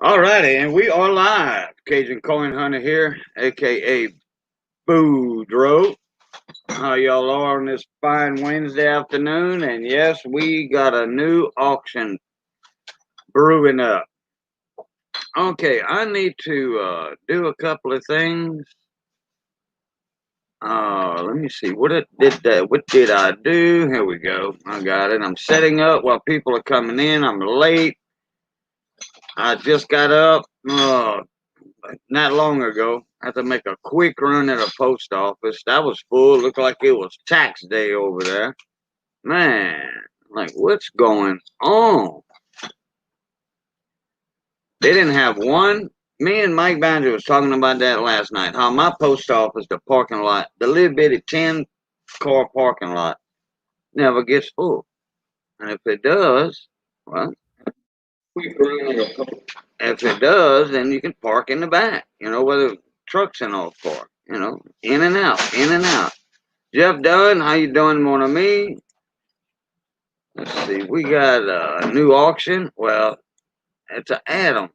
Alrighty, and we are live. Cajun Coin Hunter here, aka Boudreaux. How y'all are on this fine Wednesday afternoon? And yes, we got a new auction brewing up. Okay, I need to do a couple of things. Let me see. What did I do? Here we go. I got it. I'm setting up while people are coming in. I'm late. I just got up. Not long ago. I had to make a quick run at a post office. That was full. Looked like it was tax day over there. Man, like, what's going on? They didn't have one. Me and Mike Banjo was talking about that last night. How my post office, the parking lot, the little bitty 10-car parking lot, never gets full. And if it does, well, if it does, then you can park in the back. You know, where the trucks and all park. You know, in and out, in and out. Jeff Dunn, how you doing, mon ami? Let's see, we got a new auction. Well, it's an add-on.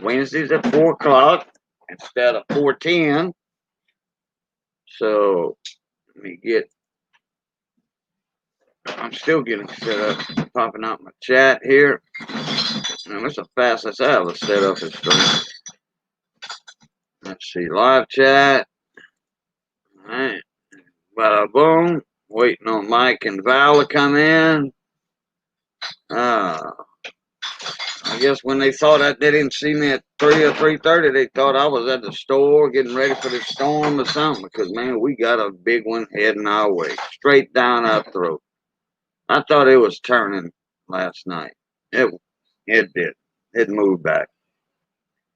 Wednesdays at 4 o'clock instead of 4:10. So let me get. I'm still getting set up. Popping out my chat here. And that's the fastest I ever set up a stream. Let's see, live chat. All right. Bada boom. Waiting on Mike and Val to come in. I guess when they thought that they didn't see me at 3 or 3:30, they thought I was at the store getting ready for the storm or something. Because, man, we got a big one heading our way. Straight down our throat. I thought it was turning last night. It did. It moved back.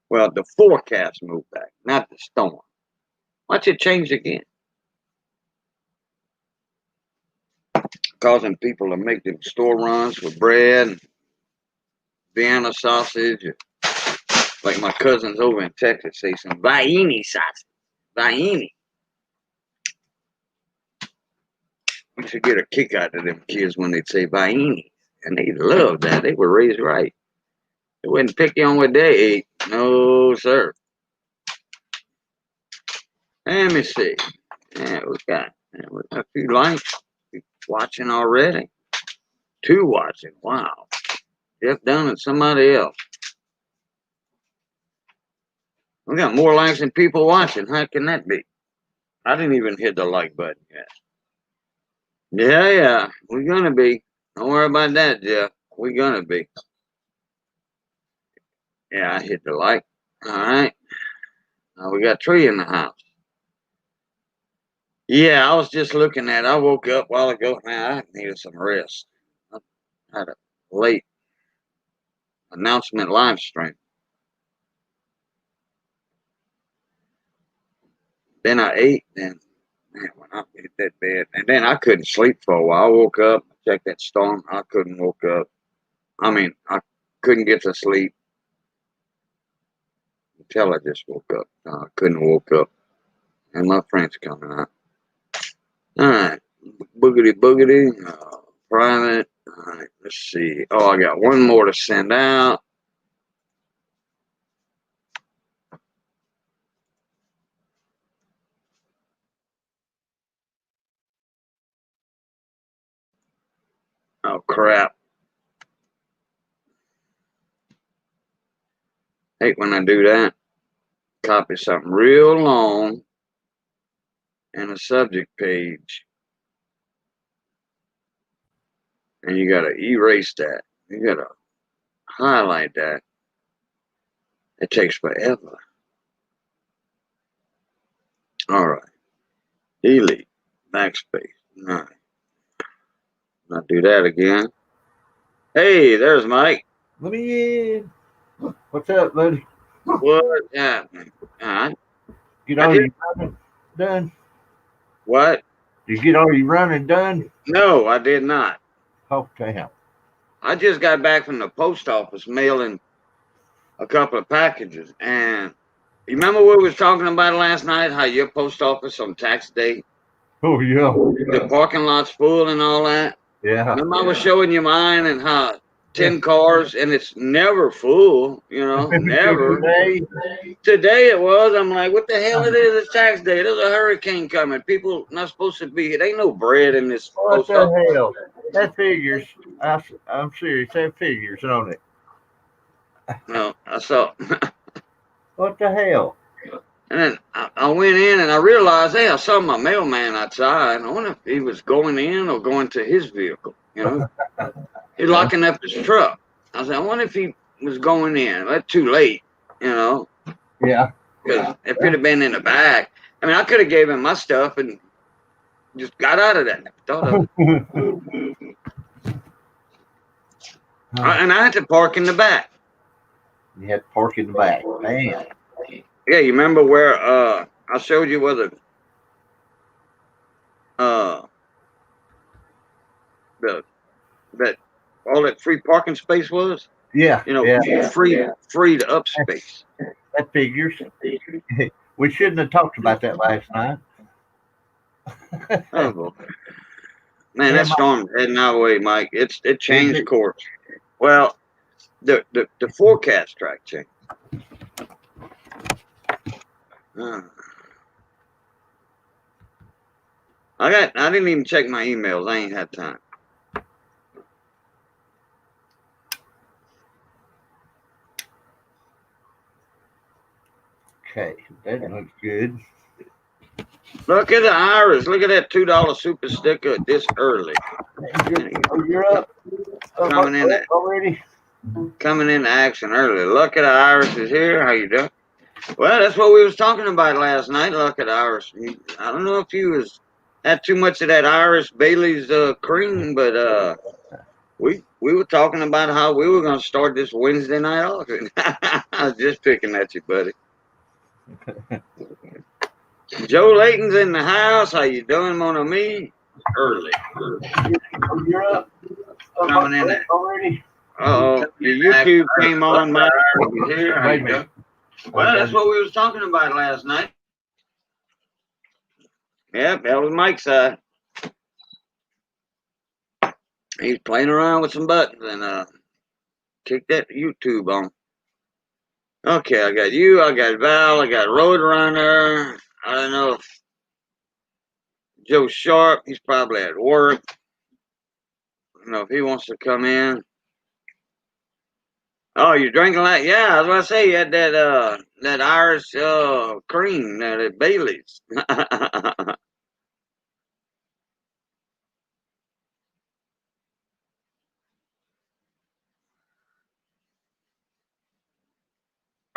Well, the forecast moved back, not the storm. Watch it change again. Causing people to make them store runs with bread and Vienna sausage. Like my cousins over in Texas say some Bayou sausage. Bayou. We should get a kick out of them kids when they say Bayou. And they love that. They were raised right. They wouldn't pick you on what they ate. No, sir. Let me see. Yeah, we got a few likes. Watching already. 2 watching. Wow. Jeff Dunn and somebody else. We got more likes than people watching. How can that be? I didn't even hit the like button yet. Yeah. We're going to be. Don't worry about that, Jeff. We're going to be. Yeah, I hit the like. All right. Now we got 3 in the house. Yeah, I was just looking at it. I woke up a while ago. Man, I needed some rest. I had a late announcement live stream. Then I ate, and man, when I hit that bed, and then I couldn't sleep for a while. I woke up, checked that storm. I couldn't woke up. I mean, I couldn't get to sleep until I just woke up. I couldn't woke up, and my friend's coming out. All right, boogity, private. All right, let's see. Oh, I got one more to send out. Oh, crap. Hate when I do that. Copy something real long in a subject page. And you got to erase that. You got to highlight that. It takes forever. All right. Delete. Backspace. All right. I'll do that again. Hey, there's Mike. Let me in. What's up, buddy? What's happening? All right. Get all your running done? What? Did you get all your running done? No, I did not. Okay. I just got back from the post office mailing a couple of packages. And you remember we was talking about last night, how your post office on tax day, Oh, yeah. the parking lot's full and all that? Yeah. Remember I was showing you mine and how 10 cars, and it's never full, you know, never. Today it was. I'm like, what the hell it is? It's tax day. There's a hurricane coming. People not supposed to be here. There ain't no bread in this What post office. the hell? That figures. I'm serious. That figures on it. No, I saw. What the hell? And then I went in and I realized, hey, I saw my mailman outside. I wonder if he was going in or going to his vehicle, you know. He's locking up his truck. I said, I wonder if he was going in. That's too late, you know. Yeah. Because if it had been in the back, I mean, I could have gave him my stuff and just got out of that. Thought of it. And I had to park in the back. You had to park in the back. Man. Yeah, you remember where I showed you where the that all that free parking space was? Yeah. You know, Yeah. freed up space. That figures. We shouldn't have talked about that last night. Oh, boy. Man, that storm's heading our way, Mike. It changed course. Well, the forecast track changed. I didn't even check my emails. I ain't had time. Okay, that looks good. Look at the iris. Look at that $2 super sticker this early. You're up. Coming in already. Coming into action early. Luck at the Iris is here. How you doing? Well, that's what we was talking about last night. Luck at the Iris. I don't know if you had too much of that Irish Bailey's cream, but we were talking about how we were gonna start this Wednesday night auction. I was just picking at you, buddy. Joe Layton's in the house. How you doing, mon ami? Early. You're up. Coming in already. Uh-oh. The YouTube came on, Mike. Here. How you doing? Well, that's what we was talking about last night. Yep, that was Mike's side. He's playing around with some buttons and kicked that YouTube on. Okay, I got you, I got Val, I got Roadrunner. I don't know if Joe Sharp, he's probably at work. I don't know if he wants to come in. Oh, you're drinking like, yeah, I was about to say, you had that Irish cream, that Bailey's.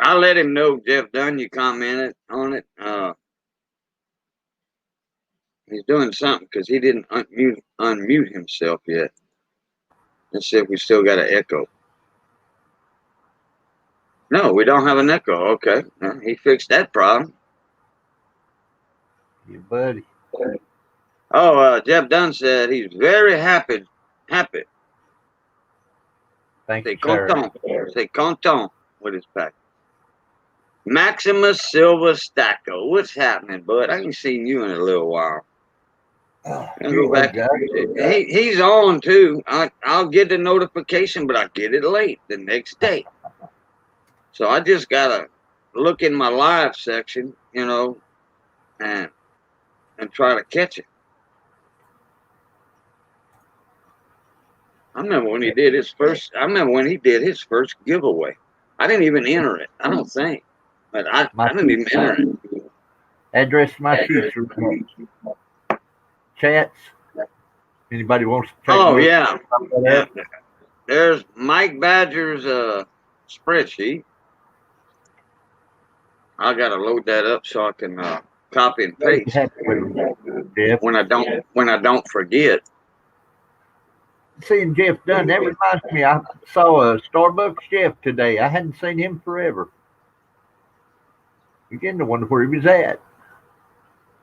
I let him know, Jeff Dunn, you commented on it. He's doing something because he didn't unmute himself yet. Let's see if we still got an echo. No, we don't have an echo. Okay, he fixed that problem. Yeah, buddy. Oh, Jeff Dunn said he's very happy. Thank you, content. Say content with his pack. Maximus Silva Stacco. What's happening, bud? I ain't seen you in a little while. Go back. He's on too. I'll get the notification, but I get it late the next day. So I just gotta look in my live section, you know, and try to catch it. I remember when he did his first. I remember when he did his first giveaway. I didn't even enter it. I don't think, but I didn't even enter it. Address my sheets. Chats. Anybody wants to take? Oh yeah. There's Mike Badger's spreadsheet. I gotta load that up so I can copy and paste when I don't forget. Seeing Jeff Dunn, that reminds me. I saw a Starbucks Jeff today. I hadn't seen him forever. Beginning to wonder where he was at.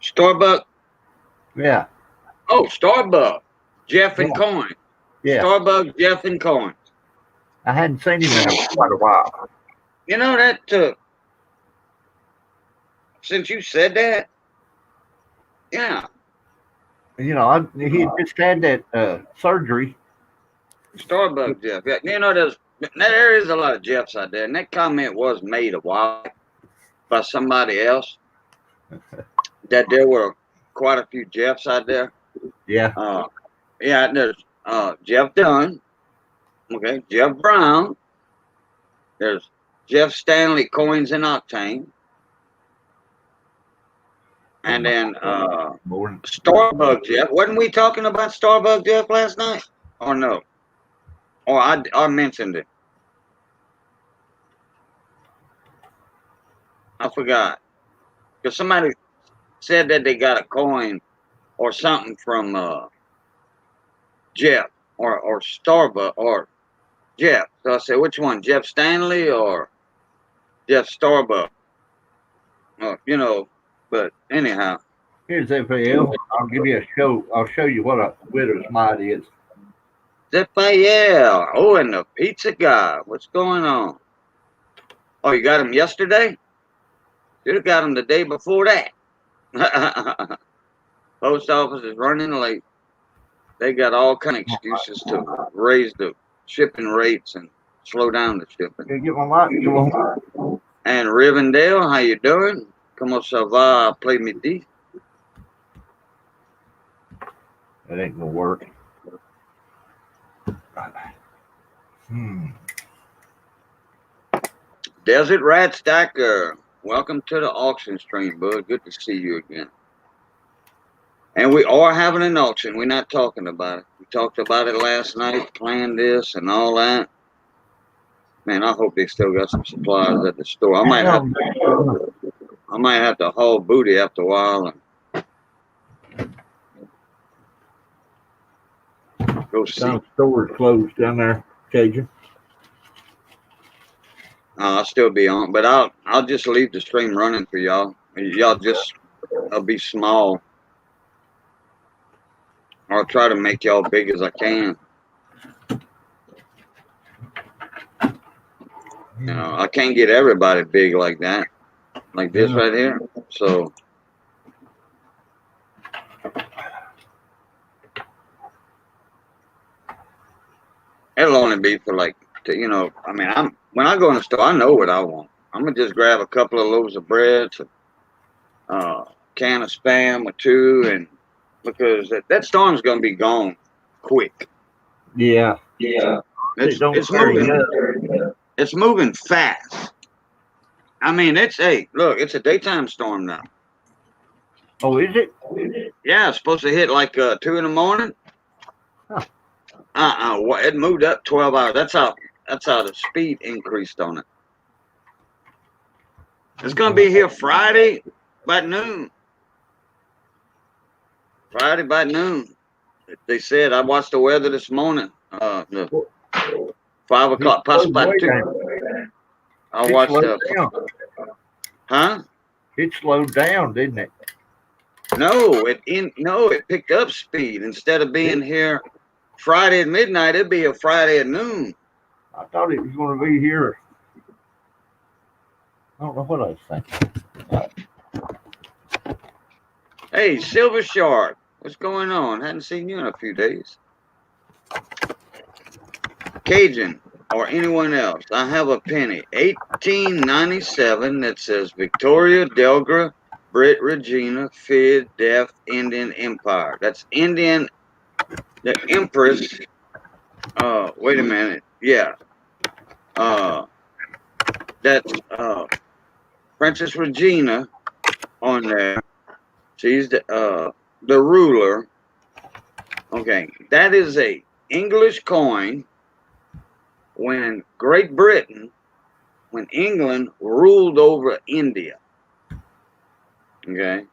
Starbucks. Yeah. Oh, Starbucks. Jeff and Coin. Yeah. Starbucks, Jeff and Coin. I hadn't seen him in quite a while. You know that. Since you said that, yeah. You know, he just had that surgery. Starbucks Jeff. Yeah, you know, there is a lot of Jeffs out there, and that comment was made a while back by somebody else that there were quite a few Jeffs out there. Yeah. Yeah, there's Jeff Dunn, okay, Jeff Brown, there's Jeff Stanley Coins and Octane, and then Starbucks Jeff. Wasn't we talking about Starbucks Jeff last night? Or no? Or I mentioned it. I forgot. Because somebody said that they got a coin or something from Jeff or Starbucks or Jeff. So I said, which one? Jeff Stanley or Jeff Starbucks? You know, but anyhow. Here's FAL. I'll give you a show. I'll show you what a widow's mite is. FAL. Oh, and the pizza guy. What's going on? Oh, you got him yesterday? Should have got him the day before that. Post office is running late. They got all kind of excuses to raise the shipping rates and slow down the shipping. Can you get my mic? Come on. And Rivendell, how you doing? Comment ça va, play midi? That ain't gonna work. Desert Rat Stacker, welcome to the auction stream, bud. Good to see you again. And we are having an auction. We're not talking about it. We talked about it last night, planned this and all that. Man, I hope they still got some supplies at the store. I might have to haul booty after a while and go see. Some stores closed down there, Cajun. I'll still be on, but I'll just leave the stream running for y'all. I'll be small. I'll try to make y'all big as I can. You know, I can't get everybody big like that, like this right here. So it'll only be for like, you know, I mean, when I go in the store, I know what I want. I'm gonna just grab a couple of loaves of bread, a can of Spam or two, and because that storm's gonna be gone quick. Yeah. It's moving. It's moving fast. I mean, it's a daytime storm now. Oh, is it? Yeah, it's supposed to hit like 2 in the morning. Huh. It moved up 12 hours. That's how the speed increased on it. It's gonna be here Friday by noon. Friday by noon. They said. I watched the weather this morning. 5 o'clock, possibly 2. I watched. Huh? It slowed down, didn't it? No, it picked up speed. Instead of being here Friday at midnight, it'd be a Friday at noon. I thought it was going to be here. I don't know what I was thinking. Hey, Silver Shark, what's going on? Hadn't seen you in a few days. Cajun or anyone else, I have a penny, 1897, that says Victoria, Delgra, Brit Regina, Fid, Def, Indian Empire. That's Indian, the Empress. Wait a minute. Yeah. That's Princess Regina on there. She's the ruler. Okay, that is a English coin when Great Britain, when England ruled over India. Okay,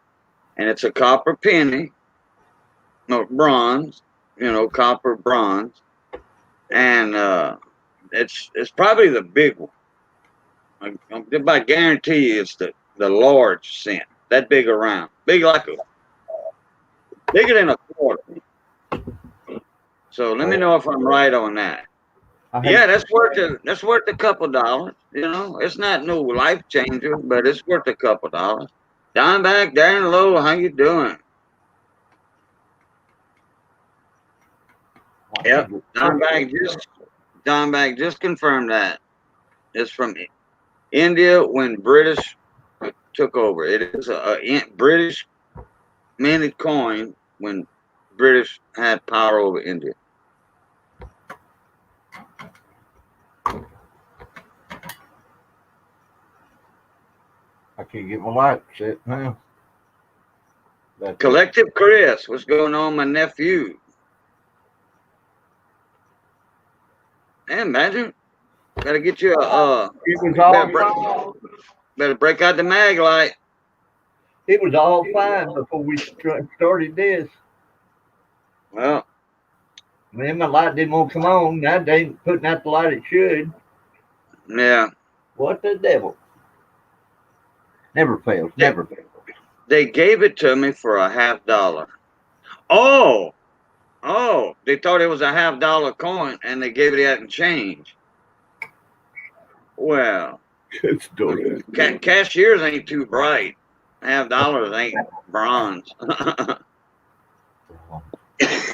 and it's a copper penny, no bronze, copper bronze, and it's probably the big one. I guarantee you it's the large cent, that big around, bigger than a quarter. So let me know if I'm right on that. Yeah, that's worth a couple dollars. It's not no life changer, but it's worth a couple dollars. Dimeback, Darren Lowe, how you doing? Yep. Dimebag just confirmed that. It's from India when British took over. It is a British minted coin when British had power over India. I can't get my light set now. Collective Chris, what's going on, my nephew? Hey, imagine. Better get you a it was all better break out the mag light. It was all fine before we started this. Well, man, my light didn't want to come on. Now they ain't putting out the light it should. Yeah. What the devil? Never fails. Never fails. They gave it to me for $50. Oh, they thought it was a $50 coin and they gave it out in change. Well, cashiers ain't too bright. $50 ain't bronze.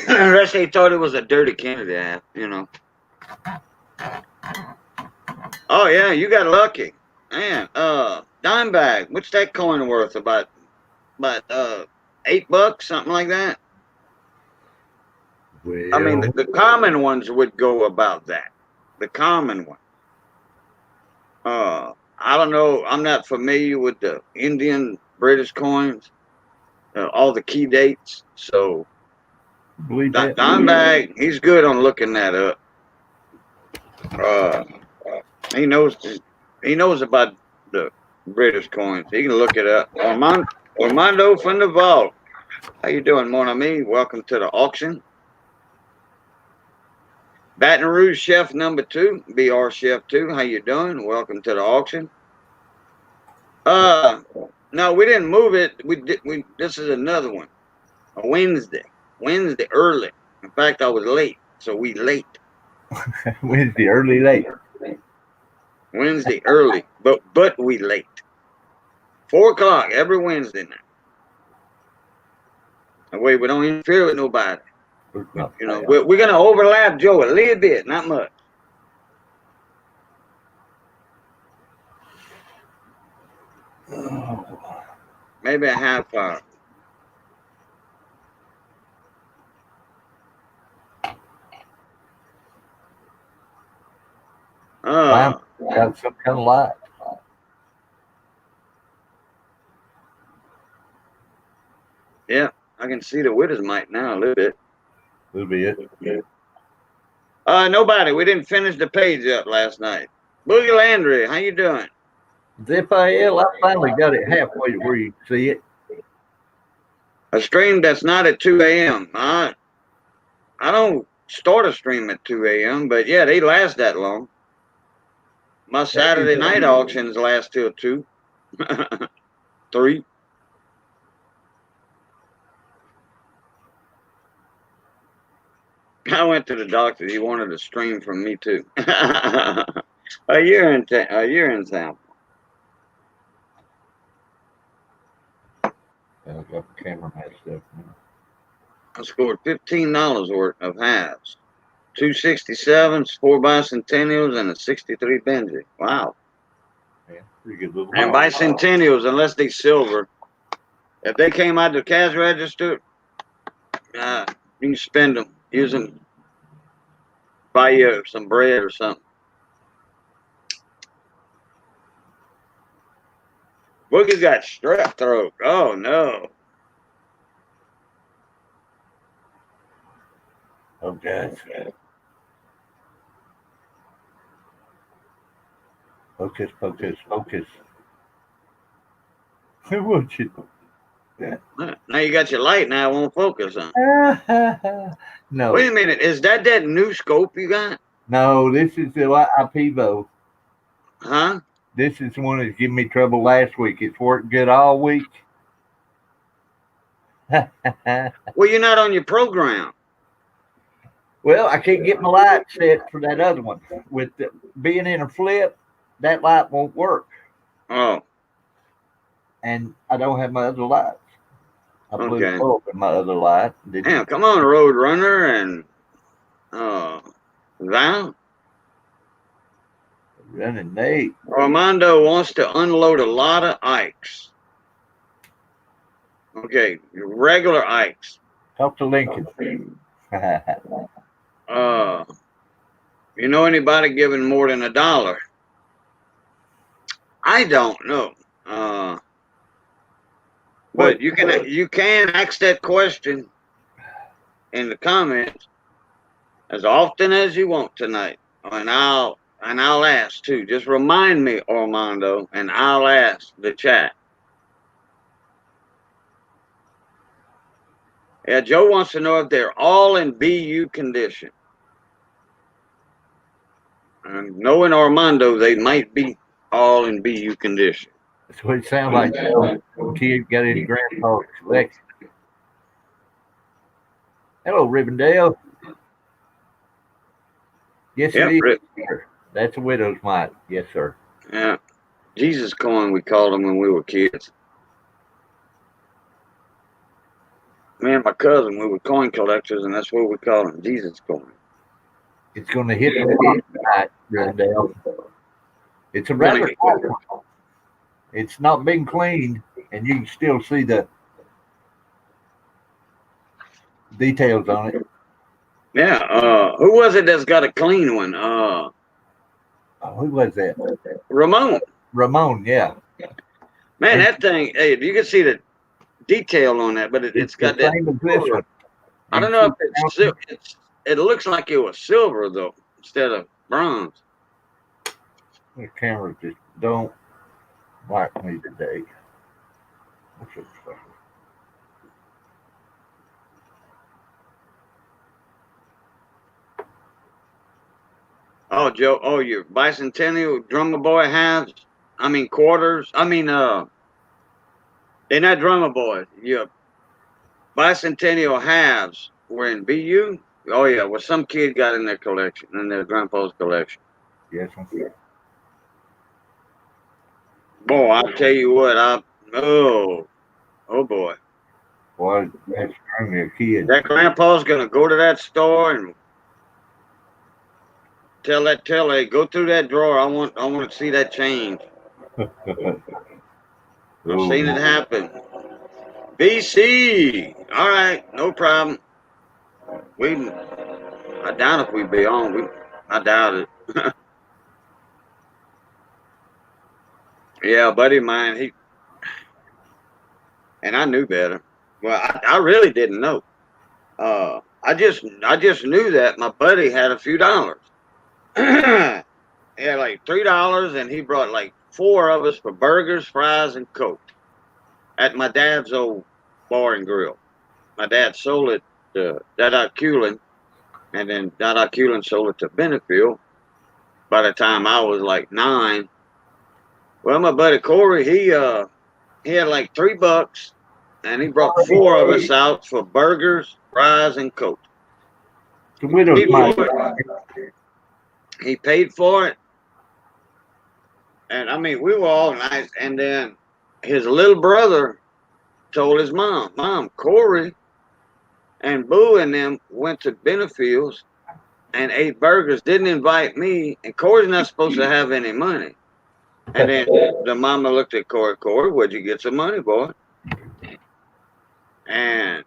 Unless they thought it was a dirty Kennedy app, you know. Oh yeah, you got lucky. Man, Dimebag, what's that coin worth? About $8, something like that. Well, I mean, the common ones would go about that. The common one. I don't know. I'm not familiar with the Indian British coins, all the key dates. So, Dimebag, he's good on looking that up. He knows about the British coins. He can look it up. Armando from the vault. How you doing, mon ami? Welcome to the auction. Baton Rouge Chef number 2, BR Chef 2. How you doing? Welcome to the auction. No, we didn't move it. This is another one. A Wednesday early. In fact, I was late, so we late. Wednesday early late. Wednesday early, but we late. 4 o'clock every Wednesday night. That way we don't interfere with nobody. You know, we're gonna overlap Joe a little bit, not much. Maybe a half hour. Got some kind of light. Yeah, I can see the widow's mite now a little bit. A little bit. Nobody. We didn't finish the page up last night. Boogie Landry, how you doing? Zip IL, I finally got it halfway to where you can see it. A stream that's not at 2 a.m. I don't start a stream at 2 a.m., but yeah, they last that long. My Saturday night auctions last till 2, 3. I went to the doctor. He wanted a stream from me too. A year in town. I got the camera messed up. I scored $15 worth of halves, 267s, 4 bicentennials, and a 63 Benji. Wow. Yeah, pretty good little. And bicentennials, unless they silver, if they came out the cash register, you can spend them. Use them. Buy you some bread or something. Boogie's got strep throat. Oh no. Okay. Focus. What you? Now you got your light. Now it won't focus on. No. Wait a minute. Is that new scope you got? No, this is the IPVO. Huh? This is the one that's giving me trouble last week. It's worked good all week. Well, you're not on your program. Well, I can't get my light set for that other one. With being in a flip, that light won't work. Oh. And I don't have my other lights. I blew Okay. the bulb in my other light. Damn, come on, Road Runner, and Val? Running Nate. Armando wants to unload a lot of Ikes. Okay, regular Ikes. Talk to Lincoln. You know anybody giving more than $1? I don't know. But you can ask that question in the comments as often as you want tonight, and I'll ask too. Just remind me, Armando, and I'll ask the chat. Yeah, Joe wants to know if they're all in BU condition. And knowing Armando, they might be all in BU condition. That's what it sounds like. Kid got his grandpa's collection. Hello, Rivendell. Yes, Yep, it is. Sir. That's a widow's mite. Yes, sir. Yeah. Jesus coin, we called them when we were kids. Me and my cousin, we were coin collectors, and that's what we called them, Jesus coin. It's going to hit the tonight, Rivendell. It's a rather it's not been cleaned, and you can still see the details on it. Yeah, who was it that's got a clean one? Who was that? Ramon, yeah. Man, that thing, hey, you can see the detail on that, but it's got that. Same as this one. I don't know if it looks like it was silver, though, instead of bronze. The camera just don't like me today. What's it say? Oh, Joe, your bicentennial drummer boy halves, quarters, they're not drummer boys. Your bicentennial halves were in BU. Oh, yeah, well, some kid got in their collection, in their grandpa's collection. Yes, Boy, I'll tell you what, oh boy. Boy, that's only a kid. That grandpa's going to go to that store and tell that teller, go through that drawer. I want to see that change. I've seen it happen. BC. All right, no problem. I doubt if we'd be on. I doubt it. Yeah, a buddy of mine, and I knew better. Well, I really didn't know. I just knew that my buddy had a few dollars. He had like $3, and he brought like 4 of us for burgers, fries, and Coke at my dad's old bar and grill. My dad sold it to Dada Cullen, and then Dada Cullen sold it to Benefield by the time I was like 9. Well, my buddy Corey, he had like $3, and he brought 4 of us out for burgers, fries, and Coke. He paid for it. And we were all nice. And then his little brother told his Mom, Corey and Boo and them went to Benefield's and ate burgers, didn't invite me, and Corey's not supposed to have any money. And then the mama looked at Corey, where'd you get some money, boy? And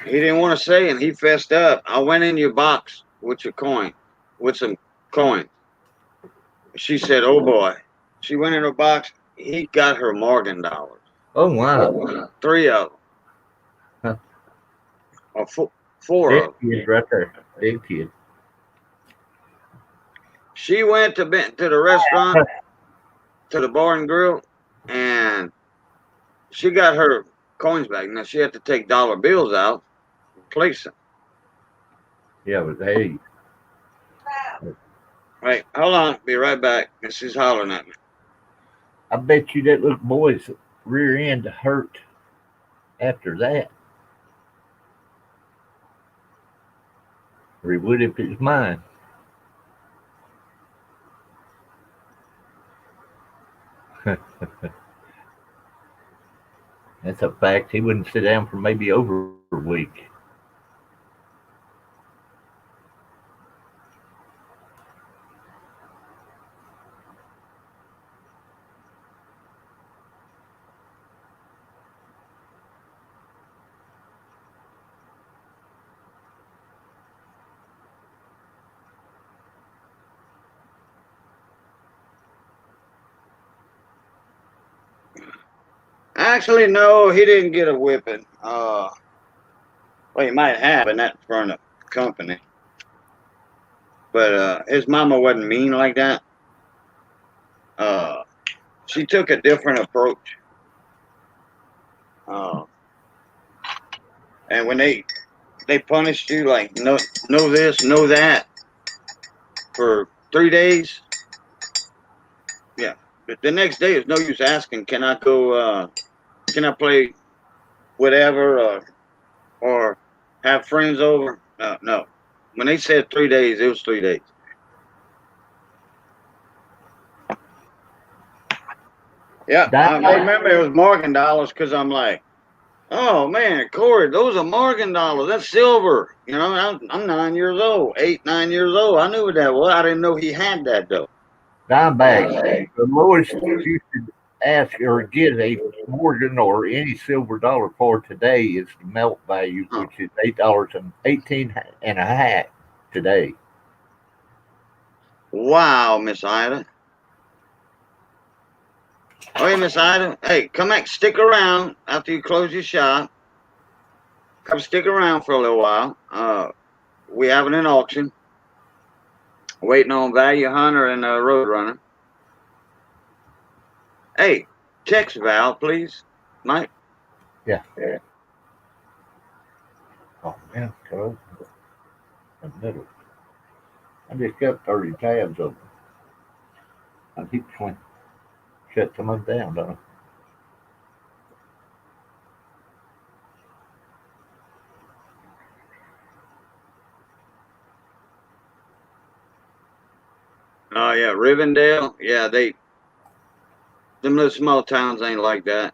he didn't want to say, and he fessed up. I went in your box with some coins. She said, oh boy. She went in her box. He got her Morgan dollars. Oh, wow. 3 of them. Huh. Or 4 of them. Big kid right there. Big kid. She went to the restaurant, to the bar and grill, and she got her coins back. Now, she had to take dollar bills out and place them. Yeah, but hey. Right, hold on. Be right back. She's hollering at me. I bet you that little boy's rear end hurt after that. Or he would if it was mine. That's a fact. He wouldn't sit down for maybe over a week. Actually, no, he didn't get a whipping. Well, he might have, and that's from the company. But his mama wasn't mean like that. She took a different approach. And when they punished you like no this, no that for 3 days, yeah. The next day is no use asking, can I go? Can I play whatever or have friends over? No. When they said 3 days, it was 3 days. Yeah, I remember it was Morgan dollars because I'm like, oh man, Corey, those are Morgan dollars. That's silver. You know, I'm 9 years old, 8, 9 years old. I knew what that was. I didn't know he had that though. Dimebag. The lowest you should ask or get a Morgan or any silver dollar for today is the melt value, which is $8.18 today. Wow, Miss Ida. Oh, hey, Miss Ida. Hey, come back, stick around after you close your shop. Come stick around for a little while. We having an auction. Waiting on Value Hunter and Roadrunner. Hey, text Val, please, Mike. Yeah. Oh man, cuz the middle. I just got 30 tabs open. I keep trying to shut some of them down, don't I? Oh yeah, Rivendell. Yeah, them little small towns ain't like that.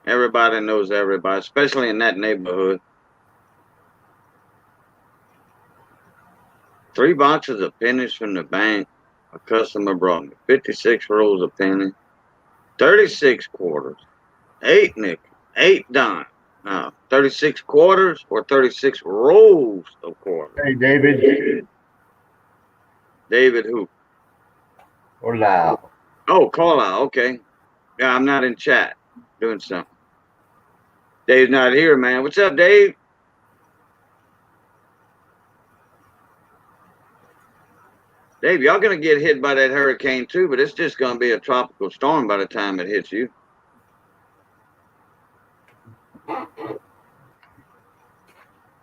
Everybody knows everybody, especially in that neighborhood. 3 boxes of pennies from the bank. A customer brought me 56 rolls of pennies, 36 quarters, 8 nickels, 8 dimes. Now, 36 quarters or 36 rolls of quarters. Hey, David. David who? Or Lyle. Oh, call out. Okay. Yeah, I'm not in chat. Doing something. Dave's not here, man. What's up, Dave? Dave, y'all gonna get hit by that hurricane too, but it's just gonna be a tropical storm by the time it hits you.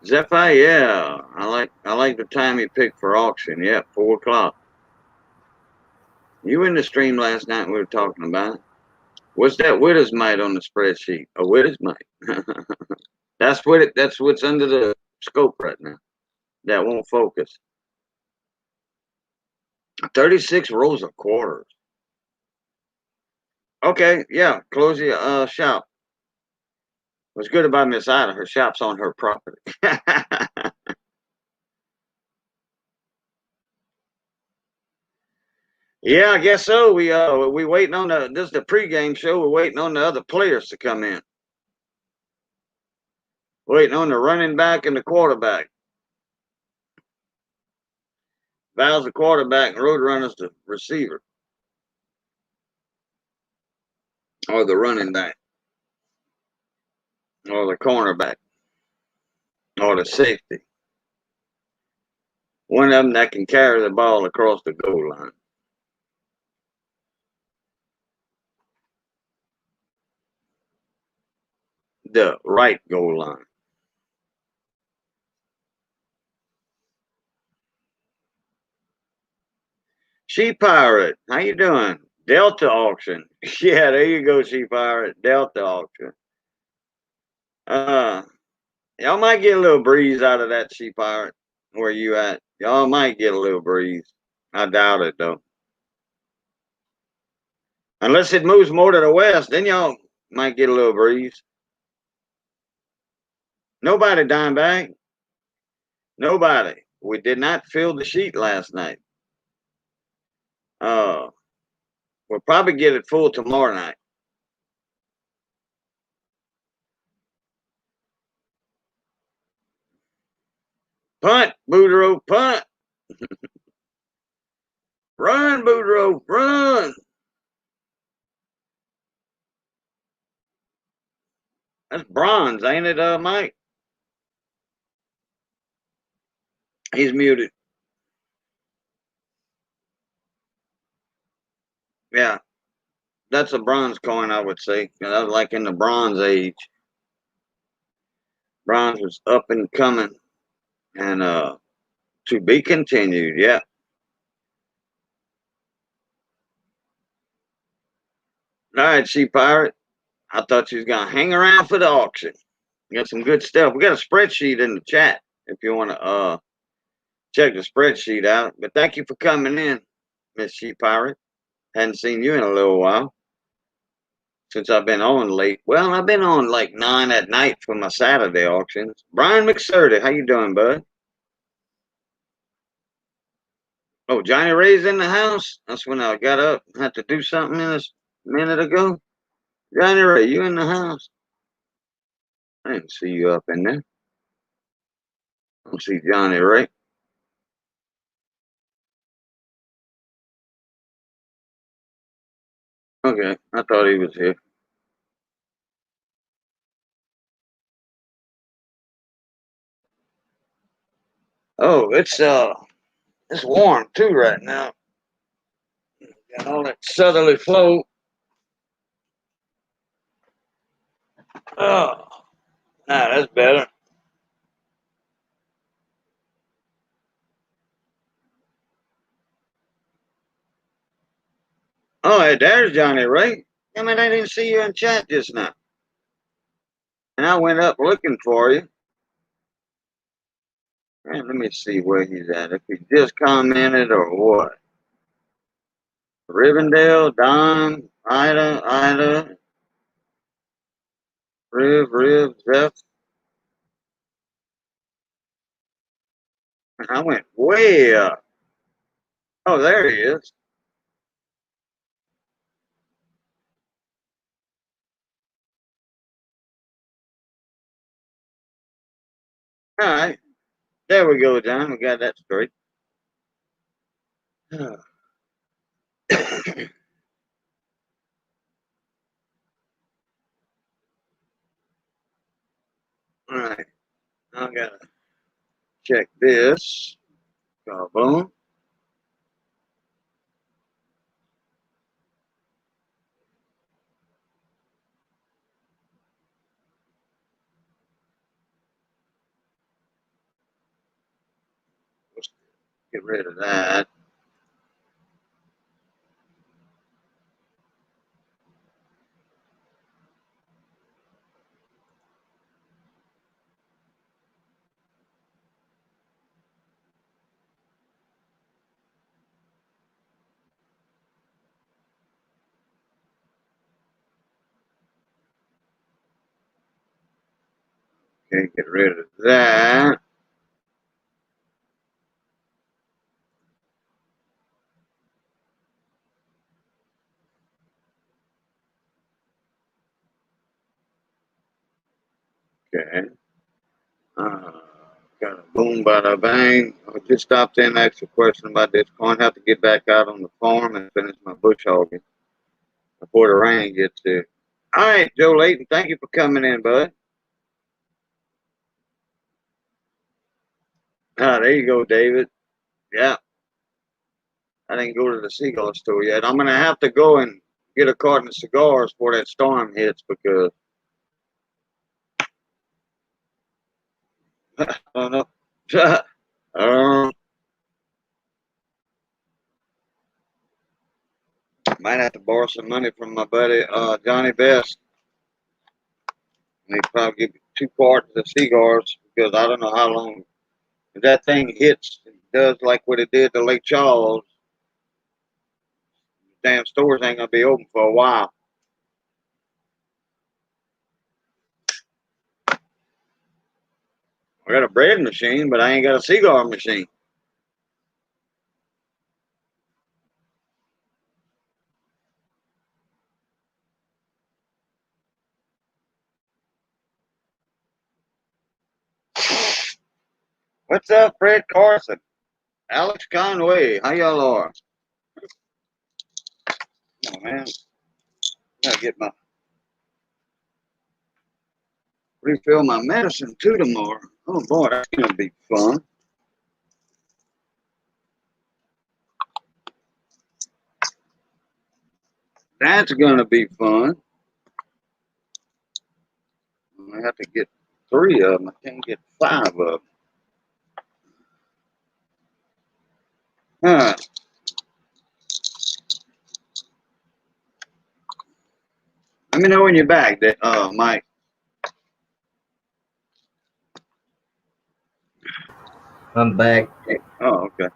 Zephyr, yeah. I like the time you picked for auction. Yeah, 4 o'clock. You in the stream last night we were talking about. What's that widow's mite on the spreadsheet? A widow's mite. That's what's under the scope right now. That won't focus. 36 rows of quarters. Okay, yeah, close your shop. What's good about Miss Ida? Her shop's on her property. Yeah, I guess so. We waiting on this is the pregame show. We're waiting on the other players to come in. Waiting on the running back and the quarterback. Val's the quarterback and Roadrunner's the receiver. Or the running back. Or the cornerback. Or the safety. One of them that can carry the ball across the goal line. The right goal line. She Pirate, how you doing? Delta Auction. Yeah, there you go, She Pirate. Delta Auction. Y'all might get a little breeze out of that, She Pirate. Where you at? Y'all might get a little breeze. I doubt it though. Unless it moves more to the west, then y'all might get a little breeze. Nobody dime back. Nobody. We did not fill the sheet last night. We'll probably get it full tomorrow night. Punt, Boudreaux, punt. Run, Boudreaux, run. That's bronze, ain't it, Mike? He's muted. Yeah, that's a bronze coin, I would say. That was like in the Bronze Age. Bronze was up and coming, and to be continued. Yeah. All right, Sea Pirate. I thought you was gonna hang around for the auction. We got some good stuff. We got a spreadsheet in the chat if you want to check the spreadsheet out. But thank you for coming in, Miss Sea Pirate. Hadn't seen you in a little while since I've been on late. Well, I've been on like 9 at night for my Saturday auctions. Brian McSurdy, how you doing, bud? Oh, Johnny Ray's in the house. That's when I got up and had to do something in this minute ago. Johnny Ray, you in the house? I didn't see you up in there. I don't see Johnny Ray. Okay, I thought he was here. Oh, it's warm too right now. Got all that southerly flow. Oh, that's better. Oh, hey, there's Johnny Ray. I mean, I didn't see you in chat just now. And I went up looking for you. Man, let me see where he's at. If he just commented or what. Rivendell, Don, Ida, Riv, Zeph. I went way up. Oh, there he is. All right. There we go, John. We got that straight. All right. I gotta check this. Boom. Let's get rid of that. Okay, get rid of that. Okay. Uh, got a boom, bada bang. I just stopped in and asked a question about this coin. Have to get back out on the farm and finish my bush hogging before the rain gets here. All right, Joe Layton, thank you for coming in, bud. Ah, there you go, David. Yeah, I didn't go to the cigar store yet. I'm gonna have to go and get a carton of cigars before that storm hits because I don't know. Might have to borrow some money from my buddy Johnny Best. And he probably give me 2 cartons of cigars because I don't know how long. If that thing hits, it does like what it did to Lake Charles. Damn stores ain't gonna be open for a while. I got a bread machine, but I ain't got a cigar machine. What's up, Fred Carson? Alex Conway, how y'all are? Oh man, I gotta get my refill my medicine too tomorrow. Oh boy, that's gonna be fun. That's gonna be fun. I have to get 3 of them. I can't get 5 of them. Let me know when you're back, Mike. I'm back. Oh, okay.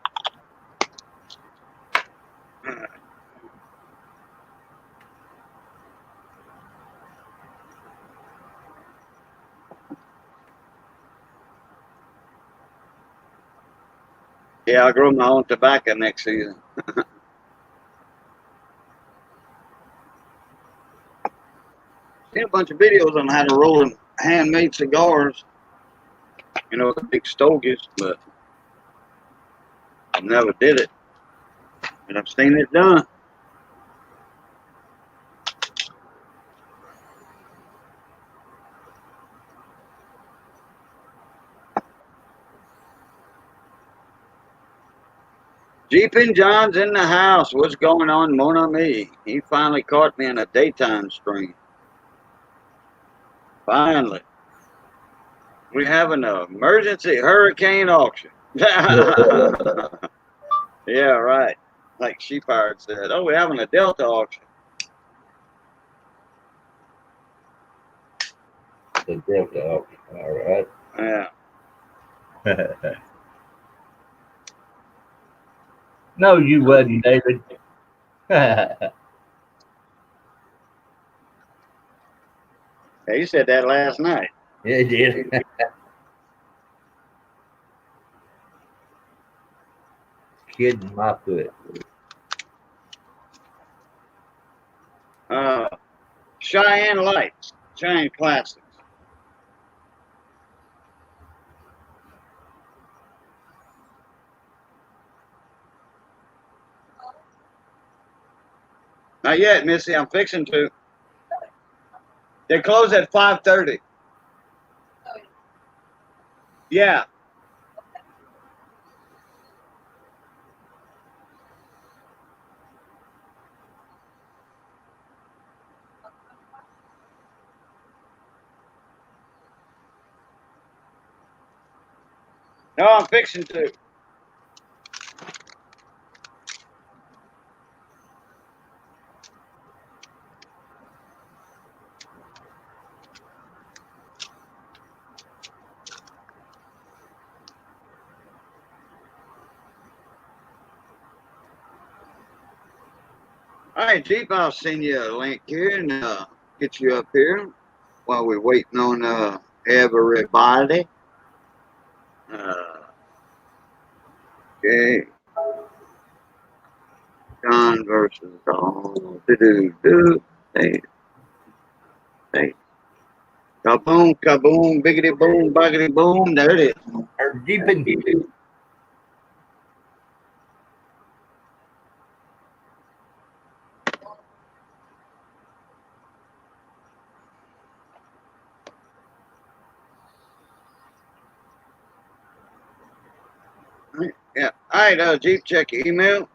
Yeah, I'll grow my own tobacco next season. Seen a bunch of videos on how to roll handmade cigars, you know, the big stogies, but I never did it. And I've seen it done. Jeep and John's in the house. What's going on, mon ami? He finally caught me in a daytime stream. Finally. We have an emergency hurricane auction. Yeah, right. Like She Pirate said. Oh, we're having a Delta auction. The Delta auction. All right. Yeah. No, you wasn't, David. Yeah, you said that last night. Yeah, he did. Kidding my foot. Cheyenne Lights. Cheyenne Classics. Not yet, Missy. I'm fixing to. They close at 5:30. Yeah. No, I'm fixing to. All right, Jeep, I'll send you a link here and get you up here while we're waiting on everybody. Okay. John versus all. Do. Hey. Kaboom, kaboom, biggity boom, buggity boom. There it is. Or deepin. Yeah. All right, Jeep, check your email.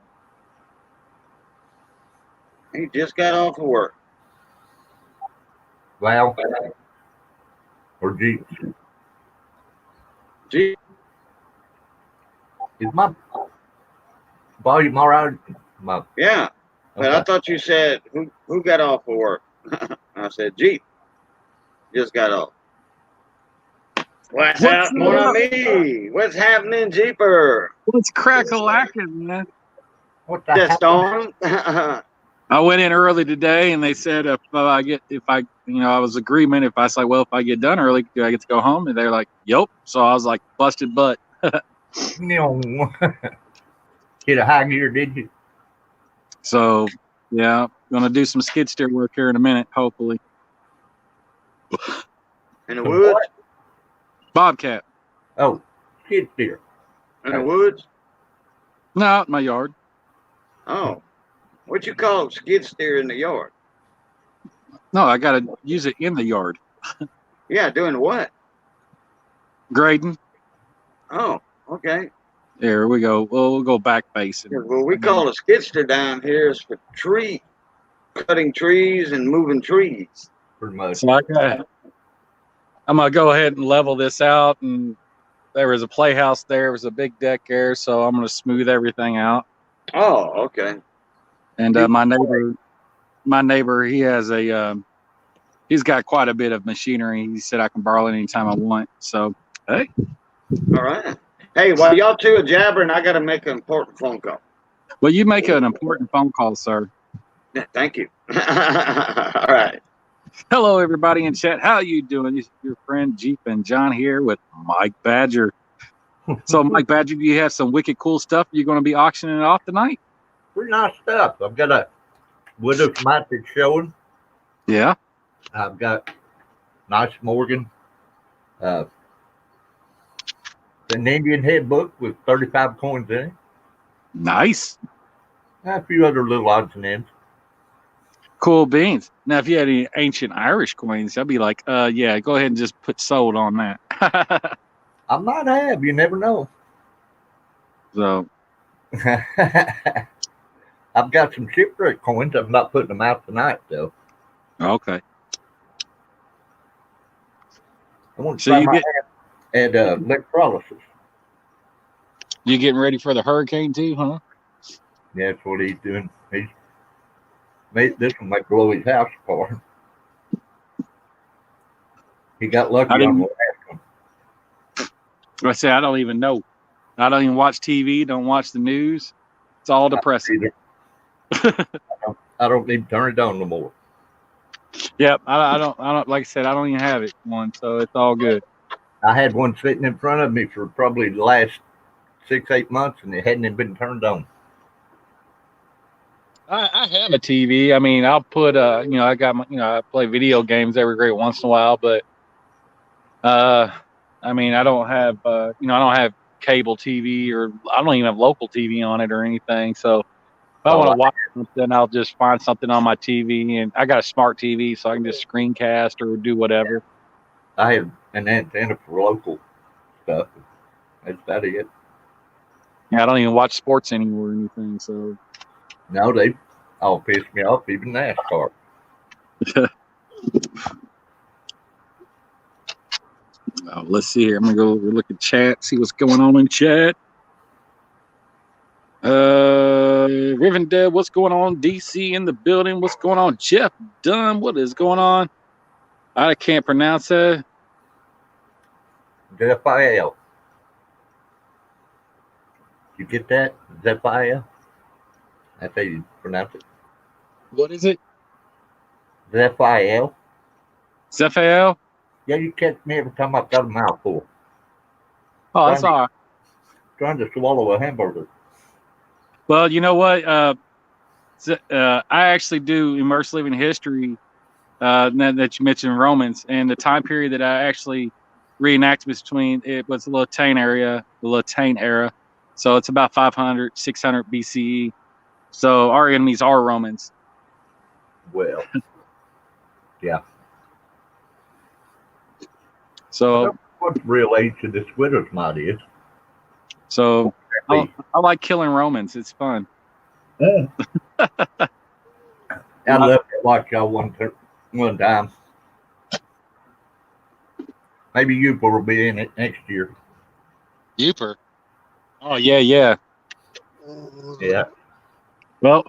He just got off of work. Wow. Or Jeep. Jeep. Is my volume all right? Yeah. But Okay. I thought you said who got off of work? I said Jeep. Just got off. What's up, mon ami? What's happening, Jeeper? What's crack-a-lacking, man? What the The heck? storm. I went in early today, and they said if I was agreement. If I say, well, if I get done early, do I get to go home? And they're like, yep. So I was like, busted butt. No. Hit a high gear, did you? So yeah, gonna do some skid steer work here in a minute, hopefully. In the woods? Bobcat. Oh, skid steer. In the woods? No, out in my yard. Oh. What you call skid steer in the yard? No, I gotta use it in the yard. Yeah, doing what? Grading. Oh, okay. There we go. We'll go back facing. Well, we call a skidster down here is for cutting trees and moving trees. Pretty much. So I'm gonna go ahead and level this out, and there was a playhouse there. There was a big deck there, so I'm gonna smooth everything out. Oh, okay. And my neighbor, he has he's got quite a bit of machinery. He said I can borrow it anytime I want. So, hey. All right. Hey, while y'all two are jabbering, I got to make an important phone call. Well, you make an important phone call, sir. Yeah, thank you. All right. Hello, everybody in chat. How you doing? This is your friend Jeep and John here with Mike Badger. So, Mike Badger, do you have some wicked cool stuff you're going to be auctioning off tonight? Pretty nice stuff. I've got a widow's mite that's showing. Yeah. I've got nice Morgan. An Indian head book with 35 coins in it. Nice. A few other little odds and ends. Cool beans. Now, if you had any ancient Irish coins, I'd be like, yeah, go ahead and just put sold on that. I might have. You never know. So, I've got some shipwreck coins. I'm not putting them out tonight, though. okay. I want to So try you my get hand at electrolysis. you getting ready for the hurricane too, huh? Yeah, that's what he's doing. He's made this one might blow his house apart. He got lucky on the last one. I say I don't even know. I don't even watch TV. Don't watch the news. It's all depressing. I don't need to turn it on no more. Yep. I don't. Like I said, I don't even have it one, so it's all good. I had one sitting in front of me for probably the last 6-8 months, and it hadn't even been turned on. I have a TV. I mean, I'll put I got my, I play video games every great once in a while, but I mean, I don't have I don't have cable TV, or I don't even have local TV on it or anything. So if I want to watch something, I'll just find something on my TV, and I got a smart TV, so I can just screencast or do whatever. I have an antenna for local stuff. That's about it. Yeah, I don't even watch sports anymore or anything. So No, they all pissed me off, even NASCAR. Let's see here. I'm gonna go look at chat, see what's going on in chat. Rivendell, what's going on? DC in the building. What's going on? Jeff Dunn, what is going on? I can't pronounce that. Zephiel. You get that? Zephiel? That's how you pronounce it. What is it? Zephiel? Zephael? Yeah, you catch me every time I've got a mouthful. Oh, that's all right. Trying to swallow a hamburger. Well, you know what? I actually do immerse living history that you mentioned Romans, and the time period that I actually reenact between it was the Latine era. So it's about 500, 600 BCE. So our enemies are Romans. Well, yeah. So what the real age of this widow's mite is. So I like killing Romans. It's fun. I love to watch y'all one time. Maybe Uper will be in it next year. Uper? Oh yeah. Yeah. Well,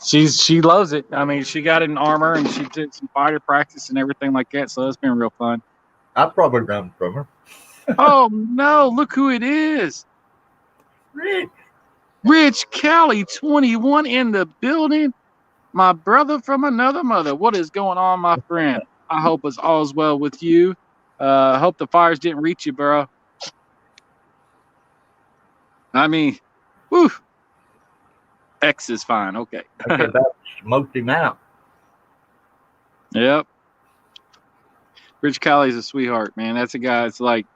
she loves it. I mean, she got in armor and she did some fighter practice and everything like that. So it's been real fun. I probably run from her. Oh no! Look who it is. Rich Kelly, 21 in the building. My brother from another mother. What is going on, my friend? I hope it's all's well with you. I hope the fires didn't reach you, bro. I mean, whew. X is fine. Okay. I about smoked him out. Yep. Rich Kelly's a sweetheart, man. That's a guy that's like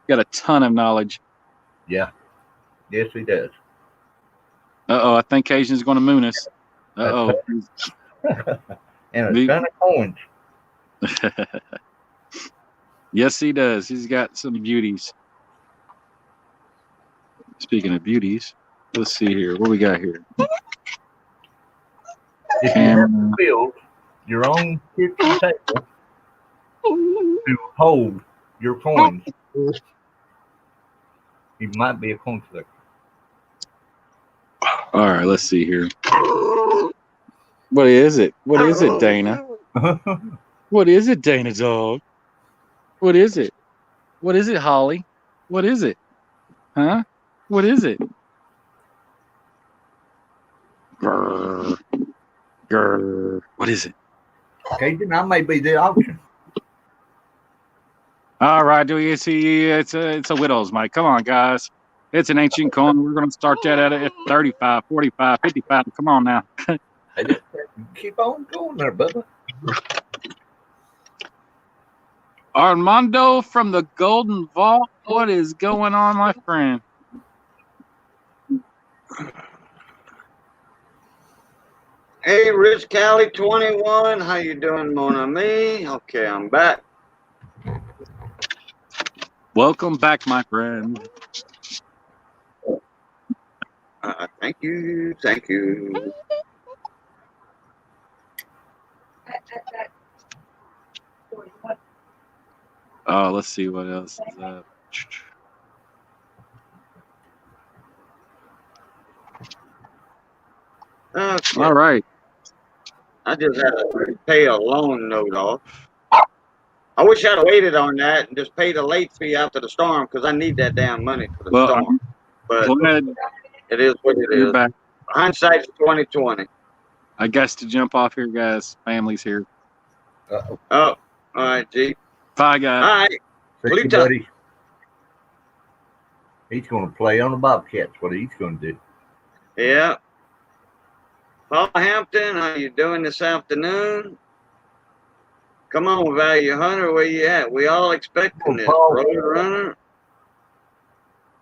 got a ton of knowledge. Yeah. Yes, he does. I think Cajun's going to moon us. And a ton of coins. Yes, he does. He's got some beauties. Speaking of beauties, let's see here. What we got here? If you have to build your own kitchen table to hold your coins, you might be a coin collector. All right, let's see here. What is it? What is it, Dana? What is it, Dana dog? What is it? What is it, Holly? What is it? Huh? What is it? Grr. Grr. What is it? Cajun, I may be the auction. All right, do you see? It's a widow's mite. Come on, guys. It's an ancient coin. We're gonna start that at 35, 45, 55. Come on now. I just keep on going there, brother. Armando from the Golden Vault. What is going on, my friend? Hey, Rich Cali 21. How you doing, mon ami? Okay, I'm back. Welcome back, my friend. Thank you. Thank you. Oh, let's see what else is up. Okay. All right. I just had to pay a loan note off. I wish I'd waited on that and just paid a late fee after the storm because I need that damn money for the storm. But glad it is what it you're is. back. Hindsight's 2020. I guess to jump off here, guys. Family's here. Uh-oh. Oh, all right, G. Bye, guys. All right. See you, buddy. He's going to play on the Bobcats. What he's going to do. Yeah. Paul Hampton, how you doing this afternoon? Come on, Value Hunter, where you at? We all expecting this. Road Runner.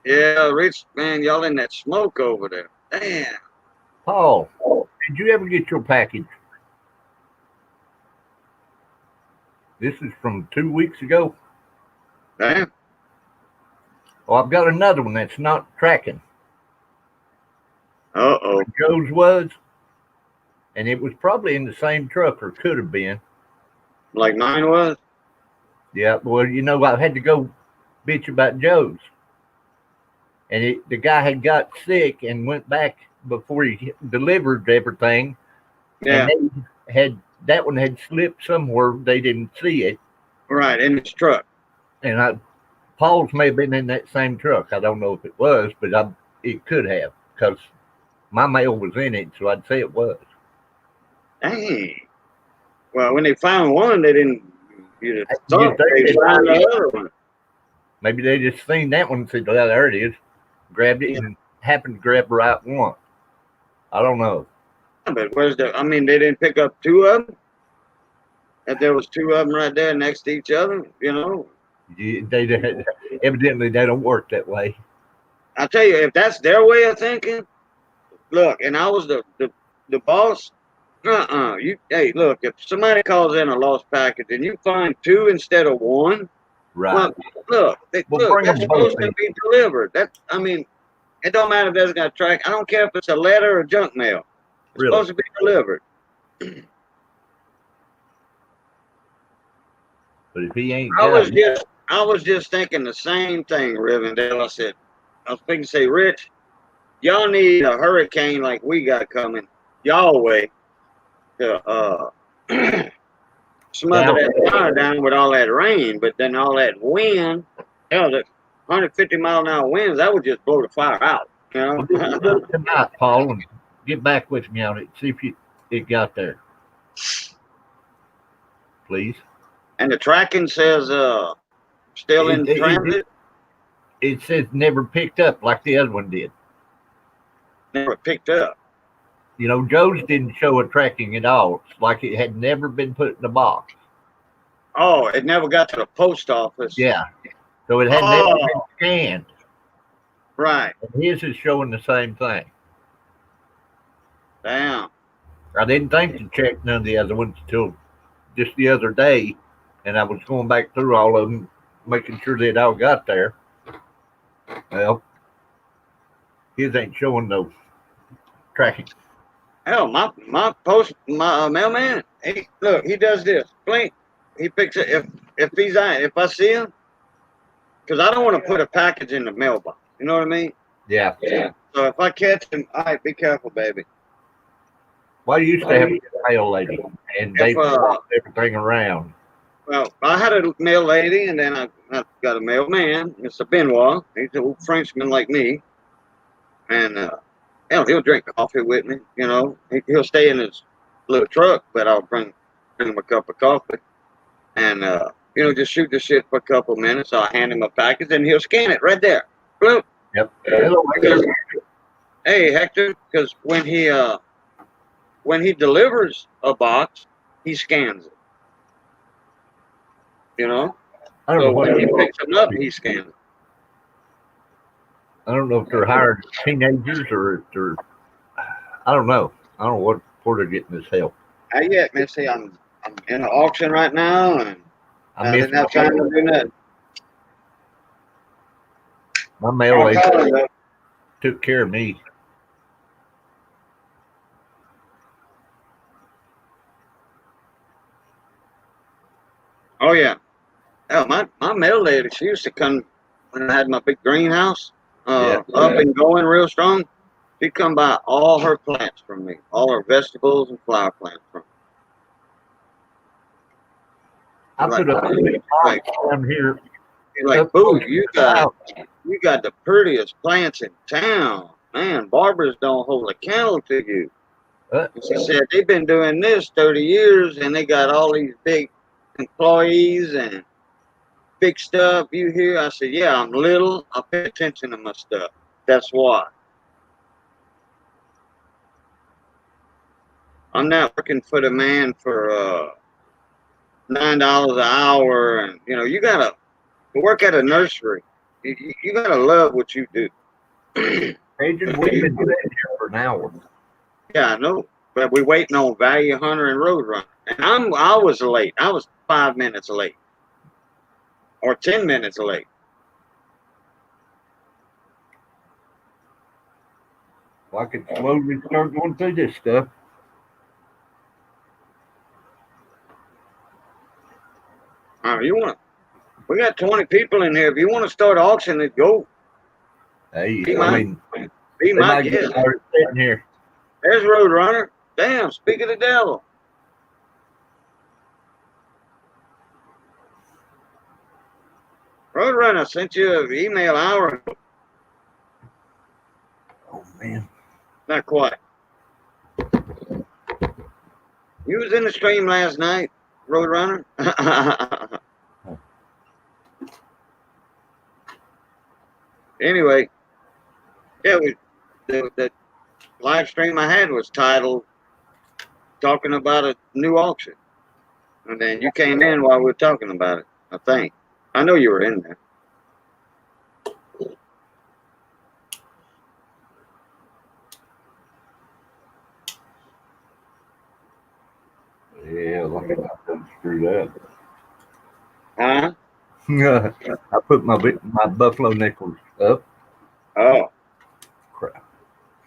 Yeah, Rich, man, y'all in that smoke over there. Damn. Paul, did you ever get your package? This is from 2 weeks ago. Damn. Well, I've got another one that's not tracking. Uh-oh. Joe's was, and it was probably in the same truck, or could have been. Like mine was? Yeah, well, you know, I had to go bitch about Joe's. And the guy had got sick and went back before he delivered everything. Yeah. And that one had slipped somewhere. They didn't see it. Right, in his truck. And Paul's may have been in that same truck. I don't know if it was, but it could have, because my mail was in it, so I'd say it was. Dang. Well, when they found one, they didn't. They found Maybe the other one. Maybe they just seen that one and said, "Well, there it is." Grabbed it and happened to grab the right one. I don't know. But they didn't pick up two of them? If there was two of them right there next to each other, you know? Evidently, they don't work that way. I tell you, if that's their way of thinking, look, and I was the boss, hey, look, if somebody calls in a lost package and you find two instead of one, right? Well, look, that's supposed to be delivered. It don't matter if that's got a track. I don't care if it's a letter or junk mail. It's supposed to be delivered. But if he ain't, I was just thinking the same thing, Rivendell. I was thinking, say, Rich, y'all need a hurricane like we got coming y'all way to smother that fire down with all that rain, but then all that wind, hell, the 150-mile-an-hour winds, that would just blow the fire out. You know? Well, look tonight, Paul, and get back with me on it. See if it got there, please. And the tracking says still in transit. It says never picked up like the other one did. Never picked up. You know, Joe's didn't show a tracking at all. It's like it had never been put in the box. Oh, it never got to the post office. Yeah. So it had never been scanned. Right. And his is showing the same thing. Damn. I didn't think to check none of the other ones until just the other day. And I was going back through all of them making sure they all got there. Well, his ain't showing no tracking. Hell, my mailman, he does this. Blink. He picks it if I see him, because I don't want to put a package in the mailbox. You know what I mean? Yeah. So if I catch him, all right, be careful, baby. Well, you used to have a mail lady, and they walked everything around. Well, I had a mail lady, and then I got a mailman, Mr. Benoit. He's an old Frenchman like me, and he'll drink coffee with me. You know, he'll stay in his little truck, but I'll bring him a cup of coffee, and just shoot the shit for a couple of minutes. I'll hand him a package, and he'll scan it right there. Bloop. Yep. Hello, hey, Hector, because when he delivers a box, he scans it. You know? I don't know when what he picks them up, he scans it. I don't know if they're hiring teenagers or if they're, I don't know. I don't know where they're getting this help. Not yet, Missy. I'm in an auction right now, and I didn't have time to do that. My mail lady took care of me. Oh yeah. Oh, my mail lady, she used to come when I had my big greenhouse up and going real strong. She'd come buy all her plants from me, all her vegetables and flower plants from me. I put up like down here. Like, boo, you got the prettiest plants in town. Man, barbers don't hold a candle to you. She said they've been doing this 30 years and they got all these big employees and big stuff. You hear? I said, yeah, I'm little. I pay attention to my stuff. That's why. I'm not working for the man for $9 an hour, and you gotta work at a nursery. You gotta love what you do. Agent, we've been doing here for an hour. Yeah, I know, but we're waiting on Value Hunter and Roadrunner, and I was late. I was 5 minutes late, or 10 minutes late. Well, I could slowly start going through this stuff. We got 20 people in here. If you want to start auction it, go. Hey, be my guest. Sitting here. There's Roadrunner. Damn, speak of the devil. Roadrunner sent you an email an hour ago. Oh, man. Not quite. You was in the stream last night, Roadrunner. Anyway, yeah, the live stream I had was titled "Talking About a New Auction," and then you came in while we were talking about it. I think I know you were in there. Yeah, like I done screw that. Huh? I put my buffalo nickels up. Oh, crap!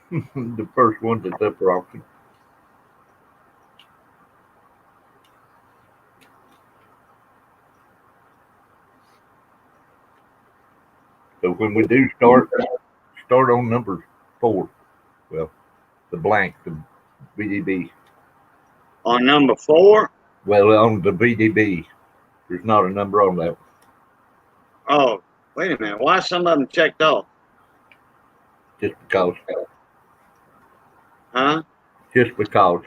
The first one that's up for auction. So when we do start on number 4. Well, the blank, the BDB. On number 4? Well, on the BDB, there's not a number on that. Oh, wait a minute. Why some of them checked off? Just because. Huh? Just because.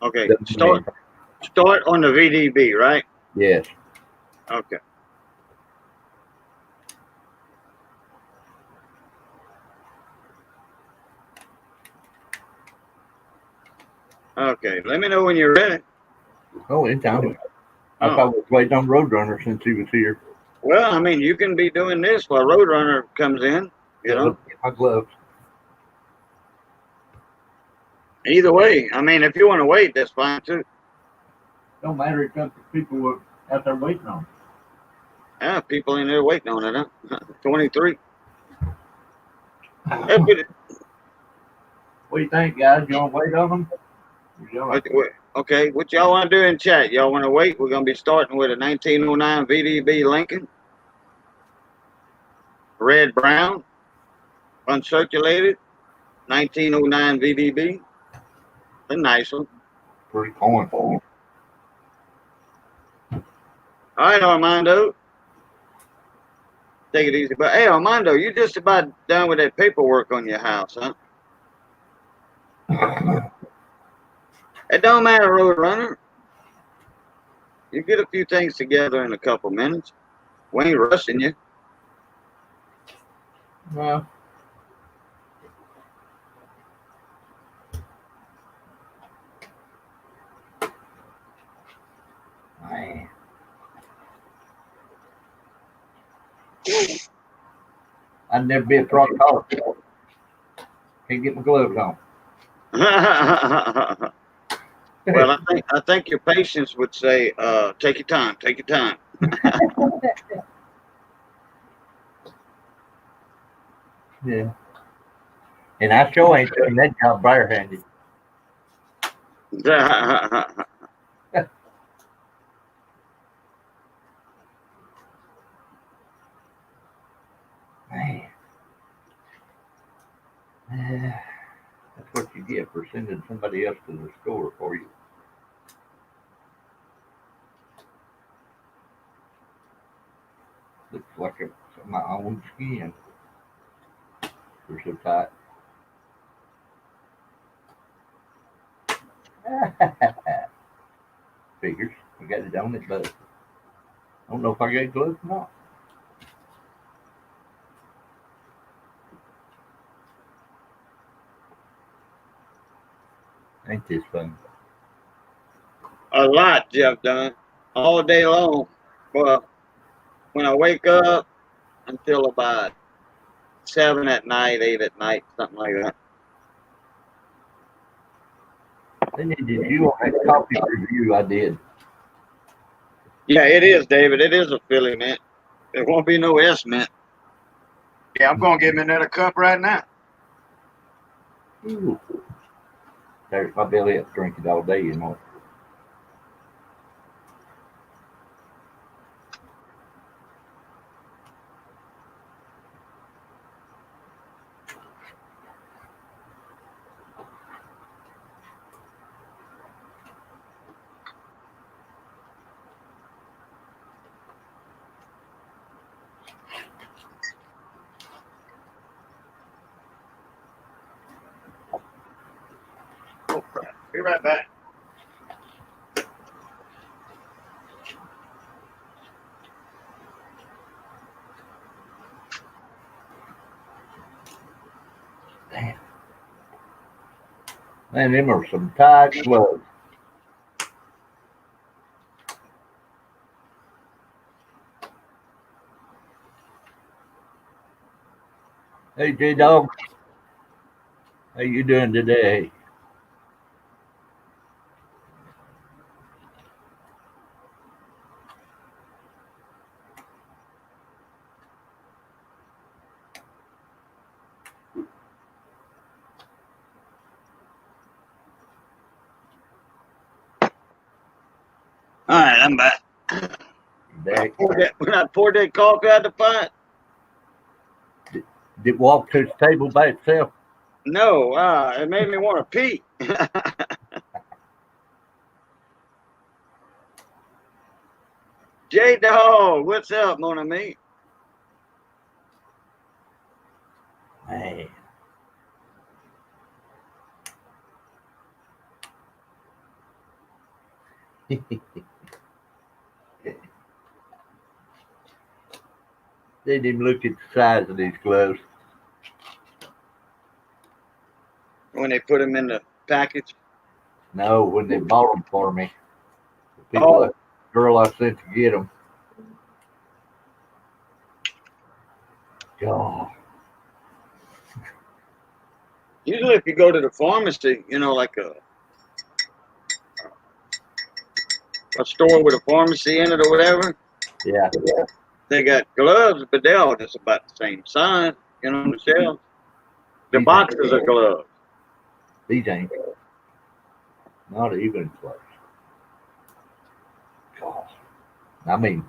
Okay. Start on the VDB, right? Yes. Okay. Okay. Let me know when you're ready. Oh, in time. I thought we was waiting on Roadrunner since he was here. Well, I mean, you can be doing this while Roadrunner comes in, you know. My gloves. Either way, I mean, if you want to wait, that's fine too. Don't matter. It's up to people out there waiting on. Yeah, people in there waiting on it, huh? 23. Hey, but What do you think, guys? You want to wait on them? okay, what y'all want to do in chat? Y'all want to wait? We're going to be starting with a 1909 VDB Lincoln. Red brown. Uncirculated. 1909 VDB. A nice one. Pretty coin. All right, Armando. Take it easy. But hey, Armando, you just about done with that paperwork on your house, huh? It don't matter, Roadrunner. You get a few things together in a couple minutes. We ain't rushing you. No. Man. I'd never be a proctologist. Can't get my gloves on. Well, I think your patients would say, take your time, take your time. Yeah. And I sure ain't doing that job barehanded. Man. That's what you get for sending somebody else to the store for you. Looks like it's my own skin. They're so tight. Figures. I got it on it, but I don't know if I got gloves or not. Ain't this fun? A lot, Jeff done. All day long. Well, when I wake up until about 7 at night, 8 at night, something like that. They needed you on that coffee review I did. Yeah, it is, David. It is a Philly mint. There won't be no S mint. Yeah, I'm going to get me another cup right now. Ooh. There's my belly up drinking all day, you know. Oh, crap. Be right back. Damn. Man, them are some tight gloves. Hey, J-Dog. How you doing today? All right, I'm back. Back. When I poured that coffee out the pot, Did it walk to the table by itself? no, it made me want to pee. J-Dog, what's up, mon ami? Man. They didn't look at the size of these gloves. When they put them in the package. No, when they bought them for me. The people, girl I sent to get them. God. Usually if you go to the pharmacy, you know, like a store with a pharmacy in it or whatever, Yeah. they got gloves, but they're all just about the same size, you know, on the shelves. The These boxes ain't- are gloves. These ain't not even close. God. I mean,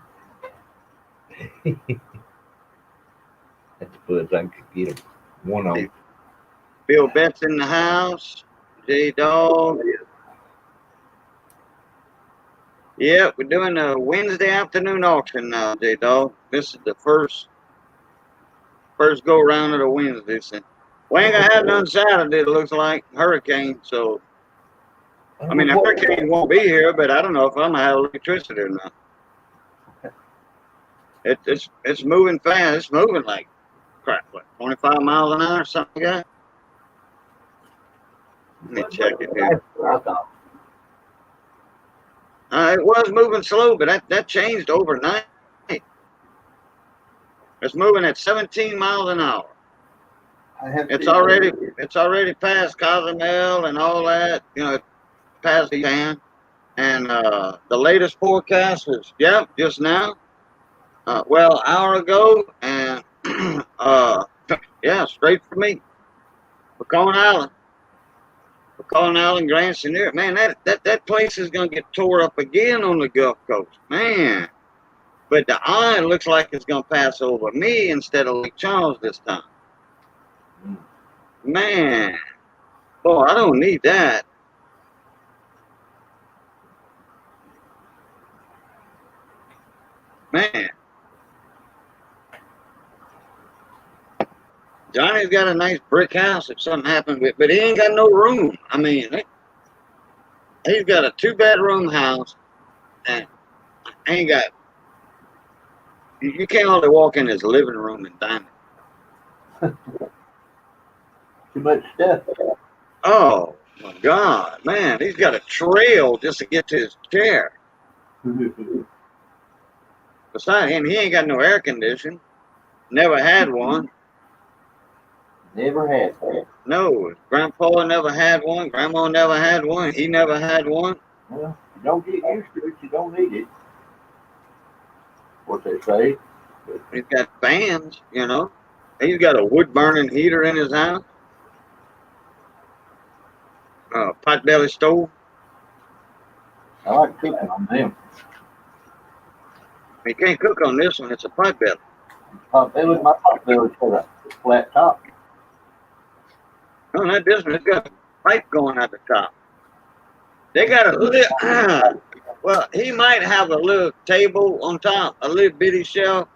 that's the best I could get them. One on. Bill Betts in the house. J Dog. Yeah, we're doing a Wednesday afternoon auction now, J Dog. This is the first go round of the Wednesdays. And we ain't gonna have none Saturday, it looks like. Hurricane, so I mean the hurricane won't be here, but I don't know if I'm gonna have electricity or not. It's moving fast. It's moving like crap, what, 25 miles an hour or something like that? Let me check it here. It was moving slow, but that changed overnight. It's moving at 17 miles an hour. It's already past Cozumel and all that, you know, past the Japan. And the latest forecast was, just now. Well, an hour ago, and straight for me. Pecan Island, Grand Chenier. Man, that place is gonna get tore up again on the Gulf Coast, man. But the eye looks like it's gonna pass over me instead of Lake Charles this time. Man, boy, I don't need that. Man, Johnny's got a nice brick house if something happened with, but he ain't got no room. I mean, he's got a 2-bedroom house and ain't got. You can't only walk in his living room and dining. Too much stuff. Oh my God, man, he's got a trail just to get to his chair. Besides him, he ain't got no air conditioning. Never had one. Never had one. No, his grandpa never had one. Grandma never had one. He never had one. Well, you don't get used to it, you don't need it. What they say. He's got fans, you know. He's got a wood-burning heater in his house. Potbelly stove. I like cooking on them. He can't cook on this one. It's a potbelly. My potbelly's got a flat top. No, not this one. It's got a pipe going out the top. They got a little. Well, he might have a little table on top, a little bitty shelf.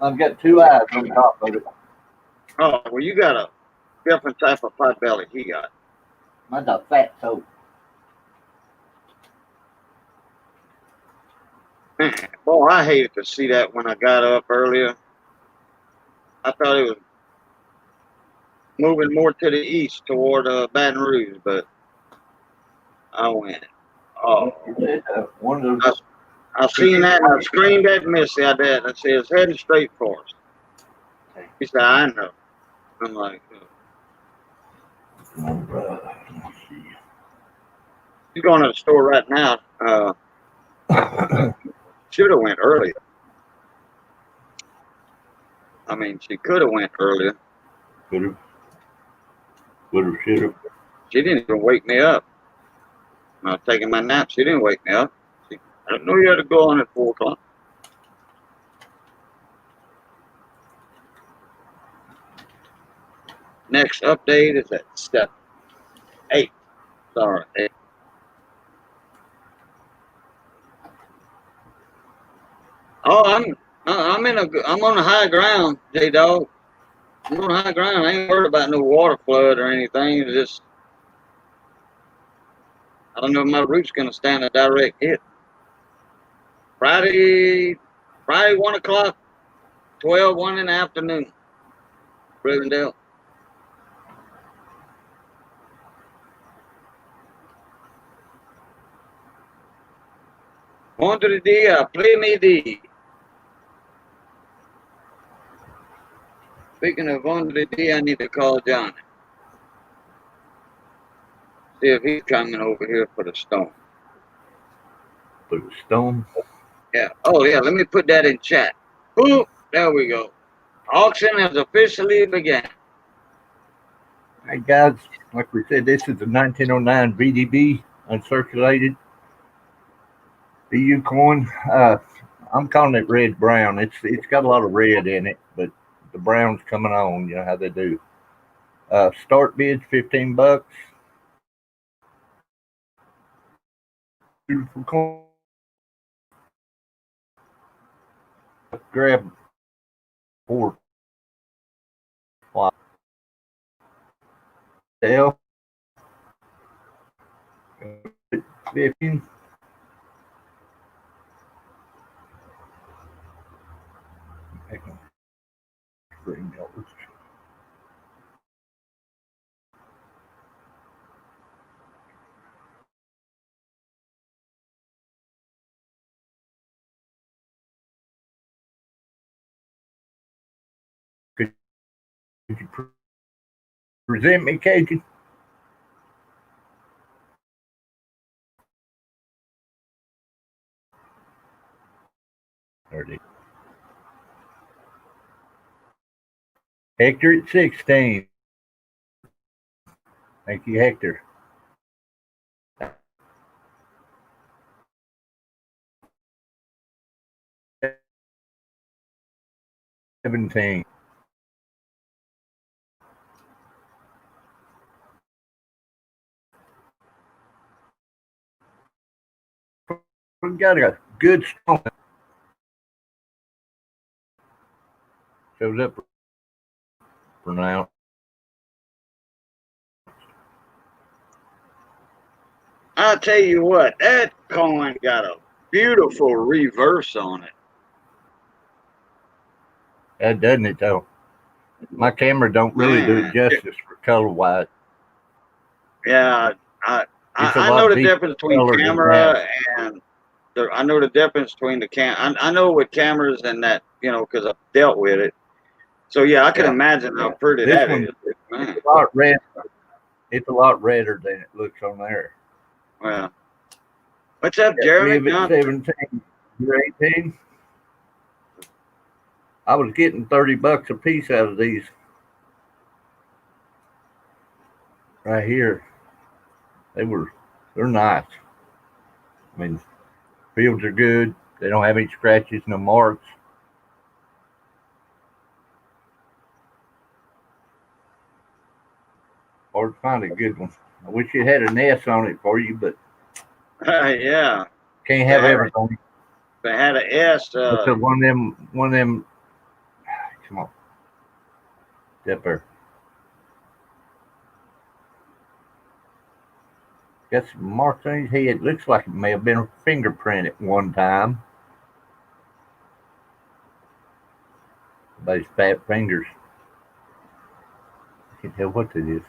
I've got 2 eyes on top of it. Oh, well, you got a different type of potbelly he got. Mine's a fat toe. Man, boy, I hated to see that when I got up earlier. I thought it was moving more to the east toward Baton Rouge, but I went. Oh, One of those. I seen that and I screamed at Missy. I did. I said, it's heading straight for us. He said, I know. I'm like, Let's see. she's going to the store right now. Should have went earlier. I mean, she could have went earlier. Could have, should have. She didn't even wake me up. When I was taking my nap, she didn't wake me up. I didn't know you had to go on at 4 o'clock. Next update is at step 8. Sorry, 8. Oh, I'm on the high ground, J Dog. I'm on the high ground. I ain't worried about no water flood or anything. It's just I don't know if my roof's gonna stand a direct hit. Friday 1 o'clock, 1 in the afternoon. Rivendell. Andre dia, play me D. Speaking of Andre D, I need to call Johnny. See if he's coming over here for the stone. For the stone? Yeah. Oh, yeah. Let me put that in chat. Boop, there we go. Auction has officially begun. Hey guys, like we said, this is the 1909 VDB uncirculated Bayou coin. I'm calling it red brown. It's got a lot of red in it, but the brown's coming on. You know how they do. Start bid's $15. Beautiful coin. Grab 4 L 15. Could you present me, Cajun? There it is. Hector at 16. Thank you, Hector. $17. We got a good strong. Shows up for now. I'll tell you what, that coin got a beautiful reverse on it. That doesn't it though? My camera don't really do it justice for color wise. Yeah, I know the difference between camera and I know the difference between the I know with cameras and that, you know, because I've dealt with it. So yeah, I can imagine how pretty this that one, is. It's a lot red. It's a lot redder than it looks on there. Well, what's up, Jeremy? 17, you're 18. I was getting $30 a piece out of these right here. They're nice. I mean, fields are good. They don't have any scratches, no marks. Hard to find a good one. I wish it had an S on it for you, but yeah, can't have everything. If it had an S, one of them. Come on, step there. Got some marks on his head. Looks like it may have been a fingerprint at one time. By his fat fingers. I can't tell what it is.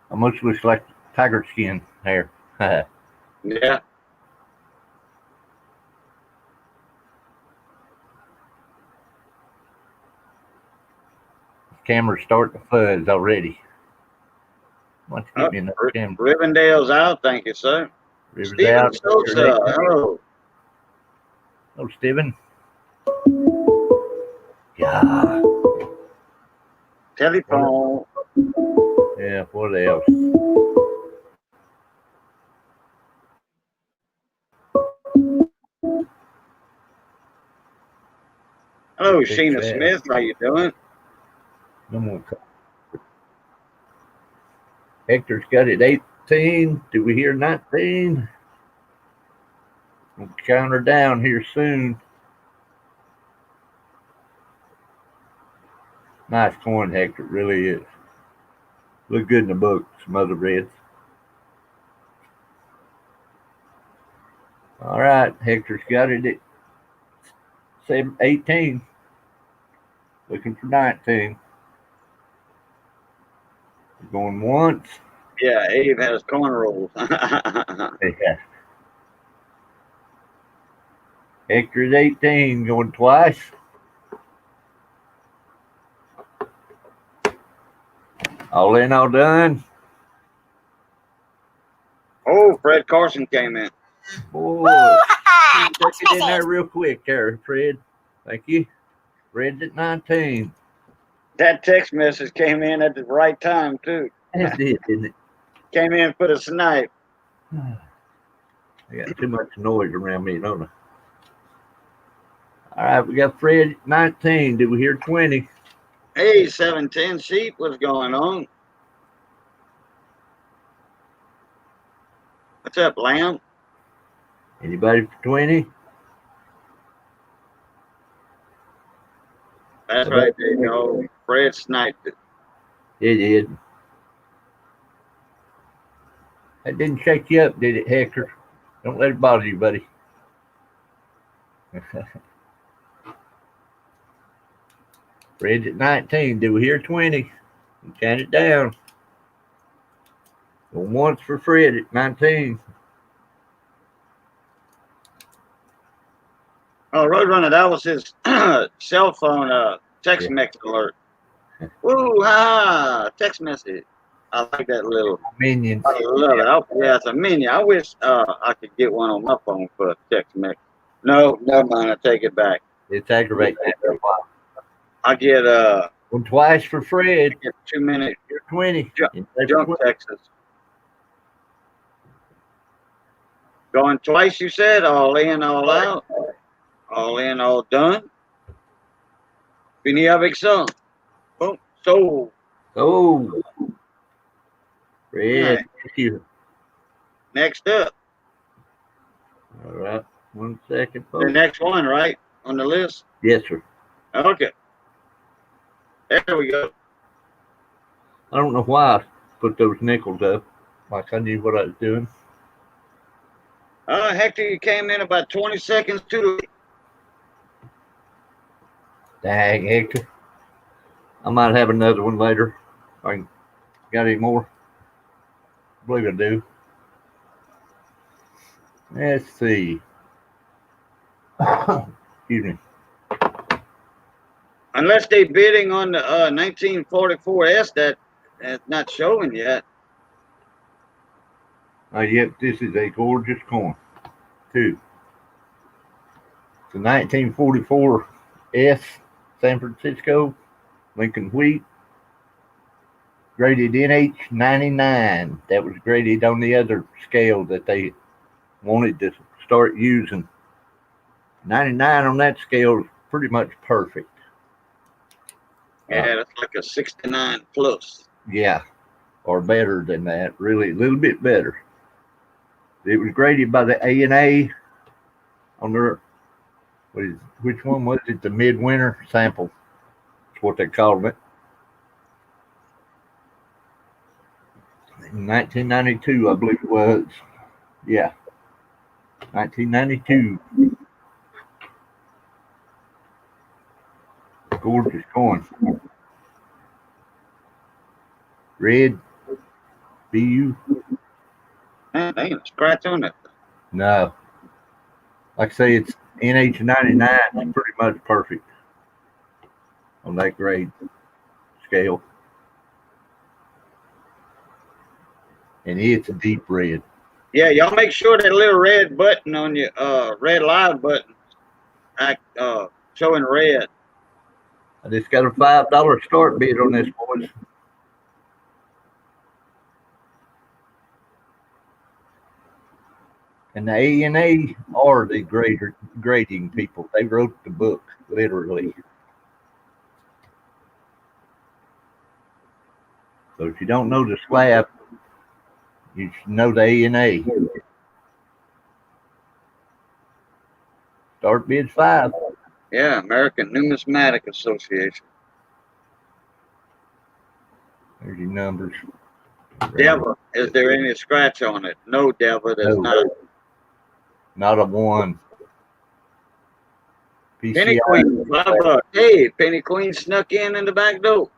Almost looks like tiger skin hair. yeah. Camera's starting to fuzz already. Why don't you get me another camera? Rivendale's out, thank you, sir. Steven Sosa, hello. Hello, Steven. Yeah. Telephone. Yeah, what else? Hello, Sheena Smith. How you doing? No more. Hector's got it 18. Do we hear 19? We'll count her down here soon. Nice coin, Hector. It really is. Look good in the book. Some other reds. All right. Hector's got it at 18. Looking for 19. Going once. Yeah, Abe has coin rolls. Yeah. Hector's 18. Going twice. All in, all done. Oh, Fred Carson came in. Boy. Check it in there real quick there, Fred. Thank you. Fred's at 19. That text message came in at the right time too. It did, didn't it? Came in for the snipe. I got too much noise around me, don't I? All right, we got Fred at 19. Did we hear 20? Hey, 710 sheep, what's going on? What's up, Lamb? Anybody for 20? That's right, there you go. Fred sniped it. It did. That didn't shake you up, did it, Hector? Don't let it bother you, buddy. Fred's at 19. Did we hear 20? Count it down. Going once for Fred at 19. Oh, Roadrunner, that was his cell phone text message alert. Woo, ha, text message. I like that little. Minions. I love it. Yeah, it's a minion. I wish I could get one on my phone for a text message. No, never mind. I take it back. It's aggravating after a while. I get One twice for Fred. 2 minutes. You're 20. Junk Texas. Going twice, you said? All in, all out? All in, all done? Fini avec ça. Boom. So. Oh. Fred, Right. thank you. Next up. All right. 1 second, The folks. next one, right? On the list? Yes, sir. Okay. There we go. I don't know why I put those nickels up. Like I knew what I was doing. Hector, you came in about 20 seconds too late. Dang, Hector. I might have another one later. I got any more? I believe I do. Let's see. Excuse me. Unless they bidding on the 1944S that's not showing yet. Yep, this is a gorgeous coin, too. It's a 1944 S San Francisco Lincoln Wheat, graded NH99. That was graded on the other scale that they wanted to start using. 99 on that scale is pretty much perfect. Yeah, that's like a 69 plus. Yeah, or better than that. Really, a little bit better. It was graded by the A&A on their, which one was it? The midwinter sample. That's what they called it. In 1992, I believe it was. Yeah, 1992. Gorgeous coin. Red. Bayou. Man, they ain't a scratch on that. No. Like I say, it's NH99. It's pretty much perfect on that grade scale. And it's a deep red. Yeah, y'all make sure that little red button on your red live button showing red. I just got a $5 start bid on this, boys. And the A&A are the grading people. They wrote the book, literally. So if you don't know the slab, you should know the A&A. Start bid's $5. Yeah, American Numismatic Association. There's your numbers. Devil, is there any scratch on it? No, Devil, there's not. Not a one. Penny Queen, $5. Hey, Penny Queen snuck in the back door.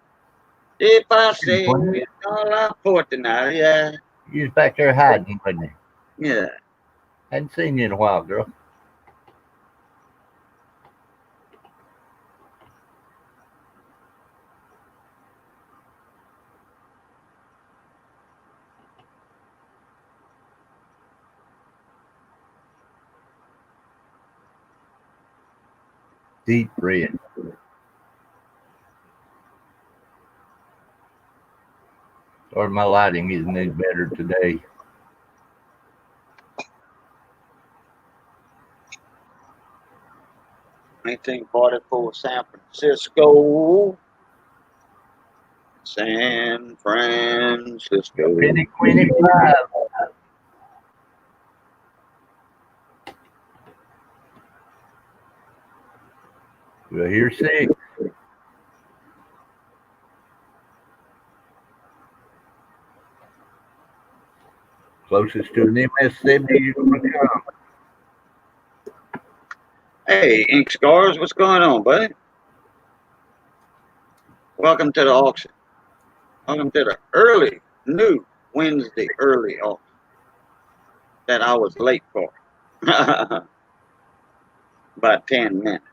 If I say it's all I port tonight, yeah. You was back there hiding, wasn't you? Yeah. Hadn't seen you in a while, girl. Deep red. Sorry, my lighting isn't any better today. $1944 San Francisco. San Francisco. Penny 25. Well, here's 6. Closest to an MS-70 you're going to come. Hey, Ink Scars, what's going on, buddy? Welcome to the auction. Welcome to the early, new Wednesday early auction that I was late for. About 10 minutes.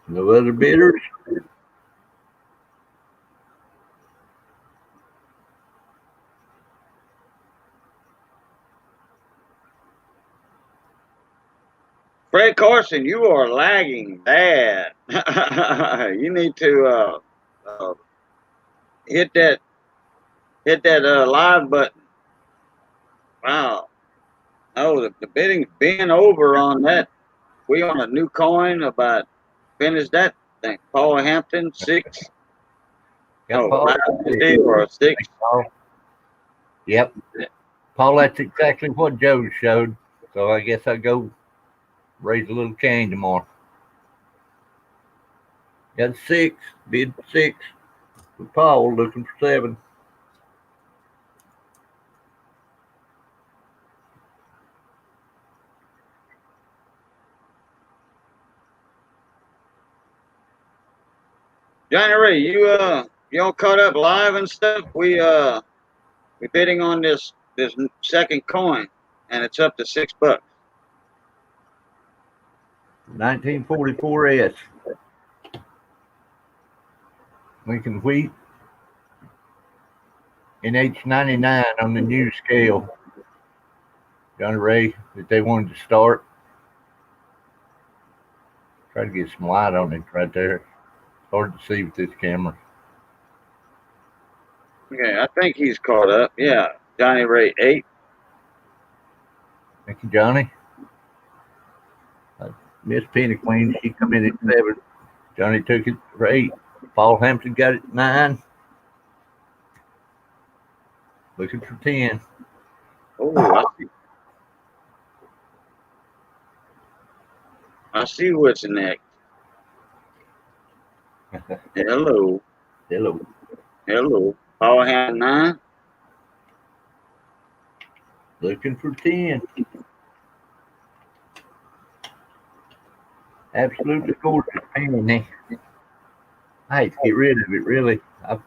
No other bidders? Fred Carson, you are lagging bad. You need to hit that live button. Wow. Oh, the bidding's been over on that. We on a new coin about finish that thing. Paul Hampton 6. Got Oh, Paul. 5 or a 6. Paul. Yep. Paul, that's exactly what Joe showed. So I guess I'll go raise a little cane tomorrow. Got 6. Bid 6. For Paul, looking for 7. Johnny Ray, you all caught up live and stuff? We bidding on this second coin, and it's up to $6. 1944 S. Lincoln Wheat. NH99 on the new scale. Johnny Ray, that they wanted to start. Try to get some light on it right there. Hard to see with this camera. Okay, I think he's caught up. Yeah, Johnny Ray 8. Thank you, Johnny. Miss Penny Queen, she come in at 7. Johnny took it for 8. Paul Hampton got it 9. Looking for 10. Oh, I see what's next. Hello. Hello. Hello. Paul Hampton 9. Looking for 10. Absolutely gorgeous penny. I hate to get rid of it, really. I've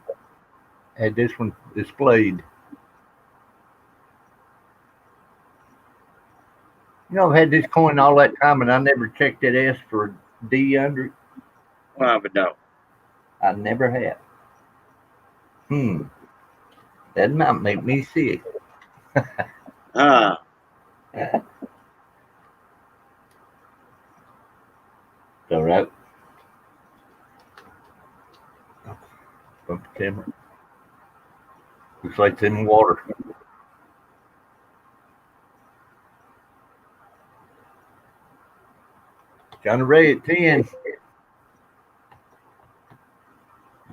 had this one displayed. You know, I've had this coin all that time, and I never checked that S for a D under it. Well, but no. I never have. That might make me sick. Ah. All right. Bump the camera. Looks like it's in water. Johnny Ray at 10.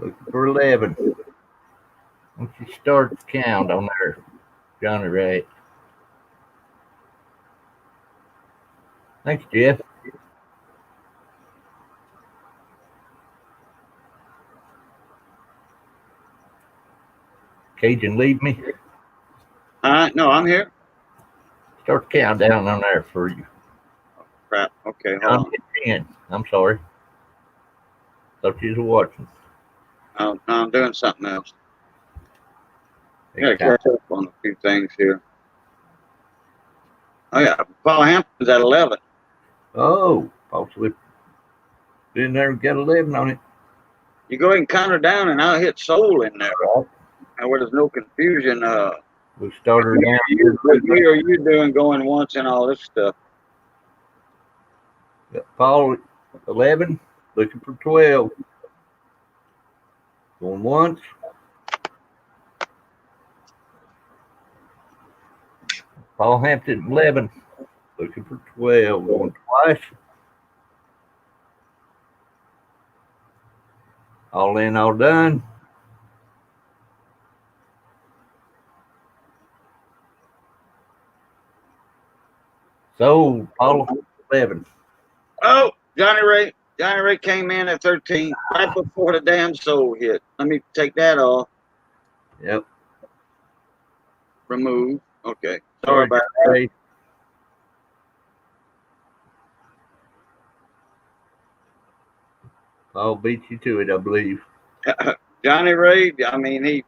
Looking for 11. Once you start the count on there, Johnny Ray. Thanks, Jeff. Cajun, leave me. No, I'm here. Start the countdown on there for you. Crap. Okay, hold I'm on. at 10. I'm sorry. Thought you was watching. No, I'm doing something else. I Take gotta catch up on a few things here. Oh yeah, Paul Hampton's at 11. Oh, possibly in there and got 11 on it. You go ahead and count her down, and I'll hit soul in there. Right. And where there's no confusion. We'll start her down. What are you doing going once and all this stuff? Got Paul 11, looking for 12. Going once. Paul Hampton 11, looking for 12. Going twice. All in, all done. Sold, Paul 11. Oh, Johnny Ray came in at 13 right before the damn soul hit. Let me take that off. Yep. Remove. Okay. Sorry about that. Paul beat you to it, I believe. Johnny Ray, I mean, he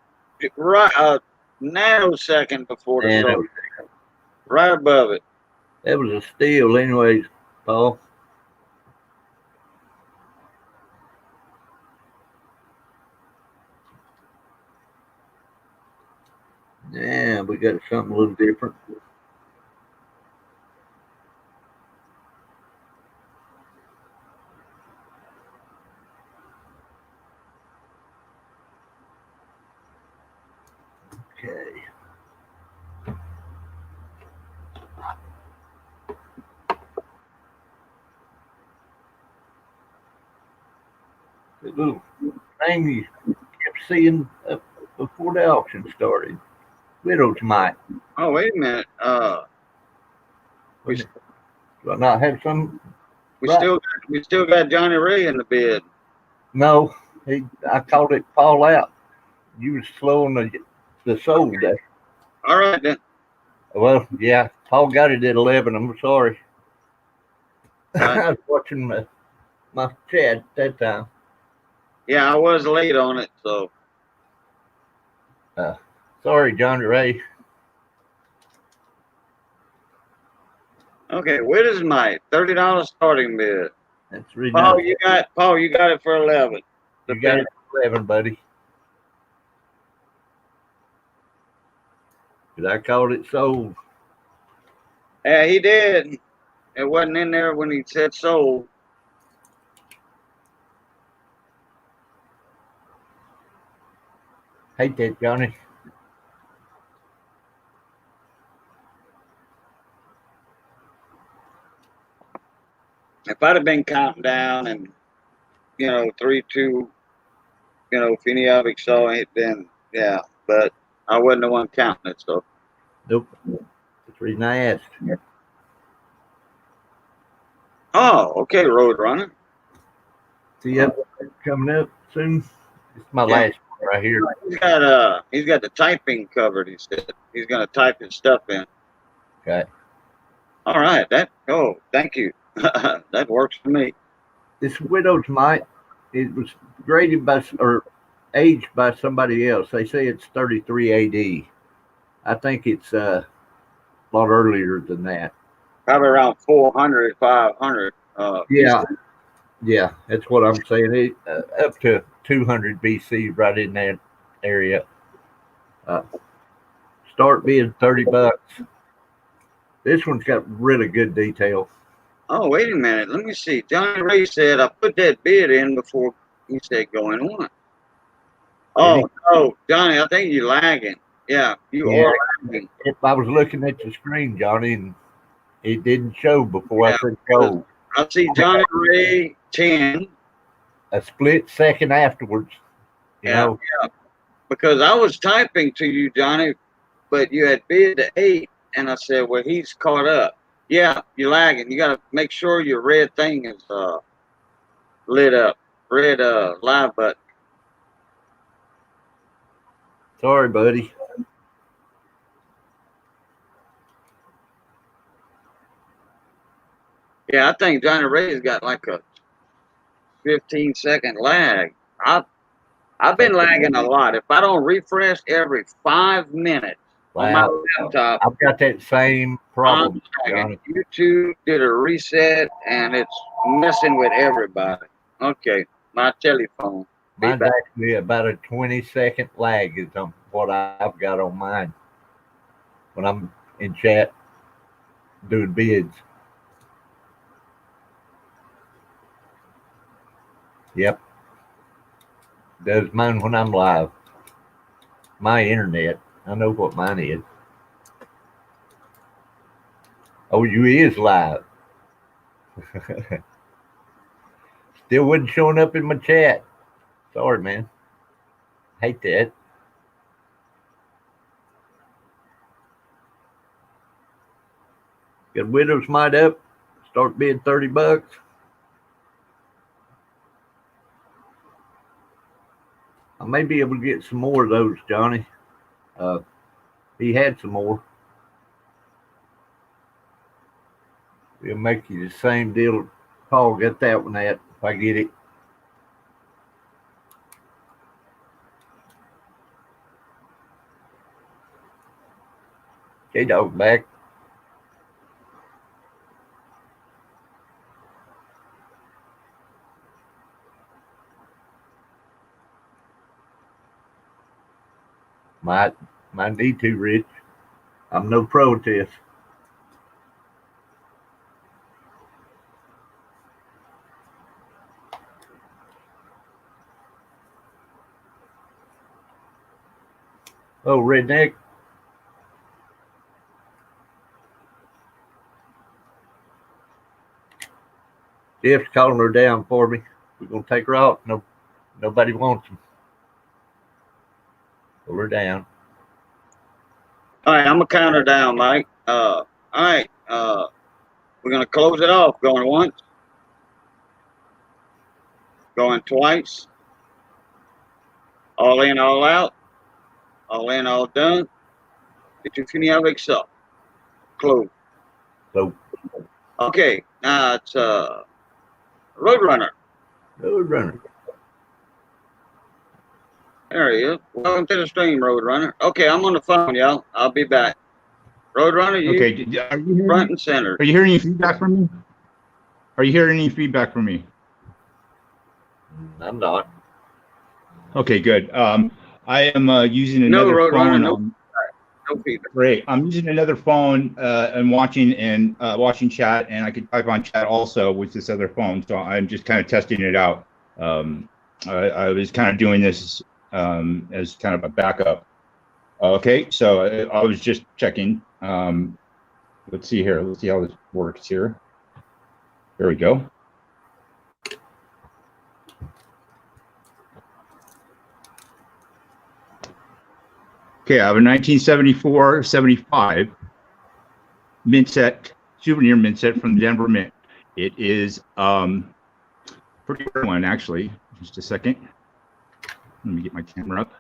right a nanosecond before the soul. Right above it. That was a steal anyways, Paul. Yeah, we got something a little different. Okay. The little thing you kept seeing up before the auction started. Widow's Mite. Oh, wait a minute. Do I not have some? We still got Johnny Ray in the bid. No, I called it Paul out. You was slowing the soul there. All right then. Well, yeah, Paul got it at 11. I'm sorry. Right. I was watching my chat at that time. Yeah, I was late on it, so. Sorry, Johnny Ray. Okay, Widow's Mite, $30 starting bid. That's really Paul, nice. you got it for 11. You got it for 11, buddy. Because I called it sold. Yeah, he did. It wasn't in there when he said sold. Hate that, Johnny. If I'd have been counting down and, 3, 2, if any of it saw it, then yeah. But I wasn't the one counting it, so. Nope. That's the reason I asked. Oh, okay, Road Runner. See you coming up soon. It's my last one right here. He's got the typing covered. He said he's gonna type his stuff in. Okay. All right. Thank you. That works for me. This Widow's Mite, it was graded by or aged by somebody else. They say it's 33 AD. I think it's a lot earlier than that. Probably around 400, 500. Yeah, that's what I'm saying. Up to 200 BC, right in that area. Start being $30. This one's got really good detail. Oh, wait a minute. Let me see. Johnny Ray said I put that bid in before he said going on. Oh, no, Johnny, I think you're lagging. Yeah, you are lagging. If I was looking at the screen, Johnny, and it didn't show before I said go. I see Johnny Ray 10. A split second afterwards. You know? Because I was typing to you, Johnny, but you had bid to 8, and I said, well, he's caught up. Yeah, you're lagging. You got to make sure your red thing is lit up. Red live button. Sorry, buddy. Yeah, I think Johnny Ray's got like a 15-second lag. I've been lagging a lot. If I don't refresh every 5 minutes on my laptop, I've got that same problem. YouTube did a reset and it's messing with everybody. Okay, my telephone. Mine's actually about a 20-second lag is on what I've got on mine when I'm in chat doing bids. Yep. Does mine when I'm live. My internet. I know what mine is. Oh, you is live. Still wasn't showing up in my chat. Sorry, man. Hate that. Got Widow's Mite up. Start bidding $30. I may be able to get some more of those, Johnny. He had some more. We'll make you the same deal. Paul got that one at if I get it. K-Dog back. Might need to, Rich. I'm no pro at this. Oh, Redneck. Jeff's calling her down for me. We're gonna take her out. No, nobody wants them. Pull her down. All right, I'm gonna count her down, Mike. All right, we're gonna close it off. Going once, going twice. All in, all out. All in, all done. Did you finish avec ça? Close. So, okay, now it's Roadrunner. Roadrunner. There he is. Welcome to the stream, Roadrunner. Okay, I'm on the phone, y'all. I'll be back. Roadrunner, you okay? Are you hearing, front and center. Are you hearing any feedback from me? Are you hearing any feedback from me? I'm not. Okay, good. I am using another phone. No feedback. Great. I'm using another phone and watching chat, and I could type on chat also with this other phone. So I'm just kind of testing it out. I was kind of doing this as kind of a backup. Okay, so I was just checking. Let's see here. Let's see how this works here. There we go. Okay, I have a 1974-75 mint set, souvenir mint set from the Denver Mint. It is pretty rare one, actually. Just a second. Let me get my camera up.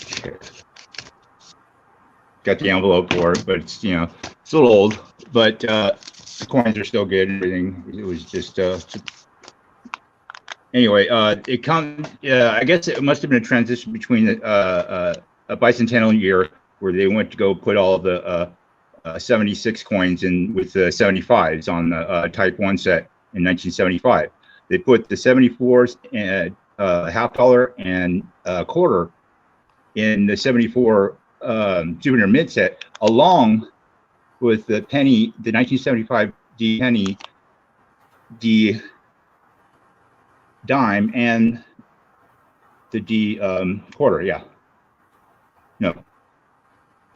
Okay. Got the envelope for it, but it's, you know, it's a little old, but the coins are still good and everything. It was just anyway, it comes. I guess it must have been a transition between a bicentennial year where they went to go put all of the 76 coins in with the 75s on the Type 1 set in 1975. They put the 74s and half dollar and quarter in the 74 souvenir mint set, along with the penny, the 1975 D penny, D dime, and the D quarter. Yeah, no,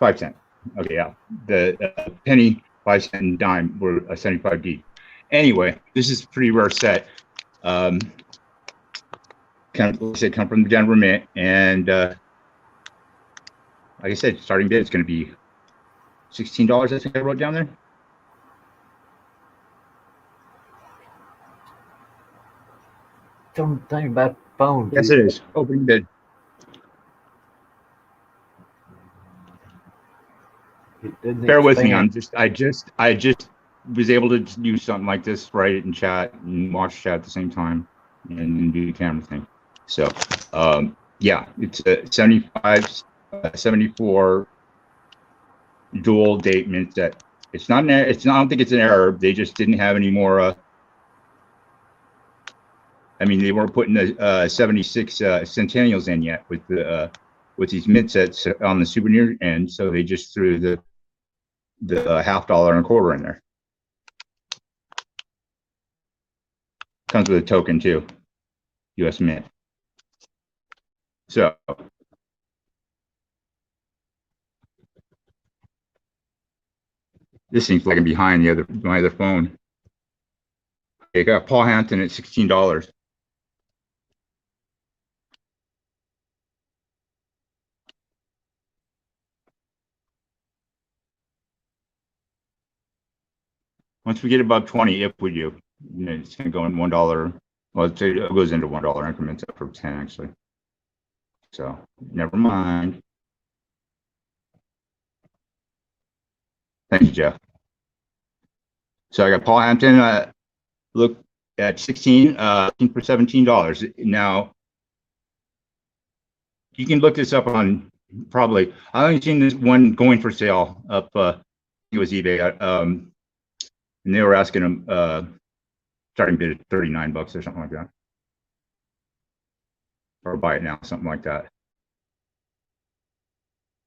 5 cent. Okay, yeah, the penny, 5 cent, and dime were a 75D. Anyway, this is a pretty rare set. Kind of, like I said, come from the Denver Mint, and like I said, starting bid is going to be $16. I think I wrote down there. Don't think about the phone. Yes, it is. Opening bid. Bear with me. I just was able to do something like this, write it in chat and watch chat at the same time, and do the camera thing. So, yeah, it's a 75, 74 dual date mint set. It's not. It's not. I don't think it's an error. They just didn't have any more. I mean, they weren't putting the 76 centennials in yet with the with these mint sets on the souvenir end, so they just threw the the $50 and $1 in there. Comes with a token too, US Mint. So this thing's lagging behind my other phone. They got Paul Hampton at $16. Once we get above 20, if we do, you know, it's going to go in $1. Well, it goes into $1 increments up from 10 actually. So never mind. Thank you, Jeff. So I got Paul Hampton. Look at 16 for $17. Now you can look this up on probably. I've only seen this one going for sale up. It was eBay. And they were asking them starting bid at $39 or something like that, or buy it now, something like that.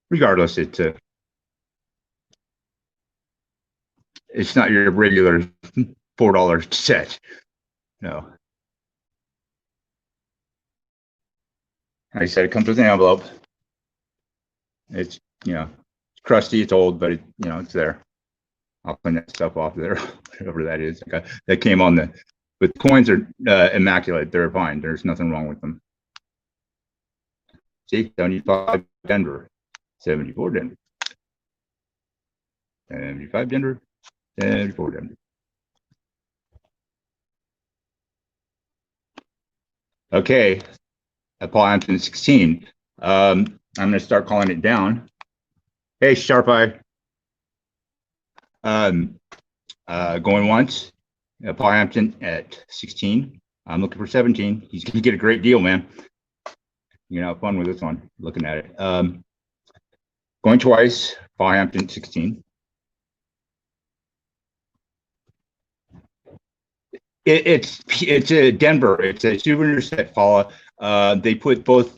Regardless, it's not your regular $4 set. No. Like I said, it comes with an envelope. It's, you know, it's crusty, it's old, but it, you know, it's there. I'll clean that stuff off there, whatever that is. Okay. That came on the, but the coins are immaculate. They're fine. There's nothing wrong with them. See, 75 Denver, 74 Denver, 75 Denver, 74 Denver. Okay, at Paul Hampton 16. I'm going to start calling it down. Hey, Sharp Eye. Going once. Paul Hampton at 16. I'm looking for 17. He's going to get a great deal, man. You're gonna have fun with this one. Looking at it. Going twice. Paul Hampton 16. It's a Denver. It's a souvenir set, Paula. They put both.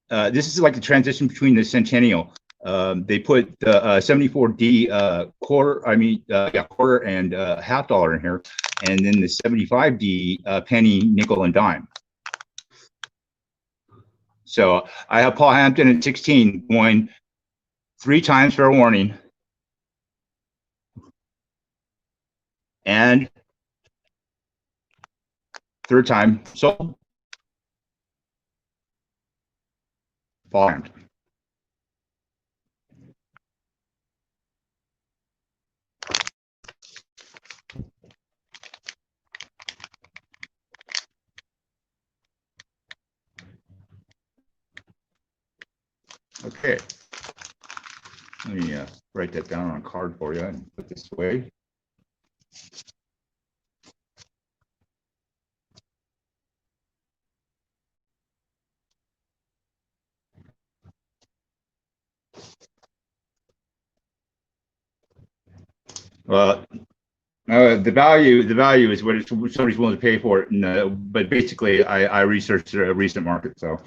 This is like the transition between the Centennial. They put the 74D quarter and $50 in here, and then the 75D penny, nickel, and dime. So I have Paul Hampton at 16 going 3 times for a warning, and third time sold. Paul Hampton. Okay, let me write that down on a card for you and put this away. Well, the value is what somebody's willing to pay for it, and but basically, I researched a recent market, so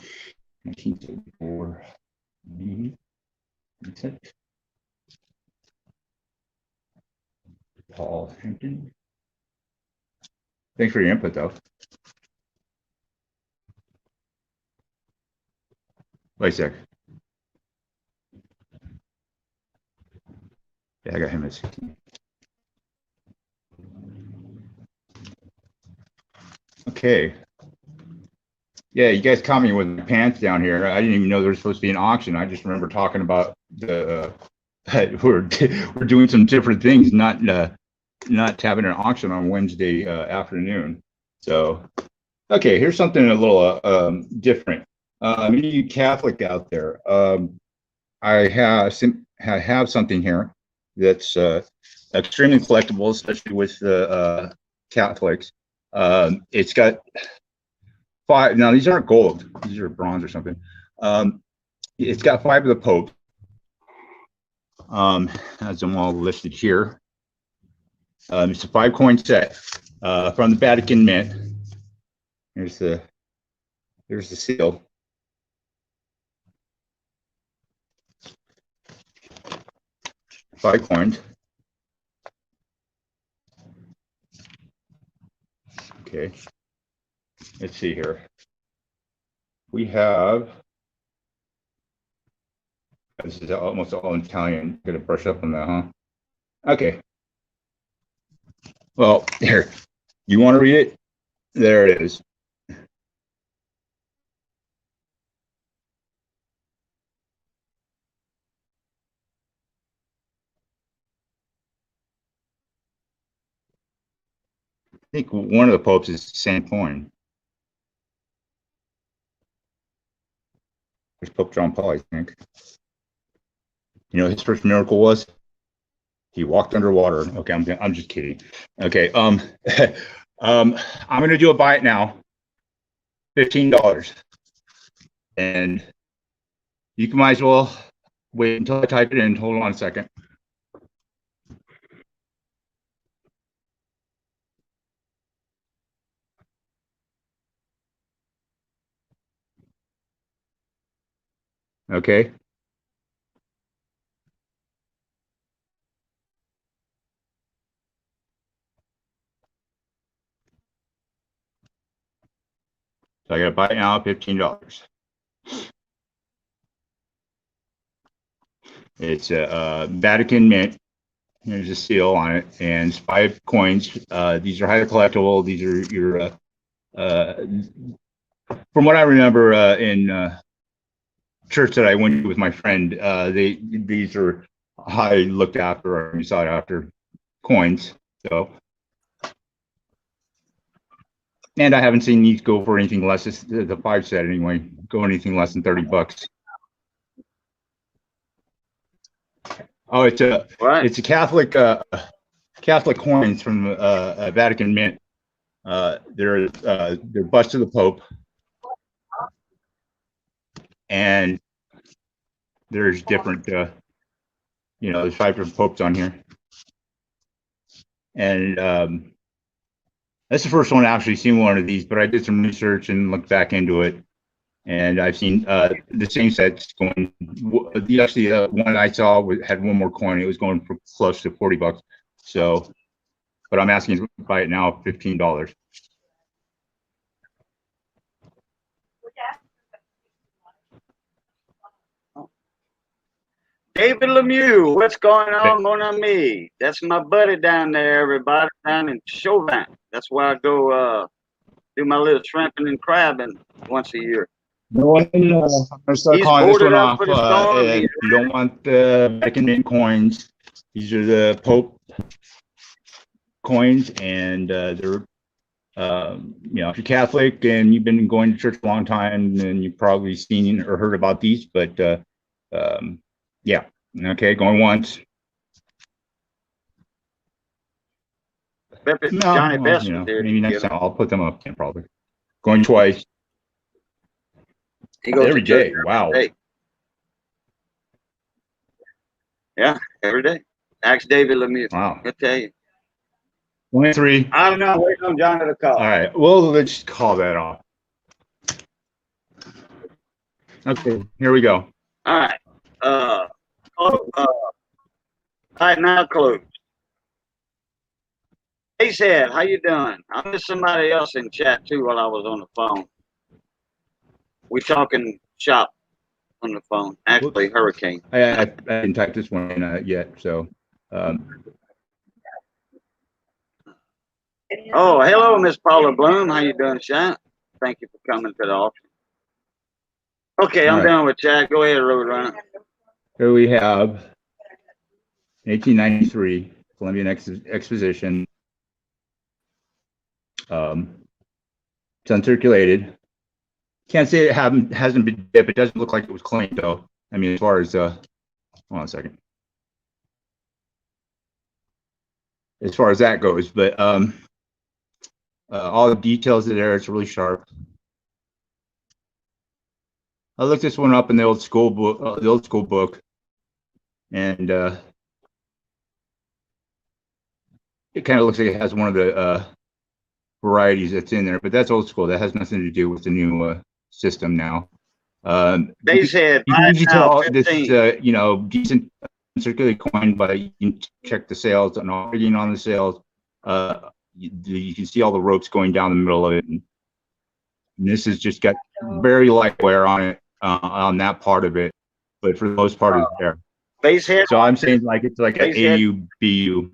1974. Paul Hampton. Thanks for your input, though. Wait a sec. Yeah, I got him at 16. Okay. Yeah, you guys caught me with my pants down here. I didn't even know there was supposed to be an auction. I just remember talking about the we're doing some different things, not having an auction on Wednesday afternoon. So, okay, here's something a little different. You Catholic out there, I have something here that's extremely collectible, especially with the Catholics. It's got 5. Now these aren't gold; these are bronze or something. It's got 5 of the Pope. Has them all listed here. It's a 5-coin set from the Vatican Mint. Here's the seal. 5 coins. Okay. Let's see here. We have. This is almost all Italian. Gonna brush up on that, huh? Okay. Well, here. You want to read it? There it is. I think one of the popes is the same coin. There's Pope John Paul, I think. You know, his first miracle was he walked underwater. Okay, I'm just kidding. Okay, I'm gonna do a buy it now, $15, and you can might as well wait until I type it in. Hold on a second. Okay. So I got to buy it now, $15. It's a Vatican mint. There's a seal on it, and it's 5 coins. These are highly collectible. These are your, from what I remember, in church that I went to with my friend, these are highly looked after or sought after coins. So, and I haven't seen these go for anything less. It's the 5 set anyway. Go anything less than $30. Oh, it's a Catholic Catholic coins from Vatican Mint. They're bust of the Pope, and there's different you know, there's 5 different popes on here, and that's the first one I actually seen one of these. But I did some research and looked back into it, and I've seen the same sets going. Actually, one I saw had one more coin. It was going for close to $40. So, but I'm asking to buy it now, $15. David Lemieux, what's going on, mon ami? That's my buddy down there, everybody, down in Chauvin. That's where I go do my little shrimping and crabbing once a year. No, I'm gonna start calling this one off. You don't want the Vatican Mint coins. These are the Pope coins, and they're, you know, if you're Catholic and you've been going to church a long time, then you've probably seen or heard about these. But yeah, okay, going once. Johnny Best, you know, maybe next time I'll put them up. Probably going twice. He goes every day. Wow. Day. Yeah, every day. Ask David Lemieux. Wow. I'll tell you. 23. I don't know. Wait on Johnny to call. All right. Well, let's call that off. Okay. Here we go. All right. Right now closed. He said, "How you doing?" I missed somebody else in chat too while I was on the phone. We talking shop on the phone. Actually, Hurricane. I didn't type this one in yet, so. Oh, hello, Miss Paula Bloom. How you doing, chat? Thank you for coming to the auction. Okay, I'm done with chat. Go ahead, Roadrunner. Here we have 1893 Columbian Exposition. It's uncirculated. Can't say it hasn't been dipped. It doesn't look like it was cleaned though. I mean, as far as hold on a second. As far as that goes, but all the details are there. It's really sharp. I looked this one up in the old school book, and it kind of looks like it has one of the varieties that's in there, but that's old school. That has nothing to do with the new system now. They said you can usually tell this you know, decent circulating coin, but you can check the sales and all reading on the sales. you can see all the ropes going down the middle of it. And this has just got very light wear on it, on that part of it. But for the most part, it's there. Base head. So I'm saying like it's like an Base head. AU, BU.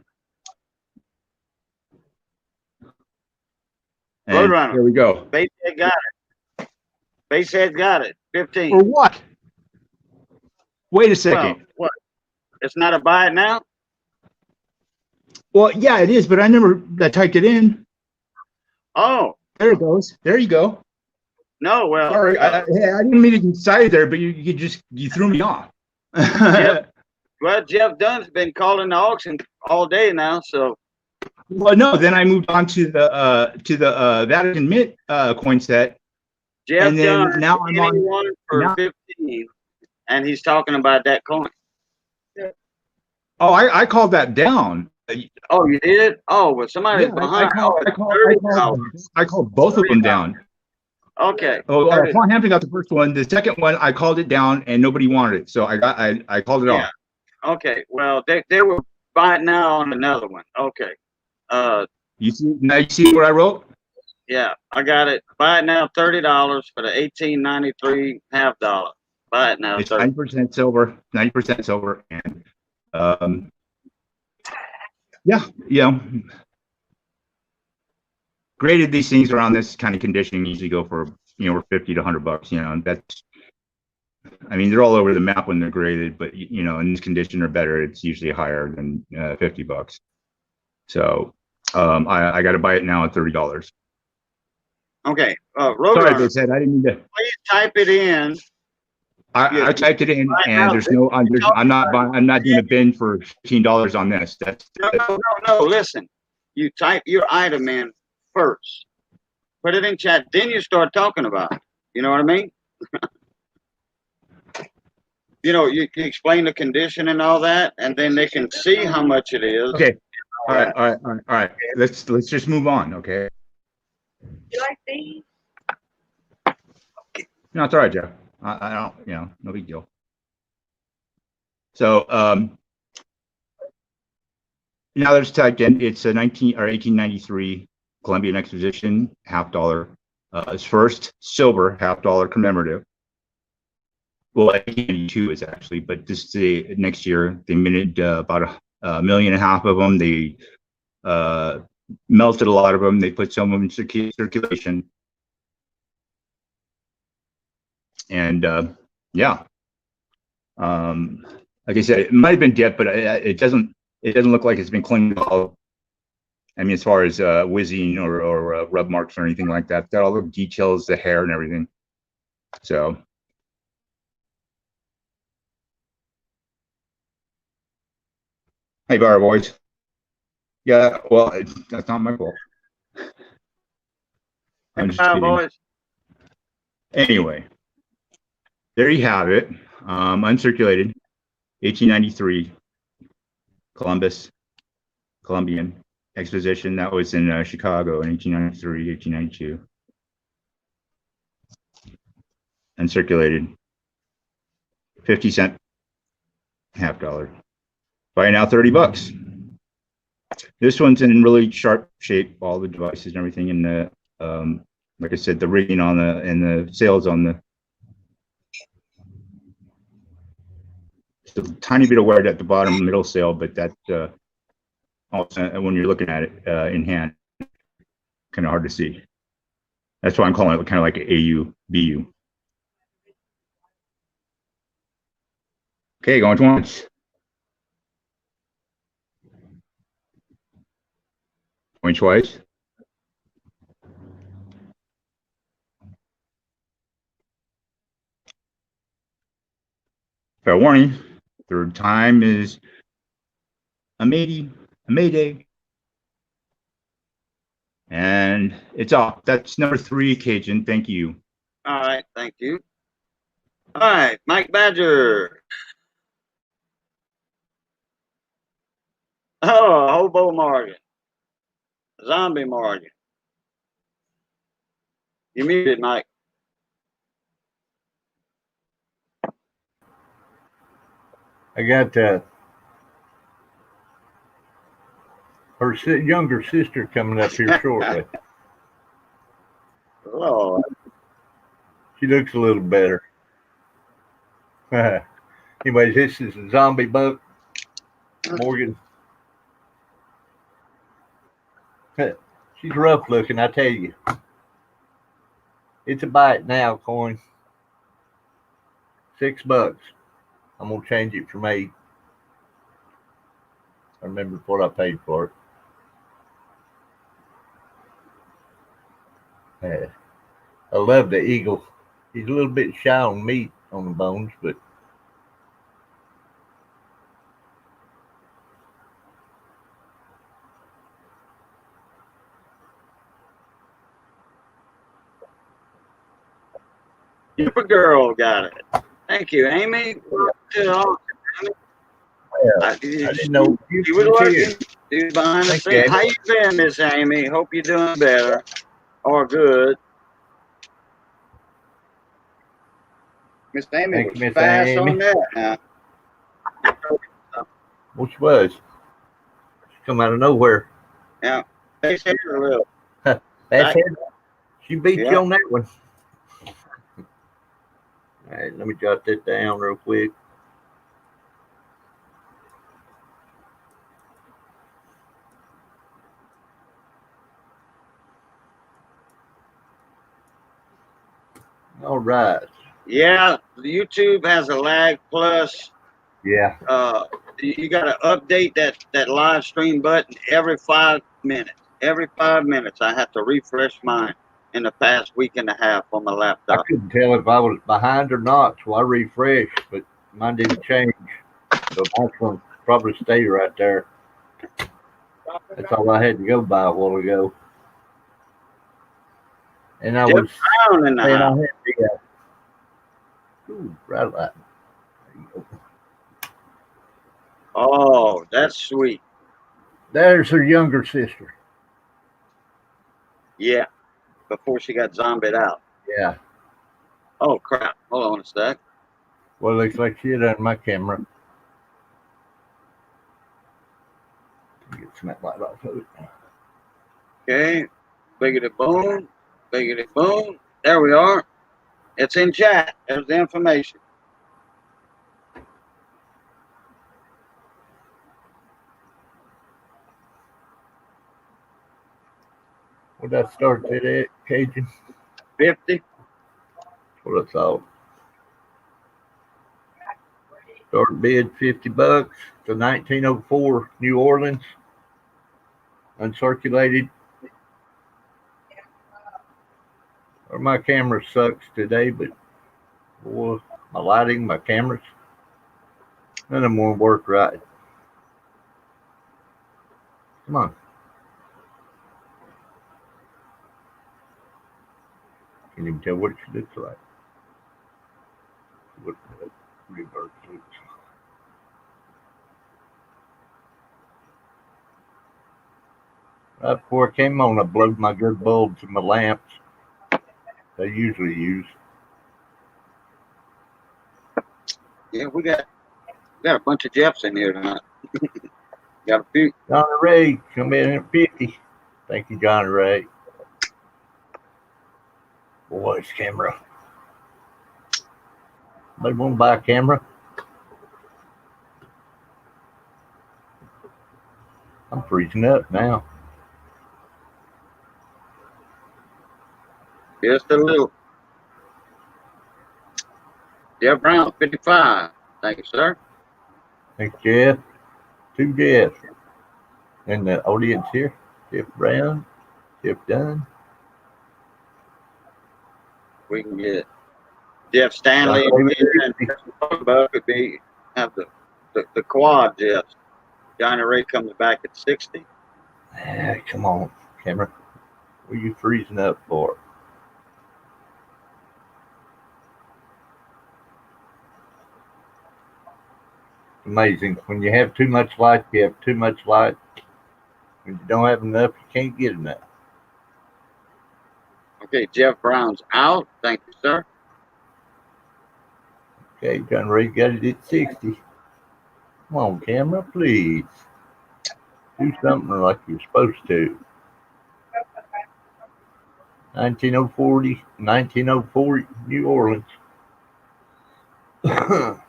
Road And runner. here we go. Base head got it. Base head got it. 15. For what? Wait a second. Well, what? It's not a buy it now? Well, yeah, it is, but I typed it in. Oh, There it goes. There you go. no, well. Sorry, I didn't mean to get excited there, but you threw me off. Well, Jeff Dunn's been calling the auction all day now, so. Well, no, then I moved on to the Vatican Mint coin set. Jeff And then Dunn, now I'm on- anyone for now- 15, and he's talking about that coin. Oh, I called that down. Oh, you did? Oh, well, somebody's Yeah, behind. I called both of them down. Okay. Oh, $30. Paul Hampton got the first one. The second one, I called it down, and nobody wanted it, so I called it Yeah. off. Okay. Well, they were buying now on another one. Okay. You see what I wrote? Yeah, I got it. Buy it now, $30 for the 1893 half dollar. Buy it now, It's 30. 90% silver, 90% silver, and yeah. Graded these things around this kind of condition usually go for $50 to $100. And that's, I mean, they're all over the map when they're graded, but in this condition or better, it's usually higher than $50. So I got to buy it now at $30. Okay. Sorry, Roadrunner, they said I didn't need to. please type it in. I typed it in, Right and now, I'm not doing a bin for $15 on this. No, listen. You type your item in first. Put it in chat, then you start talking about it. You know what I mean? You explain the condition and all that, and then they can see how much it is. Okay. All right. Let's just move on. Okay. You like these? No, it's all right, Jeff. I don't, no big deal. So now there's typed in. It's a 1893 Columbian Exposition $50. It's first silver $50 commemorative. Well, 1892 is actually, but this is the next year. They minted about a million and a half of them. They melted a lot of them. They put some of them in circulation. And yeah, like I said, it might have been dipped, but it doesn't look like it's been cleaned at all. I mean, as far as whizzing or rub marks or anything like that, got all the details, the hair and everything. So. Hey, bar boys. Yeah, well, that's not my fault. I'm just kidding. Boys. Anyway, there you have it. Uncirculated, 1893, Columbian Exposition. That was in Chicago in 1893, 1892. Uncirculated, 50-cent, $50. Buy now $30. This one's in really sharp shape, all the devices and everything, and the like I said, the rigging on the sails on the. Just a tiny bit of wear at the bottom middle sail, but that also when you're looking at it in hand, kind of hard to see. That's why I'm calling it kind of like AU, BU. Okay, going once. Going twice. Fair warning. Third time is a Mayday. And it's off. That's number 3, Cajun. Thank you. All right, thank you. All right, Mike Badger. Oh, Hobo Morgan. Zombie Morgan. You muted, Mike. I got Her younger sister coming up here shortly. Lord. She looks a little better. Anyways, this is a zombie buck. Morgan. She's rough looking, I tell you. It's a bite now, coin. $6. I'm gonna change it from 8. I remember what I paid for it. I love the eagle. He's a little bit shy on meat on the bones, but Super girl got it. Thank you, Amy. I didn't know you were working. You behind the Thank scenes. you. How you been, Miss Amy? Hope you're doing better or good. Miss Amy Thank was you, Miss fast Amy. on that. Now. Which was? She come out of nowhere. Yeah, they said a little. That's it. She beat you on that one. All right, let me jot that down real quick. All right. Yeah, YouTube has a lag plus. Yeah. You got to update that live stream button every 5 minutes. Every 5 minutes, I have to refresh mine in the past week and a half on my I laptop. couldn't tell if I was behind or not, so I refreshed, but mine didn't change. So mine's going to probably stay right there. That's all I had to go by a while ago. And I was Down in the saying I house. had the right light. There you go. Oh, that's sweet. There's her younger sister. Yeah, before she got zombied out. Yeah. Oh, crap. Hold on a sec. Well, looks like she had on my camera. Get some of that light off of it. Okay. Biggity boom. Biggity boom. There we are. It's in chat. There's the information. What did I start it at, Cajun? 50. What I thought. Start bid $50 to 1904 New Orleans. Uncirculated. Or my camera sucks today, but boy, my lighting, my cameras, none of them won't work right. Come on. Can't even tell what she looks like. What the reverse looks. Right before I came on, I blowed my good bulbs in my lamps they usually use. Yeah, we got a bunch of Jeffs in here tonight. Got a few. Johnny Ray, come in at 50. Thank you, Johnny Ray. Boy, this camera. Anybody want to buy a camera? I'm freezing up now. Just a little. Jeff Brown, 55. Thank you, sir. Thanks, Jeff. 2 Jeffs. And the audience here. Jeff Brown, Jeff Dunn. We can get Jeff Stanley in here, and could be have the quad Jeffs. Johnny Ray comes back at 60. Ah, come on, camera. What are you freezing up for? Amazing. When you have too much light, you have too much light. When you don't have enough, you can't get enough. Okay, Jeff Brown's out. Thank you, sir. Okay, John Ray got it at 60. Come on, camera, please. Do something like you're supposed to. 1904, New Orleans. I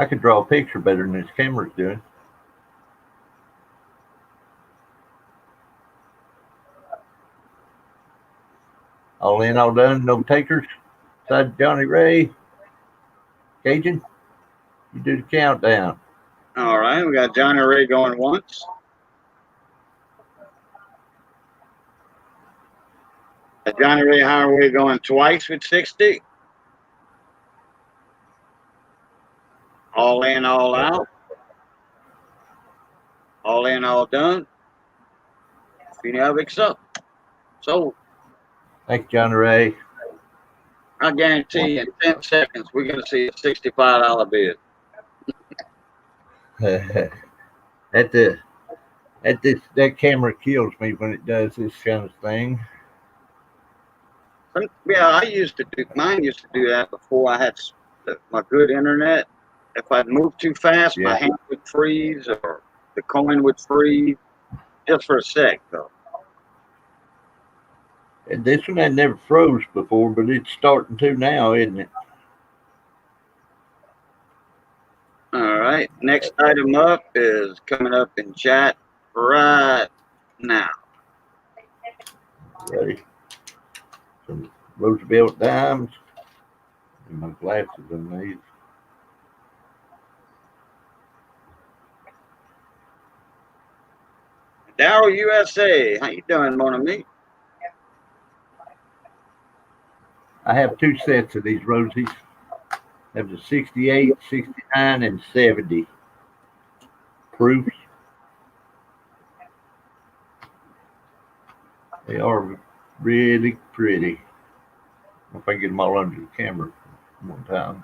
could draw a picture better than this camera's doing. All in, all done, no takers. Side Johnny Ray. Cajun, you do the countdown. All right, we got Johnny Ray going once. Johnny Ray Highway going twice with 60. All in, all out. All in, all done. Phoenix up. So Thanks, Johnny Ray. I guarantee you in 10 seconds we're gonna see a $65 bid. That camera kills me when it does this kind of thing. Yeah, I used to do mine. Used to do that before I had my good internet. If I'd move too fast, my hand would freeze or the coin would freeze just for a sec, though. And this one had never froze before, but it's starting to now, isn't it? All right. Next item up is coming up in chat right now. Ready? Some Roosevelt dimes. And my glasses on these. Darryl USA, how you doing, mon ami? I have two sets of these Rosies. I have the 68, 69, and 70 proofs. They are really pretty. If I can get them all under the camera one time.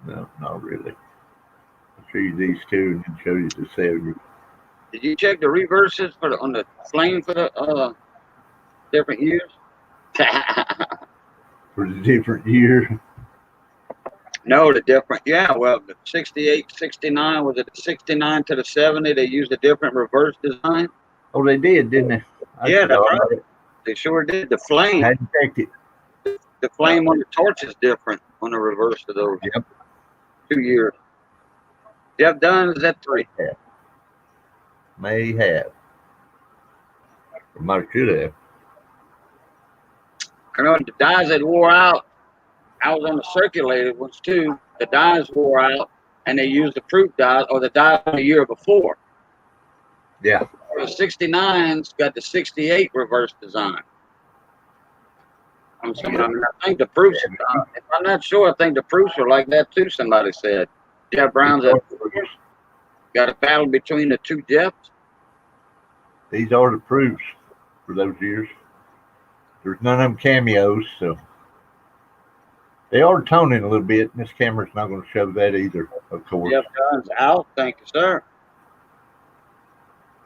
No, not really. I'll show you these two and then show you the 70. Did you check the reverses on the flame for the different years? For the different year. No, the different. Yeah, well, the 68, 69, was it the 69 to the 70? They used a different reverse design. Oh, they did, didn't they? Yeah, that's right. They sure did. The flame. I hadn't checked it. The flame on the torch is different on the reverse of those. Yep. 2 years. Jeff Dunn is at 3. May have. Or might should have. I know the dyes that wore out. I was on the circulated ones too. The dyes wore out, and they used the proof dyes or the dye from the year before. Yeah. The 69's got the 68 reverse design. I think the proofs. If I'm not sure, I think the proofs are like that too. Somebody said. Jeff Brown's at got a battle between the two Jeffs. These are the proofs for those years. There's none of them cameos, so they are toning a little bit. And this camera's not going to show that either, of course. Jeff Dunn's out. Thank you, sir.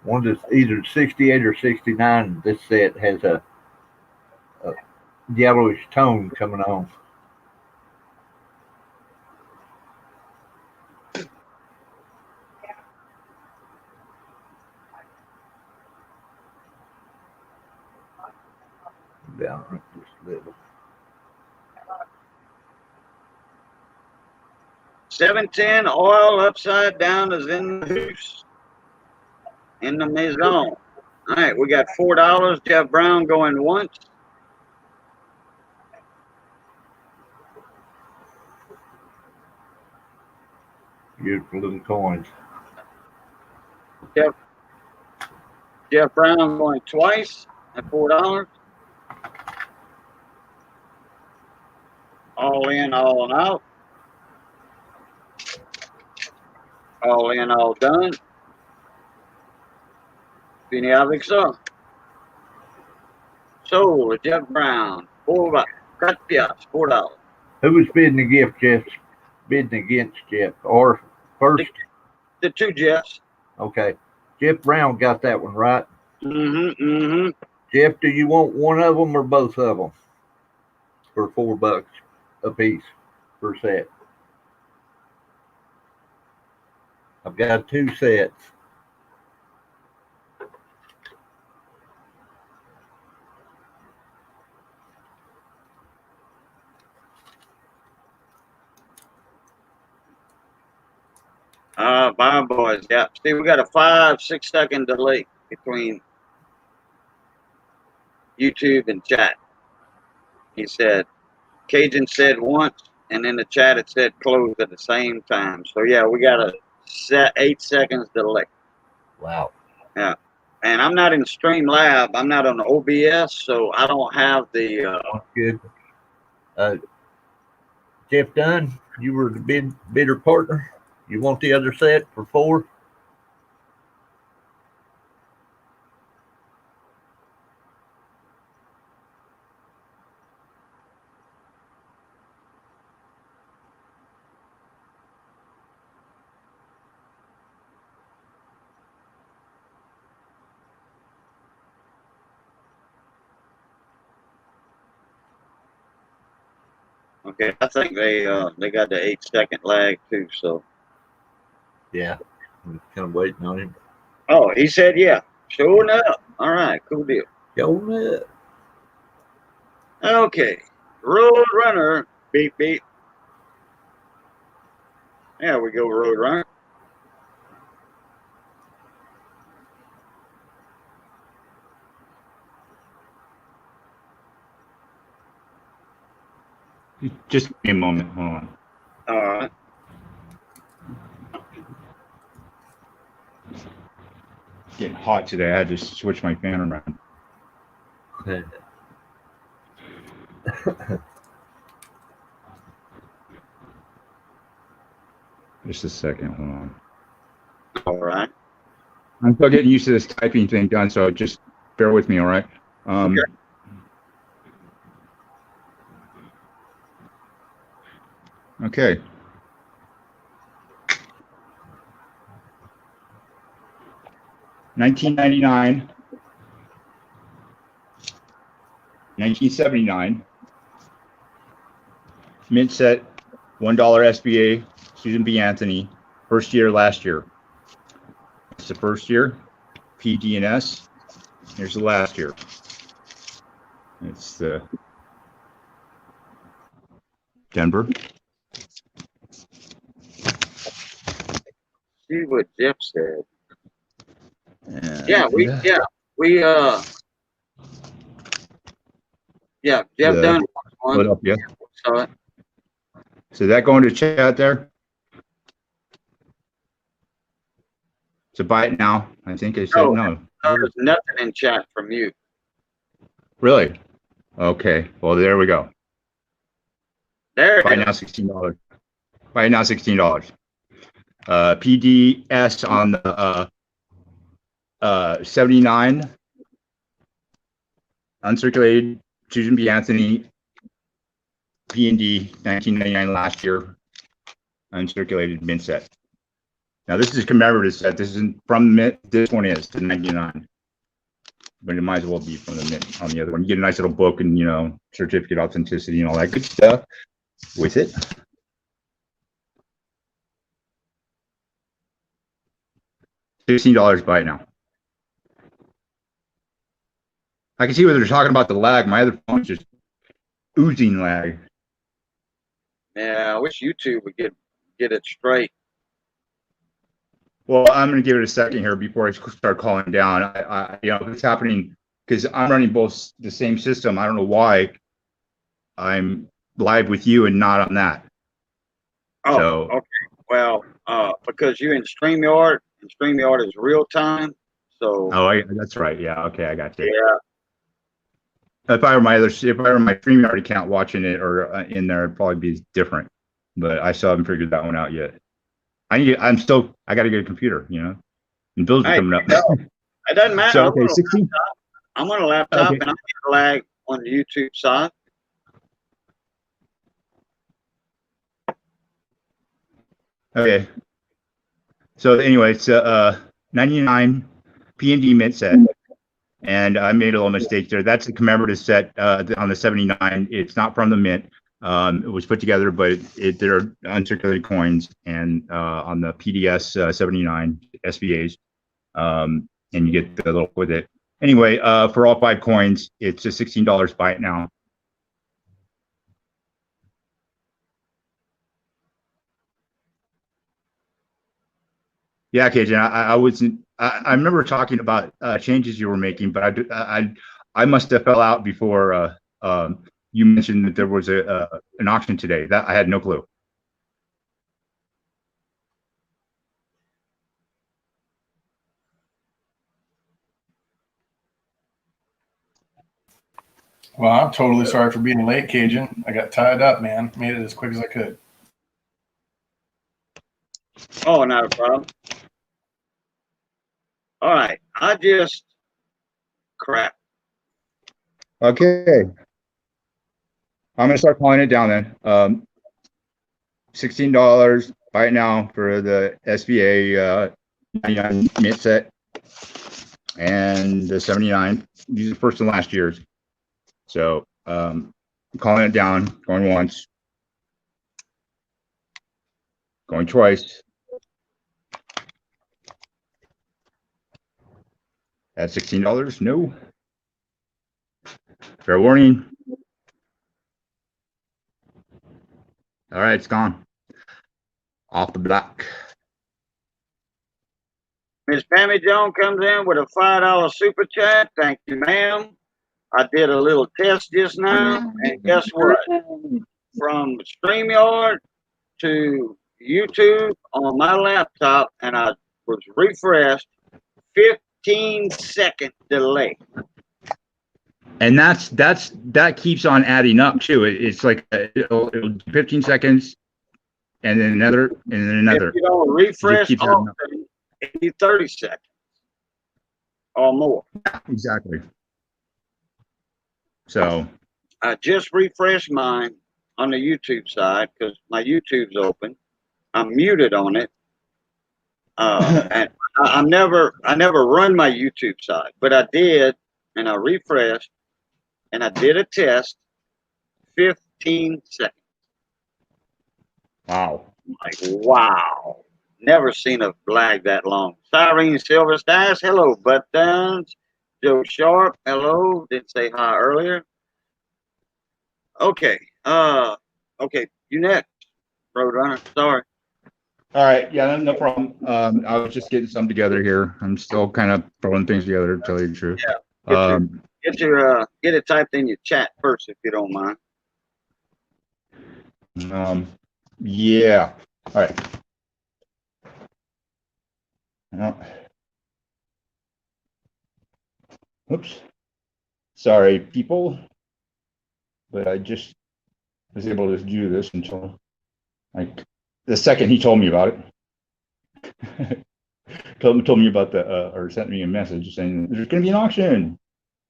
One that's either 68 or 69. This set has a yellowish tone coming on. Down just a little. 710 oil upside down is in the hoose. In the maison. All right, we got $4. Jeff Brown going once. Beautiful little coins. Jeff Brown going twice at $4. All in, all out. All in, all done. Fini avec ça. So, Jeff Brown, $4. Who was bidding against Jeff? Bidding against Jeff, or first? The two Jeffs. Okay, Jeff Brown got that one right. Mm-hmm. Jeff, do you want one of them or both of them for $4 a piece per set? I've got 2 sets. Bye, boys. Yeah. See, we got a 5-6 second delay between YouTube and chat. He said, Cajun said once, and in the chat it said close at the same time. So yeah, we got a 8 seconds delay. Wow. Yeah. And I'm not in Streamlab. I'm not on OBS, so I don't have the. Good. Jeff Dunn, you were the bidder partner. You want the other set for 4? Okay, I think they got the 8 second lag too. So. Yeah, I'm kind of waiting on him. Oh, he said yeah. Showing up. All right, cool deal. Showing up. Okay, Road Runner. Beep beep. There we go, Road Runner. Just give me a moment. Hold on. All right. Getting hot today. I had to switch my fan around. Just a second. Hold on. All right. I'm still getting used to this typing thing done, so just bear with me, all right? Okay. Okay. $19.99, 1979, mint set, $1 SBA, Susan B. Anthony, first year last year. It's the first year, PDNS. Here's the last year. It's the Denver. See what Jeff said. And Jeff The- done one. Philadelphia. Saw it. So that going to chat there? To buy it now? I think I said no. There's nothing in chat from you. Really? Okay. Well, there we go. There Buy it now is. $16. Buy now $16. PDS on the 79 uncirculated Susan B. Anthony P&D 1999 last year uncirculated mint set. Now this is a commemorative set. This isn't from the mint. This one is the 99, but it might as well be from the mint on the other one. You get a nice little book and certificate authenticity and all that good stuff with it. $16 buy it now. I can see where they're talking about the lag. My other phone's just oozing lag. Yeah, I wish YouTube would get it straight. Well, I'm going to give it a second here before I start calling down. It's happening because I'm running both the same system. I don't know why I'm live with you and not on that. Oh, So, okay. Well, because you're in StreamYard, and StreamYard is real time. So. That's right. Yeah. Okay, I got you. Yeah. If I were my StreamYard account watching it or in there, it'd probably be different. But I still haven't figured that one out yet. I got to get a computer, and bills are coming up. It doesn't matter. So, okay, 16. I'm on a laptop Okay. and I'm getting lag on the YouTube side. Okay. So anyway, it's 99 P&D mint set. And I made a little mistake there. That's a commemorative set on the 79. It's not from the mint. It was put together, but they're uncirculated coins, and on the PDS 79 SVAs, and you get the little with it. Anyway, for all 5 coins, it's a $16. Buy it now. Yeah, Cajun, I wasn't. I remember talking about changes you were making, but I must have fell out before you mentioned that there was an auction today. That I had no clue. Well, I'm totally sorry for being late, Cajun. I got tied up, man. Made it as quick as I could. Oh, not a problem. All right. Crap. Okay. I'm gonna start calling it down then. $16. Buy it now for the SVA 99 mint set and the 79. These are first and last years. So I'm calling it down, going once, going twice. At $16, no. Fair warning. All right, it's gone. Off the block. Miss Pammy Jones comes in with a $5 super chat. Thank you, ma'am. I did a little test just now, and guess what? From StreamYard to YouTube on my laptop, and I was refreshed. 15-second delay. And that keeps on adding up too. It's like it'll 15 seconds, and then another, and then another. If you don't refresh Keeps adding up. often, it'll be 30 seconds or more. Exactly. So I just refreshed mine on the YouTube side because my YouTube's open. I'm muted on it. And I never run my YouTube side, but I did, and I refreshed, and I did a test. 15 seconds. wow. Like, wow. Never seen a flag that long. Cyrene Silver Stash, hello, Buttons. Joe Sharp, hello. Didn't say hi earlier. Okay. Okay, you next, Roadrunner. Sorry. All right. Yeah, no problem. I was just getting some together here. I'm still kind of throwing things together, to tell you the truth. Yeah. Get it typed in your chat first, if you don't mind. Yeah. All right. Oops. Sorry, people. But I just was able to do this until like the second he told me about it. told me about the or sent me a message saying there's going to be an auction.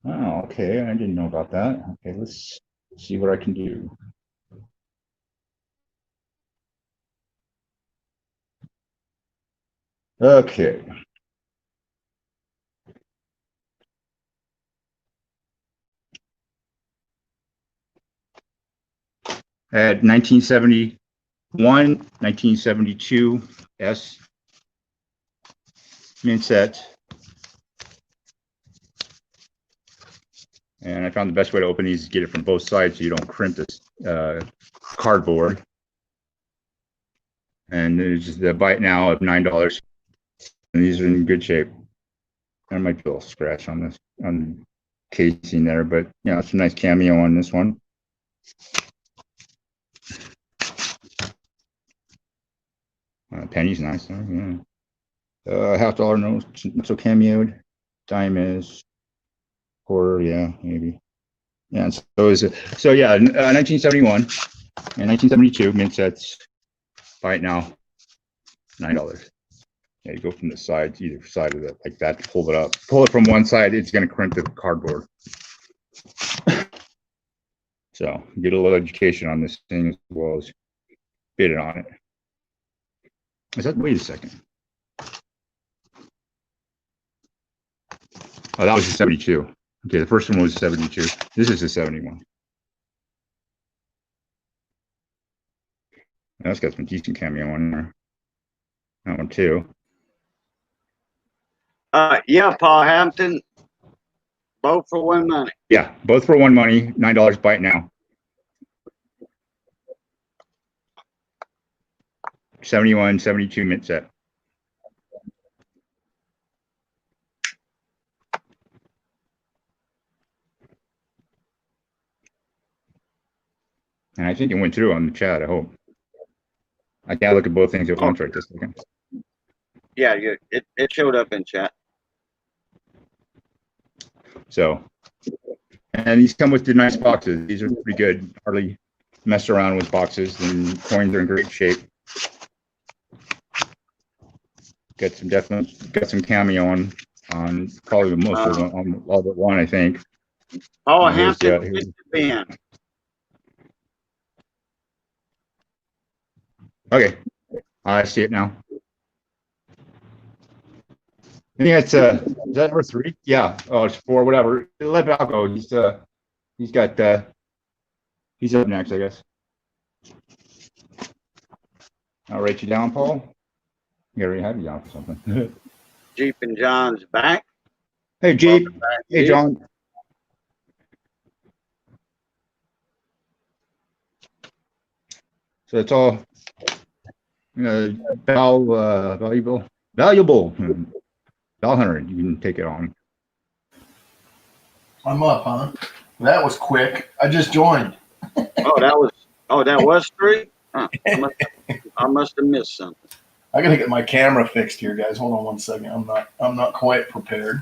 Oh, okay. I didn't know about that. Okay, let's see what I can do. Okay. At 1971, 1972 S mint set. And I found the best way to open these is get it from both sides so you don't crimp this cardboard. And there's the bite now of $9. And these are in good shape. There might be a little scratch on this on casing there, but yeah, it's a nice cameo on this one. Penny's nice though, yeah. $50 notes, so cameoed. Dime is quarter, yeah, maybe. Yeah, so yeah, 1971 and 1972 mint sets. Buy it now, $9. Yeah, you go from the sides, either side of it, like that, to pull it up. Pull it from one side, it's going to crimp the cardboard. So get a little education on this thing as well as bid it on it. Wait a second. Oh, that was a 72. Okay, the first one was 72. This is a 71. That's got some decent cameo on there. That one too. Yeah, Paul Hampton. Both for one money. Yeah, both for one money. $9 bite now. 71, 72 mint set. And I think it went through on the chat, I hope. I can't look at both things at once right this second. Yeah, it showed up in chat. So, and these come with the nice boxes. These are pretty good. Hardly mess around with boxes, and coins are in great shape. Got some cameo on probably most of them, on all but one, I think. Paul And here's Hampton, 50 pin. Okay, I see it now. I think that's is that number 3? Yeah. Oh, it's 4, whatever. Let Val go. He's up next, I guess. I'll write you down, Paul. You already have you down for something. Jeep and John's back. Hey, Jeep. Hey, John. So it's all valuable. Val Hunter, you can take it on. I'm up, huh? That was quick. I just joined. That was 3? Huh, I must have missed something. I gotta get my camera fixed here, guys. Hold on one second. I'm not quite prepared.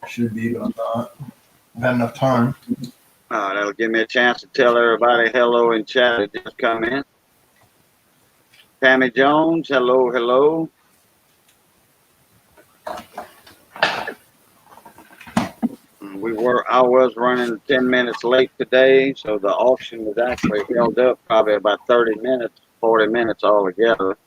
Should be, but I'm not. I've had enough time. That'll give me a chance to tell everybody hello in chat that just come in. Tammy Jones, hello. I was running 10 minutes late today, so the auction was actually held up probably about 30 minutes, 40 minutes altogether.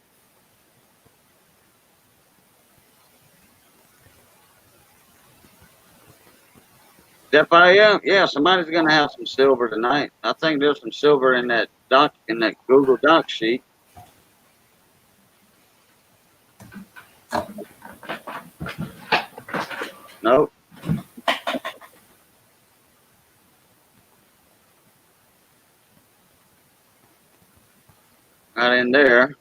Yeah, somebody's gonna have some silver tonight. I think there's some silver in that Google Doc sheet. Nope. Not in there.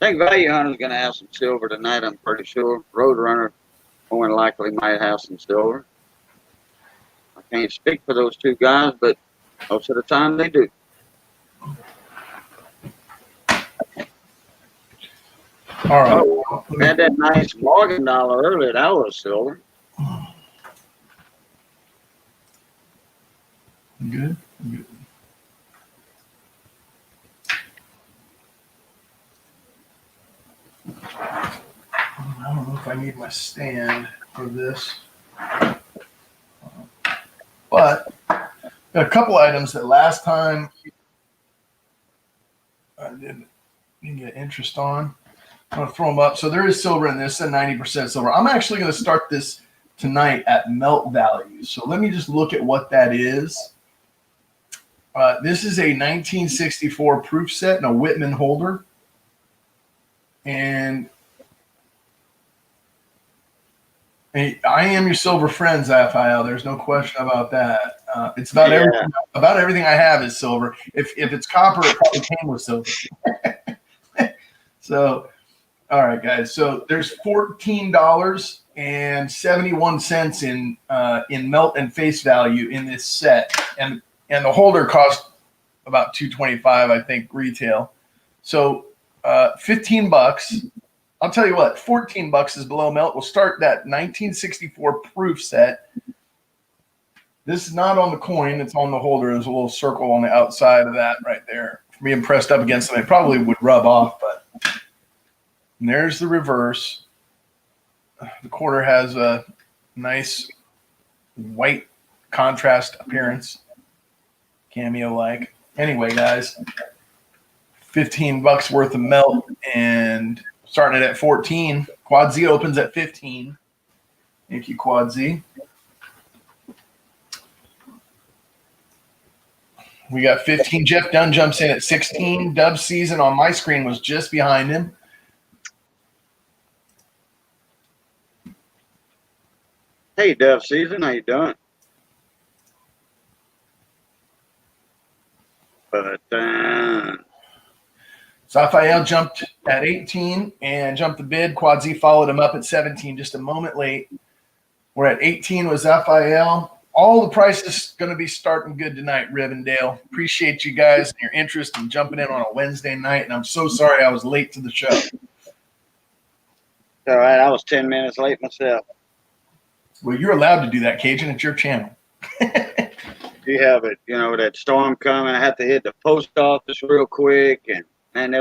I think Value Hunter's gonna have some silver tonight, I'm pretty sure. Roadrunner more than likely might have some silver. I can't speak for those two guys, but most of the time they do. All right. Oh, had that nice Morgan dollar earlier. That was silver. Good. I don't know if I need my stand for this, but a couple items that last time I didn't get interest on. I'm going to throw them up. So there is silver in this at 90% silver. I'm actually going to start this tonight at melt value. So let me just look at what that is. This is a 1964 proof set and a Whitman holder. And I am your silver friend, Zaphiel. There's no question about that. It's about everything I have is silver. If it's copper, it probably came with silver. So, all right, guys. So there's $14.71 in melt and face value in this set, and the holder cost about $225, I think, retail. So, $15. I'll tell you what, $14 is below melt. We'll start that 1964 proof set. This is not on the coin. It's on the holder. There's a little circle on the outside of that right there. For being pressed up against something, it probably would rub off, but and there's the reverse. The quarter has a nice white contrast appearance, cameo-like. Anyway, guys, $15 worth of melt and starting it at 14. Quad Z opens at 15. Thank you, Quad Z. We got 15. Jeff Dunn jumps in at 16. Dub Season on my screen was just behind him. Hey, Dove Season, how you doing? But Raphael jumped at 18 and jumped the bid. Quad Z followed him up at 17, just a moment late. We're at 18 with Raphael. All the prices going to be starting good tonight, Rivendell. Appreciate you guys and your interest in jumping in on a Wednesday night. And I'm so sorry I was late to the show. all right, I was 10 minutes late myself. Well, you're allowed to do that, Cajun. It's your channel. You have it, you know, that storm coming. I had to hit the post office real quick, and man,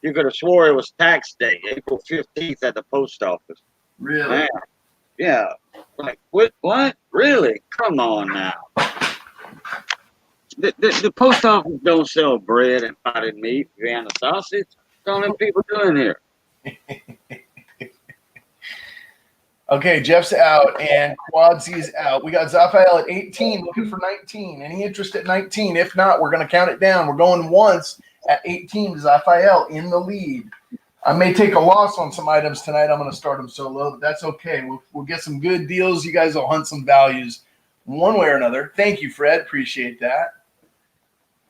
you could have swore it was tax day, April 15th at the post office. Really? Man, yeah. Like, what? Really? Come on now. The post office don't sell bread and potted meat, Vienna sausage. What are them people doing here? Okay, Jeff's out and Quadsy's out. We got Raphael at 18, looking for 19. Any interest at 19? If not, we're going to count it down. We're going once at 18. Raphael in the lead. I may take a loss on some items tonight. I'm going to start them so low, but that's okay. We'll get some good deals. You guys will hunt some values one way or another. Thank you, Fred. Appreciate that.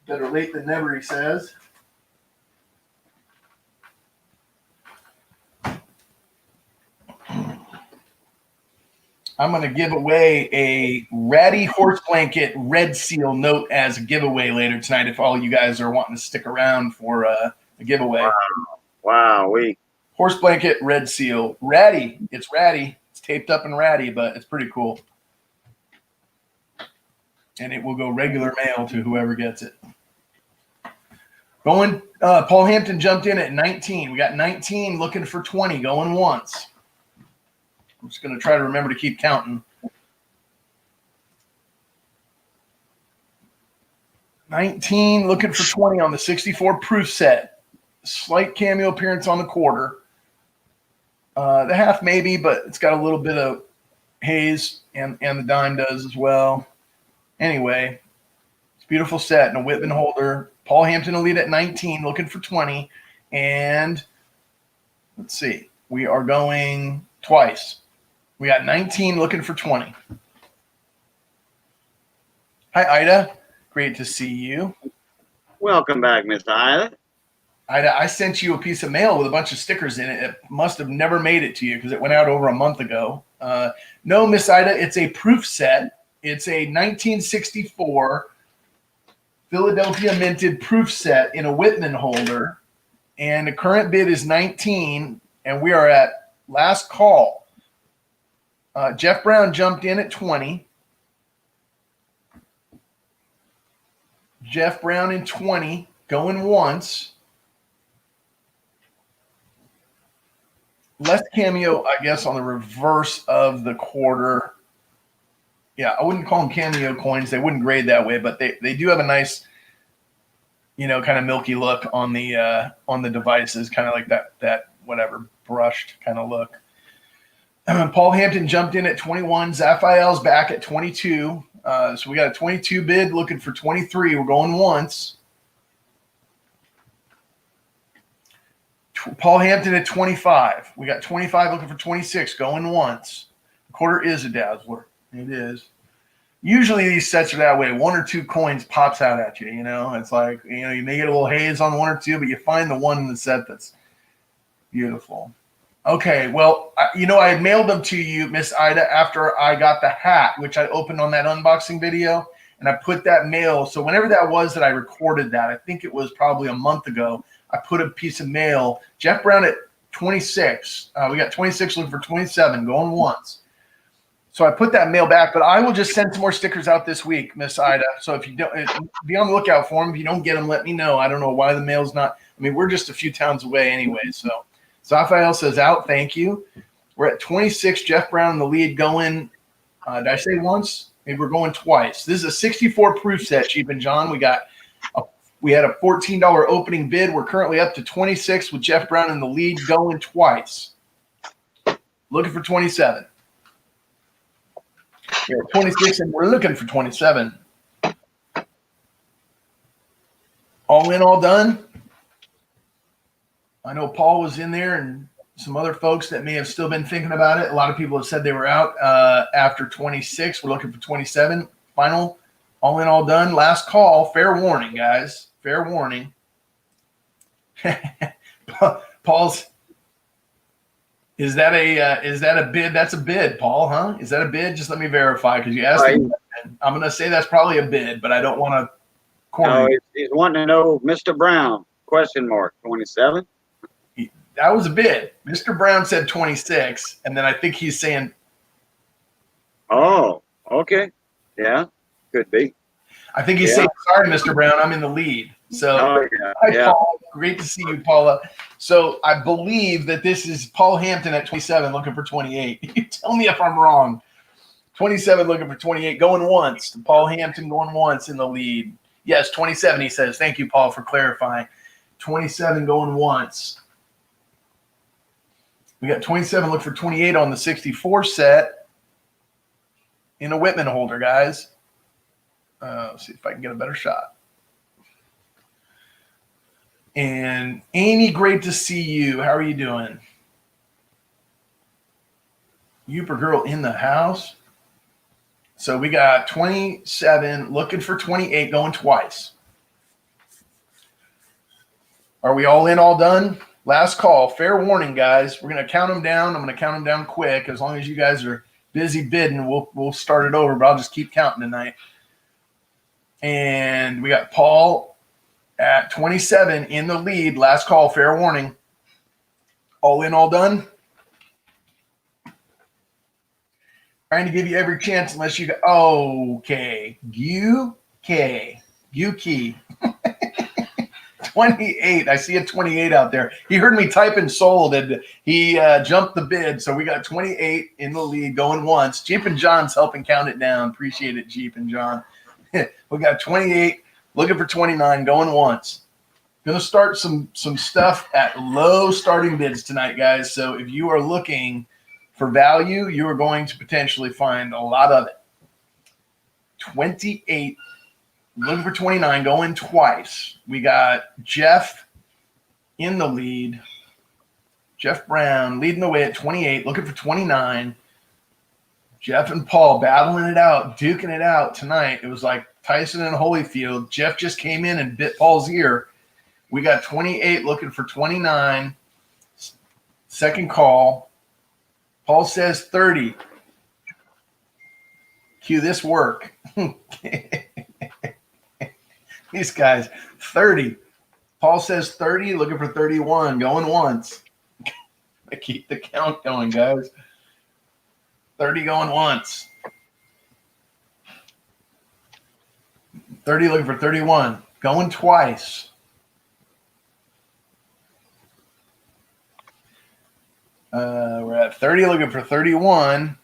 Better late than never, he says. I'm going to give away a Ratty Horse Blanket Red Seal note as a giveaway later tonight if all you guys are wanting to stick around for a giveaway. Wow. Horse Blanket Red Seal. Ratty. It's ratty. It's taped up and ratty, but it's pretty cool. And it will go regular mail to whoever gets it. Paul Hampton jumped in at 19. We got 19 looking for 20, going once. I'm just going to try to remember to keep counting. 19 looking for 20 on the 64 proof set. Slight cameo appearance on the quarter. The half maybe, but it's got a little bit of haze, and the dime does as well. Anyway, it's a beautiful set and a Whitman holder. Paul Hampton will lead at 19, looking for 20. And let's see, we are going twice. We got 19 looking for 20. Hi, Ida. Great to see you. Welcome back, Miss Ida. Ida, I sent you a piece of mail with a bunch of stickers in it. It must have never made it to you because it went out over a month ago. No, Miss Ida, it's a proof set. It's a 1964 Philadelphia minted proof set in a Whitman holder. And the current bid is 19, and we are at last call. Jeff Brown jumped in at 20. Jeff Brown in 20, going once. Less cameo, I guess, on the reverse of the quarter. Yeah, I wouldn't call them cameo coins. They wouldn't grade that way, but they do have a nice, kind of milky look on the devices, kind of like that whatever brushed kind of look. Paul Hampton jumped in at 21. Raphael's back at 22. So we got a 22 bid looking for 23. We're going once. Paul Hampton at 25. We got 25 looking for 26, going once. The quarter is a dazzler. It is. Usually these sets are that way. One or two coins pops out at you, It's like, you may get a little haze on one or two, but you find the one in the set that's beautiful. Okay, well, I had mailed them to you, Miss Ida, after I got the hat, which I opened on that unboxing video, and I put that mail. So whenever that was that I recorded that, I think it was probably a month ago, I put a piece of mail. Jeff Brown at 26. We got 26 looking for 27, going once. So I put that mail back, but I will just send some more stickers out this week, Miss Ida. So if you don't, be on the lookout for them. If you don't get them, let me know. I don't know why the mail's not. We're just a few towns away anyway, so. Raphael says out, thank you. We're at 26. Jeff Brown in the lead going, did I say once? Maybe we're going twice. This is a 64 proof set, Cheap and John. We had a $14 opening bid. We're currently up to 26 with Jeff Brown in the lead going twice. Looking for 27. We're at 26 and we're looking for 27. All in, all done. I know Paul was in there and some other folks that may have still been thinking about it. A lot of people have said they were out after 26. We're looking for 27. Final, all in, all done. Last call. Fair warning, guys. Fair warning. Paul's. Is that a bid? That's a bid, Paul, huh? Is that a bid? Just let me verify because you asked Right. me. I'm going to say that's probably a bid, but I don't want to corner No, you. he's wanting to know, Mr. Brown, question mark, 27? That was a bid. Mr. Brown said 26, and then I think he's saying, Oh, okay. Yeah, could be. I think he's Yeah. saying, sorry, Mr. Brown, I'm in the lead. So, Oh, yeah. hi, Yeah. Paul. Great to see you, Paula. So I believe that this is Paul Hampton at 27 looking for 28. You tell me if I'm wrong. 27 looking for 28, going once. Paul Hampton going once in the lead. Yes, 27, he says. Thank you, Paul, for clarifying. 27 going once. We got 27 look for 28 on the 64 set in a Whitman holder, guys. Let's see if I can get a better shot. And Amy, great to see you. How are you doing? Uper girl in the house. So we got 27 looking for 28 going twice. Are we all in, all done? Last call. Fair warning, guys. We're going to count them down. I'm going to count them down quick. As long as you guys are busy bidding, we'll start it over, but I'll just keep counting tonight. And we got Paul at 27 in the lead. Last call. Fair warning. All in, all done? Trying to give you every chance unless you got okay. UK. 28. I see a 28 out there. He heard me type and sold and he jumped the bid. So we got 28 in the lead going once. Jeep and John's helping count it down. Appreciate it, Jeep and John. We got 28 looking for 29 going once. Going to start some stuff at low starting bids tonight, guys. So if you are looking for value, you are going to potentially find a lot of it. 28, looking for 29, going twice. We got Jeff in the lead. Jeff Brown leading the way at 28, looking for 29. Jeff and Paul battling it out, duking it out tonight. It was like Tyson and Holyfield. Jeff just came in and bit Paul's ear. We got 28 looking for 29. Second call. Paul says 30. Cue this work. These guys, 30. Paul says 30, looking for 31, going once. I keep the count going, guys. 30 going once. 30 looking for 31, going twice. We're at 30 looking for 31.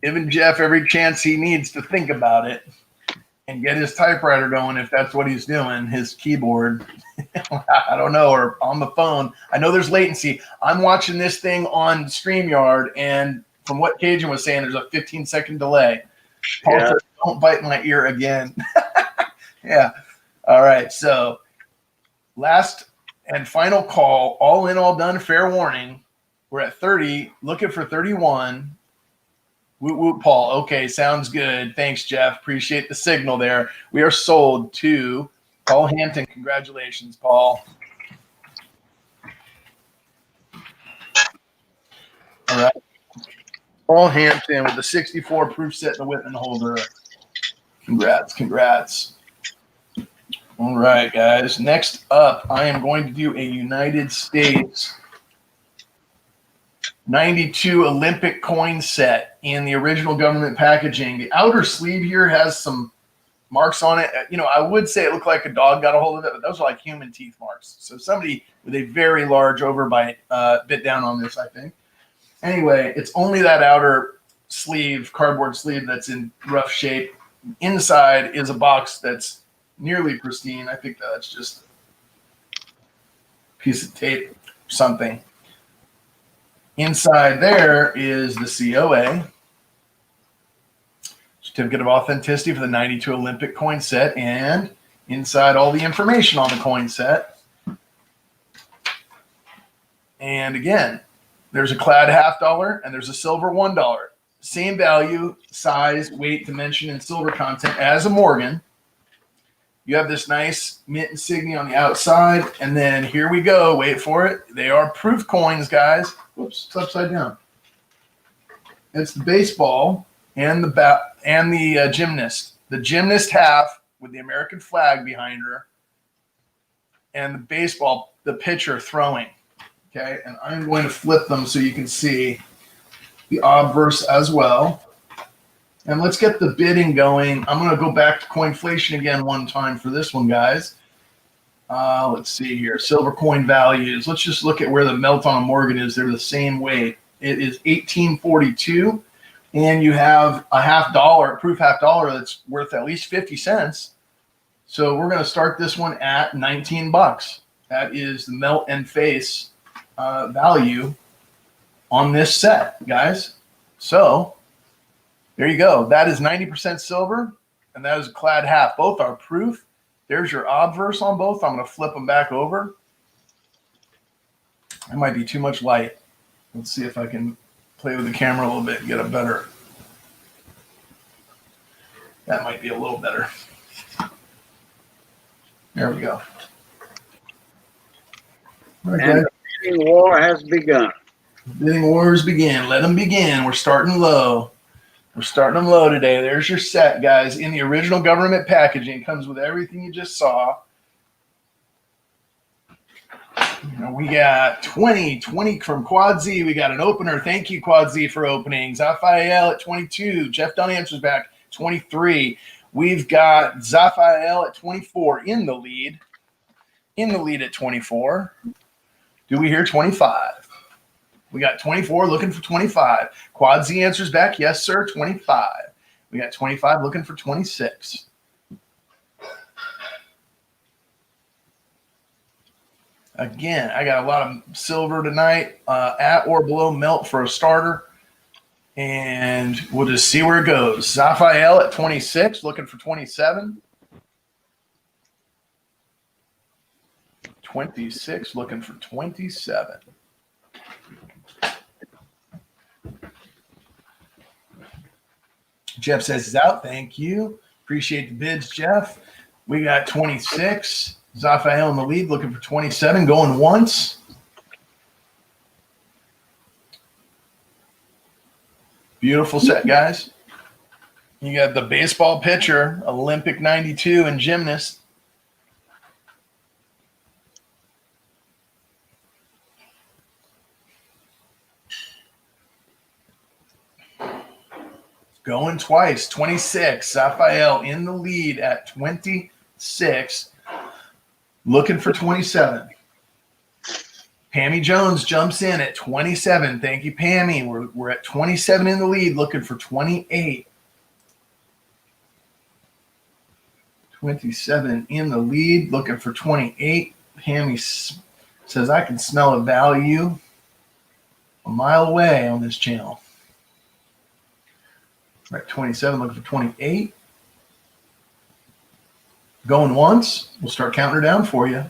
Giving Jeff every chance he needs to think about it and get his typewriter going if that's what he's doing, his keyboard. I don't know, or on the phone. I know there's latency. I'm watching this thing on StreamYard, and from what Cajun was saying, there's a 15-second delay. Paul said, don't bite my ear again. Yeah. All right. So last and final call, all in, all done, fair warning. We're at 30, looking for 31. Woot, woot, Paul. Okay, sounds good. Thanks, Jeff. Appreciate the signal there. We are sold to Paul Hampton. Congratulations, Paul. All right. Paul Hampton with the 64 proof set in the Whitman holder. Congrats. All right, guys. Next up, I am going to do a United States 92 Olympic coin set in the original government packaging. The outer sleeve here has some marks on it. You know, I would say it looked like a dog got a hold of it, but those are like human teeth marks. So somebody with a very large overbite bit down on this, I think. Anyway, it's only that outer sleeve, cardboard sleeve, that's in rough shape. Inside is a box that's nearly pristine. I think that's just a piece of tape or something. Inside there is the COA, Certificate of Authenticity for the 92 Olympic coin set, and inside all the information on the coin set. And again, there's a clad $50 and there's a silver $1. Same value, size, weight, dimension, and silver content as a Morgan. You have this nice mint insignia on the outside, and then here we go. Wait for it. They are proof coins, guys. Whoops, it's upside down. It's the baseball and the gymnast. The gymnast half with the American flag behind her, and the baseball, the pitcher throwing. Okay, and I'm going to flip them so you can see the obverse as well. And let's get the bidding going. I'm going to go back to Coinflation again one time for this one, guys. Let's see here. Silver coin values. Let's just look at where the melt on a Morgan is. They're the same weight. It is $18.42, and you have a $50, proof $50 that's worth at least 50 cents. So we're going to start this one at $19. That is the melt and face value on this set, guys. So there you go. That is 90% silver, and that is a clad half. Both are proof. There's your obverse on both. I'm going to flip them back over. That might be too much light. Let's see if I can play with the camera a little bit and get a better. That might be a little better. There we go. All right, And guys. the bidding war has begun. Bidding wars begin. Let them begin. We're starting low. We're starting them low today. There's your set, guys. In the original government packaging, it comes with everything you just saw. We got 20 from Quad Z. We got an opener. Thank you, Quad Z, for opening. Zaphael at 22. Jeff Dunn answers back, 23. We've got Zaphael at 24 in the lead. In the lead at 24. Do we hear 25? We got 24 looking for 25. Quad Z answers back, yes, sir, 25. We got 25 looking for 26. Again, I got a lot of silver tonight, at or below melt for a starter. And we'll just see where it goes. Zaphael at 26, looking for 27. 26, looking for 27. Jeff says he's out. Thank you. Appreciate the bids, Jeff. We got 26. Zaphael in the lead, looking for 27, going once. Beautiful set, guys. You got the baseball pitcher, Olympic 92, and gymnast. Going twice, 26. Zaphael in the lead at 26, looking for 27. Pammy Jones jumps in at 27. Thank you, Pammy. We're at 27 in the lead, looking for 28. 27 in the lead, looking for 28. Pammy says, I can smell a value a mile away on this channel. We're at 27, looking for 28. Going once. We'll start counting her down for you.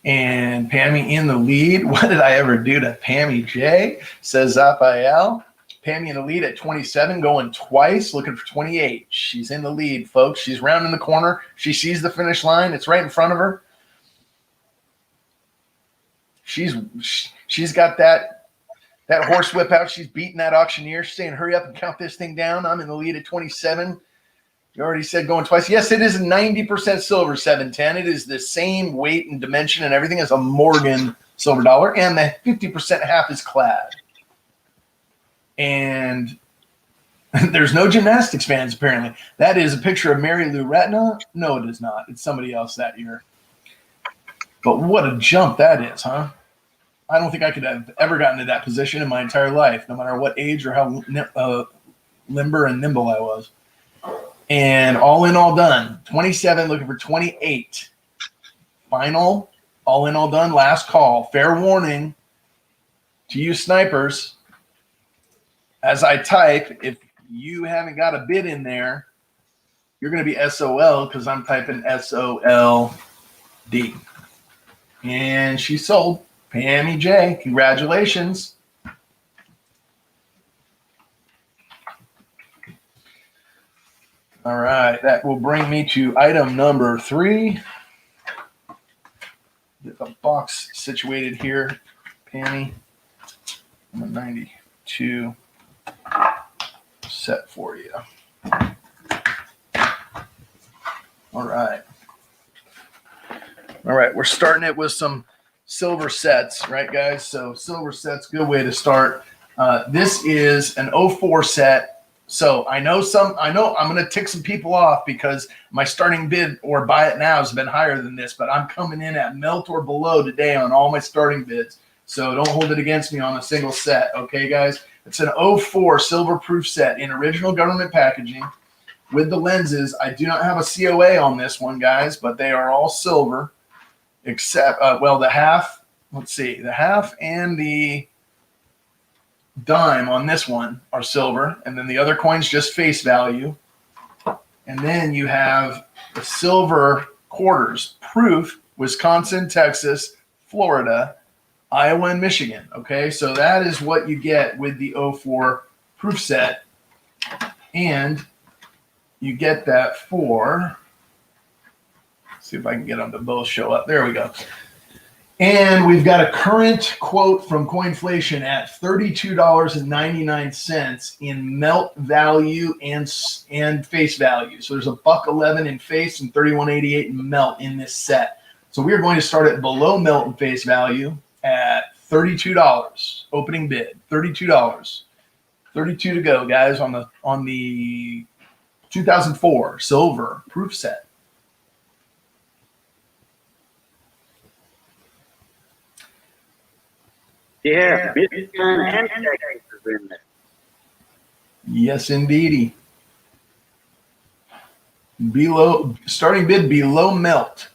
And Pammy in the lead. What did I ever do to Pammy J? Says Zaphael. Pammy in the lead at 27, going twice, looking for 28. She's in the lead, folks. She's rounding the corner. She sees the finish line. It's right in front of her. She's got that horse whip out. She's beating that auctioneer. She's saying, hurry up and count this thing down. I'm in the lead at 27. You already said going twice. Yes, it is 90% silver, 710. It is the same weight and dimension and everything as a Morgan silver dollar, and the 50% half is clad. And there's no gymnastics fans, apparently. That is a picture of Mary Lou Retna. No, it is not. It's somebody else that year. But what a jump that is, huh? I don't think I could have ever gotten to that position in my entire life, no matter what age or how limber and nimble I was. And all in, all done. 27, looking for 28. Final, all in, all done, last call. Fair warning to you snipers. as I type, if you haven't got a bid in there, you're going to be SOL because I'm typing SOLD. And she sold. Pammy J, congratulations. All right, that will bring me to item number 3. Get the box situated here, Pammy. I'm a 92 set for you. All right. All right, we're starting it with some silver sets, right, guys? So silver sets, good way to start. This is an 04 set. So I know I'm going to tick some people off because my starting bid or buy it now has been higher than this, but I'm coming in at melt or below today on all my starting bids. So don't hold it against me on a single set, okay, guys? It's an 04 silver proof set in original government packaging with the lenses. I do not have a COA on this one, guys, but they are all silver except, well, the half, let's see, the half and the dime on this one are silver, and then the other coins just face value. And then you have the silver quarters, proof, Wisconsin, Texas, Florida, Iowa, and Michigan. Okay, so that is what you get with the 04 proof set. And you get that for, let's see if I can get them to both show up. There we go. And we've got a current quote from Coinflation at $32.99 in melt value and face value. So there's $1.11 in face and $31.88 in melt in this set. So we are going to start at below melt and face value at $32 opening bid. $32. 32 to go, guys, on the 2004 silver proof set. Yeah, Bitcoin and Texas is in there. Yes, indeedy. Below starting bid below melt.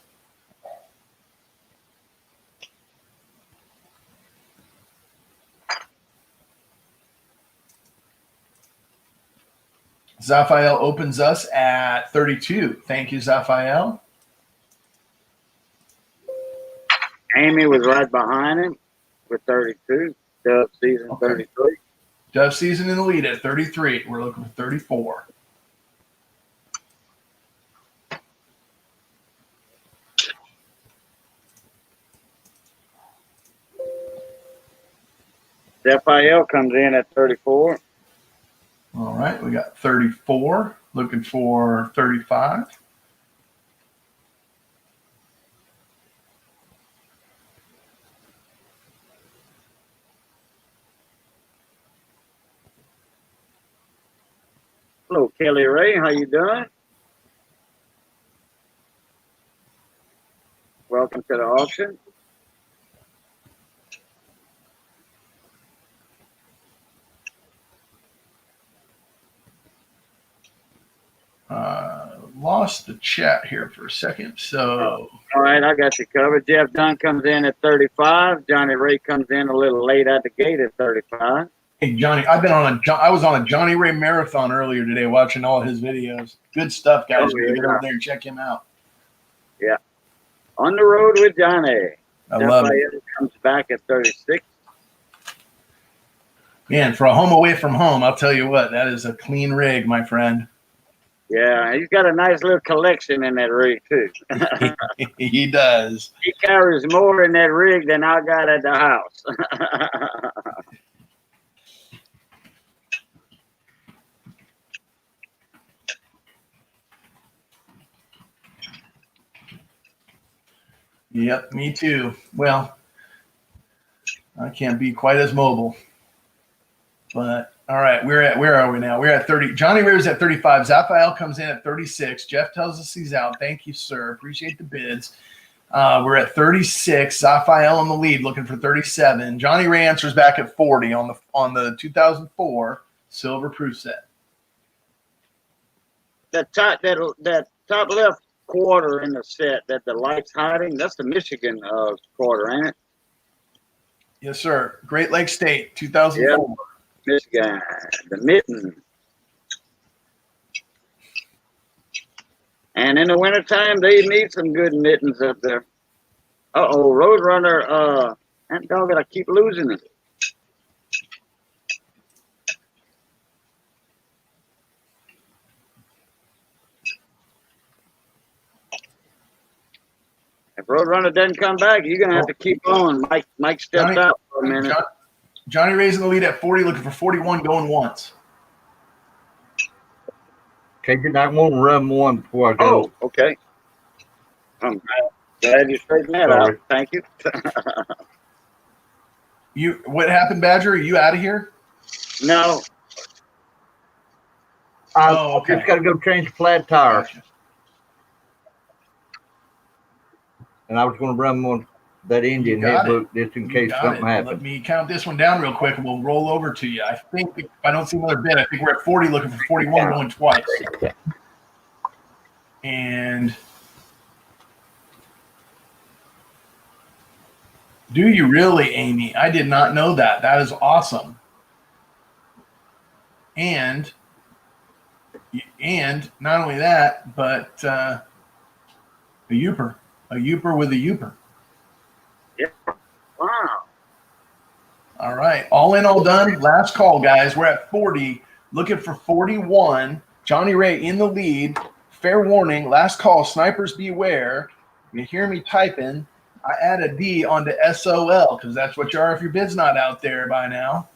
Zaphael opens us at 32. Thank you, Zaphael. Amy was right behind him with 32. Dove season 33. Dove season in the lead at 33. We're looking for 34. Raphael comes in at 34. All right, we got 34. Looking for 35. Hello, Kelly Ray. How you doing? Welcome to the auction. Lost the chat here for a second. So, all right, I got you covered. Jeff Dunn comes in at 35. Johnny Ray comes in a little late at the gate at 35. hey, Johnny, I was on a Johnny Ray marathon earlier today watching all his videos. Good stuff, guys. Oh, yeah. Get over there and check him out. Yeah. On the road with Johnny. I love it. Comes back at 36. Man, for a home away from home, I'll tell you what, that is a clean rig, my friend. Yeah, he's got a nice little collection in that rig, too. He does. He carries more in that rig than I got at the house. Yep, me too. Well, I can't be quite as mobile. But all right, where are we now? We're at 30. Johnny Rare's at 35. Zaphael comes in at 36. Jeff tells us he's out. Thank you, sir. Appreciate the bids. We're at 36. Zaphael in the lead, looking for 37. Johnny Ray answers back at 40 on the 2004 silver proof set. That top left quarter in the set that the light's hiding, that's the Michigan quarter, ain't it? Yes, sir. Great Lake State, 2004. This guy, the mitten. And in the wintertime, they need some good mittens up there. Uh-oh, Roadrunner, that dog, I keep losing it. If Roadrunner doesn't come back, you're gonna have to keep on. Mike stepped out for a minute. Johnny Ray's in the lead at 40, looking for 41, going once. Cajun, I want to run one before I go. Oh, okay. I'm glad you straightened that out. Thank you. What happened, Badger? Are you out of here? No. Oh, okay. Just got to go change the flat tire. Gotcha. And I was going to run one that Indian head book just in case something happened. Let me count this one down real quick and we'll roll over to you. I think if I don't see another bid, I think we're at 40 looking for 41 going twice. And do you really, Amy? I did not know that. That is awesome. And not only that, but a Youper with a Youper. Yeah. Wow. All right. All in, all done. Last call, guys. We're at 40, looking for 41. Johnny Ray in the lead. Fair warning. Last call. Snipers beware. You hear me typing. I add a D onto SOL because that's what you are if your bid's not out there by now.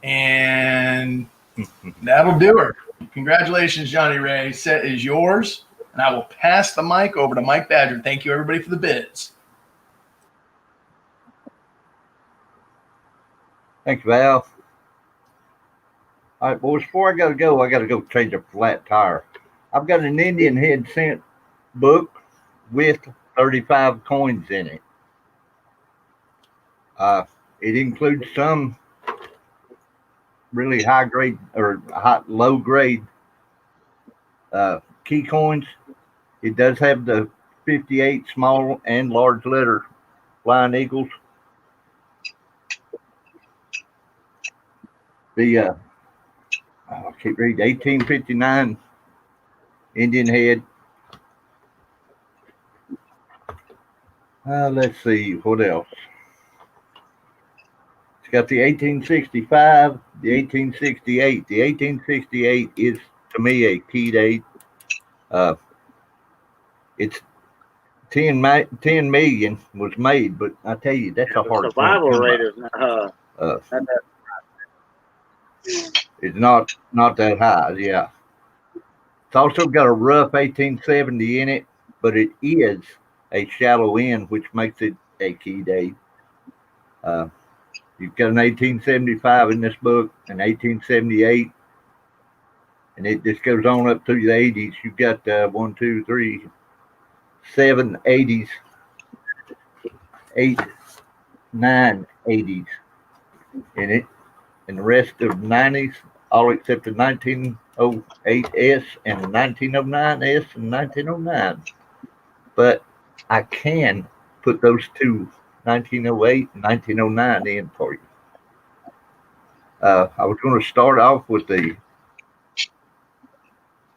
And that'll do her. Congratulations, Johnny Ray. Set is yours. And I will pass the mic over to Mike Badger. Thank you, everybody, for the bids. Thanks, Val. All right, boys, before I got to go change a flat tire. I've got an Indian head cent book with 35 coins in it. It includes some really high grade or low grade key coins. It does have the 58 small and large letter flying eagles. The I keep reading 1859 Indian head. Let's see what else. It's got the 1865, the 1868. The 1868 is to me a key date. It's 10 million was made, but I tell you that's a hard survival rate is it's not that high. Yeah, it's also got a rough 1870 in it, but it is a shallow end, which makes it a key date. You've got an 1875 in this book, an 1878, and it just goes on up through the 80s. You've got 1, 2, 3, 7 80s, 8, 9 80s in it, and the rest of 90s, all except the 1908S and the 1909S and 1909. But I can put those two 1908 and 1909 in for you. I was going to start off with the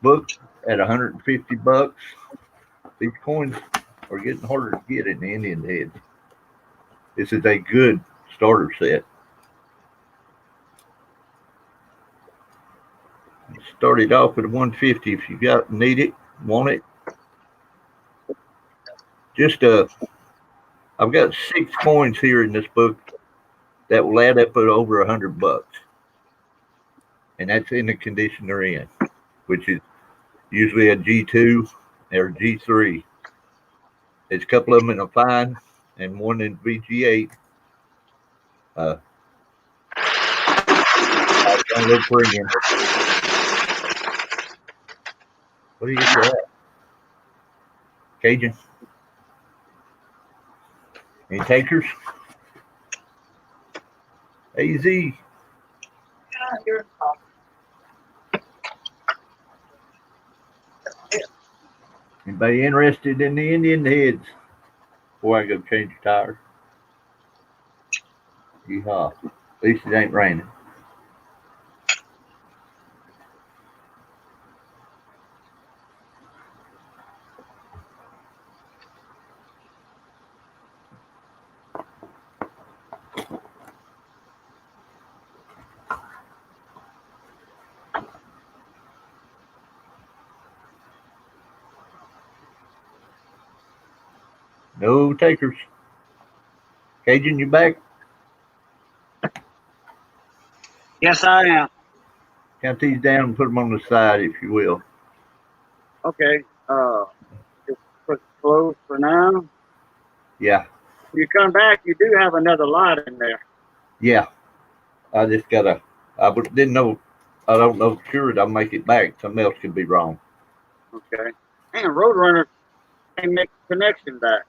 book at $150. These coins are getting harder to get in the Indian heads. This is a good starter set. Started off with a 150 if you need it, want it. I've got 6 coins here in this book that will add up at over $100, and that's in the condition they're in, which is usually a G2 or G3. There's a couple of them in a fine and one in VG8. What do you get? Cajun? Any takers? AZ. Yeah, you're Anybody interested in the Indian heads? Before I go change the tire. Yeehaw. At least it ain't raining. No takers. Cajun, you back? Yes, I am. Count these down and put them on the side, if you will. Okay. Just put closed for now. Yeah, When you come back, you do have another lot in there. yeah. I just gotta. Didn't know. I don't know for sure that I'll make it back. Something else could be wrong. Okay. Man, Roadrunner can't make the connection back.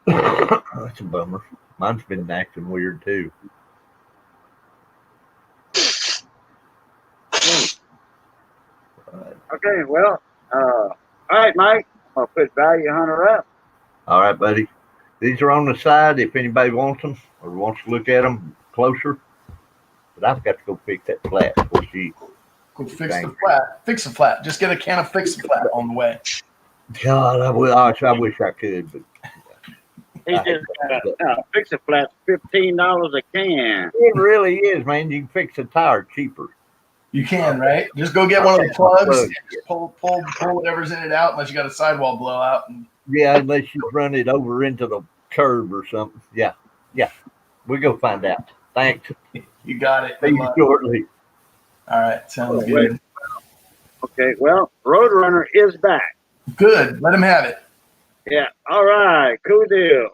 That's a bummer. Mine's been acting weird too. Okay, well, all right, Mike. I'll put Value Hunter up. All right, buddy. These are on the side if anybody wants them or wants to look at them closer. But I've got to go fix that flat before she. Go fix the flat. Fix the flat. Just get a can of Fix the Flat on the way. God, I wish I could, but He just Fix a Flat's $15 a can. it really is, man. You can fix a tire cheaper. You can, right? Just go get one of the plugs. And just pull whatever's in it out, unless you got a sidewall blowout. And Yeah, unless you run it over into the curb or something. Yeah. We'll go find out. Thanks. you got it. See you shortly. All right, sounds good. Okay, well, Roadrunner is back. Good. Let him have it. Yeah, all right, cool deal.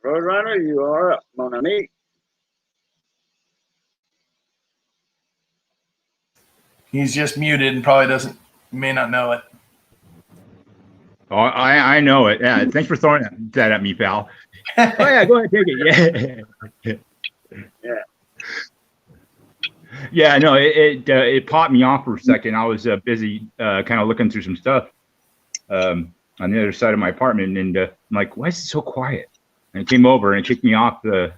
Roadrunner, you are up, mon ami. He's just muted and probably may not know it. Oh, I know it. Yeah, thanks for throwing that at me, pal. Oh yeah, go ahead, take it. Yeah. Yeah. Yeah, no, it popped me off for a second. I was busy kind of looking through some stuff on the other side of my apartment, and I'm like, why is it so quiet? And it came over and it kicked me off the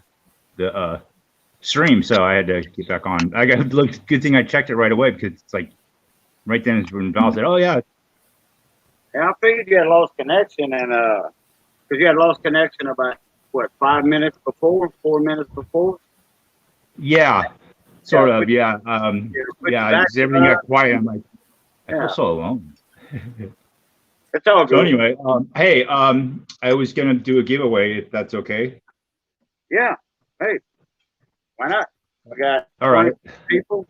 stream, so I had to get back on. I got good thing I checked it right away, because it's like right then when Val said, "Oh yeah." Yeah, I figured you had lost connection, and because you had lost connection about what 4 minutes before. Yeah, sort of. Yeah, yeah. Everything got quiet. I'm like, I feel so alone. It's all good. So anyway, hey, I was gonna do a giveaway if that's okay. Yeah. Hey, why not? We got All right. people.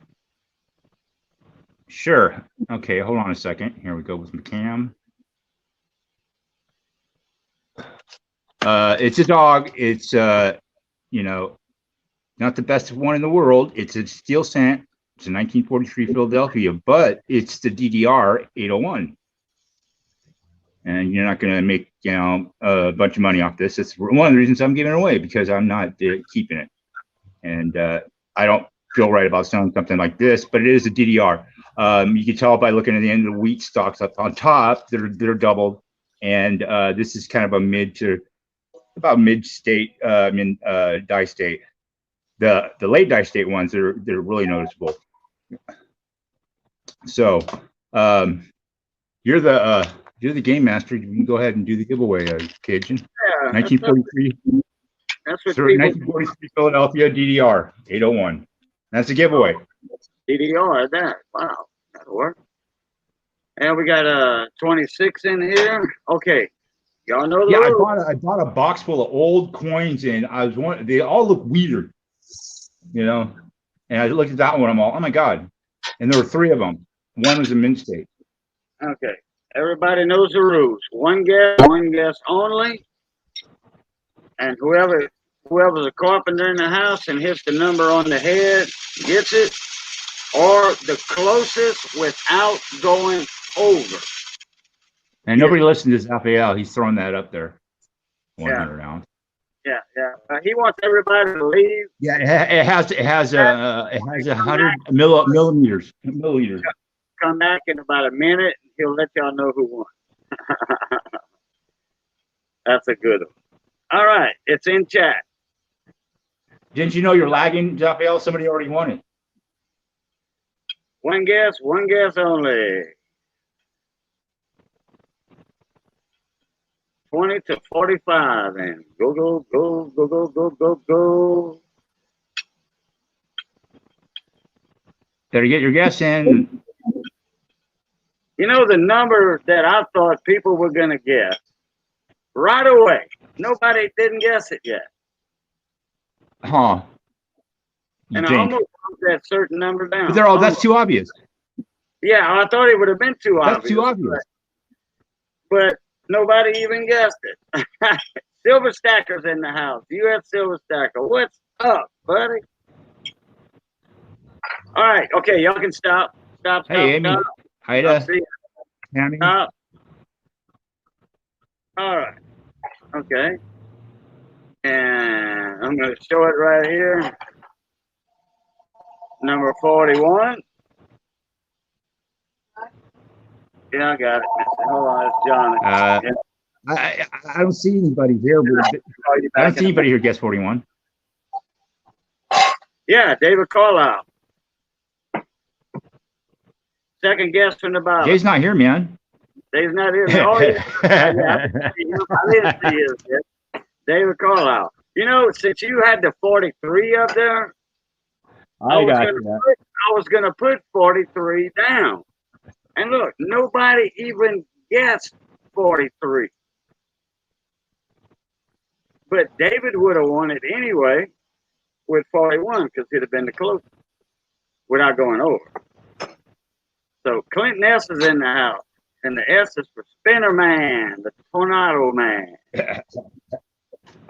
Sure. Okay, hold on a second. Here we go with my cam. It's a dog. It's you know, not the best one in the world. It's a steel scent. It's a 1943 Philadelphia, but it's the DDR 801. And you're not going to make, a bunch of money off this. It's one of the reasons I'm giving it away, because I'm not keeping it. And I don't feel right about selling something like this, but it is a DDR. You can tell by looking at the end of the wheat stocks up on top, they're doubled. And this is kind of a mid state, die state. The late die state ones, they're really noticeable. So you're the game master. You can go ahead and do the giveaway, Cajun. Yeah, 1943. That's what 1943 Philadelphia DDR 801. That's a giveaway. DDR, that. Wow, that'll work. And we got 26 in here. Okay, y'all know the rules. I bought a box full of old coins, and they all look weird, And I looked at that one. I'm all, oh my god! And there were 3 of them. One was a mint state. Okay, everybody knows the rules. One guess only. And whoever's a carpenter in the house and hits the number on the head gets it, or the closest without going over. And nobody listened to Zaphael. He's throwing that up there. 100 ounce. Yeah. He wants everybody to leave. Yeah, it has 100 milliliters. Come back in about a minute. He'll let y'all know who won. That's a good one. All right, it's in chat. Didn't you know you're lagging, Raphael? Somebody already won it. One guess only. 20 to 45 and go, go, go, go, go, go, go, go. Better get your guess in. You know the number that I thought people were going to guess right away. Nobody didn't guess it yet. Huh. You And I think. almost wrote that certain number down. But they're all, that's too obvious. Yeah, I thought it would have been too obvious. That's too obvious. But nobody even guessed it. Silver Stacker's in the house. U.S. Silver Stacker. What's up, buddy? All right. Okay, y'all can stop. Stop. Hey, Amy. Stop. Ida. Tammy. Stop. All right. Okay. And I'm going to show it right here. Number 41. Yeah, I got it. Hold on, it's Johnny. Yeah. I don't see anybody here. I don't see anybody here guess 41. Yeah, David Carlisle. Second guess from the bottom. Jay's not here, man. Dave's not here. Oh, yeah. I didn't see his guess. David Carlisle. You know, since you had the 43 up there, I was going to put 43 down. And look, nobody even guessed 43. But David would have won it anyway with 41 because he'd have been the closest without going over. So Clinton S is in the house. And the S is for Spinner Man, the Tornado Man.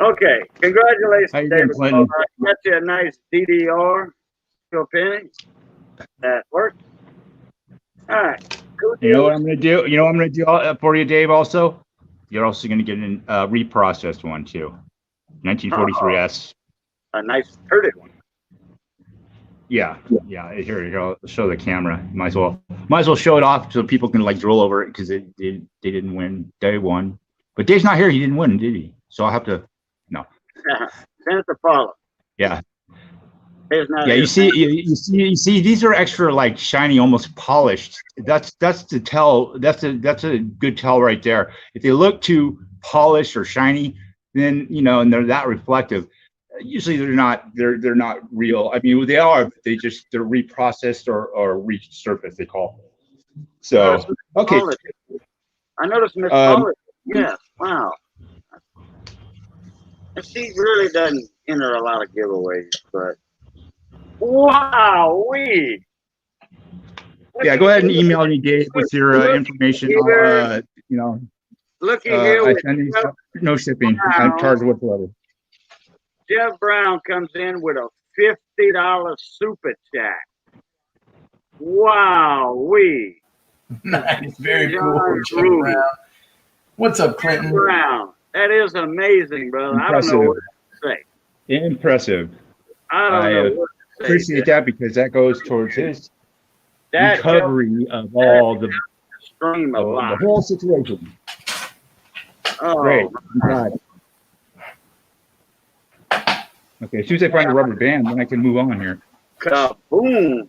Okay, congratulations, How you David. doing, Clinton? Got you a nice DDR to a penny. That worked. All right. Cool. You know what I'm going to do? You know what I'm going to do for you, Dave, also? You're also going to get a reprocessed one, too. 1943S. A nice turted one. Yeah. Here, I'll show the camera. Might as well show it off so people can, like, drool over it because they didn't win. Day one. But Dave's not here. He didn't win, did he? So I'll have to, no. Send it to follow. Yeah. Yeah, you see, these are extra like shiny, almost polished. That's the tell. That's a good tell right there. If they look too polished or shiny, then and they're that reflective. Usually they're not real. I mean, they are. But they're reprocessed or resurfaced. They call. So okay. I noticed Miss Pollard. Yes. Wow. And she really doesn't enter a lot of giveaways, but. Wow, yeah, go ahead and email me, Dave, with your information. Looky here. I send you no shipping. I'm charged whatsoever. Jeff Brown comes in with a $50 super chat. Wow, Nice, very cool. Jeff Brown. What's up, Clinton? Brown. That is amazing, brother. Impressive. I don't know what to say. Impressive. I don't know what to say. Appreciate that because that goes towards his recovery of all the whole situation. Oh, great. I'm glad. Okay, as soon as I find a rubber band, then I can move on here. Kaboom!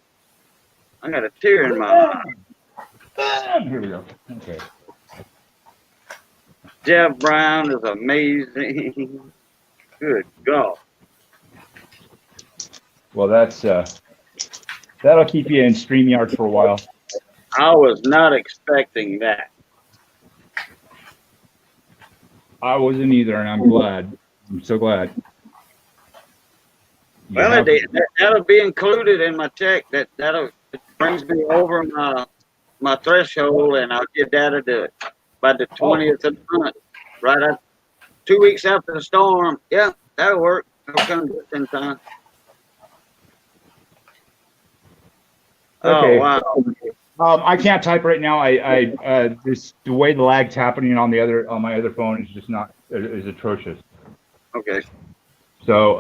I got a tear in my eye. Here we go. Okay. Jeff Brown is amazing. Good God. Well, that'll keep you in StreamYard for a while. I was not expecting that. I wasn't either, and I'm glad. I'm so glad. Well, that'll be included in my check. That brings me over my threshold, and I'll get that to do it by the 20th of the month. Right up 2 weeks after the storm. Yeah, that'll work. It'll come just in time. Okay. Oh wow. I can't type right now. This the way the lag's happening on my other phone is just not is atrocious. Okay. So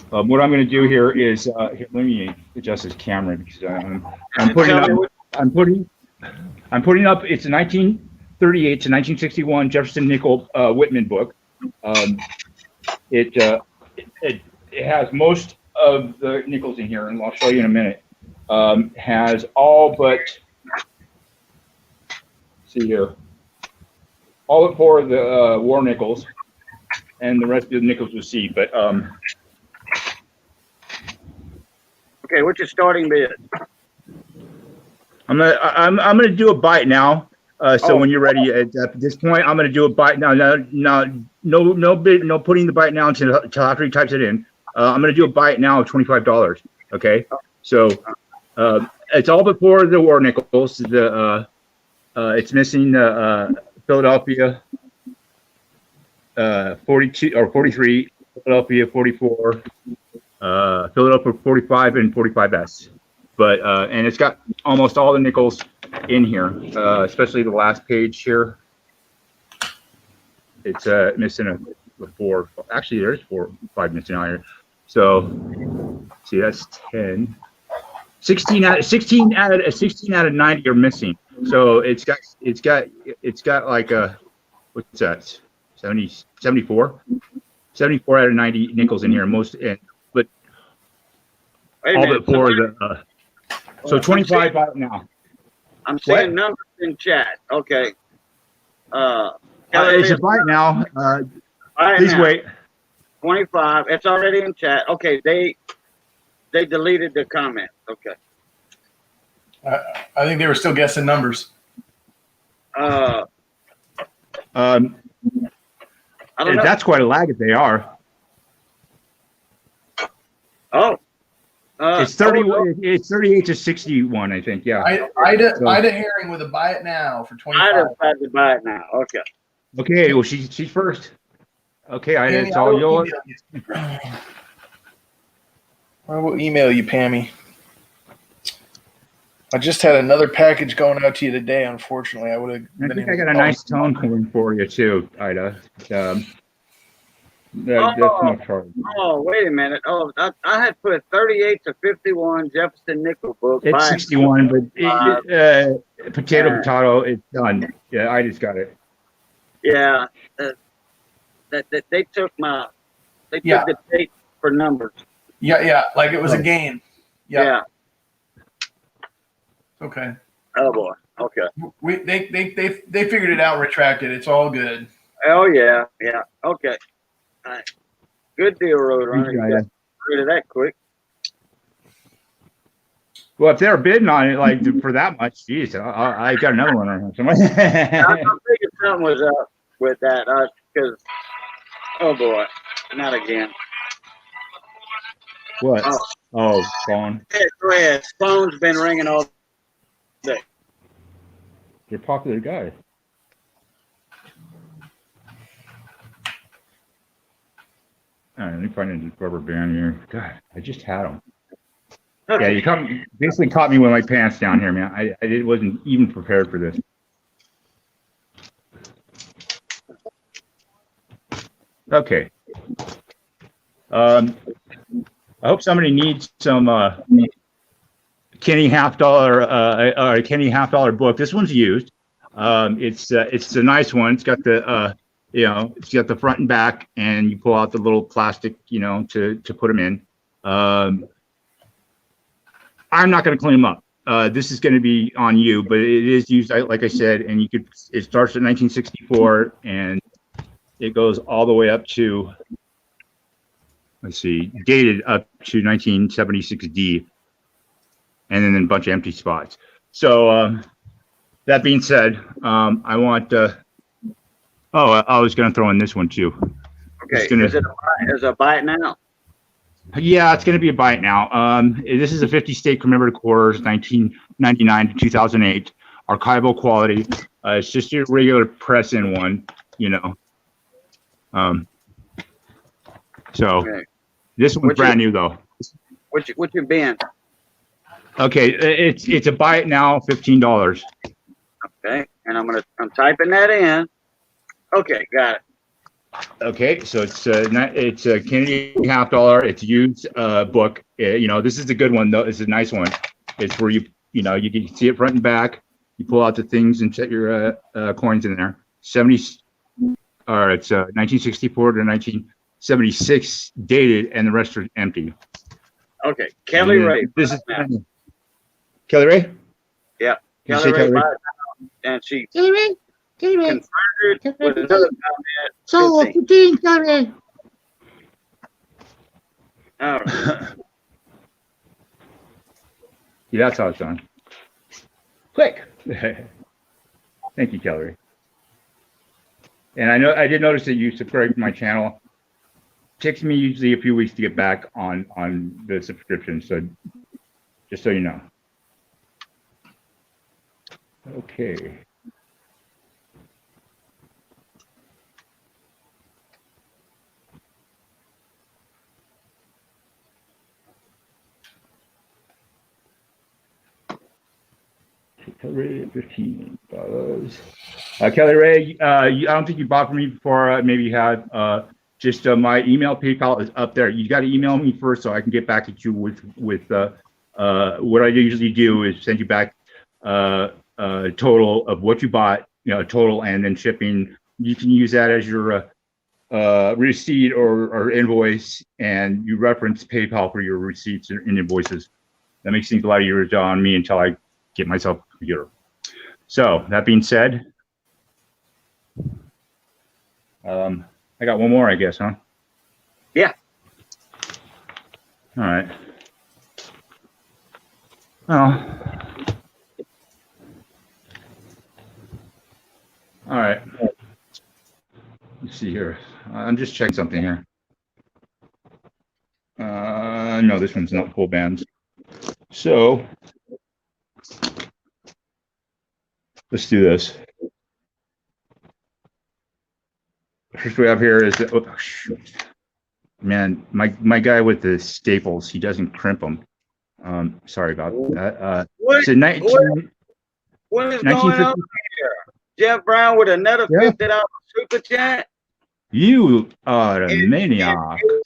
what I'm going to do here is here, let me adjust this camera because I'm putting up it's a 1938 to 1961 Jefferson Nickel Whitman book. It has most of the nickels in here, and I'll show you in a minute. Has all but, see here, all but 4 of the war nickels, and the rest of the nickels you'll see. But Okay, what's your starting bid? I'm gonna do a bite now. So when you're ready, at this point, I'm gonna do a bite now. No bid, no putting the bite now until after he types it in. I'm gonna do a bite now of $25. Okay, so it's all but 4 of the war nickels. It's missing Philadelphia 42 or 43, Philadelphia 44, Philadelphia 45, and 45S. But and it's got almost all the nickels in here, especially the last page here. It's missing a 4. Actually, there's 5 missing out here. So see, that's 10. 16 out of 90 are missing. So it's got like a, what's that? 74 out of 90 nickels in here. But all but 4 of the. So 25 out now. I'm seeing numbers in chat. Okay. It's a bite now. Please wait. 25. It's already in chat. Okay, they deleted the comment. Okay. I think they were still guessing numbers. I don't know. That's quite a lag if they are. Oh. It's 30. It's 38 to 61, I think. Yeah. Ida Herring with a buy it now for 25. Ida had to buy it now. Okay. Okay. Well, she's first. Okay, Ida, it's all yours. I will email you, Pammy. I just had another package going out to you today. Unfortunately, I would have. I think I got a nice tone going for you too, Ida. That's no trouble. Oh, wait a minute. Oh, I had put 38 to 51 Jefferson nickel book. It's 61, but potato, it's done. Yeah, I just got it. Yeah, they took the date for numbers. Yeah, like it was a game. Yeah. Okay. Oh boy. Okay. They figured it out and retracted. It's all good. Oh yeah. Okay. All right. Good deal, Roadrunner. You got rid of that quick. Well, if they're bidding on it like for that much, geez, I got another one on here. I figured something was up with that because, oh boy, not again. What? Oh, phone. Yeah, phone's been ringing all day. You're a popular guy. All right, let me find a rubber band here. God, I just had them. Yeah, you basically caught me with my pants down here, man. I wasn't even prepared for this. Okay. I hope somebody needs some Kenny $50 or Kenny $50 book. This one's used. It's a nice one. It's got the it's got the front and back, and you pull out the little plastic, to put them in. I'm not going to clean them up. This is going to be on you, but it is used, like I said, and it starts at 1964 and it goes all the way up to, let's see, dated up to 1976D, and then a bunch of empty spots. So that being said, I want, I was going to throw in this one too. Okay, is it a buy it now? Yeah, it's going to be a buy it now. This is a 50 state commemorative quarters, 1999 to 2008, archival quality. It's just your regular press in one, So okay. This one's brand new though. What's your bin? Okay, it's a buy it now, $15. Okay, and I'm typing that in. Okay, got it. Okay, so it's a Kennedy $50. It's used book. This is a good one though. It's a nice one. It's where you can see it front and back. You pull out the things and set your coins in there. or it's 1964 to 1976 dated, and the rest are empty. Okay, Kelly Ray. This is Kelly Ray. Yeah, Did you Kelly say Ray, Kelly Ray? and she Kelly Ray, Kelly Ray, converted with another comment. so 15. 15, Kelly Ray. All right. Yeah, that's how it's done. Quick. Thank you, Kelly. And I did notice that you subscribed to my channel. Takes me usually a few weeks to get back on the subscription, so just so you know. Okay. Kelly Ray, $15. Kelly Ray, I don't think you bought from me before. Maybe you had. Just my email, PayPal is up there. You got to email me first so I can get back at you with what I usually do is send you back total of what you bought, total, and then shipping. You can use that as your receipt or invoice, and you reference PayPal for your receipts and invoices. That makes things a lot easier on me until I get myself a computer. So that being said, I got one more, I guess, huh? Yeah. All right. Well. All right. Let's see here. I'm just checking something here. No, this one's not full bands. So let's do this. First we have here is oh shoot. Man, my guy with the staples, he doesn't crimp them. Sorry about that. What is 19, going on here? Jeff Brown with another $50 super chat. You are a maniac.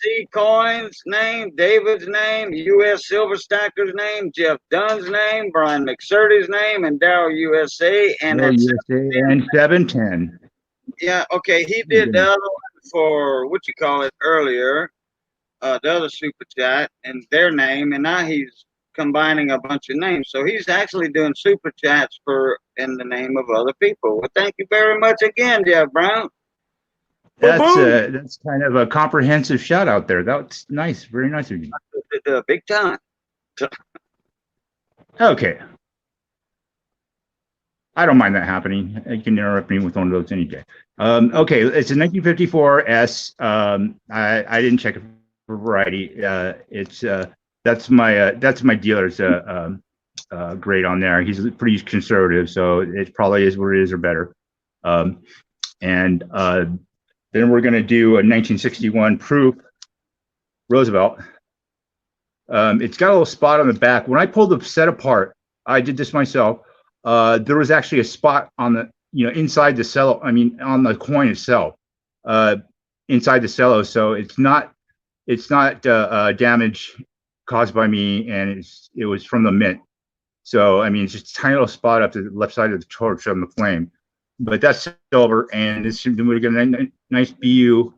Z Coins name, David's name, U.S. Silver Stacker's name, Jeff Dunn's name, Brian McSurdy's name, and Daryl USA, and USA and 710. Yeah, okay. He did the other one for what you call it earlier, the other super chat and their name, and now he's combining a bunch of names. So he's actually doing super chats for in the name of other people. Well, thank you very much again, Jeff Brown. That's kind of a comprehensive shout out there. That's nice, very nice of you. Big time. Okay. I don't mind that happening. You can interrupt me with one of those any day. Okay, it's a 1954 S. I didn't check it for variety. That's my dealer's grade on there. He's pretty conservative, so it probably is what it is or better. Then we're going to do a 1961 proof Roosevelt. It's got a little spot on the back. When I pulled the set apart, I did this myself. There was actually a spot on the, inside the cello. I mean, on the coin itself, inside the cello. So it's not damage caused by me, and it was from the mint. So I mean, it's just a tiny little spot up to the left side of the torch on the flame. But that's silver, and this would get a nice BU.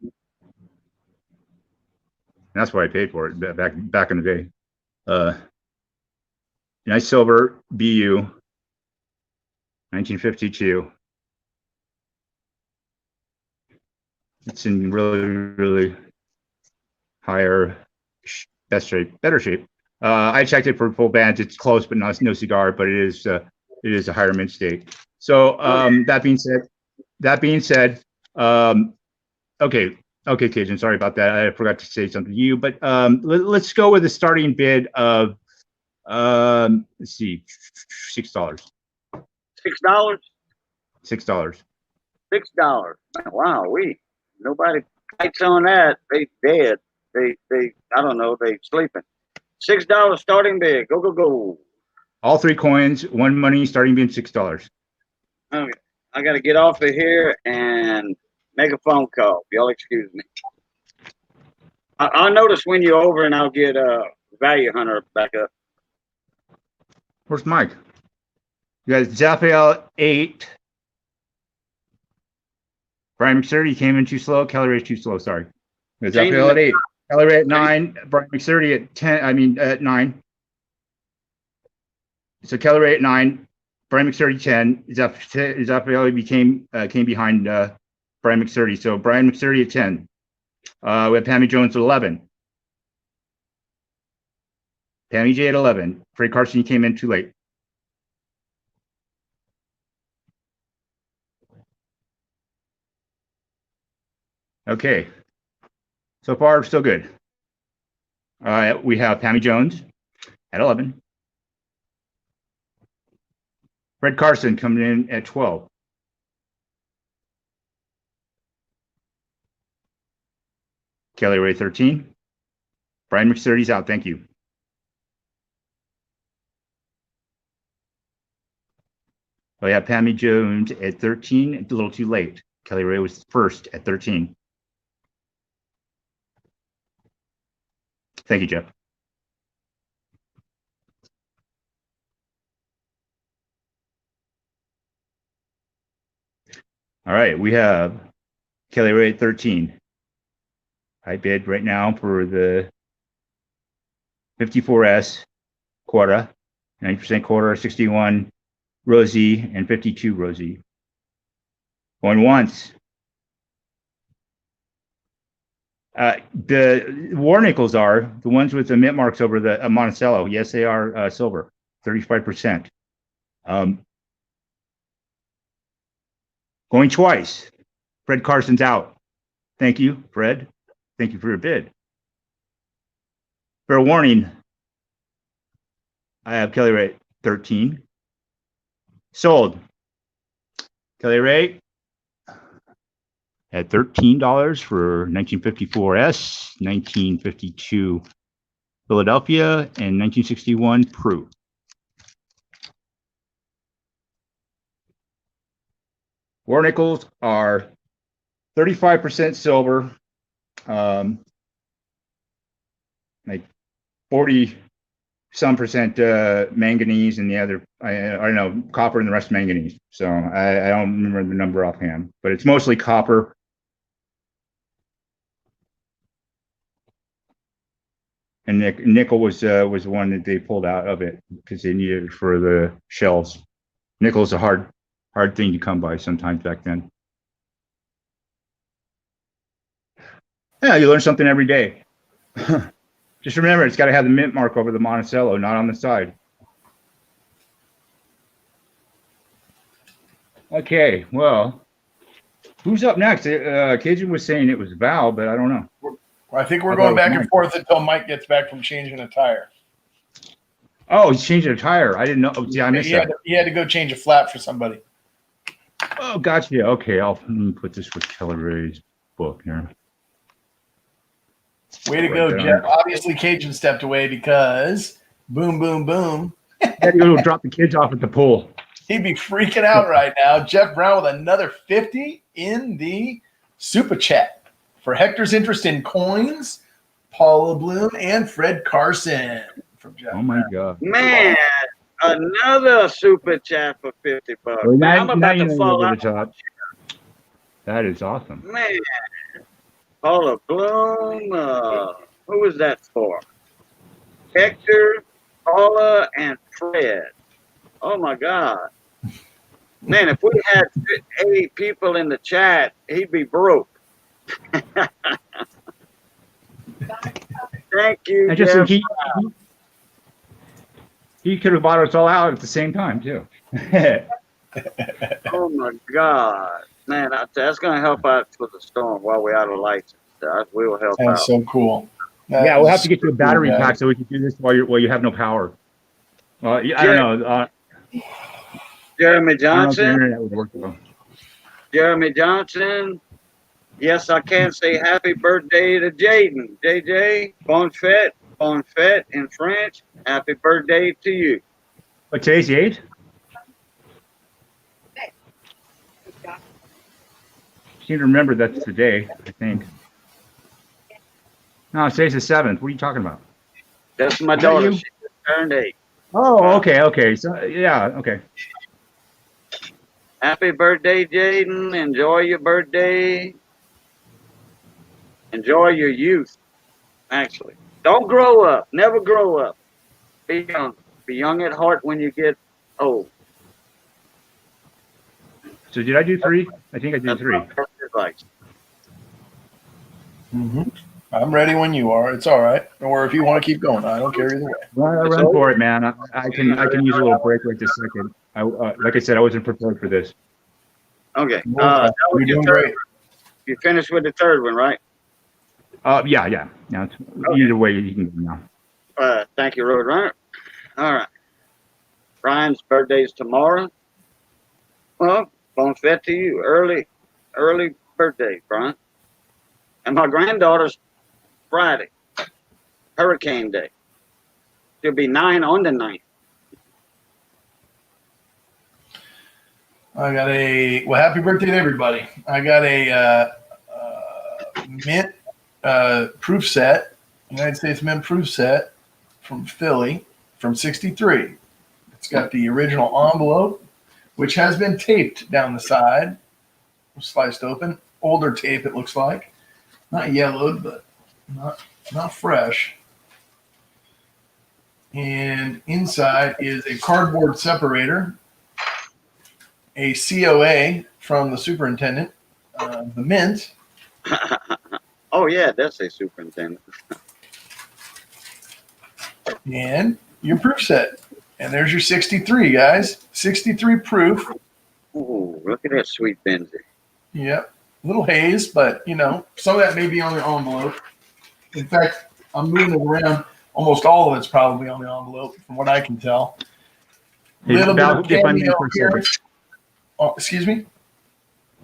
And that's what I paid for it back in the day. Nice silver BU, 1952. It's in really better shape. I checked it for full bands. It's close, but no cigar. But it is a higher mint state. So that being said, okay, Cajun, sorry about that. I forgot to say something to you, but let's go with a starting bid of let's see, $6. $6? $6. $6. Wow, nobody bites on that. They dead. They I don't know, they sleeping. $6 starting bid. Go. All three coins, one money, starting bid $6. Okay, I got to get off of here and make a phone call. Y'all excuse me. I'll notice when you're over, and I'll get Value Hunter back up. Where's Mike? You got Zaphael 8. Brian McSturdy came in too slow. Kelly Ray's too slow. Sorry. It's Change uphill at it. 8. Kelly Ray at 9. Brian McSturdy at 10. I mean, at 9. So Kelly Ray at 9. Brian McSturdy 10. Zaffaelli came behind Brian McSturdy. So Brian McSturdy at 10. We have Pammy Jones at 11. Pammy J at 11. Fred Carson came in too late. Okay. So far, still good. We have Pammy Jones at 11. Fred Carson coming in at 12. Kelly Ray 13. Brian McSturdy's out. Thank you. We have Pammy Jones at 13. It's a little too late. Kelly Ray was first at 13. Thank you, Jeff. All right, we have Kelly Ray at 13. I bid right now for the 54S quarter, 90% quarter, 61 Rosie, and 52 Rosie. Going once. The war nickels are the ones with the mint marks over the Monticello. Yes, they are silver, 35%. Going twice. Fred Carson's out. Thank you, Fred. Thank you for your bid. Fair warning. I have Kelly Ray 13. Sold. Kelly Ray at $13 for 1954S, 1952 Philadelphia, and 1961 Prue. War nickels are 35% silver, like 40 some percent manganese, and the other I don't know, copper, and the rest manganese. So I don't remember the number offhand, but it's mostly copper. And nickel was the one that they pulled out of it because they needed it for the shells. Nickel is a hard thing to come by sometimes back then. Yeah, you learn something every day. Just remember, it's got to have the mint mark over the Monticello, not on the side. Okay, well, who's up next? Cajun was saying it was Val, but I don't know. I think we're going back and forth until Mike gets back from changing a tire. Oh, he's changing a tire. I didn't know. Oh, yeah, I missed that. He had to go change a flat for somebody. Oh, gotcha. Okay, let me put this with Kelly Ray's book here. Way to go, Jeff. Obviously, Cajun stepped away because boom, boom, boom. Had to go drop the kids off at the pool. He'd be freaking out right now. Jeff Brown with another 50 in the super chat for Hector's interest in coins, Paula Bloom, and Fred Carson from Jeff. Oh my God, man! Another super chat for $50. Well, I'm about to fall out. That is awesome, man. Paula Bloom. Who was that for? Hector, Paula, and Fred. Oh my God. Man, if we had 8 people in the chat, he'd be broke. Thank you. I just think he could have bought us all out at the same time too. Oh my God, man, that's gonna help out for the storm while we're out of lights. That will help out. That's so cool. Yeah, we'll have to get you a battery pack so we can do this while you have no power. I don't know. Jeremy I don't know if the Johnson. internet would work well. Jeremy Johnson. Yes, I can say happy birthday to Jaden. JJ, bon fête in French. Happy birthday to you. But today's the 8th? I seem to remember that's the day, I think. No, today's the 7th. What are you talking about? That's my daughter. She just turned 8. Oh, okay. So, yeah, okay. Happy birthday, Jaden. Enjoy your birthday. Enjoy your youth, actually. Don't grow up. Never grow up. Be young. Be young at heart when you get old. So did I do 3? I think I did That's 3. my first advice. I'm ready when you are. It's all right. Or if you want to keep going, I don't care either way. Run for it, man. I can use a little break right this second. Like I said, I wasn't prepared for this. Okay. You're That was your doing third. great. You finished with the third one, right? Yeah. Now, either way, you can go now. Thank you, Roadrunner. All right. Brian's birthday is tomorrow. Well, bon fete to you. Early birthday, Brian. And my granddaughter's Friday, Hurricane Day. She'll be 9 on the 9th. I got happy birthday to everybody. I got a mint proof set, United States mint proof set from Philly from 63. It's got the original envelope, which has been taped down the side, sliced open. Older tape, it looks like. Not yellowed, but not fresh. And inside is a cardboard separator, a COA from the superintendent, the mint. Oh, yeah, that's a superintendent. And your proof set. And there's your 63, guys. 63 proof. Ooh, look at that sweet Benzie. Yep. A little haze, but, some of that may be on the envelope. In fact, I'm moving it around. Almost all of it's probably on the envelope, from what I can tell. Hey, Little bit Val, of if I may cameo for a here. second. Oh, excuse me?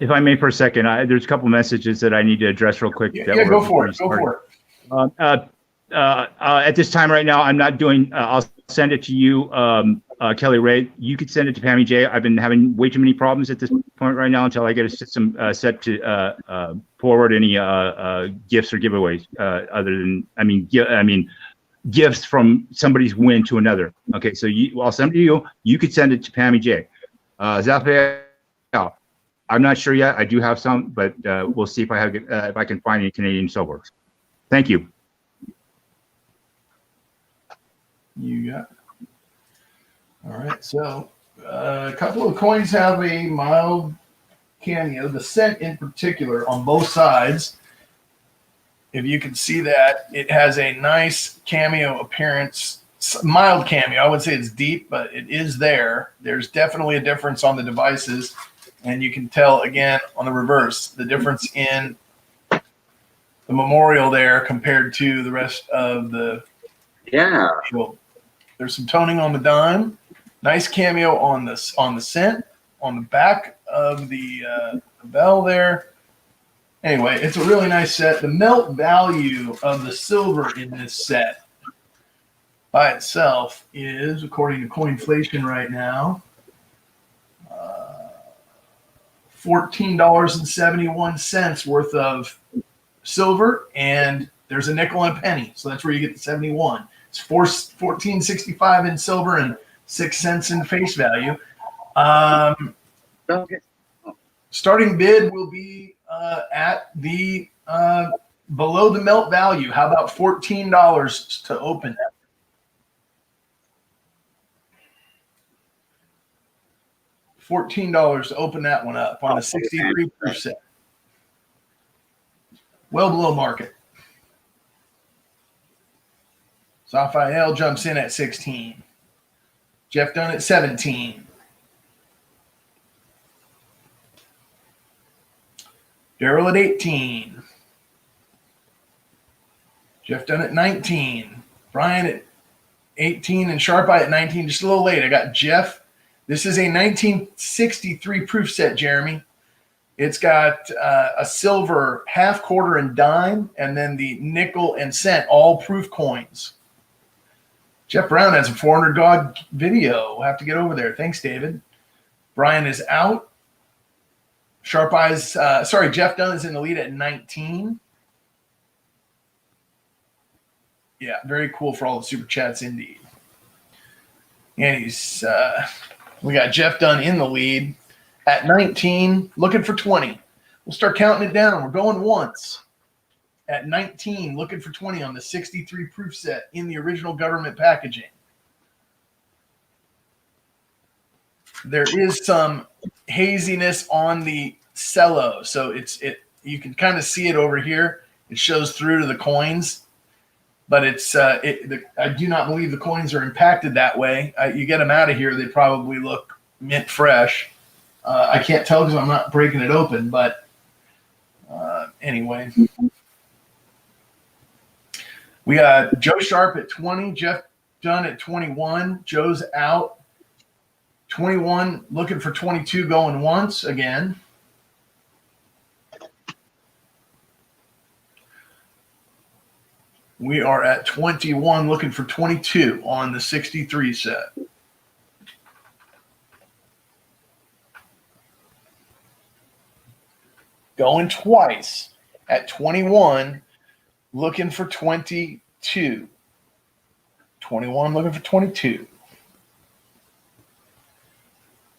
If I may for a second, there's a couple messages that I need to address real quick. Yeah, go for it. Go for it. At this time right now, I'm not doing. I'll send it to you, Kelly Ray. You could send it to Pammy J. I've been having way too many problems at this point right now until I get a system set to forward any gifts or giveaways. Other than, gifts from somebody's win to another. Okay, so I'll send it to you. You could send it to Pammy J. Zaphael. I'm not sure yet. I do have some, but we'll see if I can find any Canadian silver. Thank you. You got it. All right. So a couple of coins have a mild cameo. The cent in particular on both sides. If you can see that, it has a nice cameo appearance, mild cameo. I would say it's deep, but it is there. There's definitely a difference on the devices. And you can tell, again, on the reverse, the difference in the memorial there compared to the rest of the. Yeah. There's some toning on the dime. Nice cameo on the cent, on the back of the bell there. Anyway, it's a really nice set. The melt value of the silver in this set by itself is, according to Coinflation right now, $14.71 worth of silver, and there's a nickel and a penny. So that's where you get the 71. It's $14.65 in silver and 6 cents in face value. Okay. Starting bid will be at the below the melt value. How about $14 to open that? $14 to open that one up on a 63%. Well below market. Zaphael jumps in at 16. Jeff Dunn at 17. Daryl at 18. Jeff Dunn at 19. Brian at 18 and Sharp Eye at 19. Just a little late. I got Jeff. This is a 1963 proof set, Jeremy. It's got a silver half, quarter, and dime, and then the nickel and cent, all proof coins. Jeff Brown has a 400 God video. We'll have to get over there. Thanks, David. Brian is out. Sharp Eyes, Jeff Dunn is in the lead at 19. Yeah, very cool for all the super chats indeed. And we got Jeff Dunn in the lead. At 19, looking for 20. We'll start counting it down. We're going once. At 19, looking for 20 on the 63 proof set in the original government packaging. There is some haziness on the cello, so you can kind of see it over here. It shows through to the coins, but I do not believe the coins are impacted that way. You get them out of here, they probably look mint fresh. I can't tell because I'm not breaking it open, but anyway. We got Joe Sharp at 20, Jeff Dunn at 21. Joe's out. 21 looking for 22 going once again. We are at 21 looking for 22 on the 63 set. Going twice at 21 looking for 22. 21 looking for 22.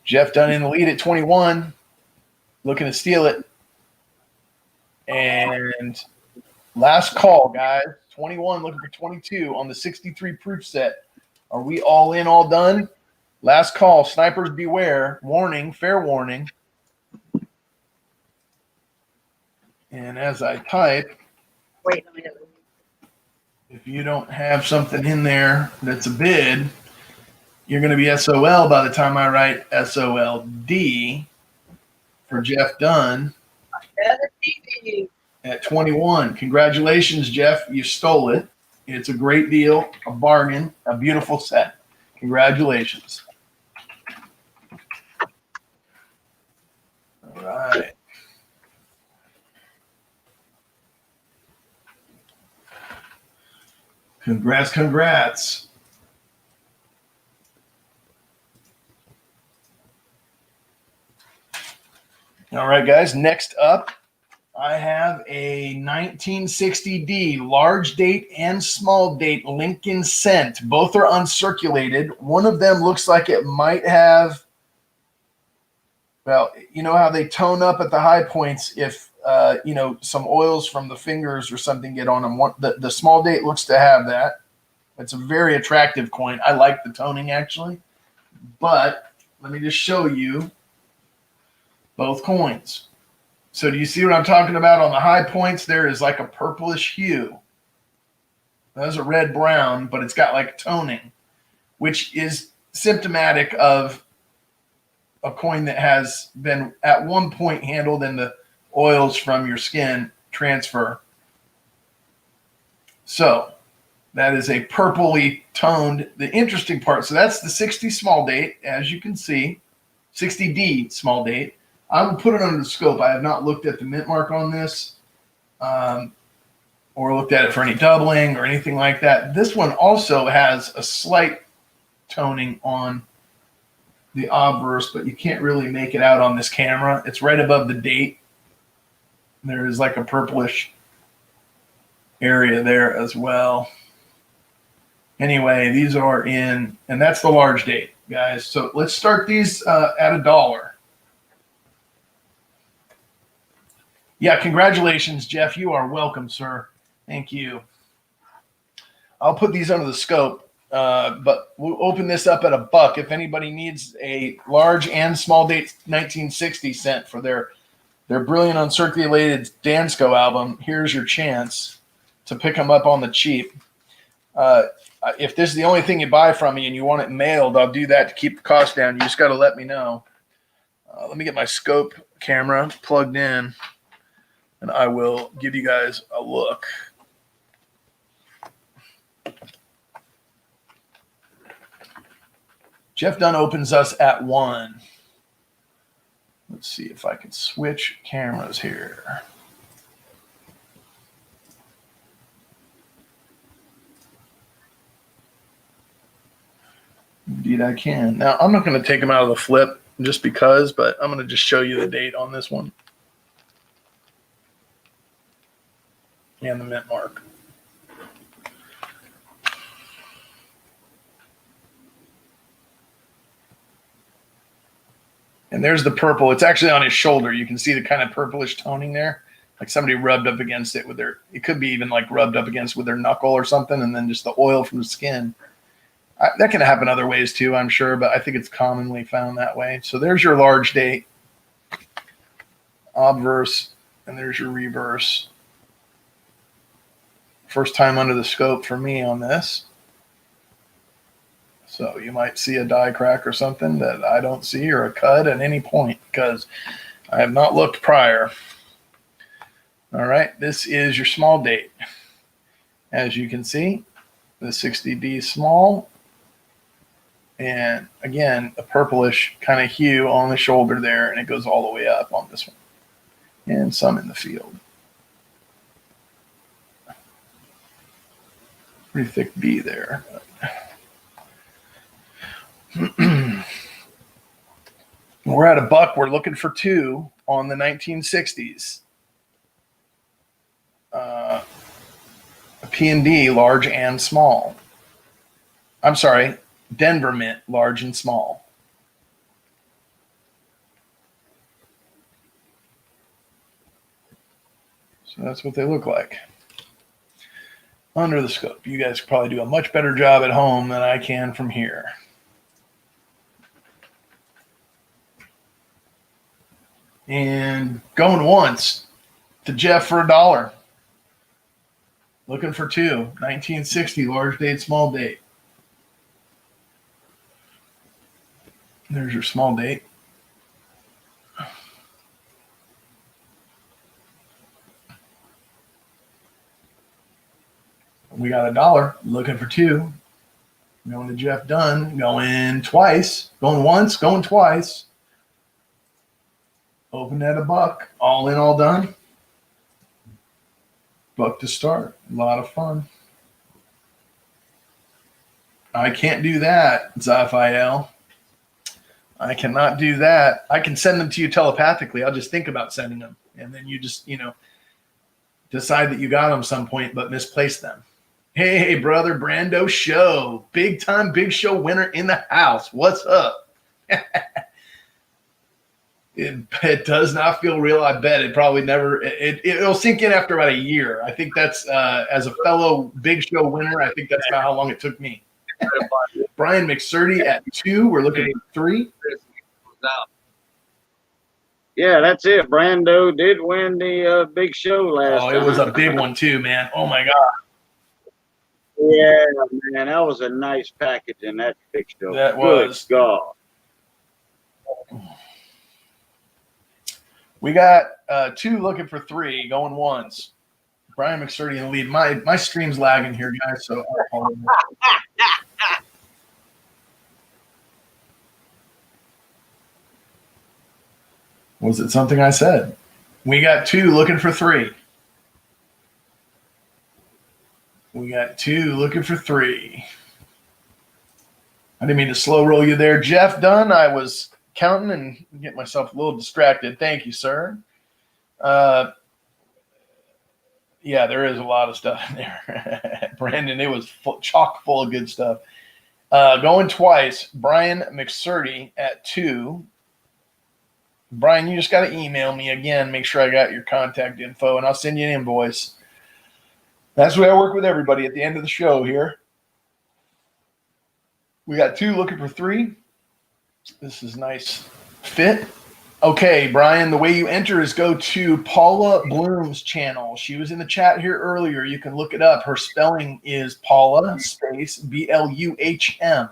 Jeff Dunn in the lead at 21, looking to steal it. And last call, guys. 21 looking for 22 on the 63 proof set. Are we all in, all done? Last call. Snipers beware. Warning, fair warning. And as I type, Wait a minute. if you don't have something in there that's a bid, you're going to be SOL by the time I write SOLD for Jeff Dunn at 21. Congratulations, Jeff. You stole it. It's a great deal, a bargain, a beautiful set. Congratulations. All right. Congrats. All right, guys. Next up, I have a 1960D large date and small date Lincoln cent. Both are uncirculated. One of them looks like it might have, well, you know how they tone up at the high points if, some oils from the fingers or something get on them. The small date looks to have that. It's a very attractive coin. I like the toning, actually. But let me just show you both coins. So do you see what I'm talking about? On the high points, there is like a purplish hue. That's a red-brown, but it's got like toning, which is symptomatic of a coin that has been at one point handled in the oils from your skin transfer. So that is a purpley toned, the interesting part. So that's the 60 small date, as you can see, 60D small date. I will put it under the scope. I have not looked at the mint mark on this or looked at it for any doubling or anything like that. This one also has a slight toning on the obverse, but you can't really make it out on this camera. It's right above the date. There is like a purplish area there as well. Anyway, these are in, and that's the large date, guys. So let's start these at $1. Yeah, congratulations, Jeff. You are welcome, sir. Thank you. I'll put these under the scope, but we'll open this up at $1. If anybody needs a large and small date 1960 cent for their brilliant uncirculated Dansko album, here's your chance to pick them up on the cheap. If this is the only thing you buy from me and you want it mailed, I'll do that to keep the cost down. You just got to let me know. Let me get my scope camera plugged in, and I will give you guys a look. Jeff Dunn opens us at 1. Let's see if I can switch cameras here. Indeed, I can. Now, I'm not going to take them out of the flip just because, but I'm going to just show you the date on this one and the mint mark. And there's the purple. It's actually on his shoulder. You can see the kind of purplish toning there. Like somebody rubbed up against it with their, it could be even like rubbed up against with their knuckle or something, and then just the oil from the skin. That can happen other ways too, I'm sure, but I think it's commonly found that way. So there's your large date, obverse, and there's your reverse. First time under the scope for me on this. So you might see a die crack or something that I don't see, or a cut at any point, because I have not looked prior. All right, this is your small date. As you can see, the 60D small. And again, a purplish kind of hue on the shoulder there, and it goes all the way up on this one. And some in the field. Pretty thick B there. We're at $1. We're looking for 2 on the 1960s. A P&D, large and small. I'm sorry, Denver Mint, large and small. So that's what they look like. Under the scope. You guys probably do a much better job at home than I can from here. And going once to Jeff for $1. Looking for 2. 1960, large date, small date. There's your small date. We got $1. Looking for 2. Going to Jeff Dunn. Going twice. Going once. Going twice. Opened at $1. All in, all done. $1 to start. A lot of fun. I can't do that, Zaphael. I cannot do that. I can send them to you telepathically. I'll just think about sending them. And then you just, decide that you got them some point, but misplace them. Hey, brother, Brando Show. Big time, big show winner in the house. What's up? It does not feel real. I bet it probably never. It'll sink in after about a year. I think that's as a fellow big show winner. I think that's about how long it took me. Brian McSurdy at 2. We're looking at 3. Yeah, that's it. Brando did win the big show last time. Oh, it was a big one too, man. Oh my God. Yeah, man, that was a nice package in that big show. That was. Good God. We got 2 looking for 3, going once. Brian McSurdy in the lead. My stream's lagging here, guys, so I apologize. Was it something I said? We got 2 looking for 3. We got 2 looking for 3. I didn't mean to slow roll you there, Jeff Dunn. I was counting and get myself a little distracted. Thank you, sir. Yeah, there is a lot of stuff in there. Brandon, it was chock full of good stuff. Going twice, Brian McSurdy at 2. Brian, you just got to email me again. Make sure I got your contact info, and I'll send you an invoice. That's the way I work with everybody at the end of the show here. We got 2 looking for 3. This is nice fit. Okay, Brian, the way you enter is go to Paula Bloom's channel. She was in the chat here earlier. You can look it up. Her spelling is Paula space BLUHM.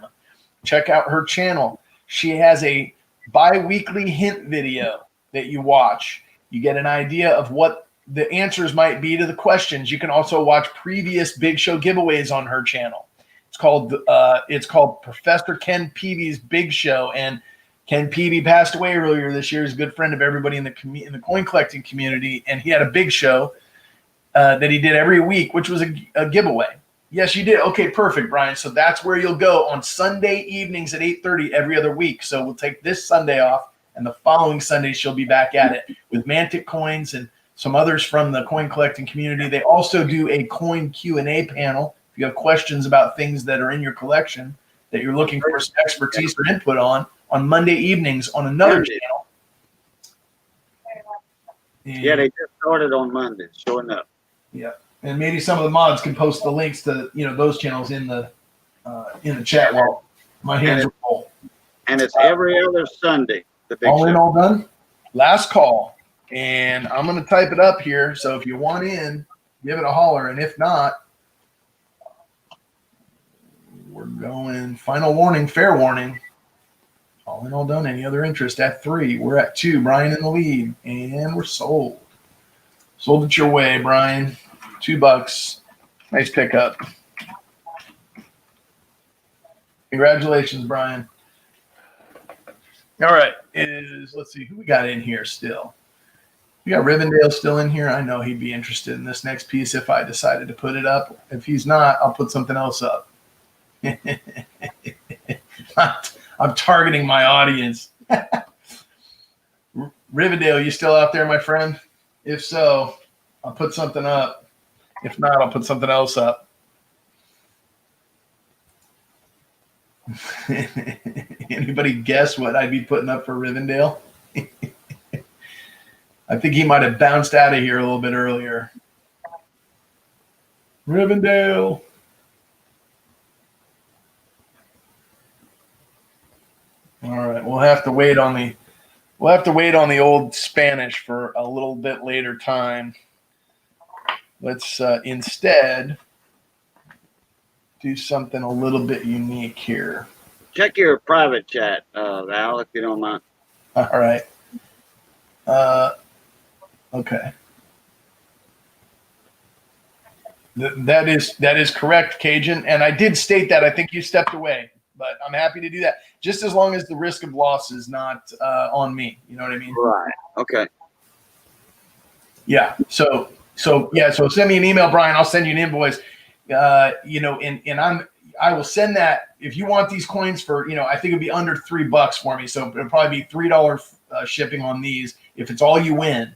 Check out her channel. She has a bi-weekly hint video that you watch. You get an idea of what the answers might be to the questions. You can also watch previous Big Show giveaways on her channel. It's called Professor Ken Peavy's Big Show, and Ken Peavy passed away earlier this year. He's a good friend of everybody in the coin collecting community, and he had a big show that he did every week, which was a giveaway. Yes, you did. Okay, perfect, Brian. So that's where you'll go on Sunday evenings at 8:30 every other week. So we'll take this Sunday off, and the following Sunday she'll be back at it with Mantic Coins and some others from the coin collecting community. They also do a coin Q&A panel. If you have questions about things that are in your collection that you're looking for some expertise or input on on Monday evenings on another Monday. channel. And, Yeah, they just started on Monday, sure enough. yeah, and maybe some of the mods can post the links to those channels in the chat while my hands are full. And it's every other Sunday. The big All in, show. all done. Last call, and I'm gonna type it up here. So if you want in, give it a holler, and if not, we're going final warning, fair warning. All in, all done. Any other interest at 3? We're at 2. Brian in the lead, and we're sold. Sold it your way, Brian. $2. Nice pickup. Congratulations, Brian. All right, let's see who we got in here still. We got Rivendell still in here. I know he'd be interested in this next piece if I decided to put it up. If he's not, I'll put something else up. I'm targeting my audience. Rivendell, you still out there, my friend? If so, I'll put something up. If not, I'll put something else up. Anybody guess what I'd be putting up for Rivendell? I think he might have bounced out of here a little bit earlier. Rivendell. All right, we'll have to wait on the old Spanish for a little bit later time. Let's instead do something a little bit unique here. Check your private chat, Val, if you don't mind. All right. Okay. That is correct, Cajun. And I did state that. I think you stepped away, but I'm happy to do that. Just as long as the risk of loss is not on me. You know what I mean? Right. Okay. Yeah. So send me an email, Brian. I'll send you an invoice. I will send that if you want these coins for, I think it'd be under $3 for me. So it'll probably be $3 shipping on these if it's all you win.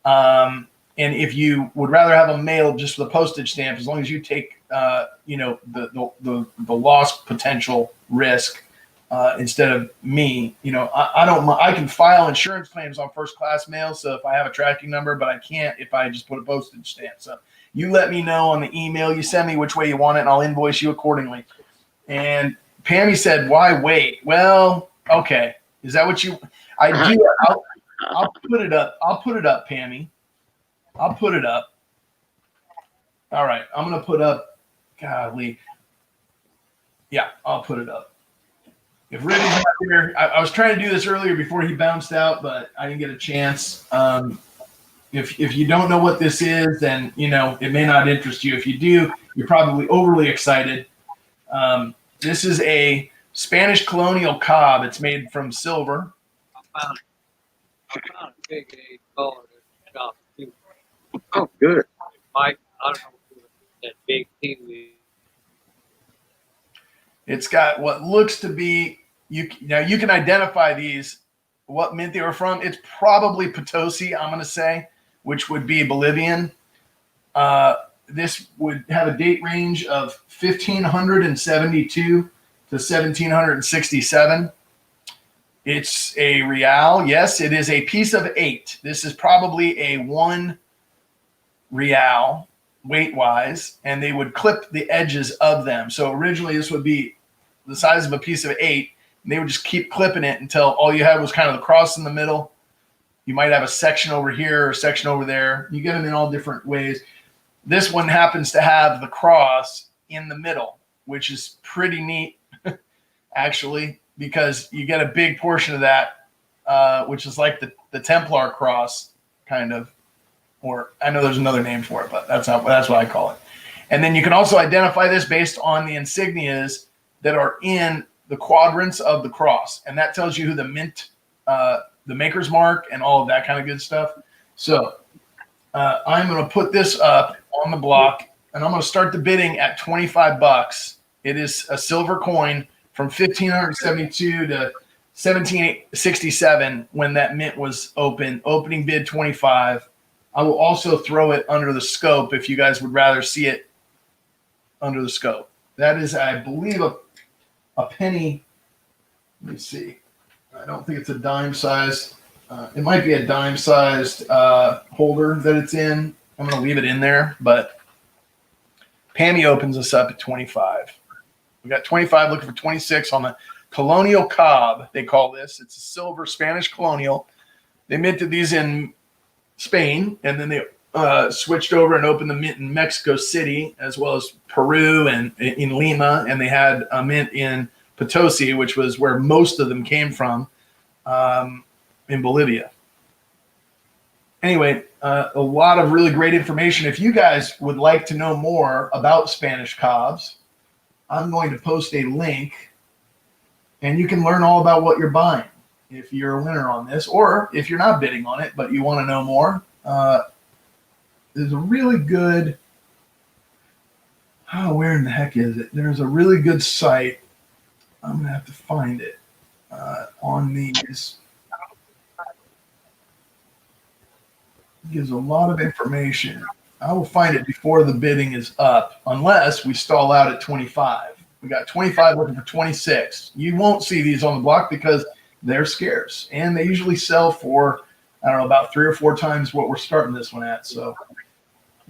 And if you would rather have them mailed just with a postage stamp, as long as you take, the loss potential risk instead of me, I can file insurance claims on first class mail. So if I have a tracking number, but I can't if I just put a postage stamp. So you let me know on the email you send me which way you want it, and I'll invoice you accordingly. And Pammy said, "Why wait?" Well, okay. Is that what you? I do. I'll put it up. I'll put it up, Pammy. I'll put it up. All right. I'm gonna put up. Golly. Yeah, I'll put it up. If Riddy's not here, I was trying to do this earlier before he bounced out, but I didn't get a chance. If you don't know what this is, then it may not interest you. If you do, you're probably overly excited. This is a Spanish colonial cob. It's made from silver. I found a big A color shop too. Oh, good. Mike, I don't know if it's that big kiwi. It's got what looks to be you can identify these, what mint they were from. It's probably Potosi, I'm gonna say, which would be Bolivian. This would have a date range of 1572 to 1767. It's a real. Yes, it is a piece of 8. This is probably a 1 real weight-wise, and they would clip the edges of them. So originally this would be the size of a piece of 8, and they would just keep clipping it until all you had was kind of the cross in the middle. You might have a section over here or a section over there. You get them in all different ways. This one happens to have the cross in the middle, which is pretty neat, actually, because you get a big portion of that, which is like the Templar cross, kind of. Or I know there's another name for it, but that's what I call it. And then you can also identify this based on the insignias that are in the quadrants of the cross, and that tells you who the mint, the maker's mark, and all of that kind of good stuff. So I'm going to put this up on the block, and I'm going to start the bidding at $25. It is a silver coin from 1572 to 1767 when that mint was open. Opening bid 25. I will also throw it under the scope if you guys would rather see it under the scope. That is, I believe, a penny. Let me see. I don't think it's a dime size. It might be a dime sized holder that it's in. I'm going to leave it in there, but Pammy opens us up at 25. We got 25 looking for 26 on the Colonial Cob, they call this. It's a silver Spanish Colonial. They minted these in Spain, and then they switched over and opened the mint in Mexico City, as well as Peru and in Lima, and they had a mint in Potosi, which was where most of them came from, in Bolivia. Anyway, a lot of really great information. If you guys would like to know more about Spanish Cobs, I'm going to post a link, and you can learn all about what you're buying if you're a winner on this, or if you're not bidding on it, but you want to know more. There's a really good, where in the heck is it? There's a really good site. I'm going to have to find it on these. It gives a lot of information. I will find it before the bidding is up, unless we stall out at 25. We got 25 looking for 26. You won't see these on the block because they're scarce, and they usually sell for, I don't know, about 3 or 4 times what we're starting this one at. So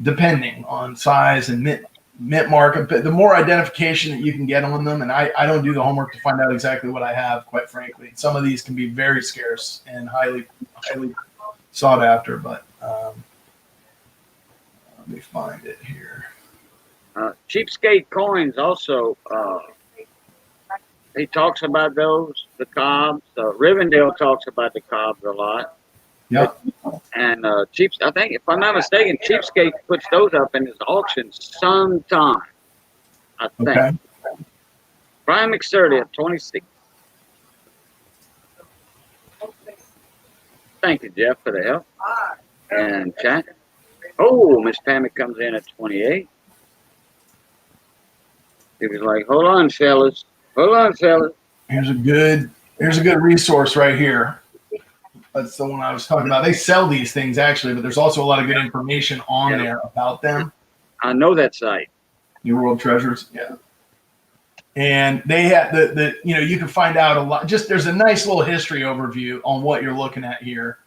depending on size and mint market, but the more identification that you can get on them, and I don't do the homework to find out exactly what I have, quite frankly. Some of these can be very scarce and highly sought after, but let me find it here. Cheapskate coins also, he talks about those, the Cobs. Rivendell talks about the Cobs a lot. Yep. And I think, if I'm not mistaken, Cheapskate puts those up in his auction sometime, I think. Okay. Brian McSturdy at 26. Thank you, Jeff, for the help. And chat. Oh, Miss Pammy comes in at 28. He was like, hold on, fellas. Hold on, fellas. Here's a good resource right here. That's the one I was talking about. They sell these things actually, but there's also a lot of good information on there about them. I know that site. New World Treasures, yeah. And they have the you can find out a lot. Just there's a nice little history overview on what you're looking at here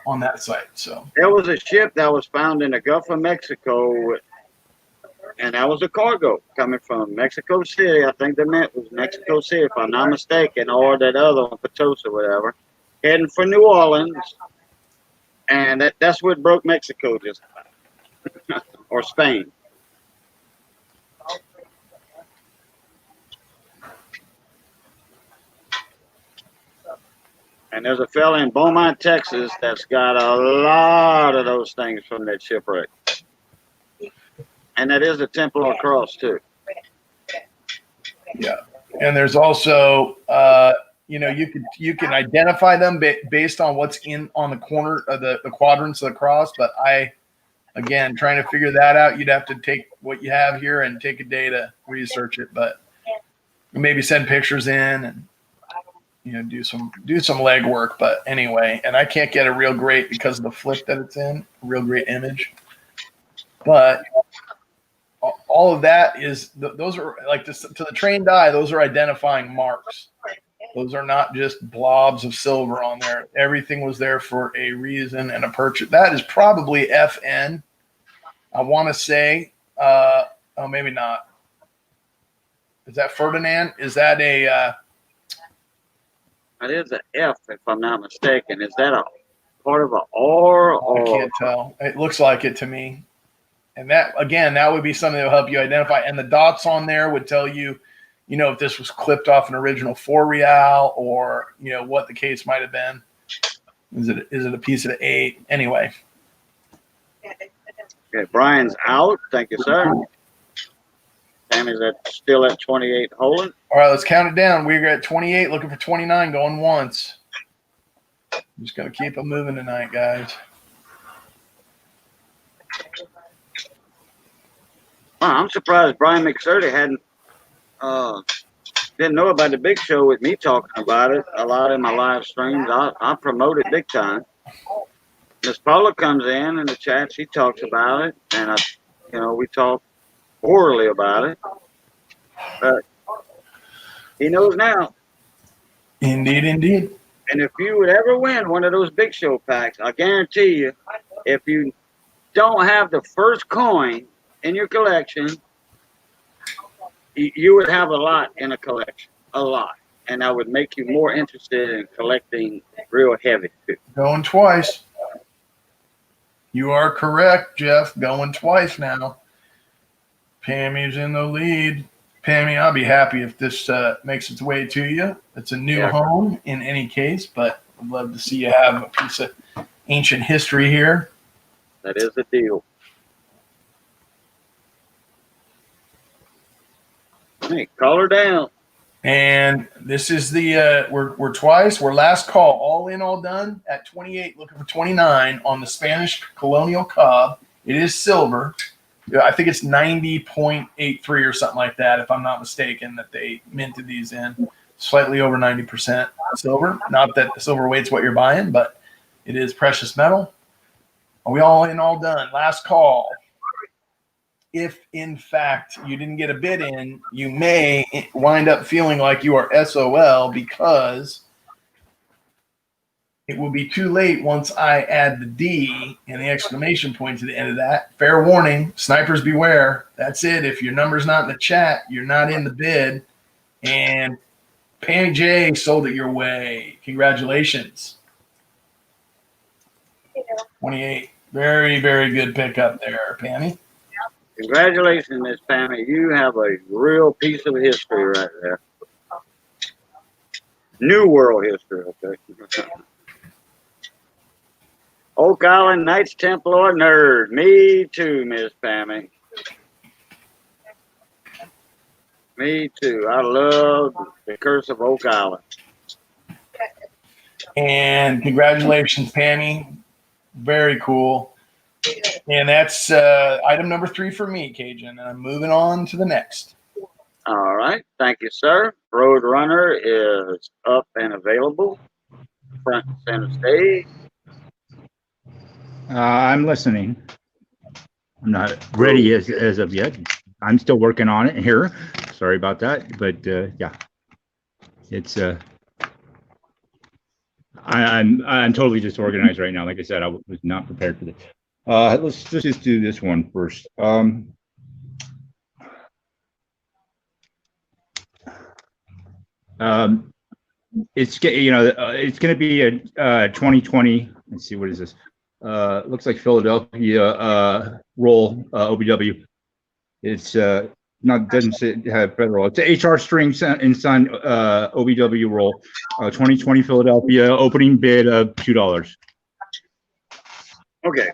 on that site. So there was a ship that was found in the Gulf of Mexico, and that was a cargo coming from Mexico City. I think the mint was Mexico City, if I'm not mistaken, or that other one, Potosi or whatever, heading for New Orleans. And that's what broke Mexico just about. Or Spain. And there's a fella in Beaumont, Texas, that's got a lot of those things from that shipwreck. And that is a Templar cross too. yeah, and there's also you can identify them based on what's on the corner of the quadrants of the cross. But again, trying to figure that out, you'd have to take what you have here and take a day to research it. But maybe send pictures in and do some legwork. But anyway, and I can't get a real great, because of the flip that it's in, a real great image. But all of that is, those are like to the trained eye, those are identifying marks. Those are not just blobs of silver on there. Everything was there for a reason and a purchase. That is probably FN. I want to say, maybe not. Is that Ferdinand? Is that a? It is an F, if I'm not mistaken. Is that a part of an R? Or? I can't tell. It looks like it to me. And that would be something that will help you identify. And the dots on there would tell you, if this was clipped off an original 4 real, or, what the case might have been. Is it a piece of 8? Anyway. Okay, Brian's out. Thank you, sir. Tammy's still at 28 holding. All right, let's count it down. We're at 28, looking for 29, going once. I'm just going to keep them moving tonight, guys. Wow, I'm surprised Brian McSturdy didn't know about the big show with me talking about it a lot in my live streams. I promote it big time. Miss Paula comes in the chat. She talks about it, and we talk orally about it. But he knows now. Indeed, indeed. And if you would ever win one of those big show packs, I guarantee you, if you don't have the first coin in your collection, you would have a lot in a collection, a lot, and that would make you more interested in collecting real heavy too. Going twice. You are correct, Jeff. Going twice now. Pammy's in the lead. Pammy, I'll be happy if this makes its way to you. It's a new home in any case, but I'd love to see you have a piece of ancient history here. That is the deal. Hey, call her down. And this is the we're twice. We're last call. All in, all done at 28. Looking for 29 on the Spanish Colonial Cob. It is silver. I think it's 90.83 or something like that, if I'm not mistaken, that they minted these in. Slightly over 90% silver. Not that the silver weight's what you're buying, but it is precious metal. Are we all in, all done? Last call. If, in fact, you didn't get a bid in, you may wind up feeling like you are SOL because it will be too late once I add the D and the exclamation point to the end of that. Fair warning, snipers beware. That's it. If your number's not in the chat, you're not in the bid. And Pammy J sold it your way. Congratulations. 28. Very, very good pickup there, Pammy. Congratulations, Miss Pammy. You have a real piece of history right there. New world history, okay? Oak Island Knights Templar nerd. Me too, Miss Pammy. Me too. I love the Curse of Oak Island. And congratulations, Pammy. Very cool. And that's item number 3 for me, Cajun. And I'm moving on to the next. All right. Thank you, sir. Road Runner is up and available. Front and center stage. I'm listening. I'm not ready as of yet. I'm still working on it here. Sorry about that, but yeah, it's I'm totally disorganized right now. Like I said, I was not prepared for this. Let's just do this one first. It's it's going to be a 2020. Let's see, what is this? Looks like Philadelphia roll OBW. It's doesn't have federal. It's a HR string and sign OBW roll. 2020 Philadelphia opening bid of $2. Okay.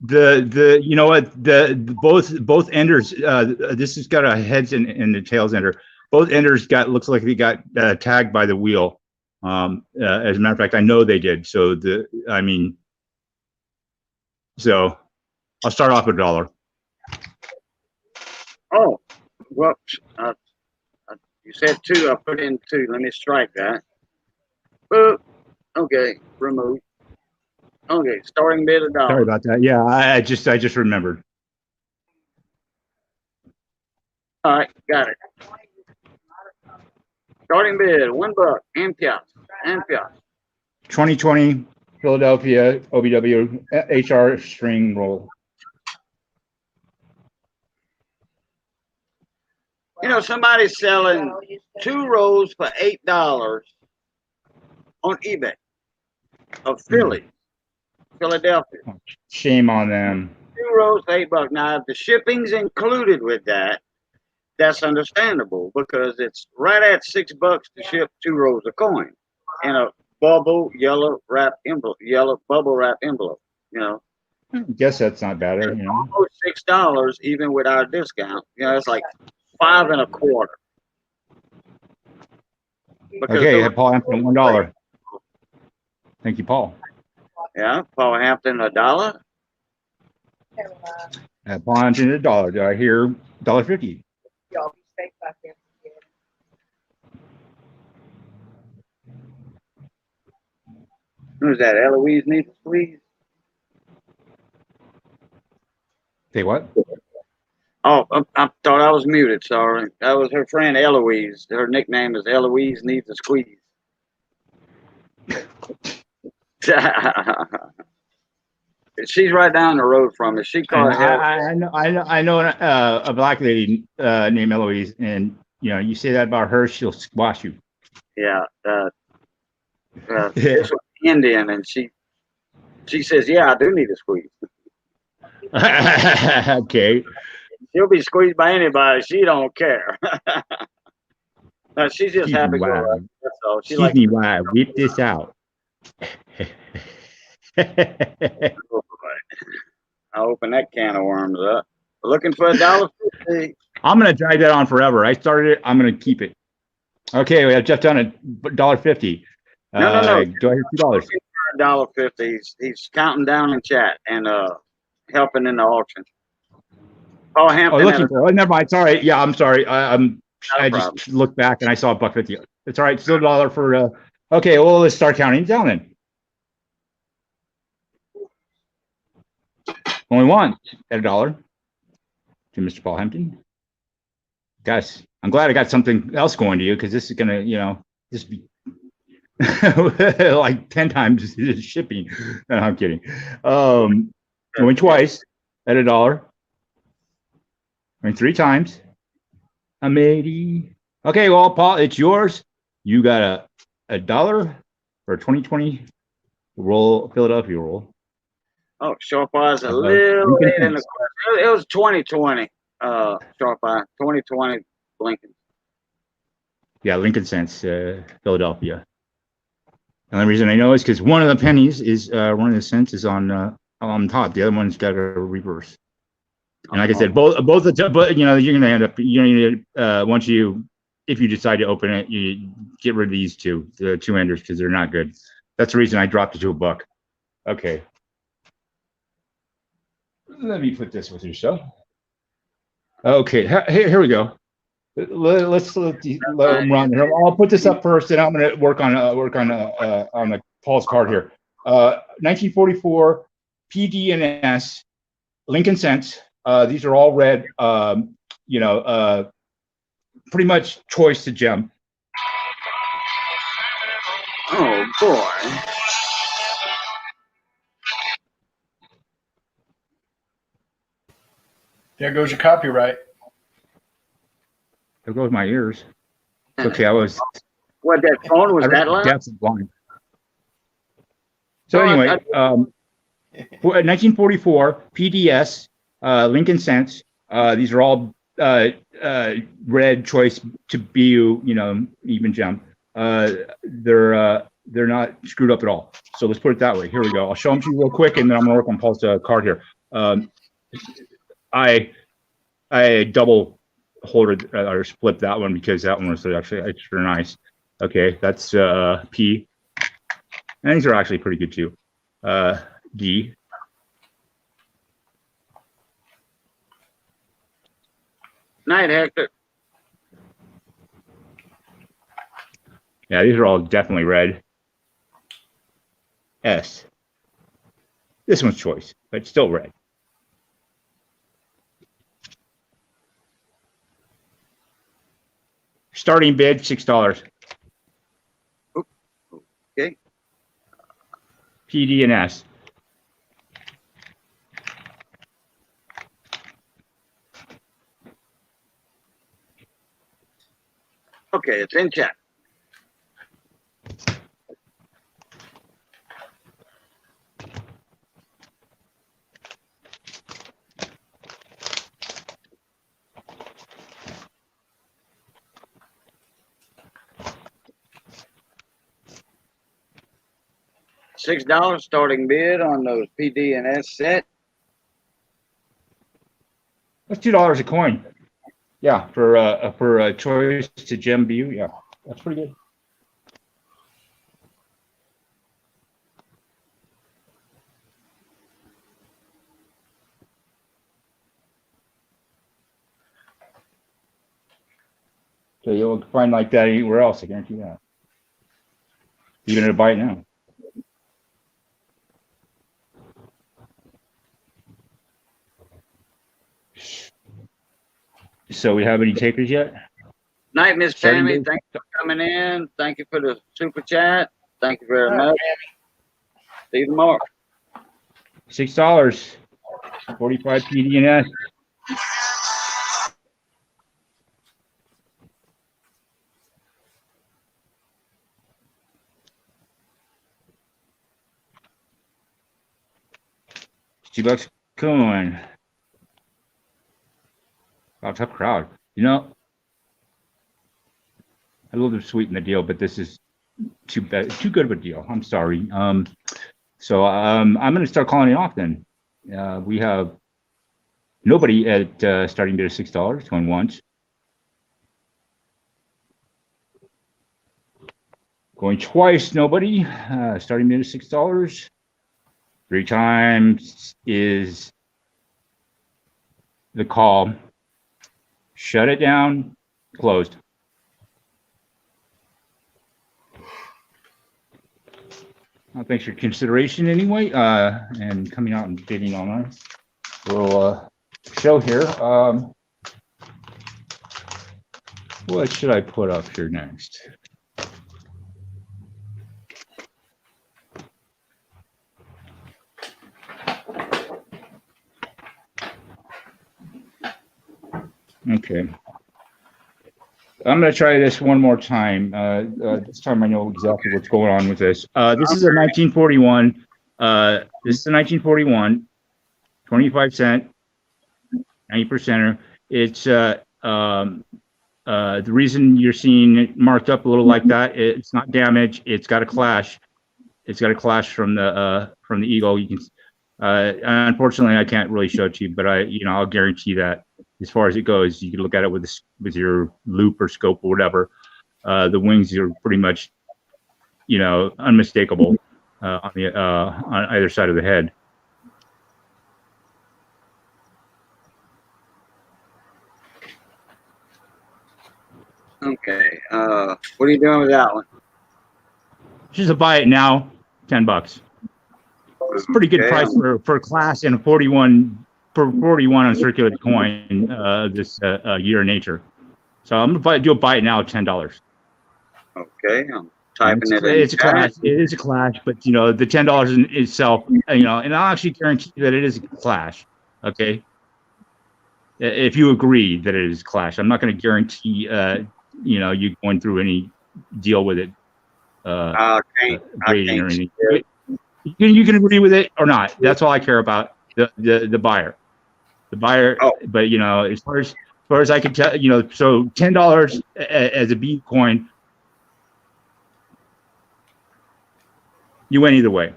The you know what, both enders, this has got a heads and the tails ender. Both enders looks like they got tagged by the wheel. As a matter of fact, I know they did. So so I'll start off with $1. Oh, well, you said 2. I put in 2. Let me strike that. Boop. Okay, remove. Okay, starting bid $1. Sorry about that. Yeah, I just remembered. All right, got it. Starting bid $1. And piastres. And piastres. 2020 Philadelphia OBW HR string roll. You know, somebody's selling 2 rolls for $8 on eBay of Philly, Philadelphia. Shame on them. 2 rolls for $8. Now, if the shipping's included with that, that's understandable because it's right at $6 to ship 2 rolls of coin in a bubble yellow wrap envelope, yellow bubble wrap envelope. You know, I guess that's not bad. You know, almost $6 even with our discount. You know, it's like 5 1/4. Okay, Paul Hampton, $1. Thank you, Paul. Yeah, Paul Hampton $1. Paul Hampton $1. Do I hear $1.50? Who's that? Eloise needs please. Say what? Oh, I thought I was muted. Sorry. That was her friend Eloise. Her nickname is Eloise Needs a Squeeze. She's right down the road from us. She And called her. I know a black lady named Eloise, and you say that about her, she'll squash you. Yeah. This was Indian, and she says, "Yeah, I do need a squeeze." Okay. She'll be squeezed by anybody. She don't care. No, she's just Excuse happy me, go why? lucky. That's all. She Excuse likes me, to. why? Whip this out. I open that can of worms up. Looking for $1.50. I'm gonna drag that on forever. I started it. I'm gonna keep it. Okay, we have Jeff done at $1.50. No. Do I hear $2? $1.50. He's counting down in chat and helping in the auction. Paul Oh, Hampton. looking for. Oh, never mind. Sorry. Yeah, I'm sorry. I problem. just looked back and I saw $1.50. It's all right. Still $1 for. Okay, well, let's start counting down then. Only one at $1 to Mr. Paul Hampton. Guys, I'm glad I got something else going to you because this is gonna, just be like 10 times shipping. No, I'm kidding. Went twice at $1. Went 3 times. I'm 80. Okay, well, Paul, it's yours. You got a $1 for a 2020 roll, Philadelphia roll. Oh, Sharp Eye's a little late in the question. It was 2020. Sharp Eye, 2020 Lincoln. Yeah, Lincoln Cents, Philadelphia. The only reason I know is because one of the pennies is one of the cents is on top. The other one's got a reverse. And like I said, both but you're gonna end up once if you decide to open it, you get rid of these the two enders because they're not good. That's the reason I dropped it to $1. Okay. Let me put this with your stuff. Okay, here we go. Let's let them run. I'll put this up first, and I'm going to work on the Paul's card here. 1944 PD&S Lincoln Cents. These are all red. Pretty much choice to gem. Oh boy. There goes your copyright. There goes my ears. It's okay, I was. What, that phone was that loud? Deaf and blind. So anyway, 1944 PDS Lincoln Cents. These are all red choice to Bayou, even gem. They're not screwed up at all. So let's put it that way. Here we go. I'll show them to you real quick, and then I'm gonna work on Paul's card here. I double holded or split that one because that one was actually extra nice. Okay, that's P, and these are actually pretty good too. D. Night, Hector. Yeah, these are all definitely red. S. This one's choice, but still red. Starting bid $6. Okay. PD and S. Okay, it's in chat. $6 starting bid on those PD and S set. That's $2 a coin. Yeah, for a choice to gem view. Yeah, that's pretty good. So you'll find like that anywhere else. I guarantee that. Even at a bite now. So we have any takers yet? Night, Miss Starting Tammy. date? Thank you for coming in. Thank you for the super chat. Thank you very All right, much. See you tomorrow. $6. 45 PDNS. $2 coin. Wow, tough crowd. You know, I love to sweeten the deal, but this is too good of a deal. I'm sorry. So I'm going to start calling it off then. We have nobody at starting bid of $6 going once. Going twice, nobody. Starting bid of $6. 3 times is the call. Shut it down. Closed. Thanks for your consideration anyway, and coming out and bidding on our little show here. What should I put up here next? Okay. I'm going to try this one more time. This time I know exactly what's going on with this. This is a 1941. This is a 1941, 25 cent, 90%er. It's the reason you're seeing it marked up a little like that. It's not damaged. It's got a clash. It's got a clash from the eagle. You can. Unfortunately, I can't really show it to you, but I'll guarantee that. As far as it goes, you can look at it with your loop or scope or whatever. The wings are pretty much, unmistakable on either side of the head. Okay. What are you doing with that one? Just to buy it now, $10. It's a pretty good price for a class and a 41 uncirculated coin this year in nature. So I'm gonna do a buy it now at $10. Okay, I'm typing it in. It's a clash. It is a clash, but the $10 in itself, and I'll actually guarantee that it is a clash. Okay, if you agree that it is a clash, I'm not going to guarantee you going through any deal with it. I Grading or can't. anything. You can agree with it or not. That's all I care about. The buyer. The buyer, but as far as I can tell, so $10 as a B coin, you win either way.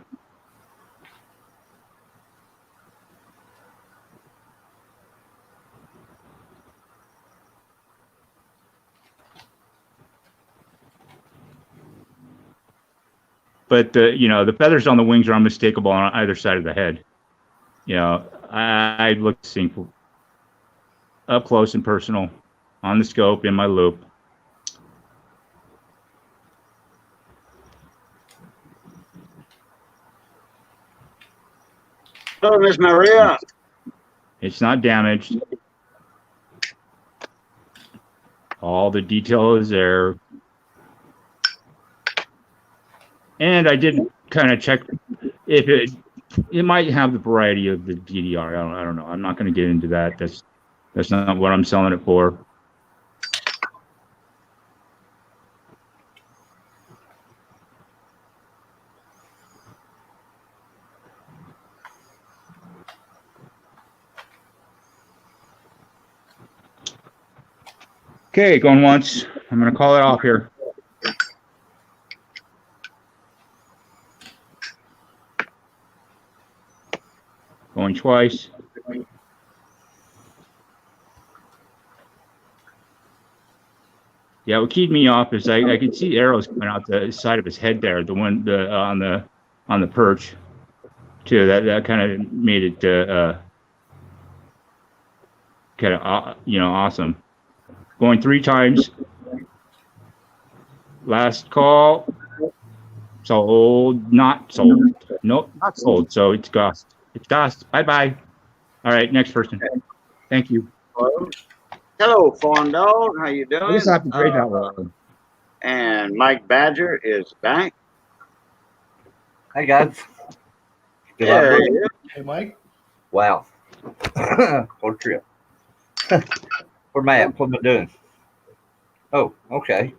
But the feathers on the wings are unmistakable on either side of the head. I look sync up close and personal on the scope in my loop. Hello, Miss Maria. It's not damaged. All the detail is there. And I did kind of check if it might have the variety of the DDR. I don't know. I'm not going to get into that. That's not what I'm selling it for. Okay, going once. I'm going to call it off here. Going twice. Yeah, what keyed me off is I could see arrows coming out the side of his head there, on the perch, too. That kind of made it kind of awesome. Going 3 times. Last call. Sold, not sold. Nope, not sold. So it's Gust. It's Gust. Bye bye. All right, next person. Thank you. Hello, Farm Dog. How you doing? I just have to grade that one. And Mike Badger is back. Hey guys. Still There out he is. Hey, Mike. Wow. What a trip. Where Matt? What am I doing? Oh, okay.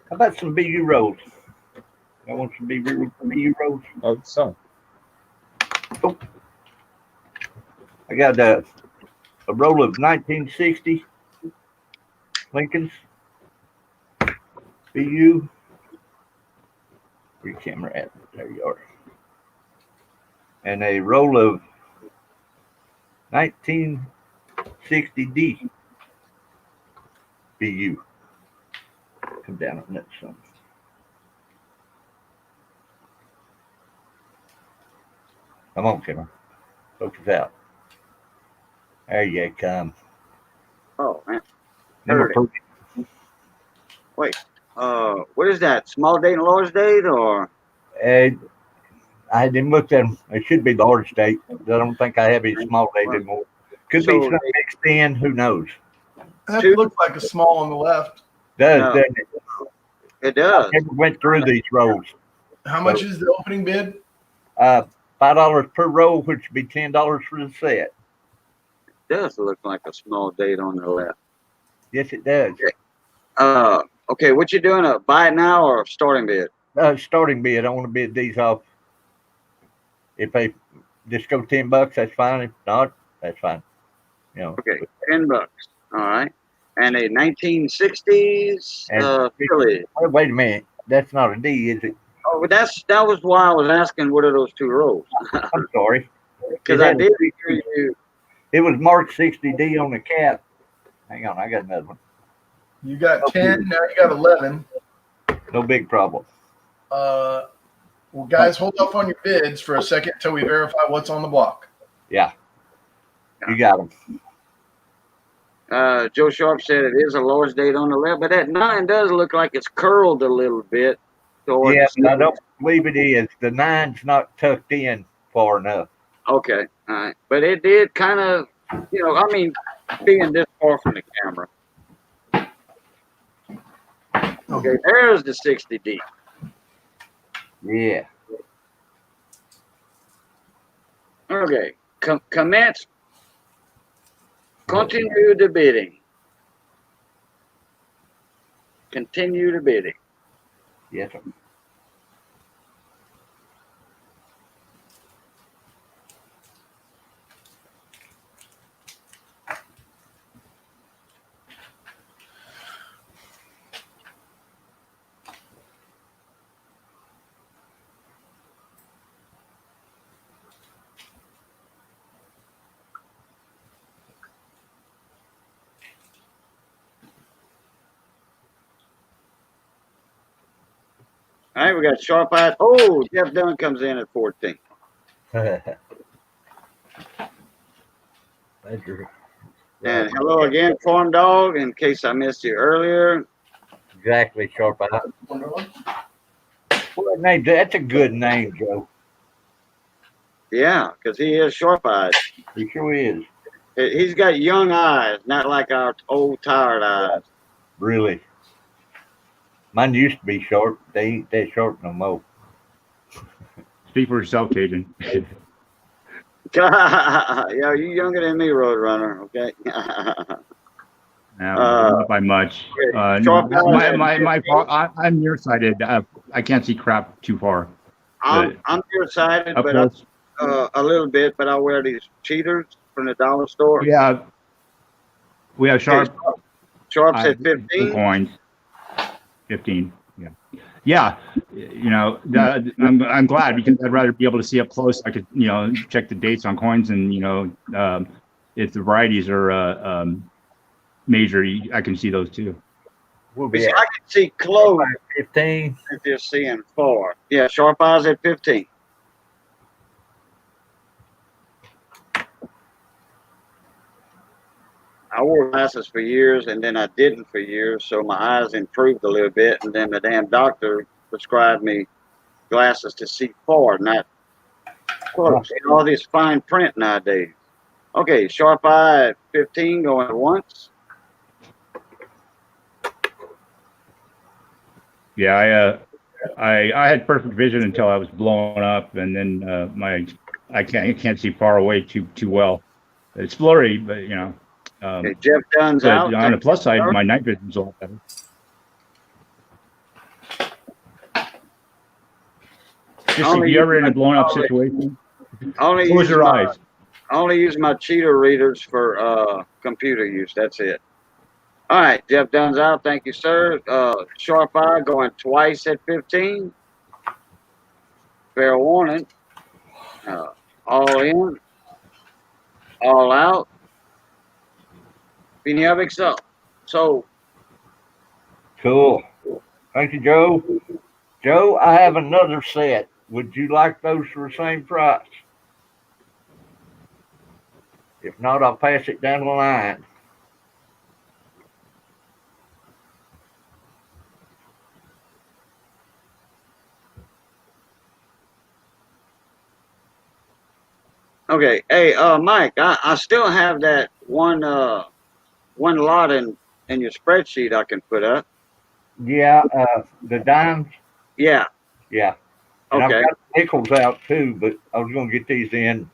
How about some BU rolls? I want some BU rolls. Oh, so. I got a roll of 1960 Lincolns. BU. Where your camera at? There you are. And a roll of 1960D BU. Come down on that some. Come on, camera. Focus out. There you come. Oh man. Number Heard it. four. What is that? Small date and large date, or I didn't look at them. It should be large date. I don't think I have any small date anymore. Could be So some mixed in. Who knows? That Two. looks like a small on the left. Does No. doesn't it? it does? I never went through these rolls. How much is the opening bid? $5 per roll, which would be $10 for the set. It does look like a small date on the left. Yes, it does. Okay, what you doing? Buy it now or starting bid? Starting bid. I want to bid these off. If they just go $10, that's fine. If not, that's fine. You know. Okay, $10. All right. And a 1960s And- Philly. Oh, wait a minute. That's not a D, is it? Oh, but that was why I was asking what are those two rows? I'm sorry. Because I did hear you. It was marked 60D on the cap. Hang on, I got another one. You got 10, now you got 11. No big problem. Well, guys, hold off on your bids for a second until we verify what's on the block. Yeah. You got them. Joe Sharp said it is a large date on the left, but that 9 does look like it's curled a little bit. towards Yeah, the I don't believe it is. The 9's not tucked in far enough. Okay, all right. But it did kind of, being this far from the camera. Okay, there's the 60D. Yeah. Okay, commence. Continue the bidding. Continue the bidding. Yes, sir. All right, we got Sharp Eyes. Oh, Jeff Dunn comes in at 14. And hello again, Farm Dog, in case I missed you earlier. Exactly, Sharp Eye. What name? That's a good name, Joe. Yeah, because he is Sharp Eyes. He sure is. He's got young eyes, not like our old tired eyes. Really. Mine used to be sharp. They ain't that sharp no more. Speak for yourself, Cajun. Yeah, you're younger than me, Roadrunner. Okay. No, not by much. Sharp I'm nearsighted. I can't see crap too far. I'm nearsighted, Up but close. a little bit. But I wear these cheaters from the dollar store. Yeah, we have sharp. Sharp's at Two 15. coins. 15. Yeah. I'm glad because I'd rather be able to see up close. I could, check the dates on coins and, if the varieties are major, I can see those too. We'll I be at can see close 15. if you're seeing 4. Yeah, Sharp Eyes at 15. I wore glasses for years, and then I didn't for years, so my eyes improved a little bit, and then the damn doctor prescribed me glasses to see far, not close. All this fine print nowadays. Okay, sharp eye at 15 going once. Yeah, I had perfect vision until I was blown up, and then I can't see far away too well. It's blurry, but you know. Okay, Jeff Dunn's But out. on the Thank plus side, you, my night vision's a lot better. Just if Only you're ever use in my, a blown up situation, only close use your my eyes. only use my cheater readers for computer use. That's it. All right, Jeff Dunn's out. Thank you, sir. Sharp eye going twice at 15. Fair warning. All in, all out. Piniavik up. So, Cool. Thank you, Joe. Joe, I have another set. Would you like those for the same price? If not, I'll pass it down the line. okay. Hey, Mike, I still have that one lot in your spreadsheet I can put up. Yeah, the dimes. Yeah. Yeah, and I've Okay. got nickels out too, but I was going to get these in.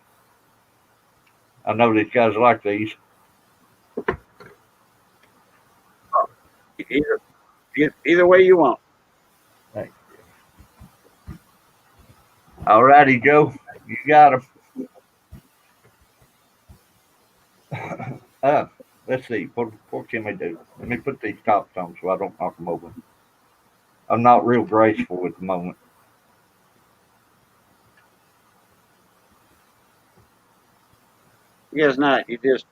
I know these guys like these. Either way you want. All righty, Joe, you got them. Let's see. What can we do? Let me put these tops on so I don't knock them over. I'm not real graceful at the moment. Guess not. You just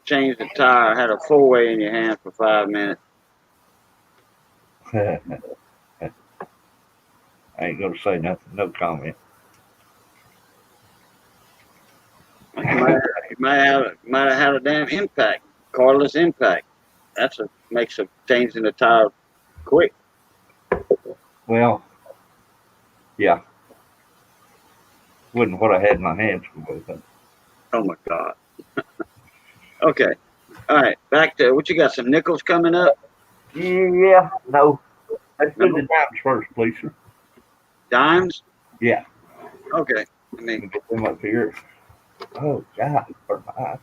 changed the tire, had a four-way in your hand for 5 minutes. I ain't gonna say nothing. No comment. You might have had a damn impact, cordless impact. Makes a changing the tire quick. Well, yeah. Wasn't what I had in my hands for both. Oh my God. Okay. All right. Back to what you got? Some nickels coming up. Yeah, no. Let's do No. the dimes first, please, sir. Dimes. Yeah. Okay. Let Let me me get them up here. Oh God, hurt my eyes.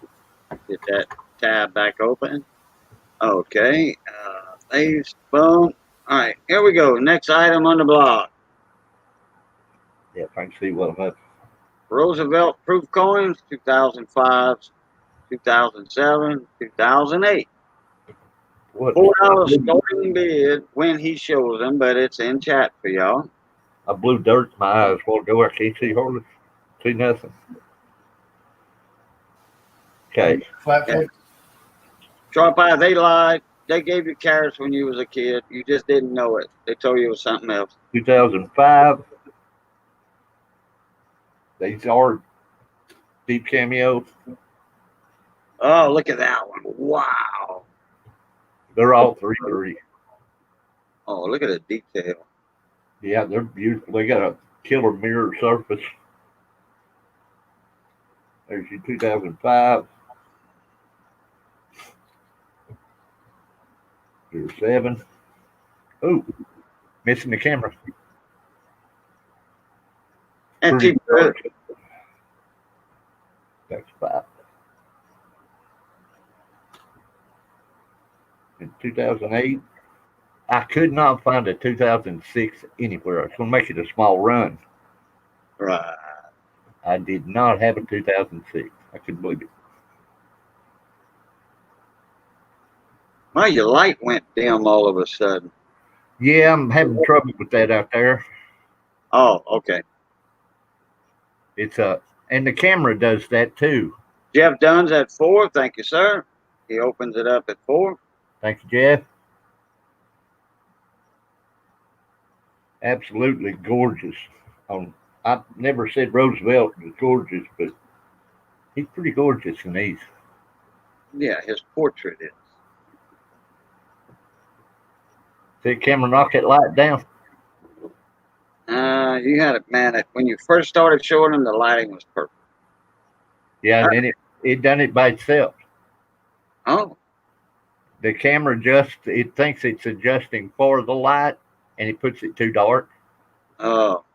get that tab back open. Okay. These. Boom. All right. Here we go. Next item on the block. Yeah, if I can see what I'm up. Roosevelt proof coins, 2005, 2007, 2008. What? $4 starting bid when he shows them, but it's in chat for y'all. I blew dirt in my eyes while ago. I can't see hardly see nothing. Okay. Flat face. Sharp Eye, they lied. They gave you carrots when you was a kid. You just didn't know it. They told you it was something else. 2005. These are deep cameo. Oh, look at that one. Wow. They're all 3-3. Oh, look at the detail. Yeah, they're beautiful. They got a killer mirror surface. There's your 2005. Here's 7. Ooh, missing the camera. And Pretty keep dark. That's 5. In 2008, I could not find a 2006 anywhere. I was going to make it a small run. right. I did not have a 2006. I couldn't believe it. Well, your light went dim all of a sudden. Yeah, I'm having trouble with that out there. Oh, okay. It's and the camera does that too. Jeff Dunn's at 4. Thank you, sir. He opens it up at 4. Thank you, Jeff. Absolutely gorgeous. I never said Roosevelt was gorgeous, but he's pretty gorgeous in these. Yeah, his portrait is. See, camera, knock that light down. You had it, man. When you first started showing him, the lighting was perfect. Yeah, and then it done it by itself. Oh, The camera it thinks it's adjusting for the light, and it puts it too dark. all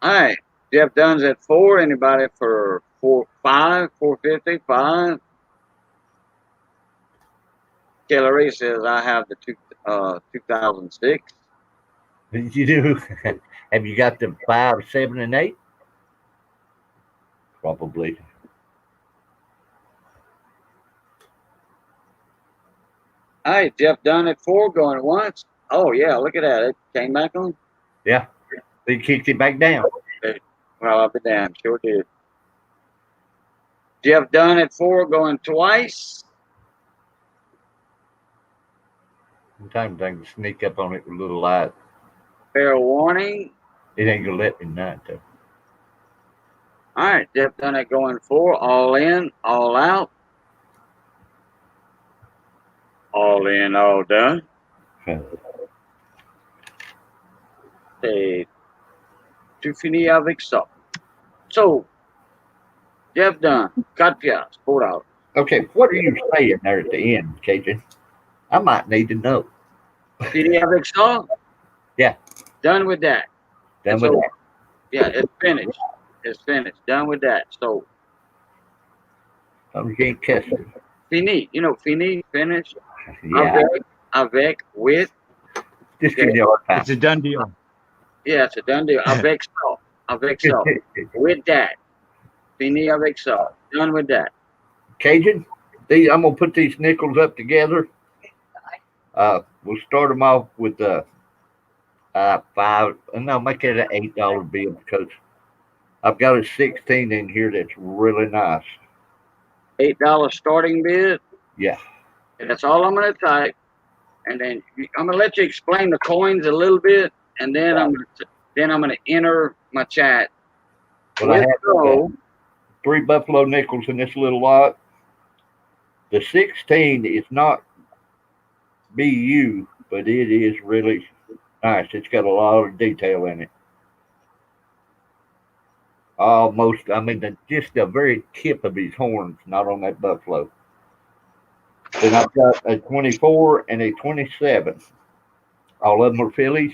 right. Jeff Dunn's at 4. Anybody for 5, 450, 5? Kelly says I have the 2006. You do? Have you got the 5, 7, and 8? Probably. All right, Jeff Dunn at 4 going once. Oh yeah, look at that. It came back on. Yeah. They kicked it back down. Well, I'll be damned. Sure did. Jeff Dunn at 4 going twice. Sometimes I can sneak up on it with a little light. Fair warning. It ain't gonna let me not though. All right, Jeff Dunn at going 4. All in, all out. All in, all done. C'est tout fini avec ça. So, Jeff Dunn, 4 piastres, $4. Okay, what are you saying there at the end, Cajun? I might need to know. Fini avec ça? Yeah. Done with that. Done It's with over. that. Yeah, it's finished. It's finished. Done with that. So, You ain't cussing. fini. You know, fini, finished. Yeah. Avec, with. Just give me a hard time. It's a done deal. Yeah, it's a done deal. Avec ça. Avec ça. With that. Fini avec ça. Done with that. Cajun, I'm gonna put these nickels up together. We'll start them off with 5. No, make it an $8 bill because I've got a 16 in here that's really nice. $8 starting bid. Yeah. And that's all I'm going to type. And then I'm going to let you explain the coins a little bit, and then I'm going to enter my chat. Well, I have 3 buffalo nickels in this little lot. The 16 is not BU, but it is really nice. It's got a lot of detail in it. Just the very tip of his horns, not on that buffalo. Then I've got a 24 and a 27. All of them are fillies.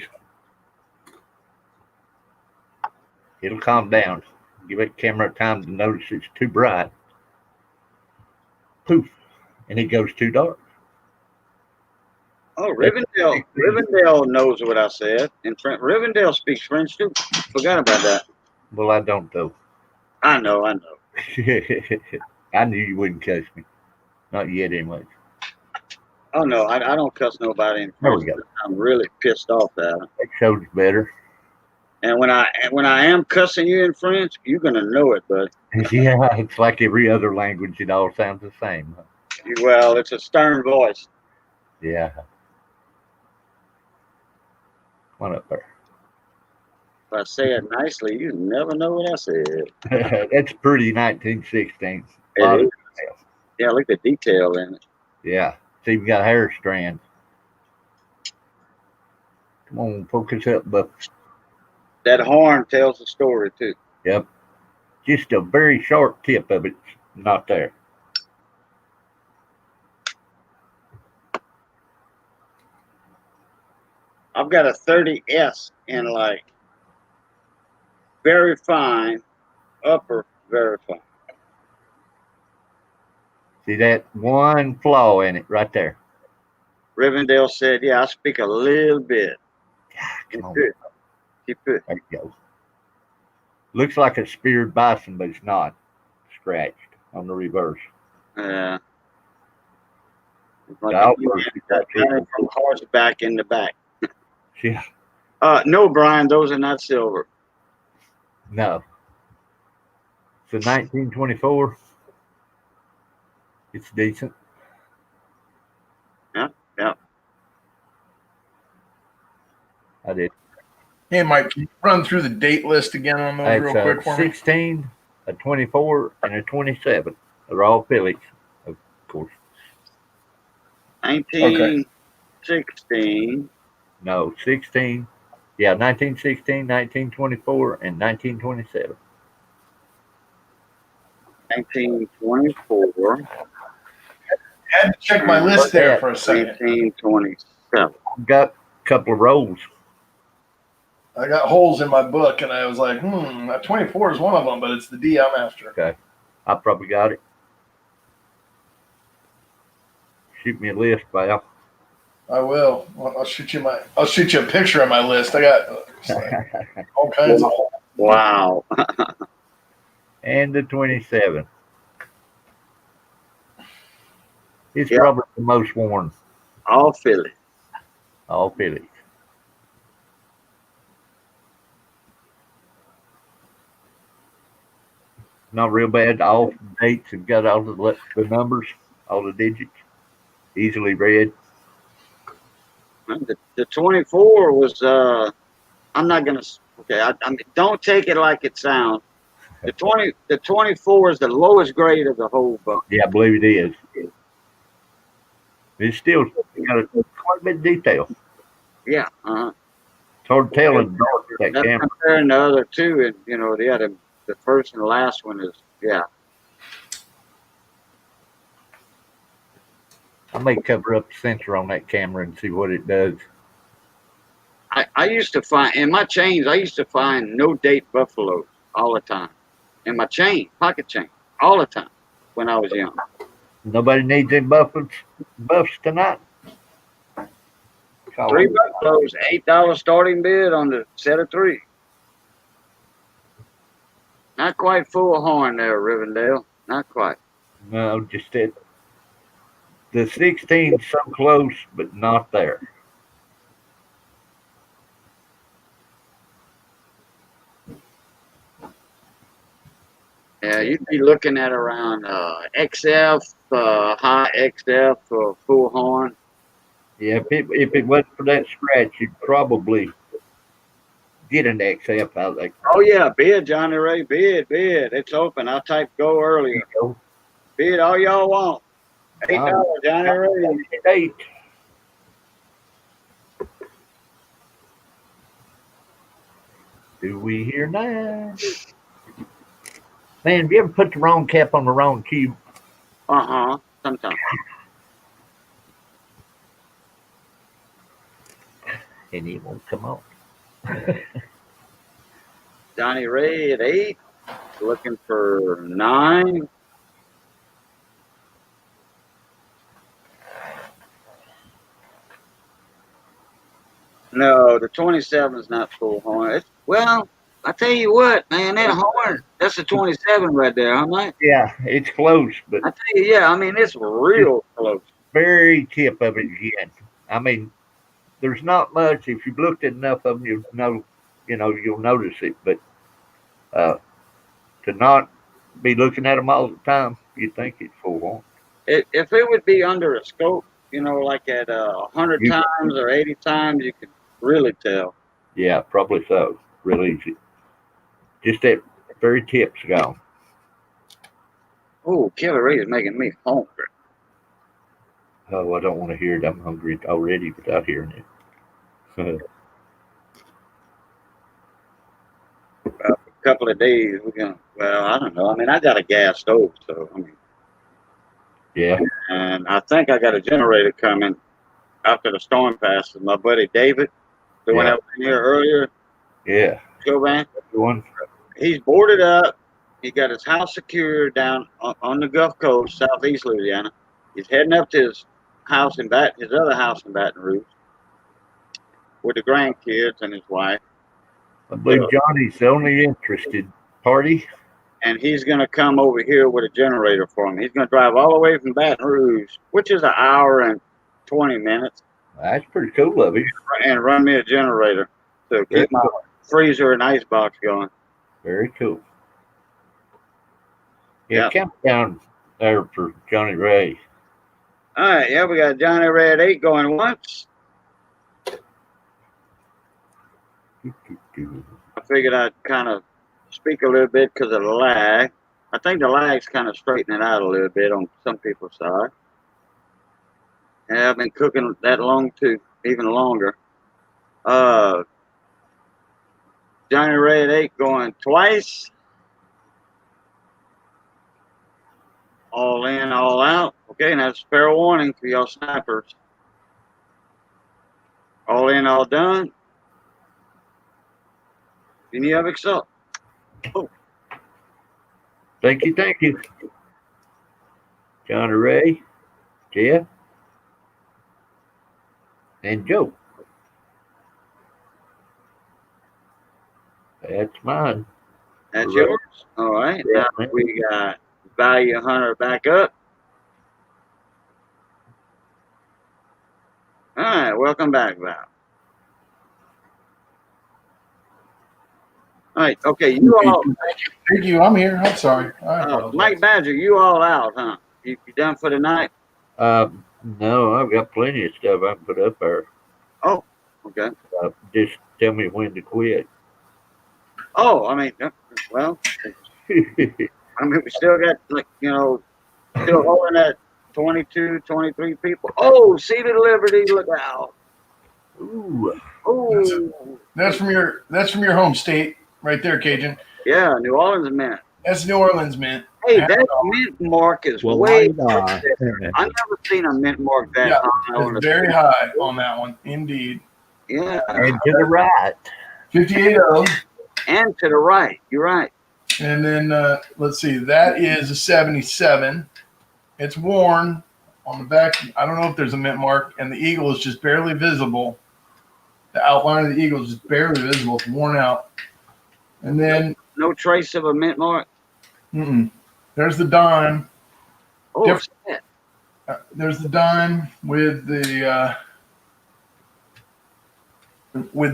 It'll calm down. Give that camera time to notice it's too bright. Poof. And it goes too dark. Oh, Rivendell knows what I said. And Rivendell speaks French too. Forgot about that. Well, I don't though. I know. I knew you wouldn't cuss me. Not yet, anyway. Oh no, I don't cuss nobody in There French. we go. I'm really pissed off at them. That shows better. And when I am cussing you in French, you're gonna know it, bud. Yeah, it's like every other language. It all sounds the same. Well, it's a stern voice. Yeah. Come on up there. If I say it nicely, you never know what I said. That's pretty 1916. It is. Yeah, look at the detail in it. Yeah. It's even got hair strands. Come on, focus up, but That horn tells the story too. yep. Just a very short tip of it's not there. I've got a 30S in like very fine, upper very fine. See that one flaw in it right there. Rivendell said, "Yeah, I speak a little bit." Come on. Keep it. There you go. Looks like a speared bison, but it's not. Scratched on the reverse. Yeah. It's The like outburst you is that got big. it from horseback in the back. Yeah. No, Brian, those are not silver. No. It's a 1924. It's decent. Yeah. I did. Hey, Mike, can you run through the date list again on those real That's quick a for me? 16, a 24, and a 27. They're all fillies, of course. 1916. No, 16. Yeah, 1916, 1924, and 1927. 1924. I had to check my list there for a second. 1927. Got a couple of rolls. I got holes in my book, and I was like, that 24 is one of them, but it's the D I'm after. Okay. I probably got it. Shoot me a list, Val. I will. I'll shoot you a picture of my list. I got all kinds of holes. Wow. And the 27. It's Yep. probably the most worn. All Philly. All Phillies. Not real bad. All dates have got all the numbers, all the digits, easily read. The 24 was, I'm not going to, okay, I mean, don't take it like it sounds. The 24 is the lowest grade of the whole book. Yeah, I believe it is. It's still got quite a bit of detail. Yeah. It's hard to tell in the dark with that That's camera. comparing the other two, and you know, the first and the last one is, yeah. I may cover up the sensor on that camera and see what it does. I used to find in my chains, I used to find no date buffaloes all the time. In my chain, pocket chain, all the time when I was young. Nobody needs any buffs tonight. Call 3 them. buffaloes, $8 starting bid on the set of 3. Not quite full horn there, Rivendell. Not quite. No, just that. The 16's so close, but not there. Yeah, you'd be looking at around XF, high XF for full horn. Yeah, if it wasn't for that scratch, you'd probably get an XF out of that. Oh yeah, bid, Johnny Ray, bid. It's open. I typed go earlier. Bid all y'all want. $8, Johnny Ray. 8. Do we hear now? Man, have you ever put the wrong cap on the wrong cube? Sometimes. And it won't come on. Johnny Ray at 8. Looking for 9. No, the 27 is not full horn. Well, I tell you what, man, that horn, that's a 27 right there, huh, Mike? Yeah, it's close, but I tell you, yeah, I mean, it's real close. very tip of it again. I mean, there's not much. If you've looked at enough of them, you'll notice it. But to not be looking at them all the time, you'd think it's full horn. If it would be under a scope, you know, like at 100 times or 80 times, you could really tell. Yeah, probably so. Real easy. Just that very tip's gone. Oh, Killer Ray is making me hungry. Oh, I don't want to hear it. I'm hungry already without hearing it. A couple of days, I don't know. I mean, I got a gas stove, so, I mean. Yeah. And I think I got a generator coming after the storm passes. My buddy David, the one that was in here earlier. Yeah. Go back. One. He's boarded up. He got his house secured down on the Gulf Coast, southeast Louisiana. He's heading up to his house his other house in Baton Rouge with the grandkids and his wife. I believe Johnny's the only interested party. And he's going to come over here with a generator for him. He's going to drive all the way from Baton Rouge, which is an hour and 20 minutes. That's pretty cool of him. And run me a generator to keep my freezer and ice box going. Very cool. Yeah, count down there for Johnny Ray. All right, yeah, we got Johnny Ray at 8 going once. I figured I'd kind of speak a little bit because of the lag. I think the lag's kind of straightening out a little bit on some people's side. And I've been cooking that long too, even longer. Johnny Ray at 8 going twice. All in, all out. Okay, and that's fair warning for y'all snipers. All in, all done. Any of it up? Thank you, thank you. John Ray, Jeff, and Joe. That's mine. That's Right. yours. All right. Yeah, Now man. we got Bayou Hunter back up. All right, welcome back, Val. All right, okay, you all, Thank you. I'm here. I'm sorry. I apologize. Mike Badger, you all out, huh? You done for the night? No, I've got plenty of stuff I can put up there. Oh, okay. Just tell me when to quit. Oh, I mean, well, I mean, we still got, like, you know, still holding that 22, 23 people. Oh, Seated Liberty, look out. Ooh, Oh, That's from your home state right there, Cajun. yeah, New Orleans Mint. That's New Orleans mint. Hey, that mint mark is Well, way I, I've never seen a mint mark that Yeah, high on It's a very high on that one, indeed. yeah, and to the right. 58.0. and to the right. You're right. And then let's see, that is a 77. It's worn on the back. I don't know if there's a mint mark, and the eagle is just barely visible. The outline of the eagle is just barely visible. It's worn out. And then No trace of a mint mark. there's the dime. Oh, Different- shit. There's the dime with the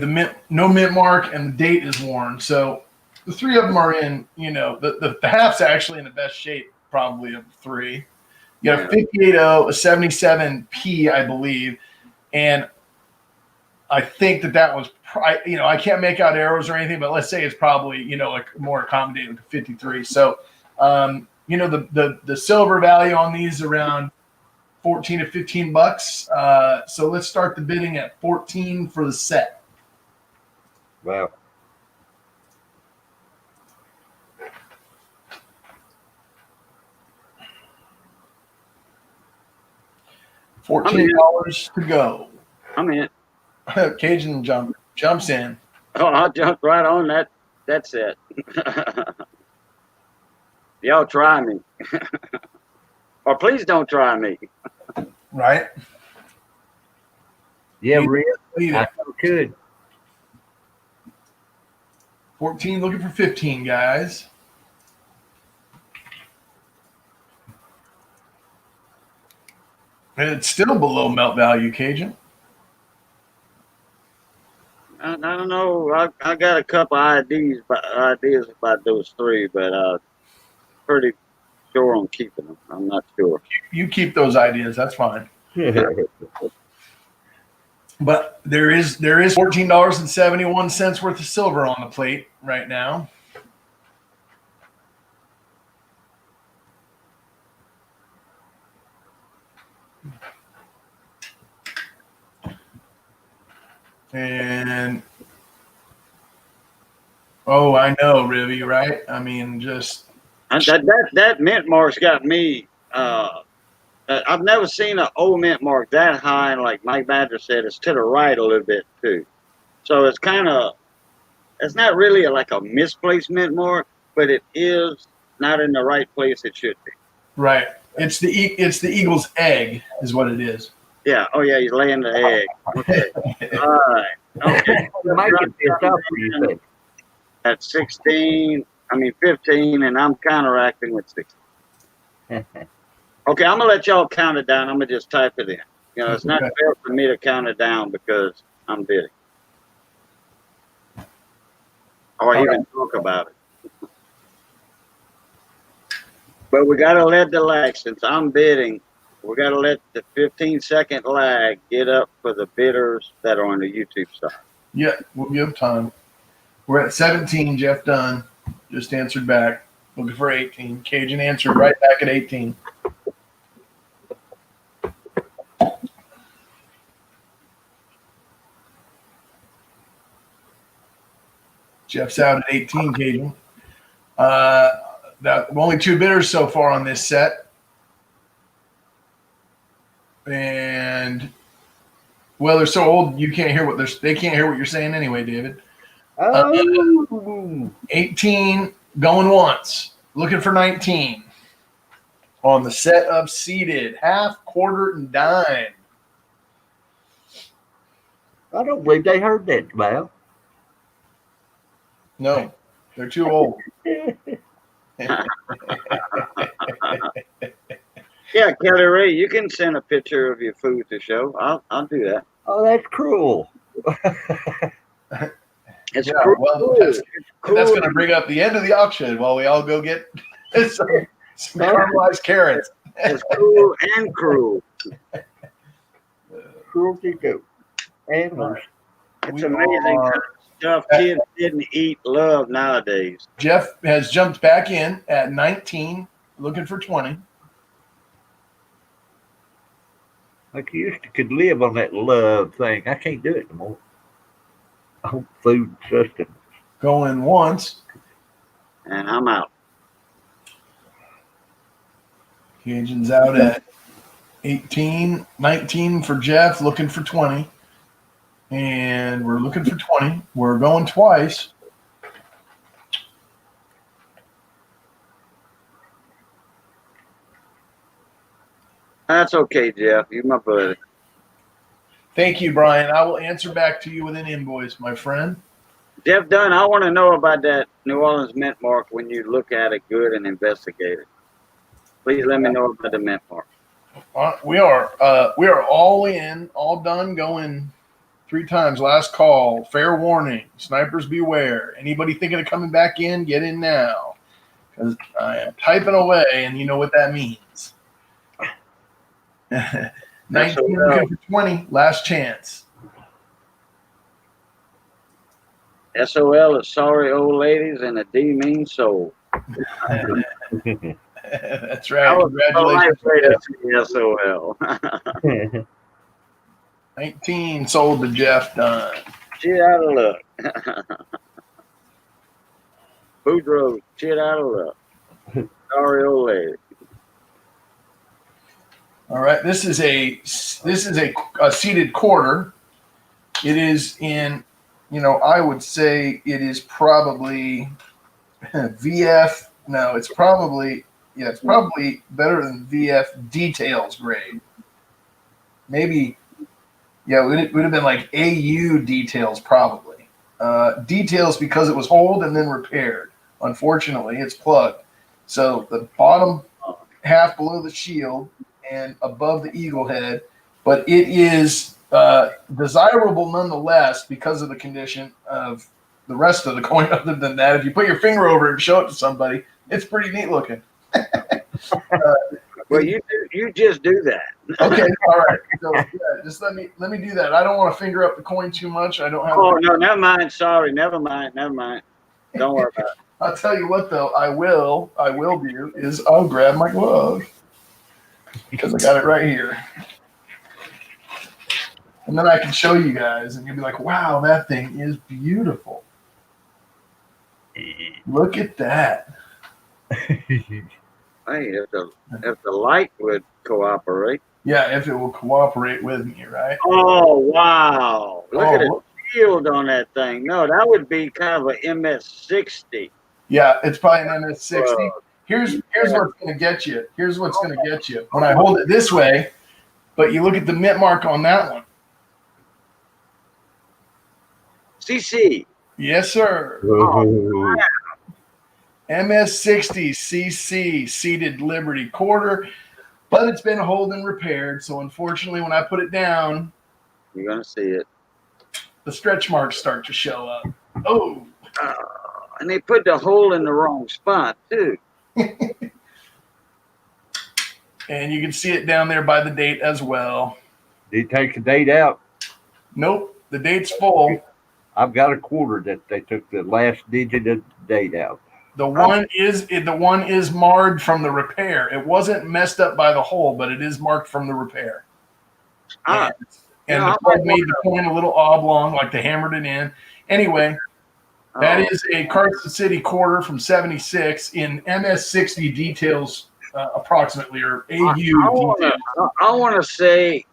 mint, no mint mark, and the date is worn. So the three of them are in. You know, the half's actually in the best shape, probably of the three. You got a 58.0, a 77P, I believe, and I think that was, you know, I can't make out arrows or anything, but let's say it's probably, you know, like more accommodating to 53. So, you know, the silver value on these around 14 to 15 bucks. So let's start the bidding at 14 for the set. Wow. $14 to go. I mean, Cajun jumps in. oh, I jumped right on that set. Y'all try me, or please don't try me. Right? Yeah, Rick, Lead I it. could. 14 looking for 15, guys. And it's still below melt value, Cajun. I don't know. I got a couple ideas about those three, but pretty sure on keeping them. I'm not sure. You keep those ideas. That's fine. But there is $14.71 worth of silver on the plate right now. And oh, I know, Rivy, right? I mean, just That mint mark's got me. I've never seen an old mint mark that high, and like Mike Badger said, it's to the right a little bit too. So it's it's not really like a misplaced mint mark, but it is not in the right place it should be. right. It's the eagle's egg, is what it is. Yeah. Oh yeah, he's laying the egg. Okay. All right. Okay. Mike is pissed off for you, think. At 16, 15, and I'm counteracting with 16. Okay, I'm gonna let y'all count it down. I'm gonna just type it in. You know, it's not Okay. fair for me to count it down because I'm bidding, or even talk about it. But we gotta let the lag, since I'm bidding, we gotta let the 15-second lag get up for the bidders that are on the YouTube side. Yeah, we'll give time. We're at 17. Jeff Dunn just answered back, looking for 18. Cajun answered right back at 18. Jeff's out at 18, Cajun. Only two bidders so far on this set. And well, they're so old you can't hear they can't hear what you're saying anyway, David. Oh, 18 going once, looking for 19 on the set of seated half, quarter, and dime. I don't believe they heard that, Val. No, they're too old. Yeah, Kelly Ray, you can send a picture of your food to show. I'll do that. Oh, that's cruel. It's Yeah, cool. well, It's cool. that's going to bring up the end of the auction while we all go get some caramelized carrots. It's cool and cruel. Cruelty too. Animals. It's We amazing are- how stuff kids didn't eat love nowadays. Jeff has jumped back in at 19, looking for 20. Like you used to could live on that love thing. I can't do it anymore. Oh, food sustenance. Going once. And I'm out. Cajun's out at 18, 19 for Jeff, looking for 20. And we're looking for 20. We're going twice. That's okay, Jeff. You're my buddy. Thank you, Brian. I will answer back to you with an invoice, my friend. Jeff Dunn, I want to know about that New Orleans mint mark when you look at it good and investigate it. Please let me know about the mint mark. We are all in, all done, going 3 times. Last call. Fair warning. Snipers beware. Anybody thinking of coming back in, get in now. Because I am typing away, and you know what that means. 19 looking for 20. Last chance. SOL is sorry old ladies and a D means soul. That's right. Congratulations. SOL. 19 sold to Jeff Dunn. Shit out of luck. Boudreaux, shit out of luck. Sorry old lady. All right, this is a seated quarter. It is in, I would say it is probably VF. No, it's probably better than VF details grade. Maybe, yeah, it would have been like AU details probably. Details because it was holed and then repaired. Unfortunately, it's plugged. So the bottom half below the shield and above the eagle head, but it is desirable nonetheless because of the condition of the rest of the coin. Other than that, if you put your finger over it and show it to somebody, it's pretty neat looking. Well, you just do that. Okay, all right. So yeah, just let me do that. I don't want to finger up the coin too much. I don't have. Oh no, never mind. Sorry, never mind. Don't worry about it. I'll tell you what though, I will do is I'll grab my glove because I got it right here. And then I can show you guys and you'll be like, wow, that thing is beautiful. Look at that. Hey, if the light would cooperate. Yeah, if it will cooperate with me, right? Oh wow! Look at the shield on that thing. No, that would be kind of an MS-60. Yeah, it's probably an MS-60. Here's what's gonna get you. Here's what's gonna get you. When I hold it this way, but you look at the mint mark on that one. CC. Yes, sir. Oh, MS-60 CC seated Liberty quarter, but it's been holed and repaired. So unfortunately, when I put it down, You're gonna see it. the stretch marks start to show up. Oh, And they put the hole in the wrong spot too. and you can see it down there by the date as well. did you take the date out? Nope, the date's full. I've got a quarter that they took the last digit of the date out. The one is marred from the repair. It wasn't messed up by the hole, but it is marked from the repair. And the plug made the coin a little oblong, like they hammered it in. Anyway, that is a Carson City quarter from '76 in MS-60 details approximately, or I AU detail. want to say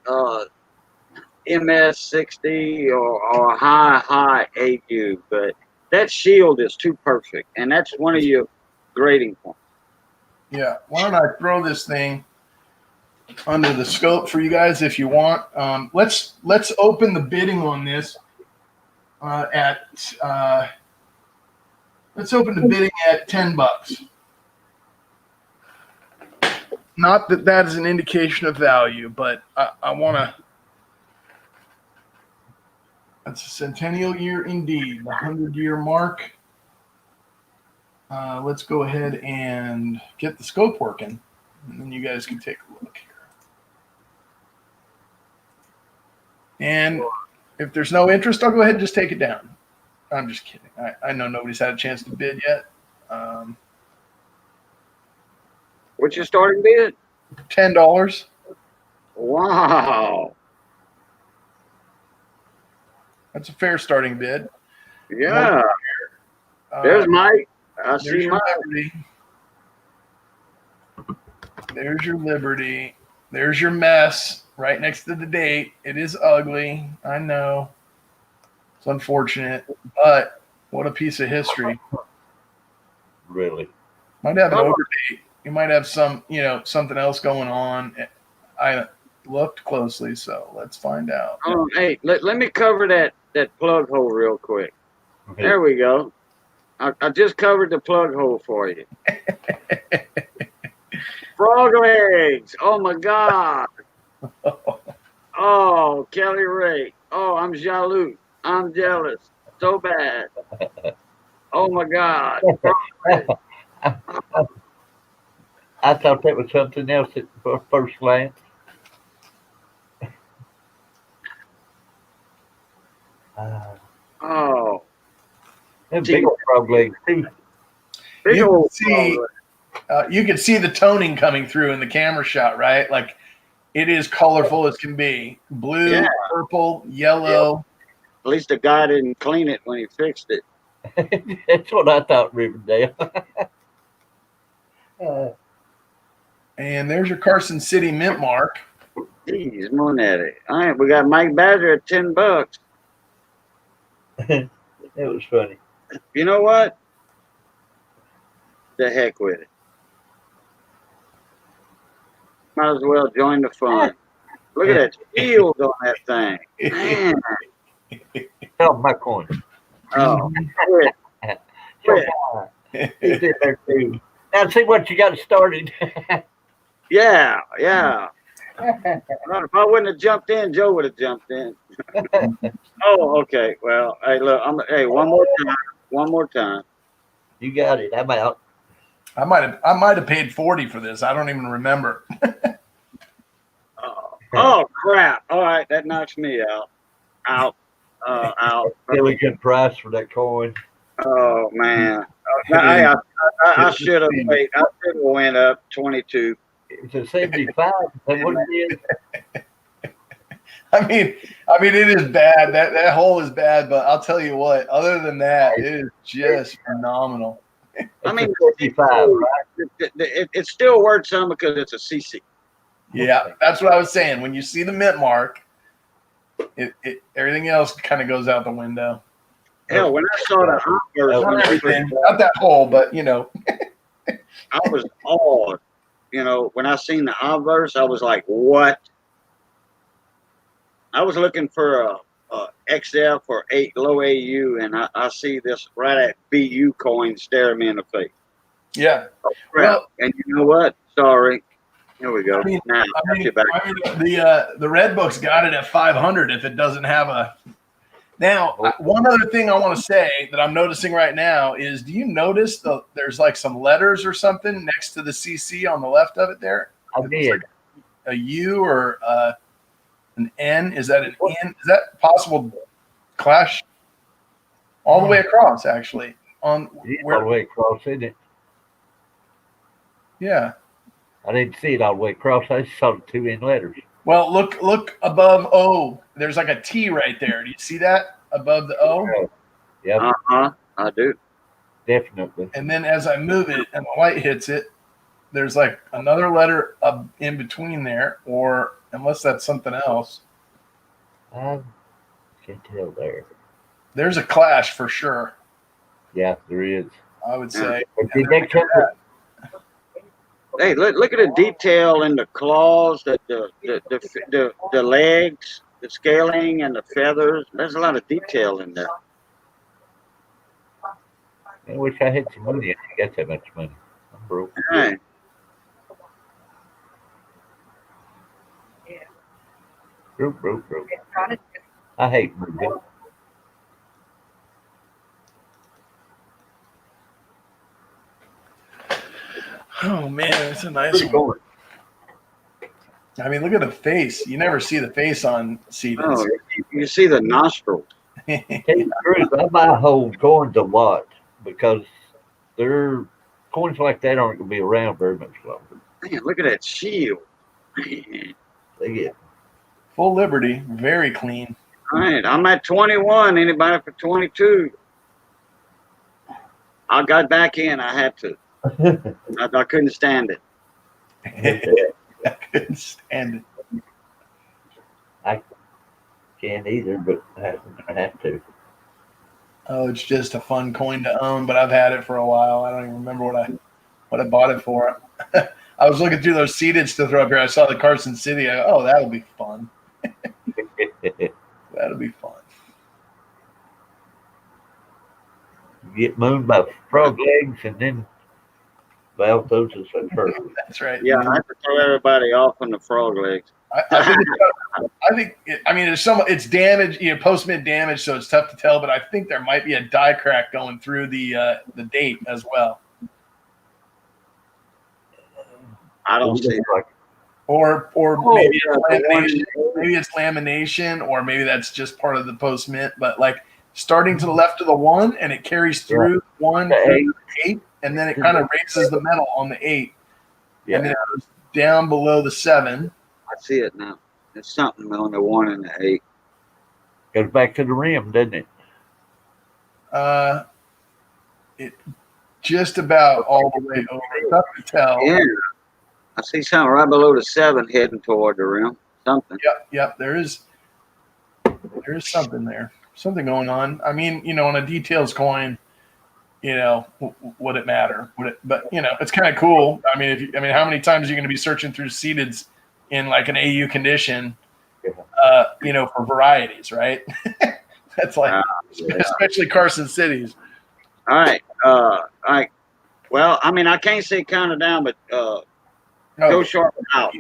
MS60 or high AU, but that shield is too perfect, and that's one of your grading points. Yeah. Why don't I throw this thing under the scope for you guys if you want? Let's open the bidding on this let's open the bidding at $10. Not that that is an indication of value, but I want to. That's a centennial year indeed, the 100-year mark. Let's go ahead and get the scope working, and then you guys can take a look here. And if there's no interest, I'll go ahead and just take it down. I'm just kidding. I know nobody's had a chance to bid yet. What's your starting bid? $10. Wow. That's a fair starting bid. Yeah. There's Mike. I There's see your Mike. Liberty. There's your Liberty. There's your mess right next to the date. It is ugly. I know. It's unfortunate, but what a piece of history. Really. Might have an overdate. You might have some, something else going on. I looked closely, so let's find out. Hey, let me cover that plug hole real quick. Okay. There we go. I just covered the plug hole for you. Frog legs. Oh my God. Oh, Kelly Ray. Oh, I'm jaloux. I'm jealous. So bad. Oh my God. I thought that was something else at first glance. Oh. Them big old frog legs too. Big You old can see- frog legs. You can see the toning coming through in the camera shot, right? Like it is colorful as can be. Blue, Yeah. purple, yellow. At least the guy didn't clean it when he fixed it. That's what I thought, Riverdale. And there's your Carson City mint mark. Jeez, Monetti. All right, we got Mike Badger at $10. That was funny. You know what? The heck with it. Might as well join the fun. Look at that shield on that thing. Man. Oh, my coin. Oh, quit. Quit. He's in there too. Now see what you got started. Yeah, yeah. Well, if I wouldn't have jumped in, Joe would have jumped in. Oh, okay. Well, hey, look. Hey, one more time. You got it. I'm out. I might have paid 40 for this. I don't even remember. Oh crap! All right, that knocks me out. Out. Really good price for that coin. Oh man. I should have waited. I should have went up 22. It's a 75. That's what it is. I mean, it is bad. That hole is bad, but I'll tell you what. Other than that, it is just phenomenal. I mean, 55, right? It's still worth some because it's a CC. Yeah, that's what I was saying. When you see the mint mark, everything else kind of goes out the window. Hell, when I saw the obverse, Not everything, not that hole, but I was awed. When I seen the obverse, I was like, "What?" I was looking for a XF or 8 low AU, and I see this right at BU coin staring me in the face. Yeah. Oh, crap. Well, and you know what? Sorry. Here we go. Now, the Red Book's got it at 500 if it doesn't have a. Now, one other thing I want to say that I'm noticing right now is, do you notice there's like some letters or something next to the CC on the left of it there? I did. Like a U or an N? Is that an N? Is that possible clash all the way across, actually? All the way across, isn't it? Yeah. I didn't see it all the way across. I just saw the 2 N letters. Well, look above O. There's like a T right there. Do you see that above the O? Yeah, I do. definitely. And then as I move it and the light hits it, there's like another letter in between there, or unless that's something else. I can't tell there. There's a clash for sure, Yeah, there is. I would say. But did that come with, Hey, look at the detail in the claws, the legs, the scaling, and the feathers. There's a lot of detail in there. I wish I had some money. I ain't got that much money. I'm broke. Hey, Broke. I hate moving. Oh man, it's a nice Where you one. going? I mean, look at the face. You never see the face on seeded. oh, you see the nostrils. Tell you the truth, I buy whole coins a lot because they're coins like that aren't going to be around very much longer. Man, look at that shield. Man. They get Full Liberty, very clean. All right, I'm at 21. Anybody for 22? I got back in. I had to. I couldn't stand it. I couldn't stand it. can't either, but I have to. Oh, it's just a fun coin to own, but I've had it for a while. I don't even remember what I bought it for. I was looking through those seededs to throw up here. I saw the Carson City. Oh, that'll be fun. That'll be fun. You get mooned by frog legs and then those is at first. That's right. Yeah, I have to throw everybody off on the frog legs. I think it's damage, post mid damage, so it's tough to tell. But I think there might be a die crack going through the date as well, I don't see it. or Oh, maybe yeah, it's lamination, or maybe that's just part of the post mint. But like starting to the left of the 1, and it carries through 1 to 8, and then it kind of raises the metal on the 8, and then it goes down below the 7. I see it now. There's something on the 1 and the 8. Goes back to the rim, doesn't it? It just about all the way over. It's tough to tell. Yeah. I see something right below the 7 heading toward the rim. Something. Yep. There is something there. Something going on. I mean, on a details coin, would it matter? But it's kind of cool. I mean, how many times are you going to be searching through seededs in like an AU condition, for varieties, right? That's like, especially Carson Cities. All right. Well, I mean, I can't say count it down, but go short out.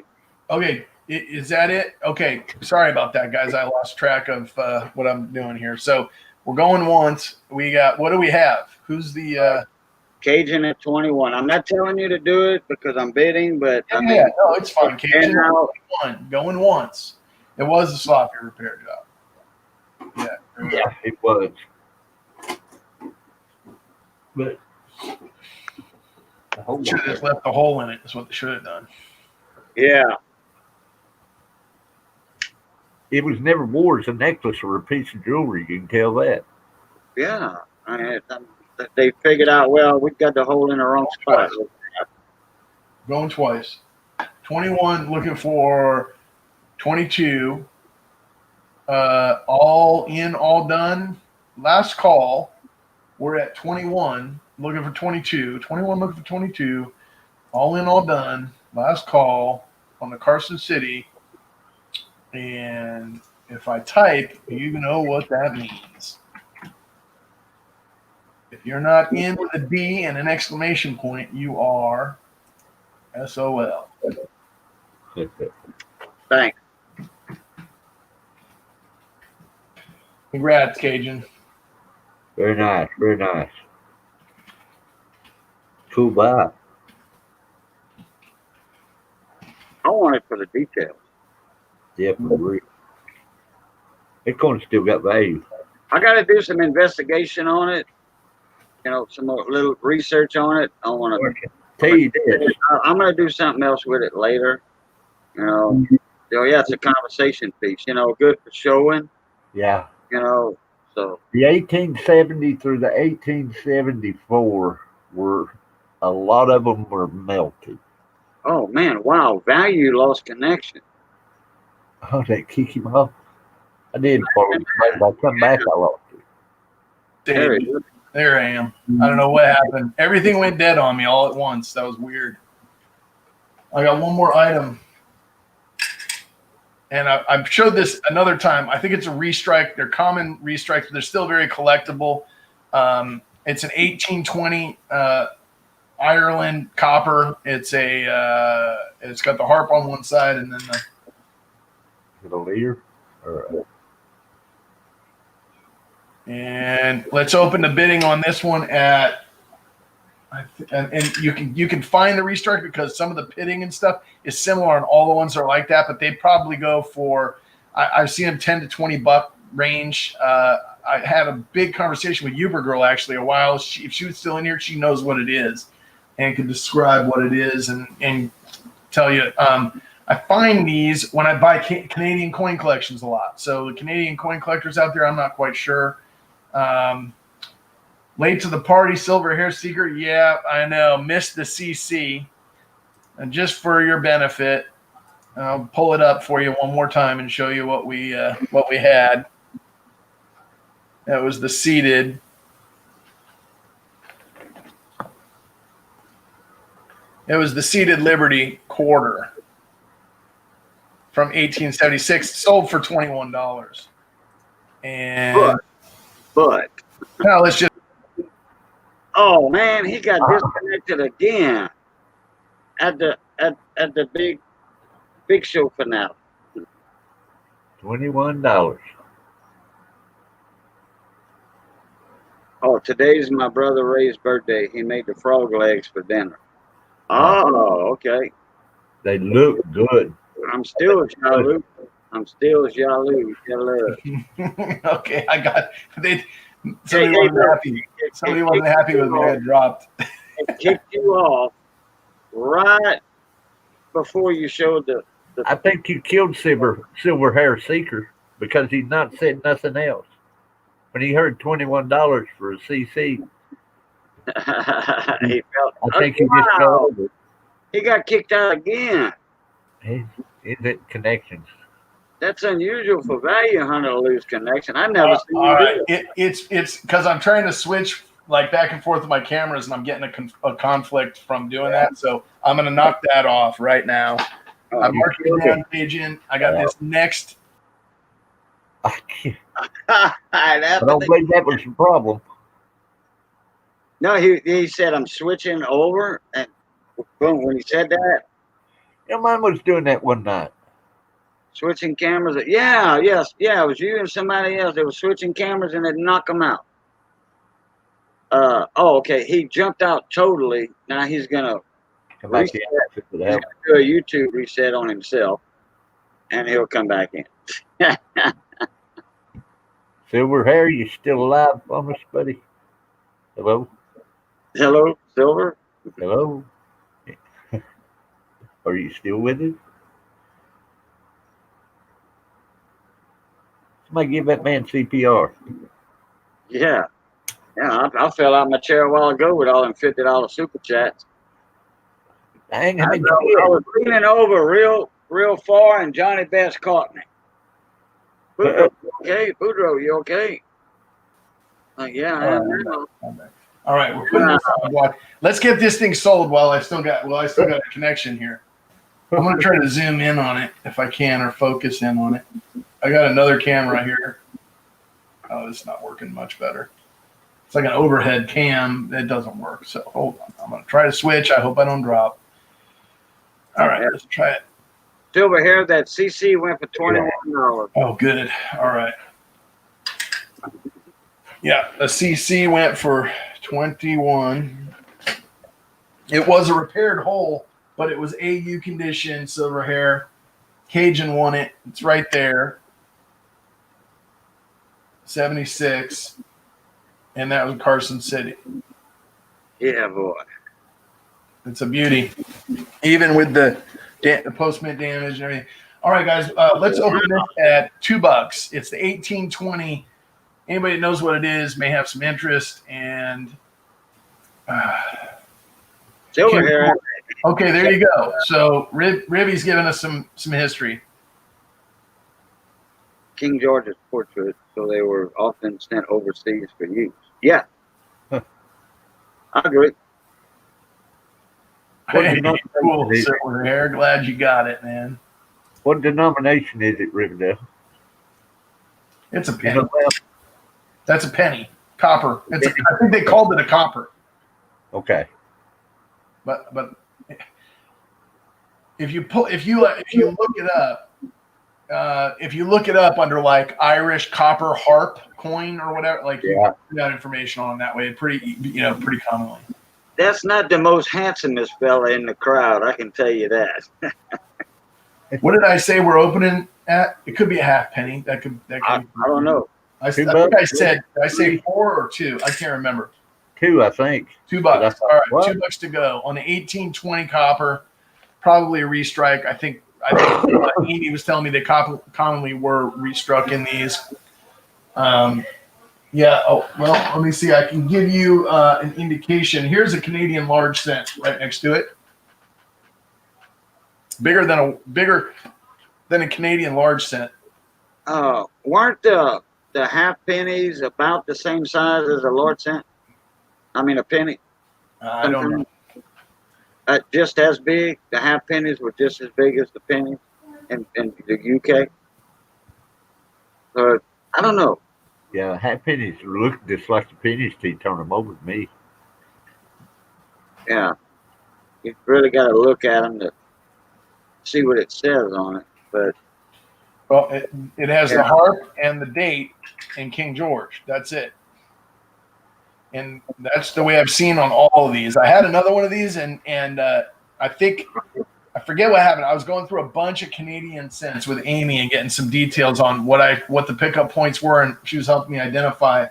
Okay. Is that it? Okay. Sorry about that, guys. I lost track of what I'm doing here. So we're going once. We got, what do we have? Who's the Cajun at 21. I'm not telling you to do it because I'm bidding, but I mean, no, it's fine. Cajun going once. It was a sloppy repair job. Yeah, it was. But should have just left the hole in it. That's what they should have done. Yeah. It was never wore as a necklace or a piece of jewelry. You can tell that. Yeah. They figured out, well, we got the hole in the wrong spot. Going twice. 21 looking for 22. All in, all done. Last call. We're at 21 looking for 22. 21 looking for 22. All in, all done. Last call on the Carson City. And if I type, you know what that means. If you're not in with a D and an exclamation point, you are SOL. Thanks. Congrats, Cajun. Very nice. Very nice. Cool buy. I want it for the details. Yep, agree. That coin still got value. I got to do some investigation on it. Some more little research on it. I want to tell you this. I'm going to do something else with it later. Yeah, it's a conversation piece. Good for showing. Yeah. So the 1870 through the 1874 a lot of them were melted. Oh man, wow, value lost connection. Oh, that kick him off. I did for him. But I come back, I lost it. There Dave, it is. there I am. I don't know what happened. Everything went dead on me all at once. That was weird. I got one more item. And I've showed this another time. I think it's a restrike. They're common restrikes, but they're still very collectible. It's an 1820 Ireland copper. It's got the harp on one side and then the Is it a leader? Or and let's open the bidding on this one at and you can find the restrike because some of the pitting and stuff is similar on all the ones that are like that, but they probably go for I've seen them $10 to $20 range. I had a big conversation with Uber Girl actually a while. If she was still in here, she knows what it is and can describe what it is and tell you. I find these when I buy Canadian coin collections a lot. So the Canadian coin collectors out there, I'm not quite sure. Late to the party, silver hair seeker. Yeah, I know. Missed the CC. And just for your benefit, I'll pull it up for you one more time and show you what we had. That was the seated. It was the seated Liberty quarter from 1876, sold for $21. And But now let's just. oh man, he got disconnected again at the big show finale. $21. Oh, today's my brother Ray's birthday. He made the frog legs for dinner. Oh, okay. They look good. I'm still jaloux. Okay, I got they. Somebody wasn't happy. Somebody wasn't happy with me. I dropped. It kicked you off right before you showed the I think you killed silver hair seeker because he's not said nothing else. When he heard $21 for a CC, he felt. I think he just fell over. He got kicked out again. Is it connections? That's unusual for value hunter to lose connection. I never seen All you right, do it. it's because I'm trying to switch like back and forth with my cameras, and I'm getting a conflict from doing that. So I'm gonna knock that off right now. I'm marking it down, Cajun. I got this next. I don't believe that was the problem. No, he said I'm switching over, and boom, when he said that, Mine was doing that one night. switching cameras. Yeah, it was you and somebody else. They were switching cameras and they'd knock them out. Okay. He jumped out totally. Now he's gonna Come back in. do a YouTube reset on himself, and he'll come back in. Silver hair, you still alive on us, buddy? Hello? Hello, Silver. Hello? Are you still with us? Somebody give that man CPR. Yeah. I fell out my chair a while ago with all them $50 super chats. Dang, I was leaning over real far, and Johnny Best caught me. Boudreaux, you okay? Boudreaux, you okay? Yeah, I am now. All right, we're putting this on the block. Let's get this thing sold while I still got a connection here. I'm gonna try to zoom in on it if I can, or focus in on it. I got another camera here. Oh, it's not working much better. It's like an overhead cam. It doesn't work. So hold on. I'm gonna try to switch. I hope I don't drop. All right, let's try it. Silver hair, that CC went for $21. Oh, good. All right. Yeah, the CC went for 21. It was a repaired hole, but it was AU condition, silver hair. Cajun won it. It's right there. 76. And that was Carson City. Yeah, boy. It's a beauty. Even with the post-mint damage and everything. All right, guys, let's open this at $2. It's the 1820. Anybody that knows what it is may have some interest. And Silver hair, Okay, there you go. So Ribby's giving us some history. King George's portrait, so they were often sent overseas for use. Yeah, Huh. I agree. What Hey, denomination cool, is it? Silver Hair. Glad you got it, man. What denomination is it, Riverdale? It's a You penny. know, well, That's a penny. Copper. I think they called it a copper. okay. But if you look it up, if you look it up under like Irish copper harp coin or whatever, like you Yeah. got information on that way pretty commonly. That's not the most handsomest fella in the crowd, I can tell you that. What did I say we're opening at? It could be a half penny. That could. I don't know. I think I said. Did I say 4 or 2? I can't remember. 2, I think. $2. But All right, what? $2 to go on the 1820 copper. Probably a restrike. I think Amy was telling me they commonly were restruck in these. Yeah. Oh well. Let me see. I can give you an indication. Here's a Canadian large cent right next to it. Bigger than a Canadian large cent. Weren't the half pennies about the same size as a large cent? I mean, a penny. I don't know. Just as big. The half pennies were just as big as the pennies in the UK. I don't know. Yeah, half pennies look just like the pennies till you turn them over to me. Yeah, you really got to look at them to see what it says on it. But Well, it has the harp and the date in King George. That's it. And that's the way I've seen on all of these. I had another one of these, and I think I forget what happened. I was going through a bunch of Canadian cents with Amy and getting some details on what the pickup points were, and she was helping me identify.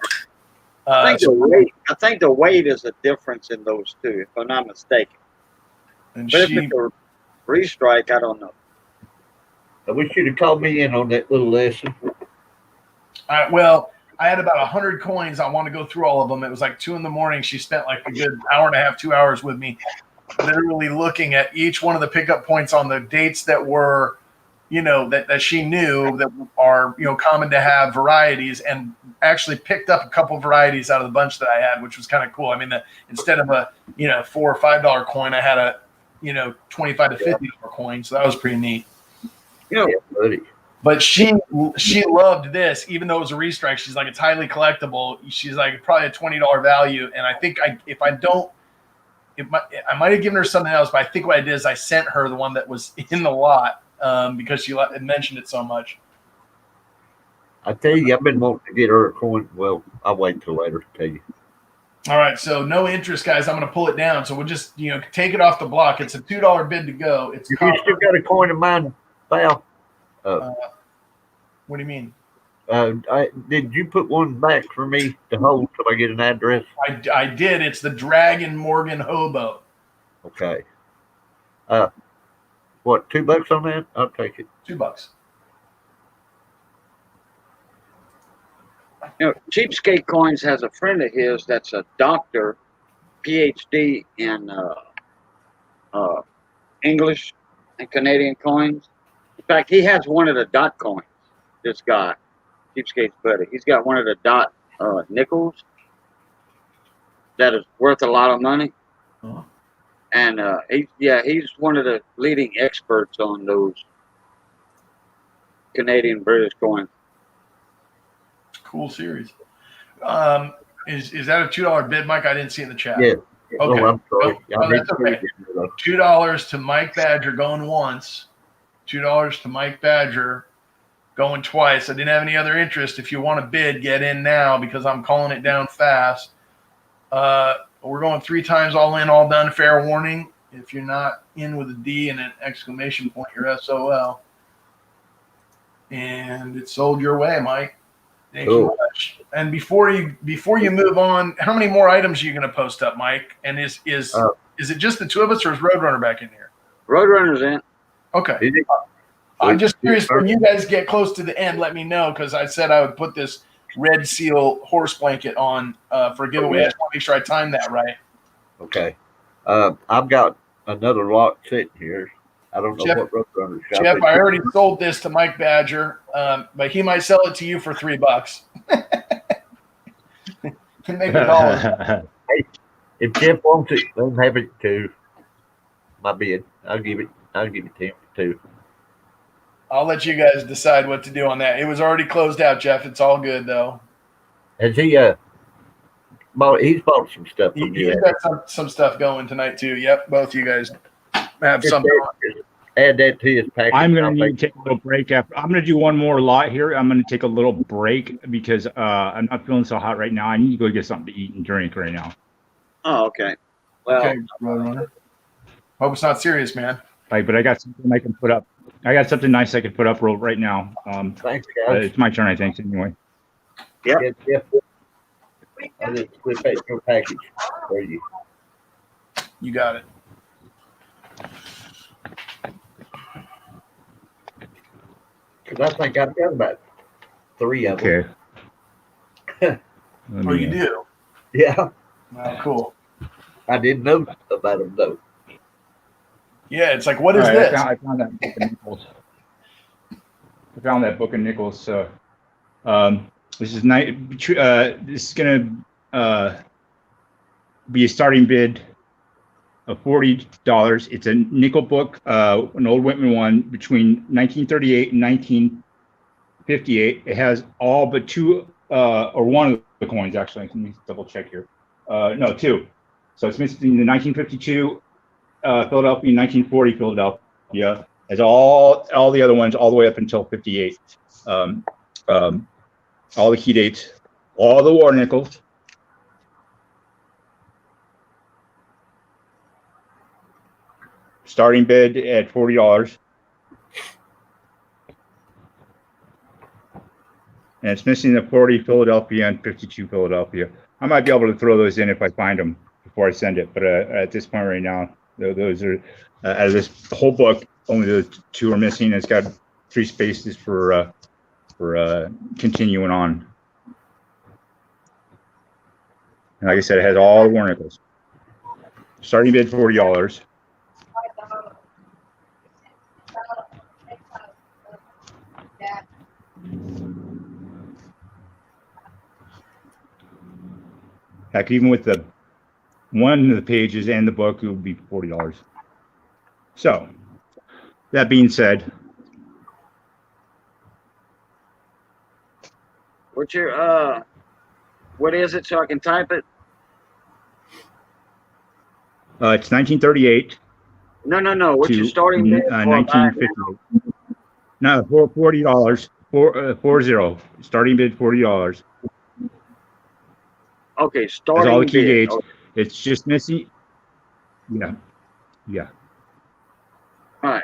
I think the weight is a difference in those two, if I'm not mistaken. And But if it's a restrike, I don't know. I wish you'd have called me in on that little lesson. Well, I had about 100 coins. I want to go through all of them. It was like 2 a.m. She spent like a good hour and a half, 2 hours with me, literally looking at each one of the pickup points on the dates that were, that she knew that are, common to have varieties, and actually picked up a couple varieties out of the bunch that I had, which was kind of cool. I mean, instead of a, $4 or $5 coin, I had a, $25 to $50 coin. So that was pretty neat. Yeah, buddy. But she loved this, even though it was a restrike. She's like, it's highly collectible. She's like, probably a $20 value. And I think I might have given her something else, but I think what I did is I sent her the one that was in the lot because she had mentioned it so much. I tell you, I've been wanting to get her a coin. Well, I'll wait till later to tell you. All right, so no interest, guys. I'm going to pull it down. So we'll just take it off the block. It's a $2 bid to go. It's You still got a coin of mine, Val? What do you mean? Did you put one back for me to hold till I get an address? I did. It's the Dragon Morgan Hobo. Okay. What, $2 on that? I'll take it. $2. Cheapskate Coins has a friend of his that's a doctor, PhD in English and Canadian coins. In fact, he has one of the dot coins. This guy, Cheapskate's buddy, he's got one of the dot nickels that is worth a lot of money. Oh. And he's one of the leading experts on those Canadian British coins. Cool series. Is that a $2 bid, Mike? I didn't see it in the chat. Yeah. Okay. Oh, I'm sorry. No, that's okay. $2 to Mike Badger going once. $2 to Mike Badger going twice. I didn't have any other interest. If you want to bid, get in now because I'm calling it down fast. We're going 3 times all in, all done. Fair warning. If you're not in with a D and an exclamation point, you're SOL. And it's sold your way, Mike. Thank you much. And before you move on, how many more items are you going to post up, Mike? And is it just the 2 of us, or is Roadrunner back in here? Roadrunner's in. Okay. I'm just curious, when you guys get close to the end, let me know, because I said I would put this Red Seal horse blanket on for a giveaway. I just want to make sure I timed that right. Okay. I've got another lot sitting here. I don't know Jeff- what Roadrunner shop. Jeff, it I is. already sold this to Mike Badger, but he might sell it to you for $3. Can make $1. If Jeff wants it, let him have it too. My bid. I'll give it to him for 2. I'll let you guys decide what to do on that. It was already closed out, Jeff. It's all good though. Has he he's bought some stuff from He's you. got some stuff going tonight too. Yep, both you guys have Just something. add that to his package. I'm I'll gonna need to take a little break after. I'm gonna do one more lot here. I'm gonna take a little break because I'm not feeling so hot right now. I need to go get something to eat and drink right now. Oh, okay. Well, Okay, Roadrunner. Hope it's not serious, man. But I got something I can put up. I got something nice I can put up right now. Thanks, guys. It's my turn, I think. Anyway. Yep. Jeff, I'll just flip that your package for you. You got it. Because I think I've got about 3 of them. Okay. Let Oh, me, you do? Yeah, Oh, cool. I didn't know about them though. Yeah, it's like, what is all right, this? I found that book of nickels. I found that book of nickels. So, this is this is gonna be a starting bid of $40. It's a nickel book, an old Whitman one between 1938 and 1958. It has all but 2 or 1 of the coins actually. Let me double check here. No, 2. So it's missing the 1952 Philadelphia, 1940 Philadelphia. Has all the other ones all the way up until 58. All the key dates, all the war nickels. Starting bid at $40. And it's missing the 40 Philadelphia and 52 Philadelphia. I might be able to throw those in if I find them before I send it. But at this point right now, those are out of this whole book, only those 2 are missing. It's got 3 spaces for continuing on. And like I said, it has all the war nickels. Starting bid $40. Heck, even with the one of the pages and the book, it would be $40. So, that being said, what's your what is it so I can type it? it's 1938 No. What's your to starting bid? for 1958. No, for $40. 40. Starting bid $40. Okay, That's starting all the key bid. dates. Okay. It's just missing. Yeah. All right.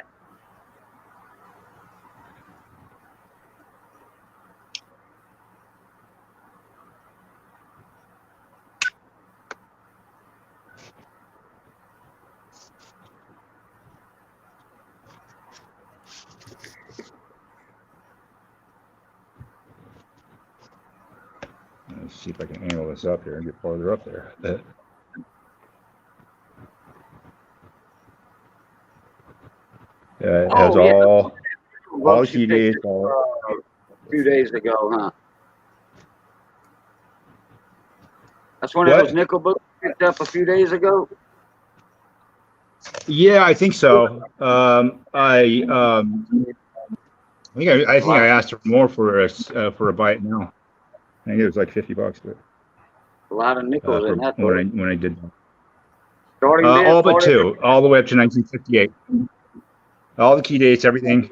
Let's see if I can angle this up here and get farther up there. It has Oh, yeah. all Books key you picked dates. up, a few days ago, huh? That's one of What? those nickel books you picked up a few days ago. Yeah, I think so. I think I asked for more for a bite now. I think it was like $50, but A lot of nickels in that book. when I did that. Starting bid, All but 40. 2, all the way up to 1958. All the key dates, everything.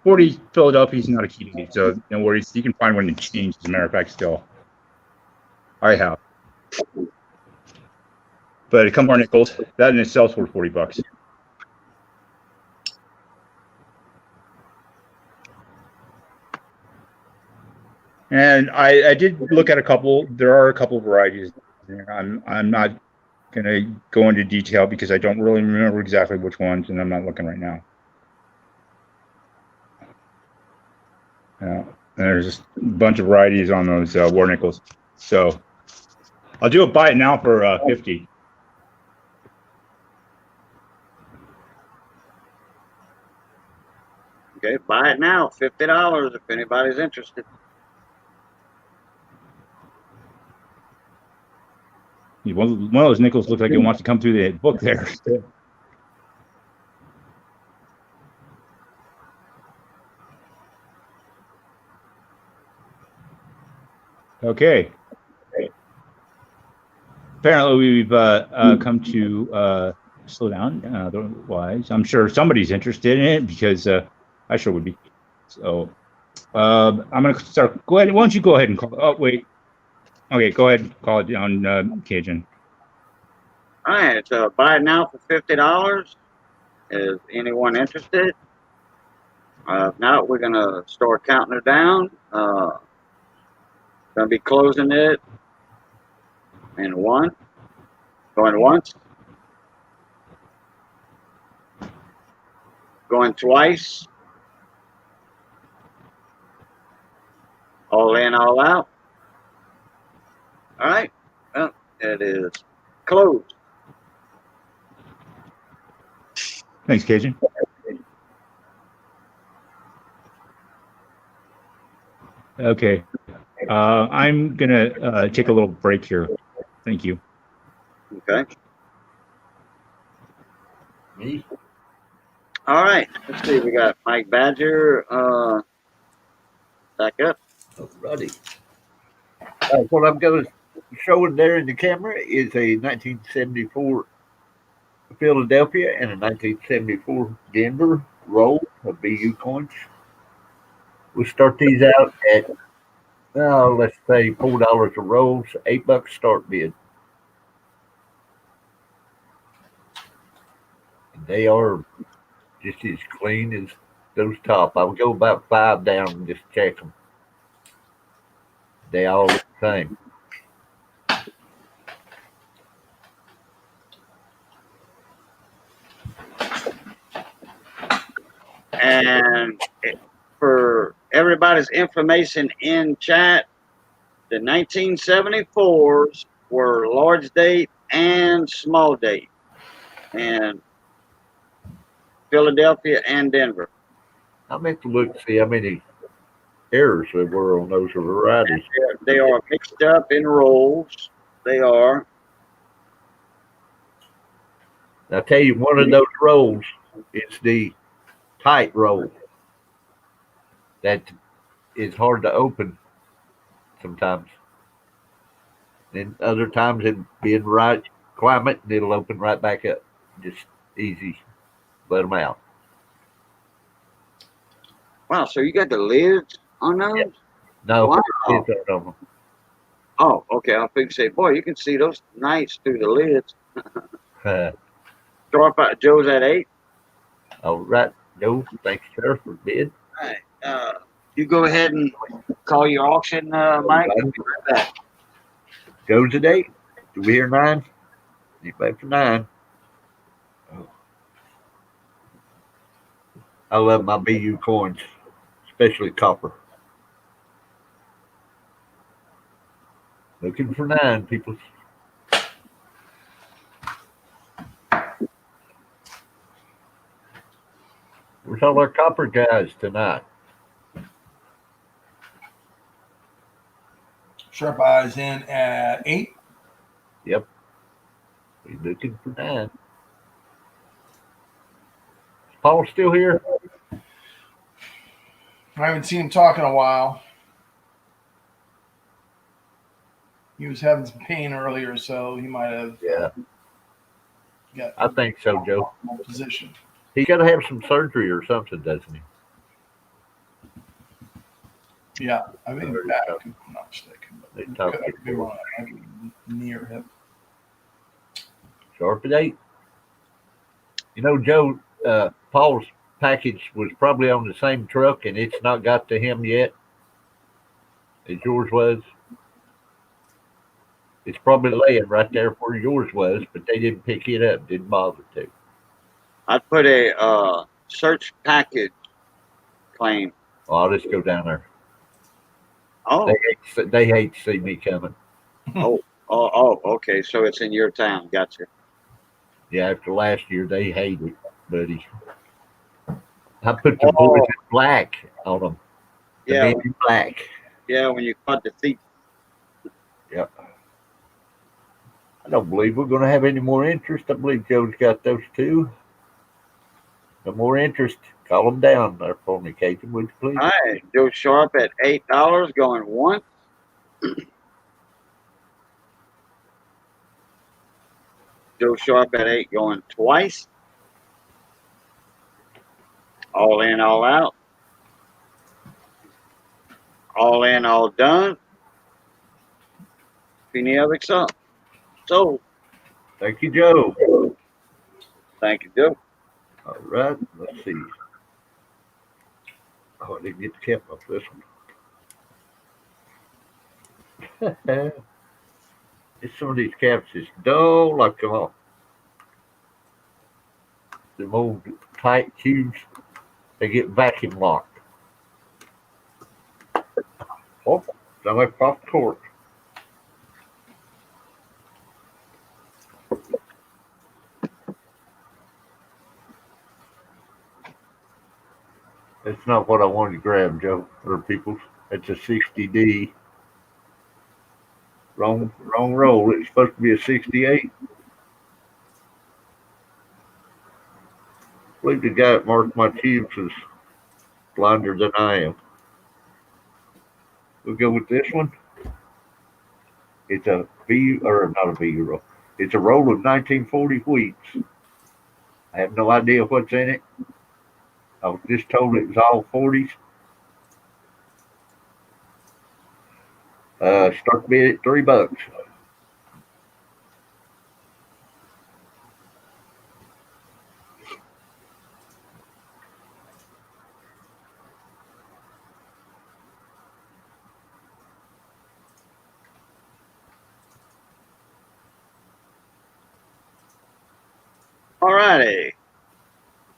40 Philadelphia's not a key date, so no worries. You can find one in change. As a matter of fact, still, I have. But a couple more nickels. That in itself worth $40. And I did look at a couple. There are a couple varieties there. I'm not gonna go into detail because I don't really remember exactly which ones, and I'm not looking right now. And there's just a bunch of varieties on those war nickels. So I'll do a buy it now for 50. Okay, buy it now, $50 if anybody's interested. One of those nickels looks like it wants to come through the book there. Okay. Apparently, we've come to slow down. Otherwise, I'm sure somebody's interested in it because I sure would be. So I'm going to start. Go ahead. Why don't you go ahead and call? Oh, wait. Okay, go ahead and call it on Cajun. All right, so buy it now for $50. Is anyone interested? If not, we're gonna start counting her down. Gonna be closing it in one. Going once. Going twice. All in, all out. All right. Well, it is closed. Thanks, Cajun. Okay. I'm going to take a little break here. Thank you. Okay. Me? All right. Let's see. We got Mike Badger. Back up. Alrighty. What I'm going to show there in the camera is a 1974 Philadelphia and a 1974 Denver roll of BU coins. We'll start these out at, let's say $4 a roll, so $8 start bid. And they are just as clean as those top. I would go about 5 down and just check them. They all look the same. And for everybody's information in chat, the 1974s were large date and small date, and Philadelphia and Denver. I meant to look to see how many errors there were on those varieties. They are mixed up in rolls. They are. I'll tell you, one of those rolls is the tight roll that is hard to open sometimes. Then other times it'll be in the right climate and it'll open right back up. Just easy. Let them out. Wow, so you got the lids on those? Yeah. No, Wow. it's on them. Oh, okay. I think say, boy, you can see those nice through the lids. Drop out Joe's at 8. All right. No, thanks, sir, for bid. All right. You go ahead and call your auction, Mike. I'll be right back. Goes at 8. Do we hear 9? Anybody for 9? Oh. I love my BU coins, especially copper. Looking for 9, people. Where's all our copper guys tonight? Sharp Eyes in at 8. Yep. We're looking for 9. Is Paul still here? I haven't seen him talk in a while. He was having some pain earlier, so he might have got I think so, Joe. position. He got to have some surgery or something, doesn't he? Yeah, I think back, if I'm not mistaken. They But talked could be wrong. I think near hip. Sharp at 8. You know, Joe, Paul's package was probably on the same truck, and it's not got to him yet as yours was. It's probably laying right there where yours was, but they didn't pick it up, didn't bother to. I'd put a search package claim. Oh, I'll just go down there. Oh, They hate to see me coming. okay. So it's in your town. Gotcha. Yeah, after last year, they hate it, buddy. I put the boys in black on them. The Yeah, men in black. yeah. When you cut the seat, Yep. I don't believe we're going to have any more interest. I believe Joe's got those two. No more interest. Call them down there for me, Cajun, would you please? all right. Joe Sharp at $8 going once. Joe Sharp at 8 going twice. All in, all out. All in, all done. Penny of it up. So, Thank you, Joe. thank you, Joe. All right, let's see. Oh, I didn't get the cap off this one. It's some of these caps just don't like come off. The old tight tubes, they get vacuum locked. Oh, sound like popped cork. That's not what I wanted to grab, Joe, or people. It's a 60D. Wrong roll. It's supposed to be a 68. I believe the guy that marked my tubes is blinder than I am. We'll go with this one. It's a B, or not a B roll. It's a roll of 1940 wheats. I have no idea what's in it. I was just told it was all 40s. Start the bid at $3. All righty.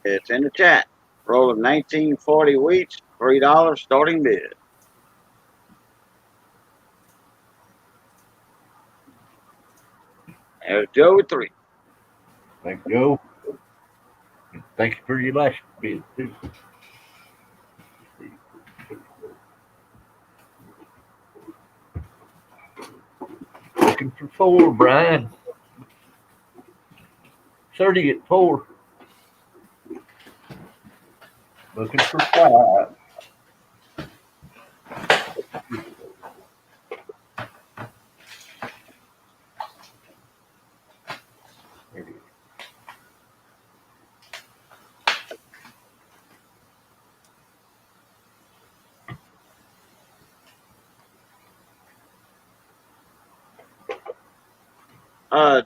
It's in the chat. Roll of 1940 wheats, $3 starting bid. There's Joe with 3. Thank you, Joe. And thank you for your last bid, too. Looking for 4, Brian. 30 at 4. Looking for 5. There it is.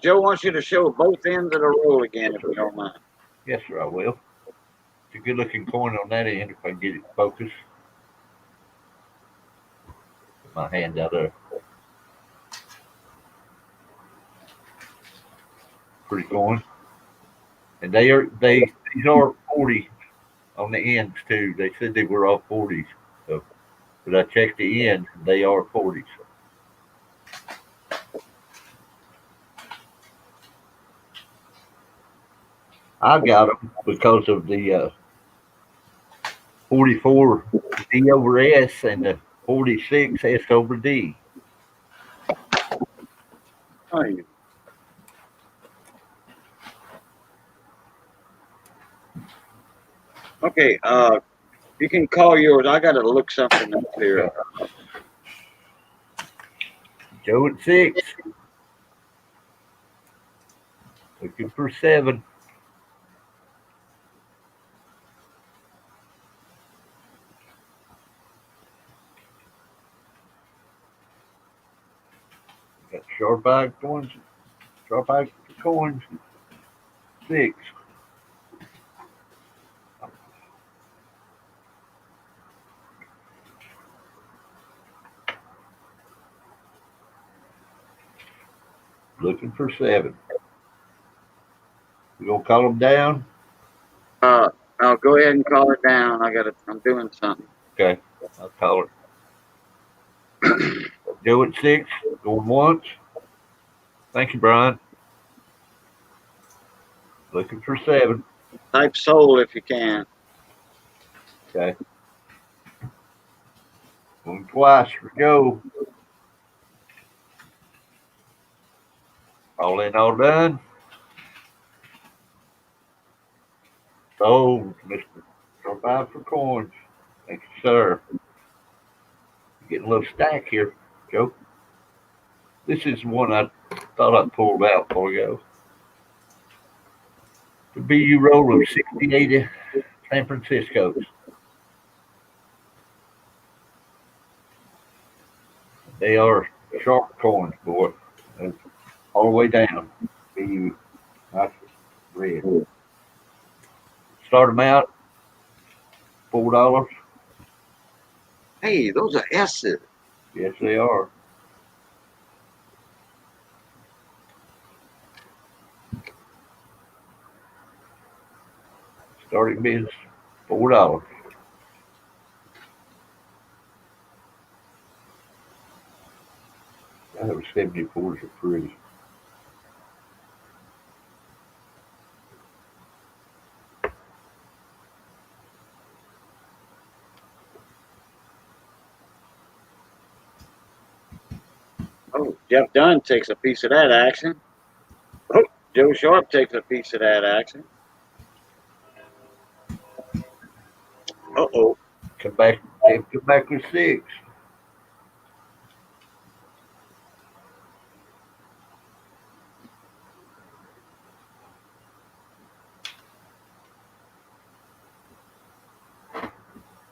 Joe wants you to show both ends of the roll again, if you don't mind. Yes, sir, I will. It's a good looking coin on that end if I can get it focused. Put my hand out there. Pretty coin. And these are 40 on the ends too. They said they were all 40s. So, but I checked the ends, they are 40s. I got them because of the 44 D over S and the 46 S over D. Oh, you. Okay, you can call yours. I gotta look something up here. Joe at 6. Looking for 7. Got sharp-eyed coins. Sharp-eyed coins. 6. Looking for 7. You gonna call them down? I'll go ahead and call it down. I'm doing something. Okay, I'll call it. Joe at 6. Going once. Thank you, Brian. Looking for 7. Type sold if you can. Okay. Going twice for Joe. All in, all done. Sold, Mr. Survive for coins. Thank you, sir. Getting a little stack here, Joe. This is one I thought I pulled out for you. The BU roll of 6080 San Francisco's. They are sharp coins, boy. All the way down. BU. Nice red. Start them out. $4. Hey, those are S's. Yes, they are. Starting bids $4. Those 74s are pretty. Oh, Jeff Dunn takes a piece of that action. Oh, Joe Sharp takes a piece of that action. Uh-oh. Come back with 6.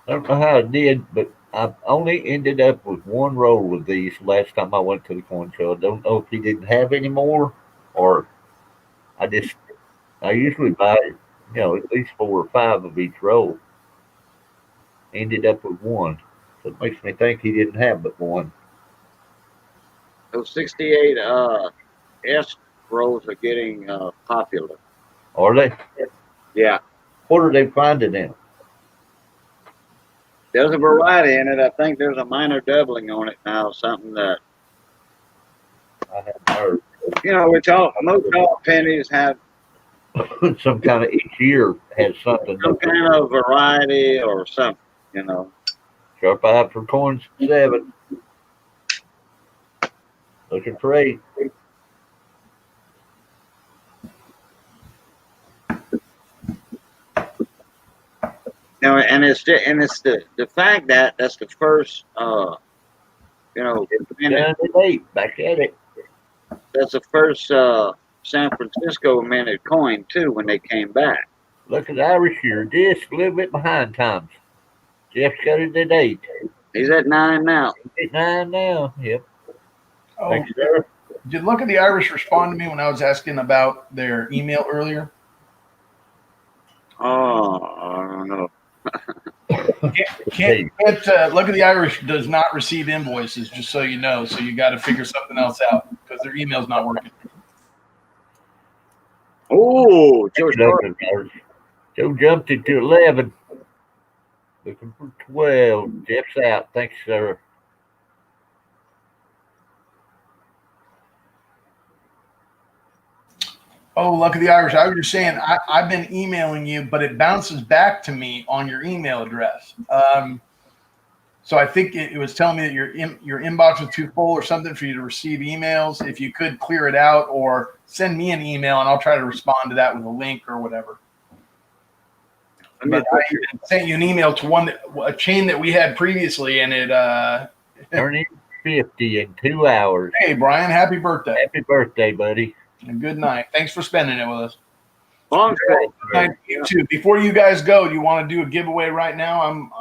I don't know how I did, but I only ended up with one roll of these last time I went to the coin show. I don't know if he didn't have any more, or I usually buy, at least 4 or 5 of each roll. Ended up with one. So it makes me think he didn't have but one. Those 68 S rolls are getting popular. Are they? Yeah. What are they finding in? There's a variety in it. I think there's a minor doubling on it now, something that, I haven't heard. which most all pennies have Some kind of each year has something. some kind of variety or something, Sharp eye for coins 7. Looking for 8. And it's the fact that that's the first, Down at 8. Back at it. that's the first San Francisco minted coin too when they came back. Look at Irish here. Just a little bit behind times. Jeff's got it at 8. He's at 9 now. At 9 now. Yep. Oh, Thanks, sir. did Look at the Irish respond to me when I was asking about their email earlier? Oh, I don't know. Can't Look at the Irish does not receive invoices, just so you know. So you got to figure something else out because their email's not working. Oh, Joe Sharp. Joe jumped it to 11. Looking for 12. Jeff's out. Thanks, sir. Oh, Look at the Irish. I was just saying, I've been emailing you, but it bounces back to me on your email address. So I think it was telling me that your inbox was too full or something for you to receive emails. If you could clear it out or send me an email, and I'll try to respond to that with a link or whatever. But I sent you an email to a chain that we had previously, and it Turning 50 in 2 hours. Hey, Brian, happy birthday. Happy birthday, buddy. And good night. Thanks for spending it with us. Long Good night to you too. Before you guys go, do you want to do a giveaway right now? Am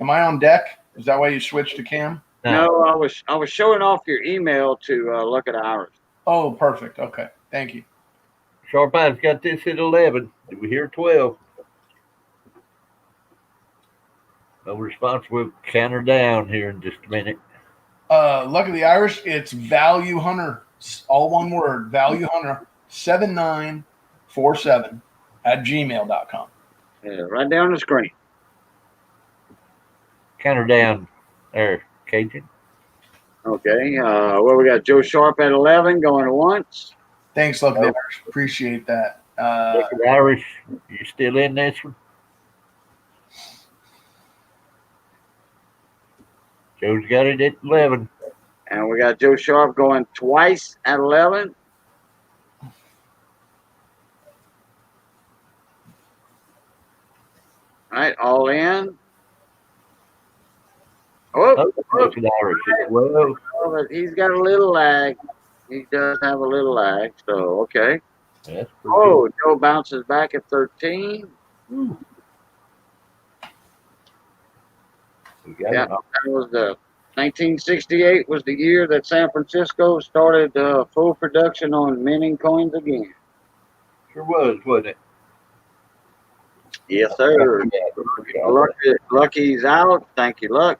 I on deck? Is that why you switched to Cam? No, I was showing off your email to Look at Irish. Oh, perfect. Okay. Thank you. Sharp Eye's got this at 11. Did we hear 12? No response. We'll count her down here in just a minute. Luck of the Irish, it's Value Hunter. All one word. Value Hunter 7947@gmail.com. Yeah, right there on the screen. Count her down there, Cajun. Okay. Well, we got Joe Sharp at 11 going once. Thanks, Luck of the Irish. Appreciate that. Look at Irish. You still in this one? Joe's got it at 11. And we got Joe Sharp going twice at 11. All right, all in. Oh, Look at Irish at 12. oh, he's got a little lag. He does have a little lag, so okay. That's pretty Oh, Joe bounces back at 13. good. Ooh. We got Yeah, it. that was the 1968 was the year that San Francisco started full production on minting coins again. Sure was, wasn't it? Yes, sir. Lucky's out. Thank you, Luck.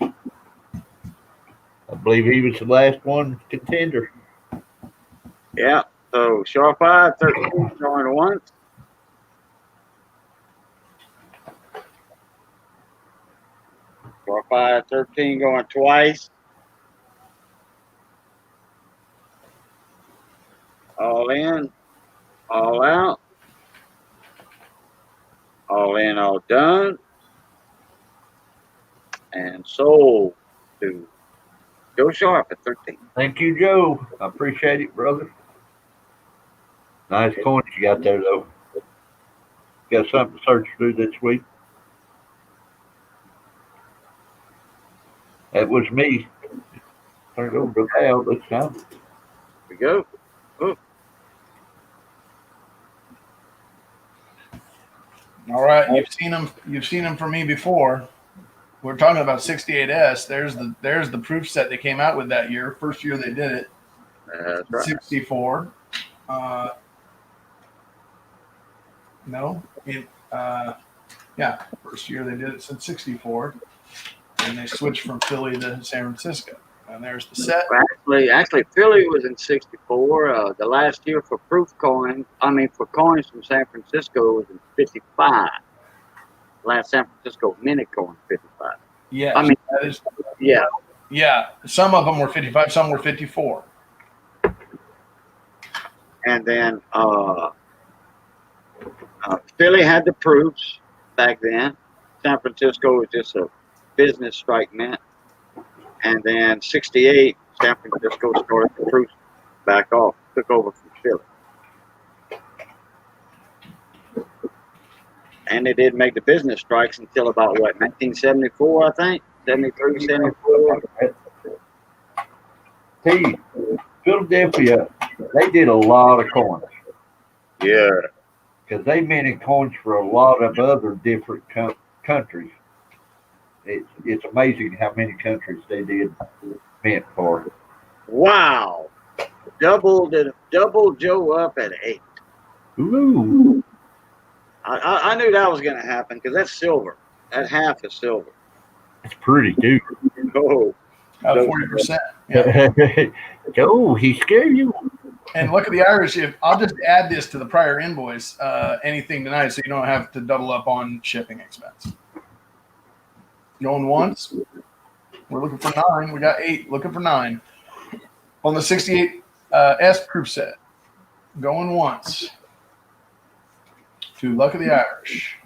I believe he was the last one contender. Yeah. So Sharp Eye 13 going once. Sharp Eye 13 going twice. All in, all out. All in, all done. And sold to Joe Sharp at 13. Thank you, Joe. I appreciate it, brother. Nice coins you got there, though. Got something to search through this week. That was me. Turn it over to Val this time. Here we go. Oh, All right, you've seen them. You've seen them from me before. We're talking about 68S. There's the proof set they came out with that year. First year they did it. that's right. 64. No, yeah, first year they did it since 64, and they switched from Philly to San Francisco. And there's the set. Actually, Philly was in 64. The last year for proof coins, for coins from San Francisco was in 55. Last San Francisco minute coin, 55. Yeah, that is. Yeah. Yeah, some of them were 55, some were 54. And then Philly had the proofs back then. San Francisco was just a business strike mint. And then 68, San Francisco started the proofs back off, took over from Philly. And they did make the business strikes until about, 1974, I think? 73, 74? Hey, Philadelphia, they did a lot of coins. Yeah. Because they minted coins for a lot of other different countries. It's amazing how many countries they did mint for. Wow. Double Joe up at 8. Ooh. I knew that was going to happen because that's silver. That half is silver. That's pretty, dude. Oh. 40%. Yeah. Oh, he scared you. And look at the Irish. I'll just add this to the prior invoice, anything tonight, so you don't have to double up on shipping expense. Going once. We're looking for 9. We got 8. Looking for 9 on the 68 S proof set. Going once to Luck of the Irish.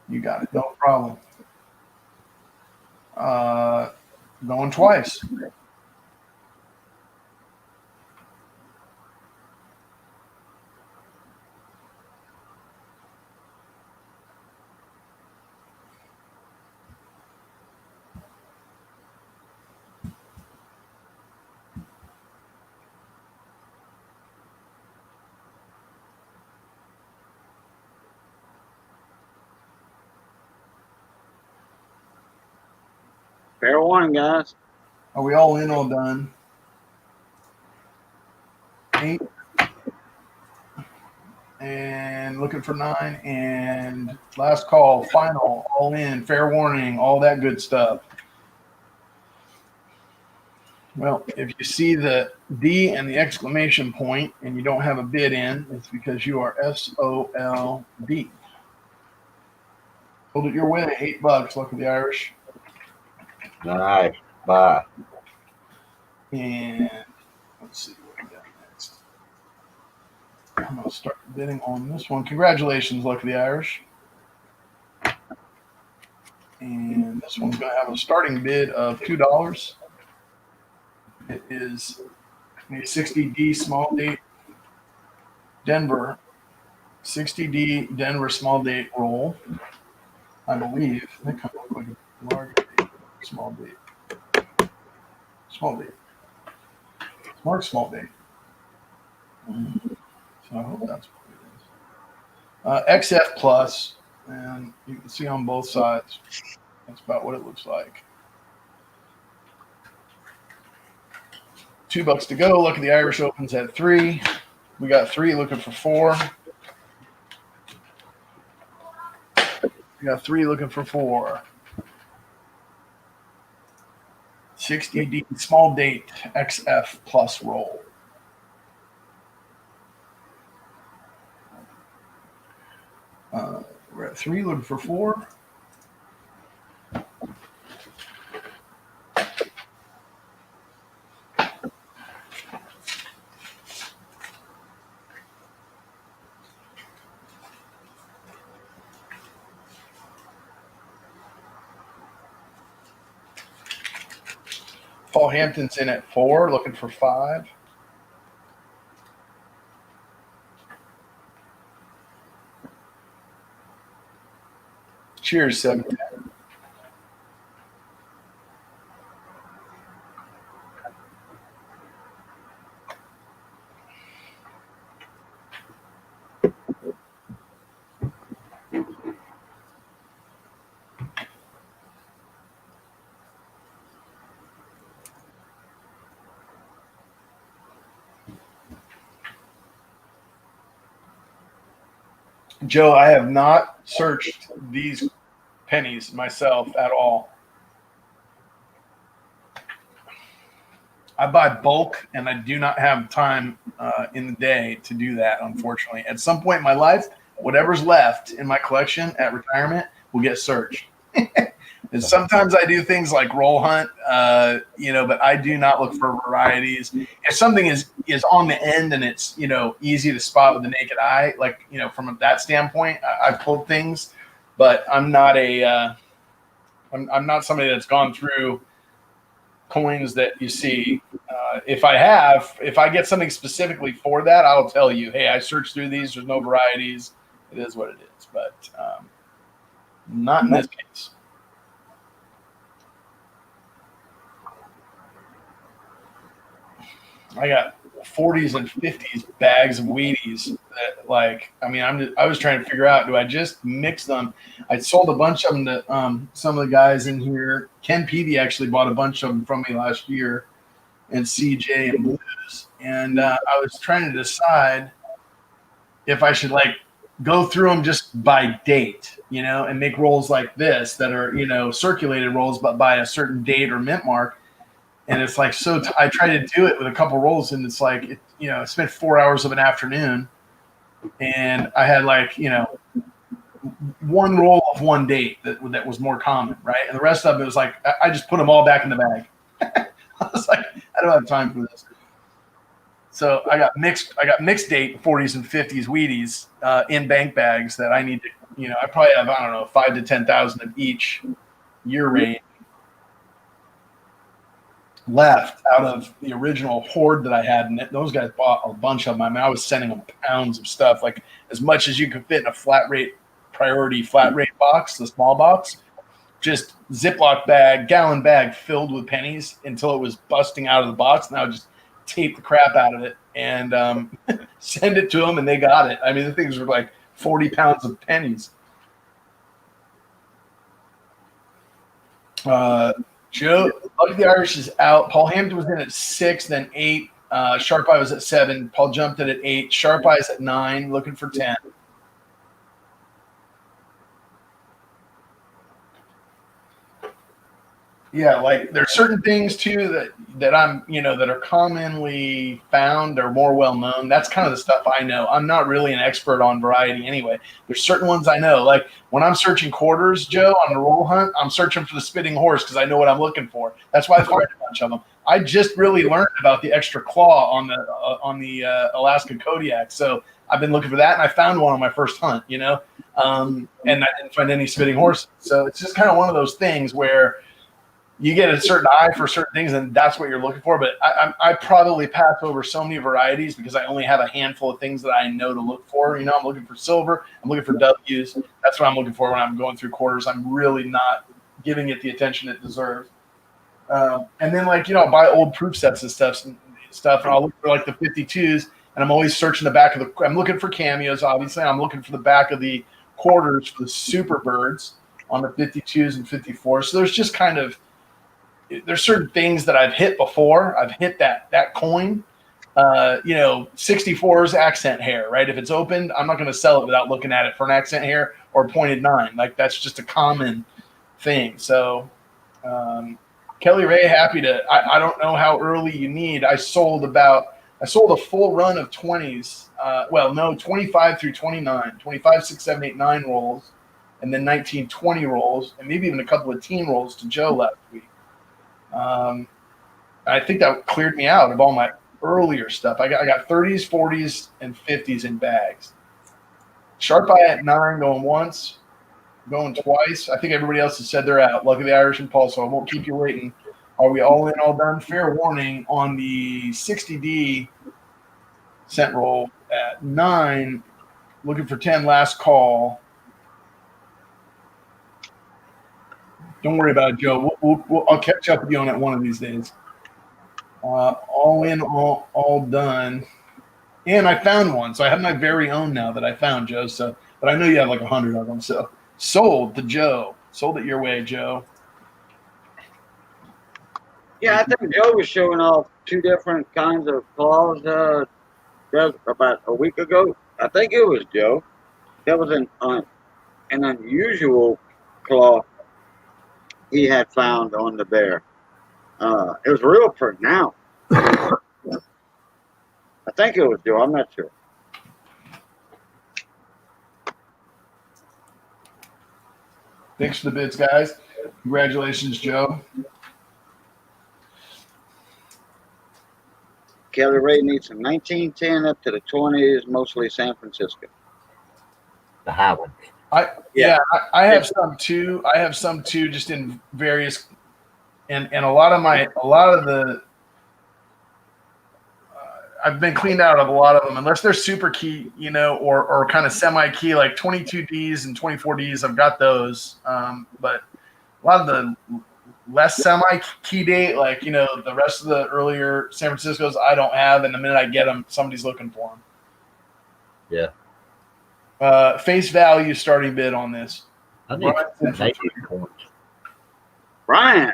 You got it. No problem. Going twice. Fair warning, guys. Are we all in, all done? 8. And looking for 9. And last call, final, all in, fair warning, all that good stuff. Well, if you see the D and the exclamation point and you don't have a bid in, it's because you are SOLD. Hold it your way, $8. Luck of the Irish. Nice. Bye. And let's see what we got next. I'm going to start bidding on this one. Congratulations, Luck of the Irish. And this one's going to have a starting bid of $2. It is a 60D small date Denver, 60D Denver small date roll. I believe they kind of look like a large date, small date, small date, smart small date. So I hope that's what it is. XF plus, and you can see on both sides. That's about what it looks like. $2 to go. Look at the Irish opens at 3. We got 3 looking for 4. We got 3 looking for 4. 60D small date XF plus roll. We're at 3 looking for 4. Paul Hampton's in at 4, looking for 5. Cheers, 710. Joe, I have not searched these pennies myself at all. I buy bulk, and I do not have time in the day to do that, unfortunately. At some point in my life, whatever's left in my collection at retirement will get searched. And sometimes I do things like roll hunt, but I do not look for varieties. If something is on the end and it's, easy to spot with the naked eye, like, from that standpoint, I've pulled things, but I'm not I'm not somebody that's gone through coins that you see. If I get something specifically for that, I'll tell you, hey, I searched through these. There's no varieties. It is what it is, but not in this case. I got 40s and 50s bags of Wheaties that, I was trying to figure out, do I just mix them? I sold a bunch of them to some of the guys in here. Ken Peavy actually bought a bunch of them from me last year, and CJ and Blues. And I was trying to decide if I should go through them just by date, and make rolls like this that are, circulated rolls, but by a certain date or mint mark. And it's I tried to do it with a couple rolls, and it's I spent 4 hours of an afternoon, and I had one roll of one date that was more common, right? And the rest of it was I just put them all back in the bag. I was I don't have time for this. So I got mixed date 40s and 50s Wheaties in bank bags that I need to, I probably have, 5 to 10,000 of each year range left out of the original hoard that I had, and those guys bought a bunch of them. I mean, I was sending them pounds of stuff, as much as you could fit in a priority flat rate box, the small box, just Ziploc bag, gallon bag filled with pennies until it was busting out of the box. And I would just tape the crap out of it and send it to them, and they got it. I mean, the things were 40 pounds of pennies. Joe, Luck of the Irish is out. Paul Hampton was in at 6, then 8. Sharp Eye was at 7. Paul jumped in at 8. Sharp Eye's at 9, looking for 10. Yeah, like there's certain things too that I'm, that are commonly found or more well known. That's kind of the stuff I know. I'm not really an expert on variety anyway. There's certain ones I know. Like when I'm searching quarters, Joe, on the roll hunt, I'm searching for the spitting horse because I know what I'm looking for. That's why I find a bunch of them. I just really learned about the extra claw on the Alaska Kodiak, so I've been looking for that, and I found one on my first hunt. And I didn't find any spitting horses. So it's just kind of one of those things where you get a certain eye for certain things, and that's what you're looking for. But I probably pass over so many varieties because I only have a handful of things that I know to look for. I'm looking for silver. I'm looking for W's. That's what I'm looking for when I'm going through quarters. I'm really not giving it the attention it deserves. And then, I'll buy old proof sets and stuff, and I'll look for the 52s, and I'm always searching the back of I'm looking for cameos, obviously. I'm looking for the back of the quarters for the super birds on the 52s and 54s. So there's just there's certain things that I've hit before. I've hit that coin. 64's accent hair, right? If it's opened, I'm not going to sell it without looking at it for an accent hair or pointed 9. That's just a common thing. So, Kelly Ray, happy to. I don't know how early you need. I sold a full run of 20s. 25 through 29, 25, 6, 7, 8, 9 rolls, and then 19, 20 rolls, and maybe even a couple of teen rolls to Joe last week. I think that cleared me out of all my earlier stuff. I got 30s, 40s, and 50s in bags. Sharp Eye at 9 going once, going twice. I think everybody else has said they're out. Lucky the Irish and Paul, so I won't keep you waiting. Are we all in, all done? Fair warning on the 60D cent roll at 9, looking for 10, last call. Don't worry about it, Joe. I'll catch up with you on it one of these days. All in, all done. And I found one. So I have my very own now that I found, Joe. So, but I know you have 100 of them. So sold to Joe. Sold it your way, Joe. Yeah, I think Joe was showing off 2 different kinds of claws just about a week ago. I think it was Joe. That was an unusual claw he had found on the bear. It was real pronounced. I think it was Joe. I'm not sure. Thanks for the bids, guys. Congratulations, Joe. Kelly Ray needs some 1910 up to the 20s, mostly San Francisco. The high ones. I have some too. Just in various, and a lot of the. I've been cleaned out of a lot of them, unless they're super key, or kind of semi key, like 22Ds and 24Ds. I've got those, but a lot of the less semi key date, the rest of the earlier San Franciscos, I don't have. And the minute I get them, somebody's looking for them. Yeah. Face value starting bid on this. I need some naked coins. Brian.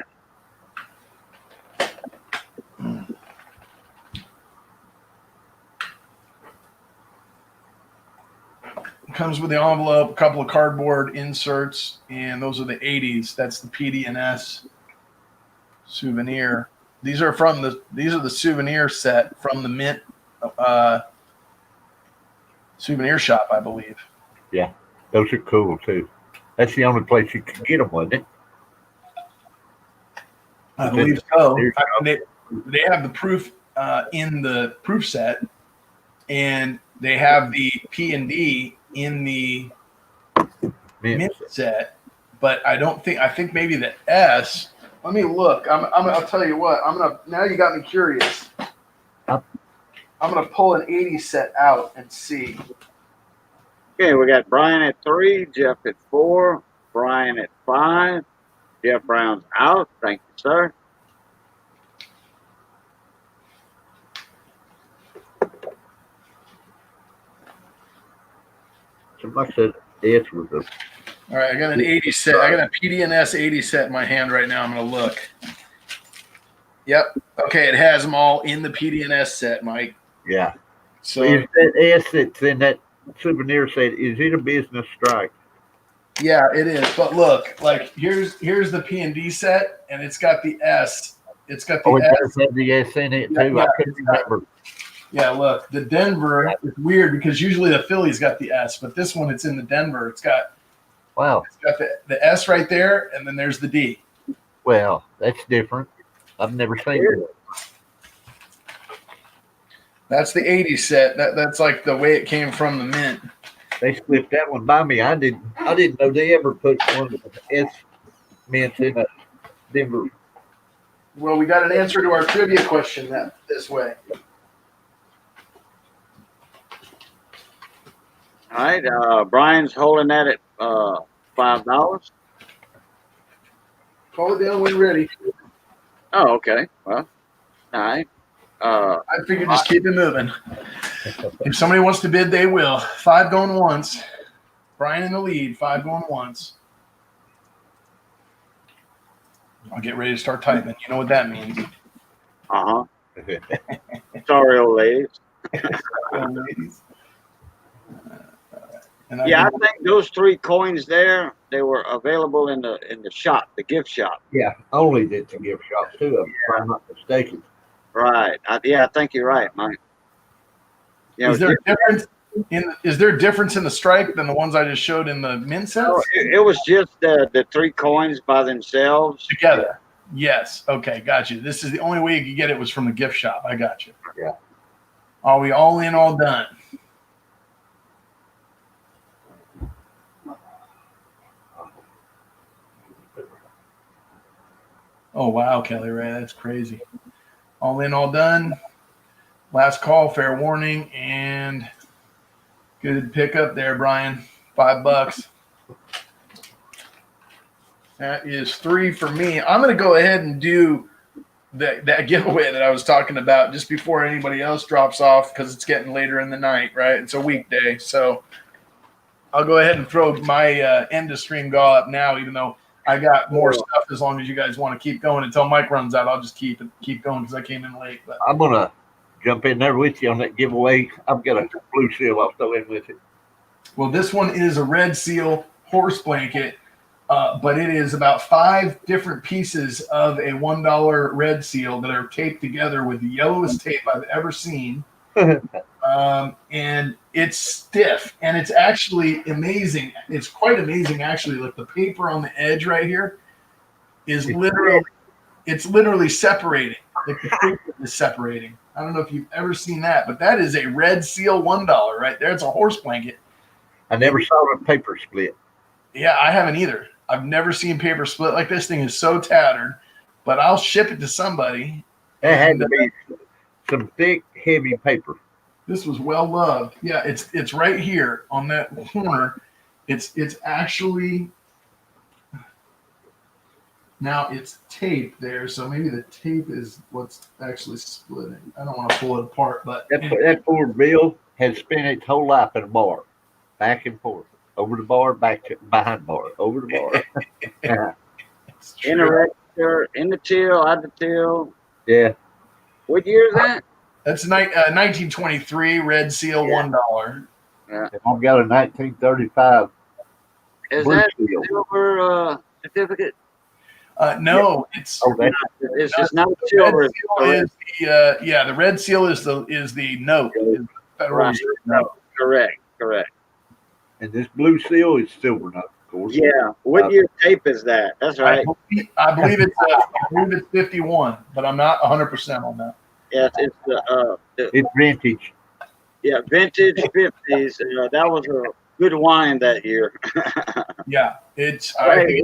Comes with the envelope, a couple of cardboard inserts, and those are the 80s. That's the PD&S souvenir. These are the souvenir set from the Mint souvenir shop, I believe. Yeah, those are cool too. That's the only place you can get them, wasn't it? I believe so. In fact, they have the proof in the proof set, and they have the P&D in the Mint set, but I think maybe the S. Let me look. I'll tell you what. Now you got me curious. I'm gonna pull an 80 set out and see. Okay, we got Brian at 3, Jeff at 4, Brian at 5. Jeff Brown's out. Thank you, sir. Somebody said S was a. All right, I got an 80 set. I got a PD&S 80 set in my hand right now. I'm gonna look. Yep. Okay, it has them all in the PD&S set, Mike. Yeah. So is that S that's in that souvenir set, is it a business strike? Yeah, it is. But look, like here's the P&D set, and it's got the S. It's got the Oh, it S. does have the S in it Yeah, too. yeah, I couldn't it's got- remember. Yeah, look, the Denver. It's weird because usually the Philly's got the S, but this one it's in the Denver. Wow. It's got the S right there, and then there's the D. Well, that's different. I've never seen it. That's the 80 set. That's like the way it came from the mint. They slipped that one by me. I didn't know they ever put one of the S mints in a Denver. Well, we got an answer to our trivia question this way. All right, Brian's holding that at $5. Call it down when you're ready. Oh, okay. Well, all right. I figured just keep it moving. If somebody wants to bid, they will. 5 going once. Brian in the lead. 5 going once. I'll get ready to start typing. You know what that means. Uh-huh. Sorry, old ladies. Ladies. And Yeah, I think those 3 coins there, they were available in the shop, the gift shop. Yeah, only did the gift shop, 2 of them, if I'm not mistaken. Right. I think you're right, Mike. You know, is there a difference is there a difference in the strike than the ones I just showed in the mint sets? no, it was just the 3 coins by themselves. Together. Yes. Okay, got you. This is the only way you could get it was from the gift shop. I got you. Yeah. Are we all in, all done? Oh, wow, Kelly Ray, that's crazy. All in, all done. Last call, fair warning, and good pickup there, Brian. $5. That is 3 for me. I'm going to go ahead and do that giveaway that I was talking about just before anybody else drops off because it's getting later in the night, right? It's a weekday, so I'll go ahead and throw my end of stream goal up now, even though I got more stuff. As long as you guys want to keep going until Mike runs out, I'll just keep going because I came in late. But I'm going to jump in there with you on that giveaway. I've got a blue seal I'll throw in with it. well, this one is a red seal horse blanket, but it is about 5 different pieces of a $1 red seal that are taped together with the yellowest tape I've ever seen. And it's stiff, and it's actually amazing. It's quite amazing, actually. Look, the paper on the edge right here is literally separating. Like the paper is separating. I don't know if you've ever seen that, but that is a red seal $1 right there. It's a horse blanket. I never saw a paper split. Yeah, I haven't either. I've never seen paper split like this. Thing is so tattered, but I'll ship it to somebody. It had to be some thick, heavy paper. This was well loved. Yeah, it's right here on that corner. It's actually now it's tape there, so maybe the tape is what's actually splitting. I don't want to pull it apart, but That poor bill has spent its whole life in a bar, back and forth, over the bar, back to behind bar, over the bar. it's In the true. register, in the till, out the till. Yeah. What year is that? That's 1923 red seal $1. And I've got a 1935 Is blue that seal. silver certificate? No, it's Oh, that's It's just not the silver. red seal is the red seal is the note, is the Federal Right. Reserve note. Correct. and this blue seal is silver, not of course. Yeah. What year tape is that? That's right. I believe it's 51, but I'm not 100% on that. Yeah, it's the It's vintage. vintage 50s. That was a good wine that year. Yeah, it's Hey,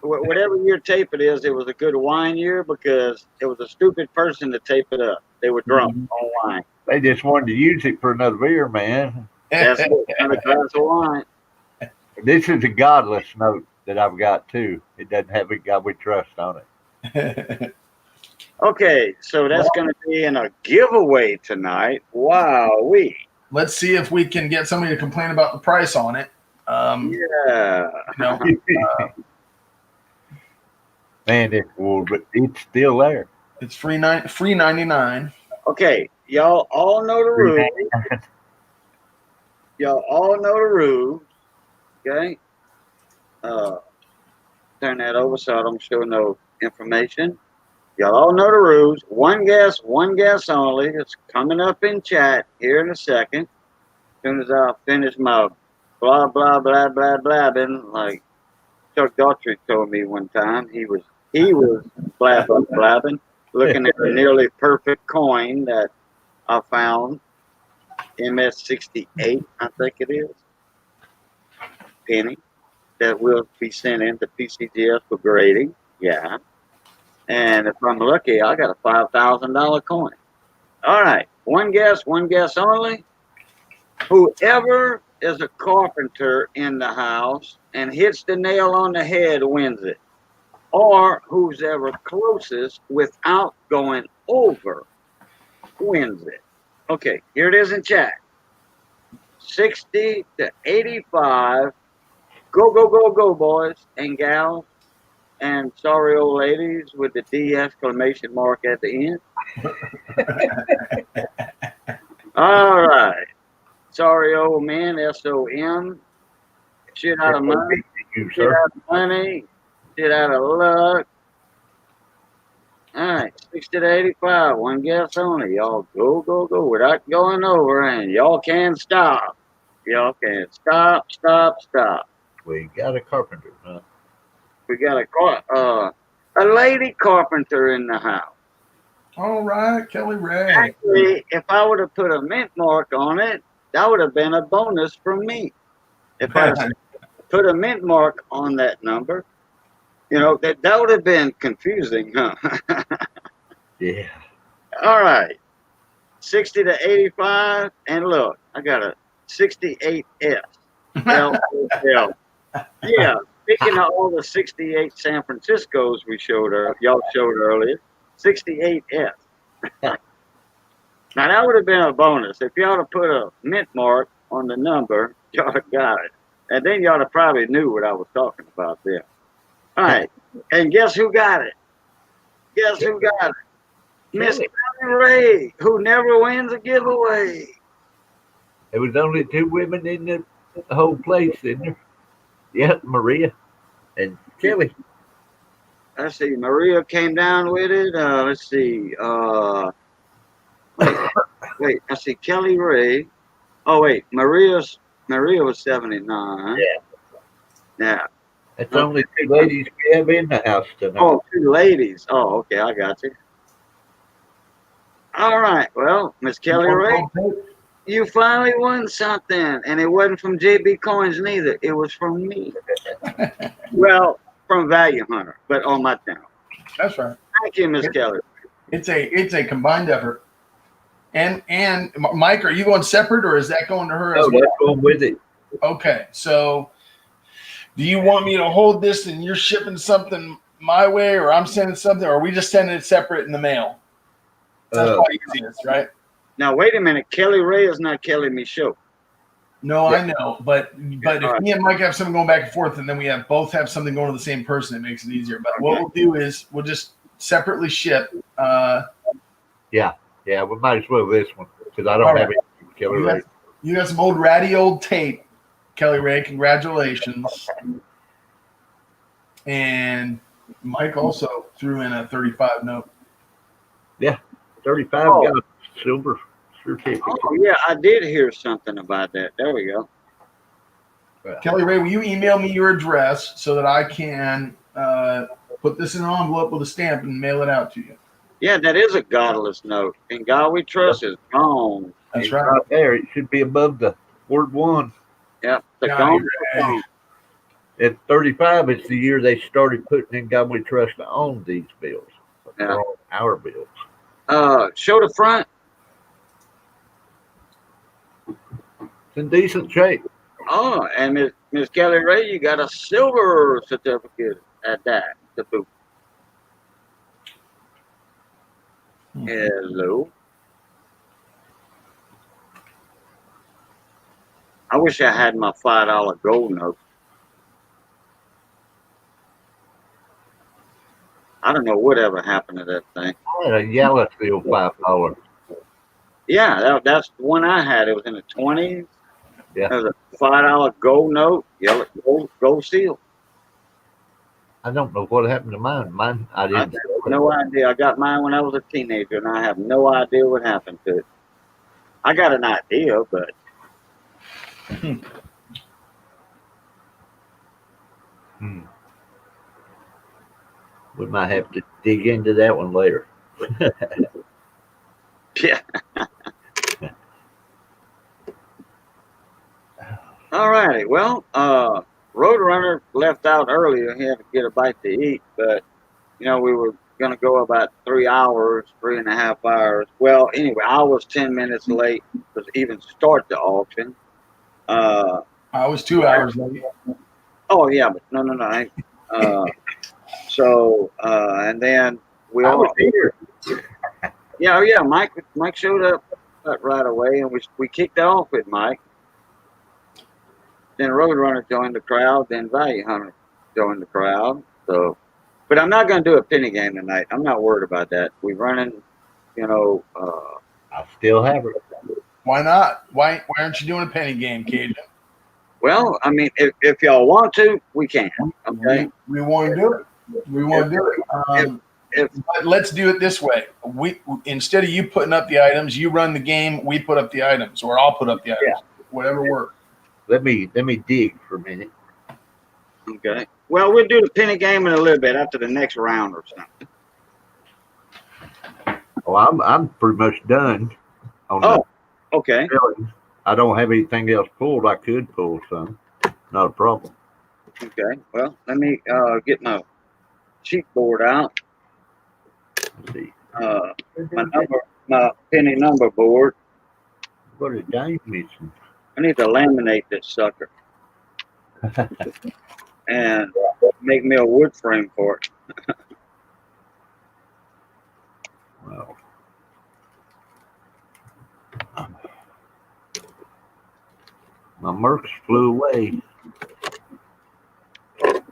whatever year tape it is, it was a good wine year because it was a stupid person to tape it up. They were drunk on wine. They just wanted to use it for another beer, man. That's it. Another glass of wine. This is a godless note that I've got too. It doesn't have a God we trust on it. Okay, so that's going to be in a giveaway tonight. Wow-wee. Let's see if we can get somebody to complain about the price on it. Yeah. Man, it's still there. It's free $99. Okay, y'all all know the rule. Y'all all know the rule. Okay. Turn that over so I don't show no information. Y'all all know the rules. One guess only. It's coming up in chat here in a second. As soon as I finish my blah blah blah blah blabbing, like Chuck Daughtry told me one time, he was blabbing, looking at a nearly perfect coin that I found, MS68, I think it is, penny, that will be sent into PCGS for grading. Yeah. And if I'm lucky, I got a $5,000 coin. All right. One guess only. Whoever is a carpenter in the house and hits the nail on the head wins it. Or who's ever closest without going over wins it. Okay, here it is in chat. 60 to 85. Go, go, go, go, boys and gals. And sorry, old ladies, with the D exclamation mark at the end. All right. Sorry, old man, SOM. Shit out of money. Shit out of money. Shit out of luck. All right. 60 to 85. One guess only. Y'all go, go, go without going over. And y'all can stop. Y'all can stop. We got a carpenter, huh? We got a lady carpenter in the house. All right, Kelly Ray. Actually, if I would have put a mint mark on it, that would have been a bonus from me. If I put a mint mark on that number, you know, that would have been confusing, huh? Yeah. All right. 60 to 85. And look, I got a 68S. LL. Yeah. Speaking of all the 68 San Franciscos y'all showed earlier, 68S. Now that would have been a bonus. If y'all have put a mint mark on the number, y'all have got it. And then y'all have probably knew what I was talking about there. All right. And guess who got it? Guess who got it? Miss Kelly Ray, who never wins a giveaway. There was only two women in the whole place, isn't there? Yeah, Maria and Kelly. Let's see. Maria came down with it. Let's see. Wait. I see Kelly Ray. Oh wait, Maria was 79. Yeah. That's only two ladies we have in the house tonight. Oh, two ladies. Oh, okay, I got you. All right. Well, Miss Kelly Ray, you finally won something, and it wasn't from JB Coins neither. It was from me. Well, from Value Hunter, but on my channel. That's right. Thank you, Miss Kelly. It's a combined effort. And Mike, are you going separate, or is that going to her as well? That's going with it. Okay, so do you want me to hold this and you're shipping something my way, or I'm sending something, or are we just sending it separate in the mail? That's probably easiest, right? Now wait a minute. Kelly Ray is not Kelly Michaud. No, yeah. I know, but if me and Mike have something going back and forth, and then we both have something going to the same person, it makes it easier. But what we'll do is we'll just separately ship. Yeah, we might as well this one because I don't have it. Kelly Ray. You got some ratty old tape, Kelly Ray. Congratulations. And Mike also threw in a 35 note. Yeah, 35 got a silver certificate. Oh yeah, I did hear something about that. There we go. Kelly Ray, will you email me your address so that I can put this in an envelope with a stamp and mail it out to you? Yeah, that is a godless note. And God we trust is gone. That's right. Right there. It should be above the word one. Yeah, the God, gone. At 35, it's the year they started putting in God We Trust to own these bills. Yeah. They're all our bills. Show the front. It's in decent shape. Oh, and Miss Kelly Ray, you got a silver certificate at that to boot. Hello. I wish I had my $5 gold note. I don't know whatever happened to that thing. I had a yellow steel $5. Yeah, that's the one I had. It was in the 20s. Yeah. There's a $5 gold note, yellow gold seal. I don't know what happened to mine. Mine, I I didn't. have no idea. I got mine when I was a teenager, and I have no idea what happened to it. I got an idea, but We might have to dig into that one later. yeah. All righty. Well, Roadrunner left out earlier. He had to get a bite to eat, but you know, we were going to go about 3 hours, 3.5 hours. Well, anyway, I was 10 minutes late to even start the auction. I was 2 hours late. Oh yeah, but no. And then we I all was here. yeah. Mike showed up right away, and we kicked off with Mike. Then Roadrunner joined the crowd. Then Value Hunter joined the crowd. So, but I'm not going to do a penny game tonight. I'm not worried about that. We're running, you know. I still have it. Why not? Why aren't you doing a penny game, Cajun? Well, I mean, if y'all want to, we can. Okay. We want to do it. We want to do it. But let's do it this way. We instead of you putting up the items, you run the game. We put up the items, or I'll put up the items. Whatever works. Let me dig for a minute. Okay. Well, we'll do the penny game in a little bit after the next round or something. Oh, I'm pretty much done. Okay. I don't have anything else pulled. I could pull some. Not a problem. Okay. Well, let me get my sheet board out. Let's see. My penny number board. What did Dave mention? I need to laminate this sucker and make me a wood frame for it. Wow. My mercs flew away.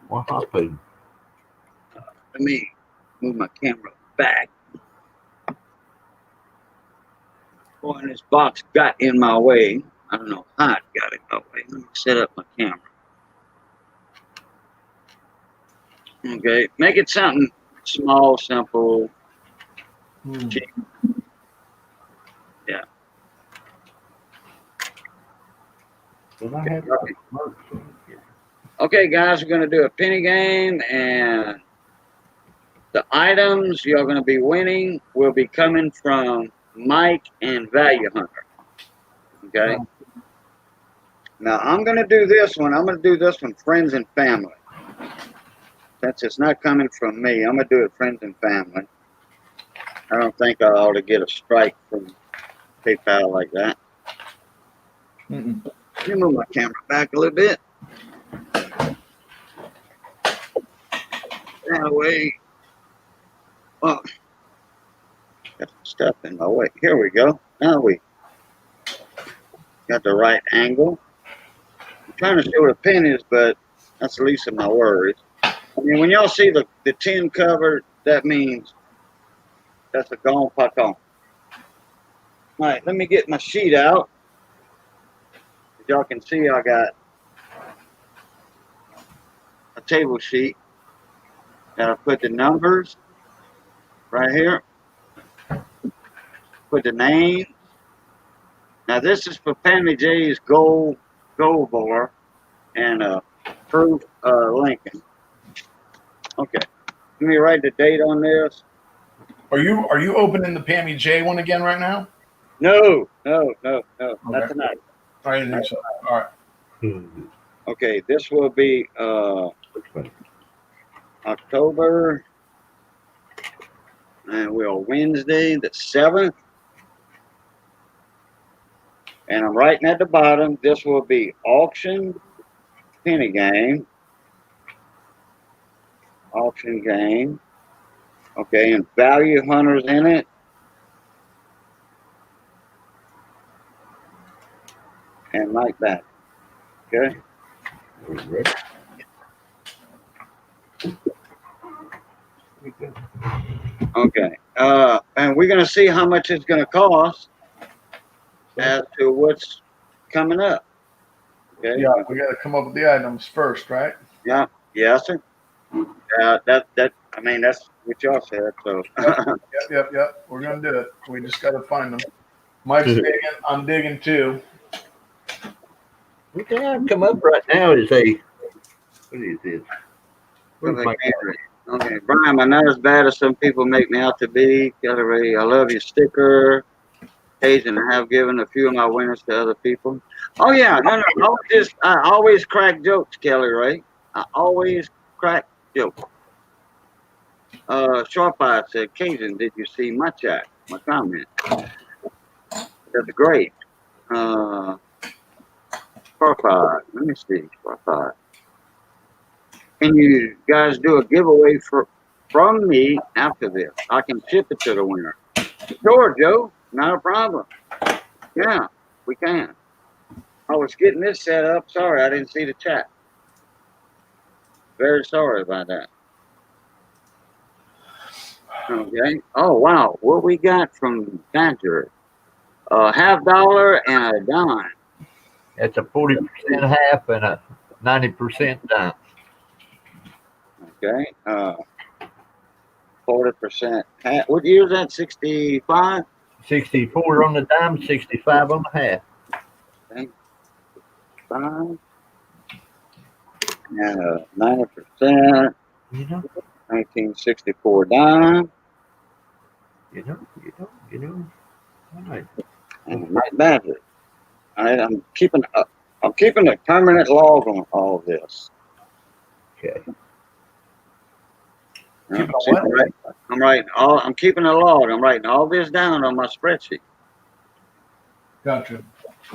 What happened? Let me move my camera back. Boy, and this box got in my way. I don't know how it got in my way. Let me set up my camera. Okay, make it something small, simple, cheap. Yeah. Did I have my mercs in here? Okay, guys, we're going to do a penny game, and the items you're going to be winning will be coming from Mike and Value Hunter. Okay? Now, I'm going to do this one. I'm going to do this one, friends and family. Since it's not coming from me, I'm going to do it friends and family. I don't think I ought to get a strike from PayPal like that. Let me move my camera back a little bit. That way. Oh, got some stuff in my way. Here we go. Now we got the right angle. I'm trying to show the pennies, but that's the least of my worries. I mean, when y'all see the tin cover, that means that's a gone paton. All right, let me get my sheet out. As y'all can see, I got a table sheet. And I put the numbers right here. Put the name. Now this is for Pammy J's gold bar and proof Lincoln. Okay. Let me write the date on this. Are you opening the Pammy J one again right now? No. Not Okay. tonight. I didn't think so. All right. Okay, this will be October, and we're Wednesday the 7th. And I'm writing at the bottom, this will be auction penny game. Auction game. Okay, and Value Hunters in it. And like that. Okay. Okay. And we're gonna see how much it's gonna cost as to what's coming up. Okay. Yeah, we got to come up with the items first, right? Yeah. Yes, sir. I mean, that's what y'all said. So. Yep. We're gonna do it. We just got to find them. Mike's digging. I'm digging too. What I come up right now is a, what is this? Where's Okay, my okay, Brian, I'm not as bad as some people make me out to be. Kelly Ray, I love your sticker. Occasion I have given a few of my winners to other people. Oh yeah, no, I always crack jokes, Kelly Ray. I always crack jokes. Sharp Eye said, Cajun, did you see my chat? My comment. That's great. Sharp Eye, let me see. Sharp Eye. Can you guys do a giveaway from me after this? I can ship it to the winner. Sure, Joe. Not a problem. Yeah, we can. I was getting this set up. Sorry, I didn't see the chat. Very sorry about that. Okay. Oh, wow. What we got from Badger? $50 and a dime. That's a 40% half and a 90% dime. Okay. 40%. What year is that? 65? 64 on the dime, 65 on the half. Okay. 5. And 90%. You know, 1964 dime. you know. All right. And Mike Badger. I'm keeping a permanent log on all of this. Okay. Keeping a what? I'm keeping a log. I'm writing all this down on my spreadsheet. Gotcha.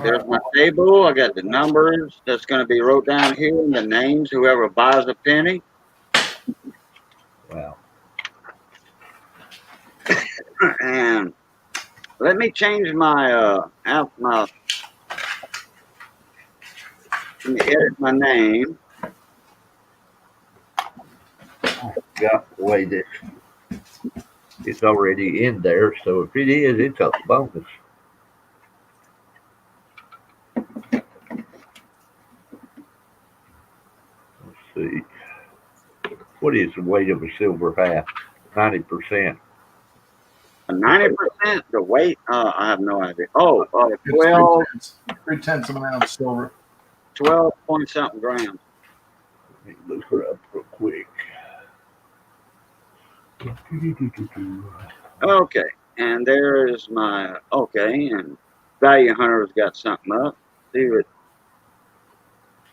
There's my table. I got the numbers that's going to be wrote down here and the names, whoever buys a penny. Wow. And let me change my let me edit my name. Got the way that it's already in there. So if it is, it's a bonus. Let's see. What is the weight of a silver half? 90%. 90% the weight. I have no idea. Oh, It's 12 3/10 of an ounce silver. 12 point something grams. Let me look her up real quick. Okay, and there's my and Value Hunter's got something up. See what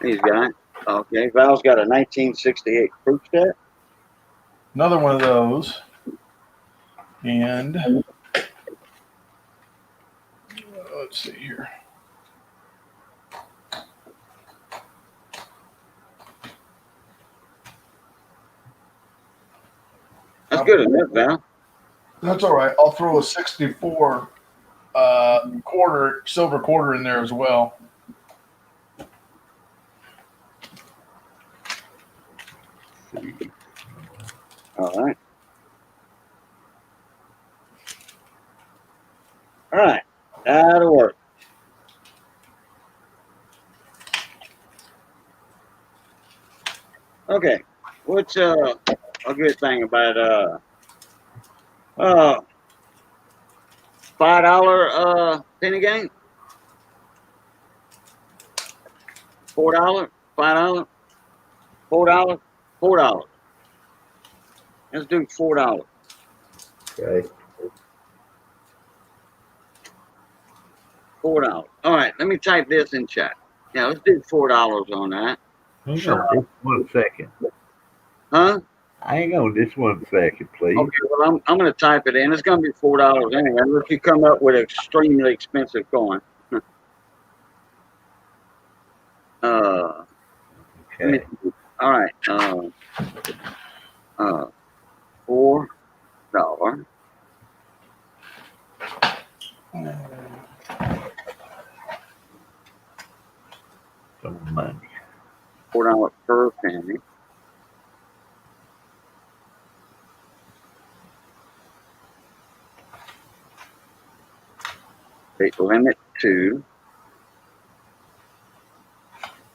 he's got. Okay, Val's got a 1968 proof set. Another one of those. And let's see here. That's good enough, Val. That's all right. I'll throw a 64 silver quarter in there as well. All right. All right, that'll work. Okay, what's a good thing about $5 penny game? $4, $5, $4, $4. Let's do $4. Okay. $4. All right, let me type this in chat. Yeah, let's do $4 on that. Hang on just 1 second. Huh? Hang on just 1 second, please. Okay, well, I'm going to type it in. It's going to be $4 anyway, unless you come up with an extremely expensive coin. Okay. All right. $4. Some money. $4 per penny. Rate limit 2.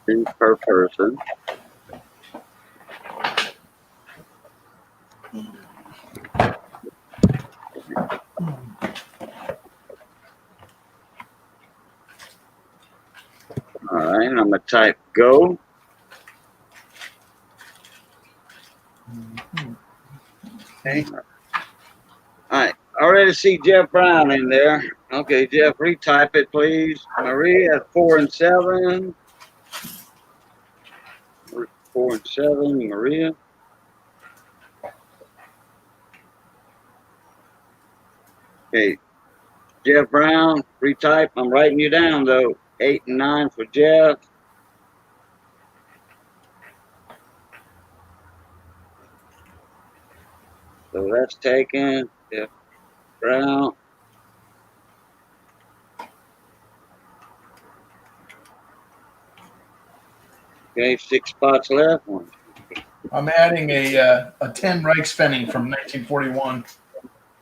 2 per person. All right, I'm gonna type go. Okay. All right. I already see Jeff Brown in there. Okay, Jeff, retype it, please. Maria at 4 and 7. 4 and 7, Maria. Okay, Jeff Brown, retype. I'm writing you down though. 8 and 9 for Jeff. So that's taken. Jeff Brown. Okay, 6 spots left. I'm adding a 10 Reichsfenning from 1941.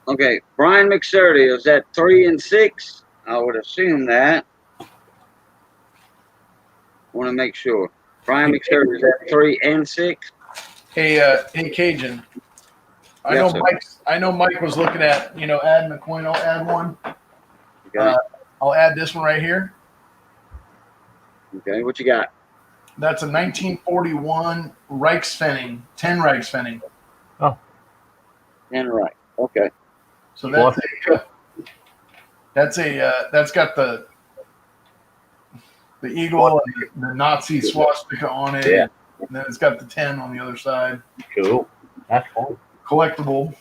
Okay, Brian McSurdy, is that 3 and 6? I would assume that. Want to make sure. Brian McSurdy, is that 3 and 6? Hey, Cajun. Yes, sir. I know Mike was looking at, adding a coin. I'll add one. Okay. I'll add this one right here. Okay, what you got? That's a 1941 Reichsfenning, 10 Reichsfenning. 10 right. Okay. So that's got the eagle and the Nazi swastika on it. Yeah. And then it's got the 10 on the other side. Cool. That's cool. Collectible.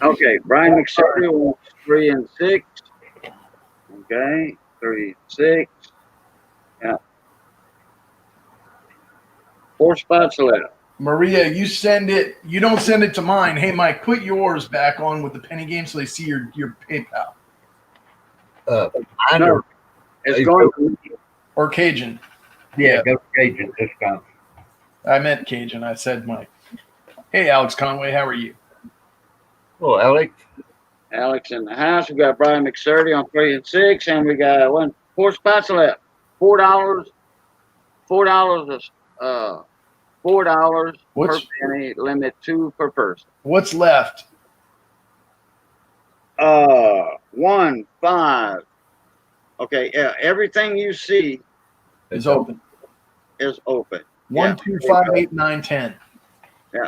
Okay, Brian McSurdy wants 3 and 6. Okay, 3 and 6. Yeah. 4 spots left. Maria, you don't send it to mine. Hey, Mike, put yours back on with the penny game so they see your PayPal. I No, know. it's going to Or Cajun. Yeah, go Cajun this time. I meant Cajun. I said Mike. Hey, Alex Conway, how are you? Well, Alex. Alex in the house. We got Brian McSurdy on 3 and 6, and we got 4 spots left. $4. $4 per penny. Limit 2 per person. What's left? 1, 5. Okay, yeah. Everything you see Is open. is open. 1, 2, 5, 8, 9, 10. Yeah.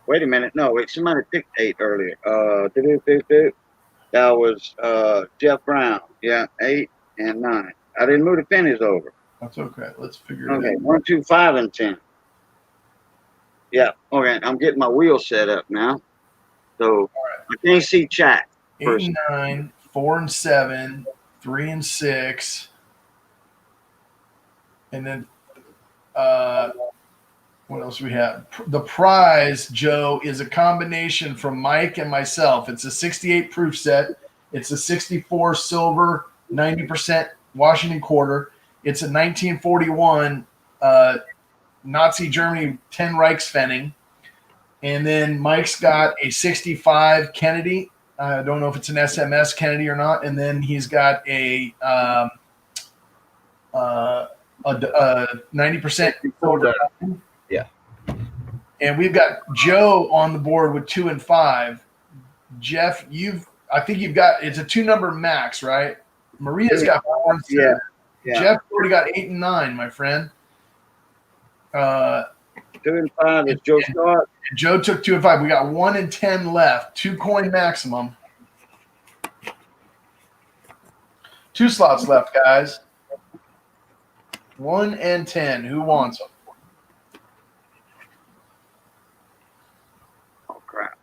Wait a minute. No, wait. Somebody picked 8 earlier. That was Jeff Brown. Yeah, 8 and 9. I didn't move the pennies over. That's okay. Let's figure it Okay, out. 1, 2, 5, and 10. Yeah. Okay, I'm getting my wheel set up now. So I can't see chat. 8 and 9, 4 and 7, 3 and 6, and then what else we have? The prize, Joe, is a combination from Mike and myself. It's a 68 proof set. It's a 64 silver, 90% Washington quarter. It's a 1941 Nazi Germany 10 Reichsfenning. And then Mike's got a 65 Kennedy. I don't know if it's an SMS Kennedy or not. And then he's got a 90% silver. Yeah. And we've got Joe on the board with 2 and 5. Jeff, I think you've got, it's a 2-number max, right? Maria's got 4 and 7. Yeah. Jeff already got 8 and 9, my friend. 2 and 5 is Joe Scott. Joe took 2 and 5. We got 1 and 10 left. 2 coin maximum. 2 slots left, guys. 1 and 10. Who wants them? Oh, crap.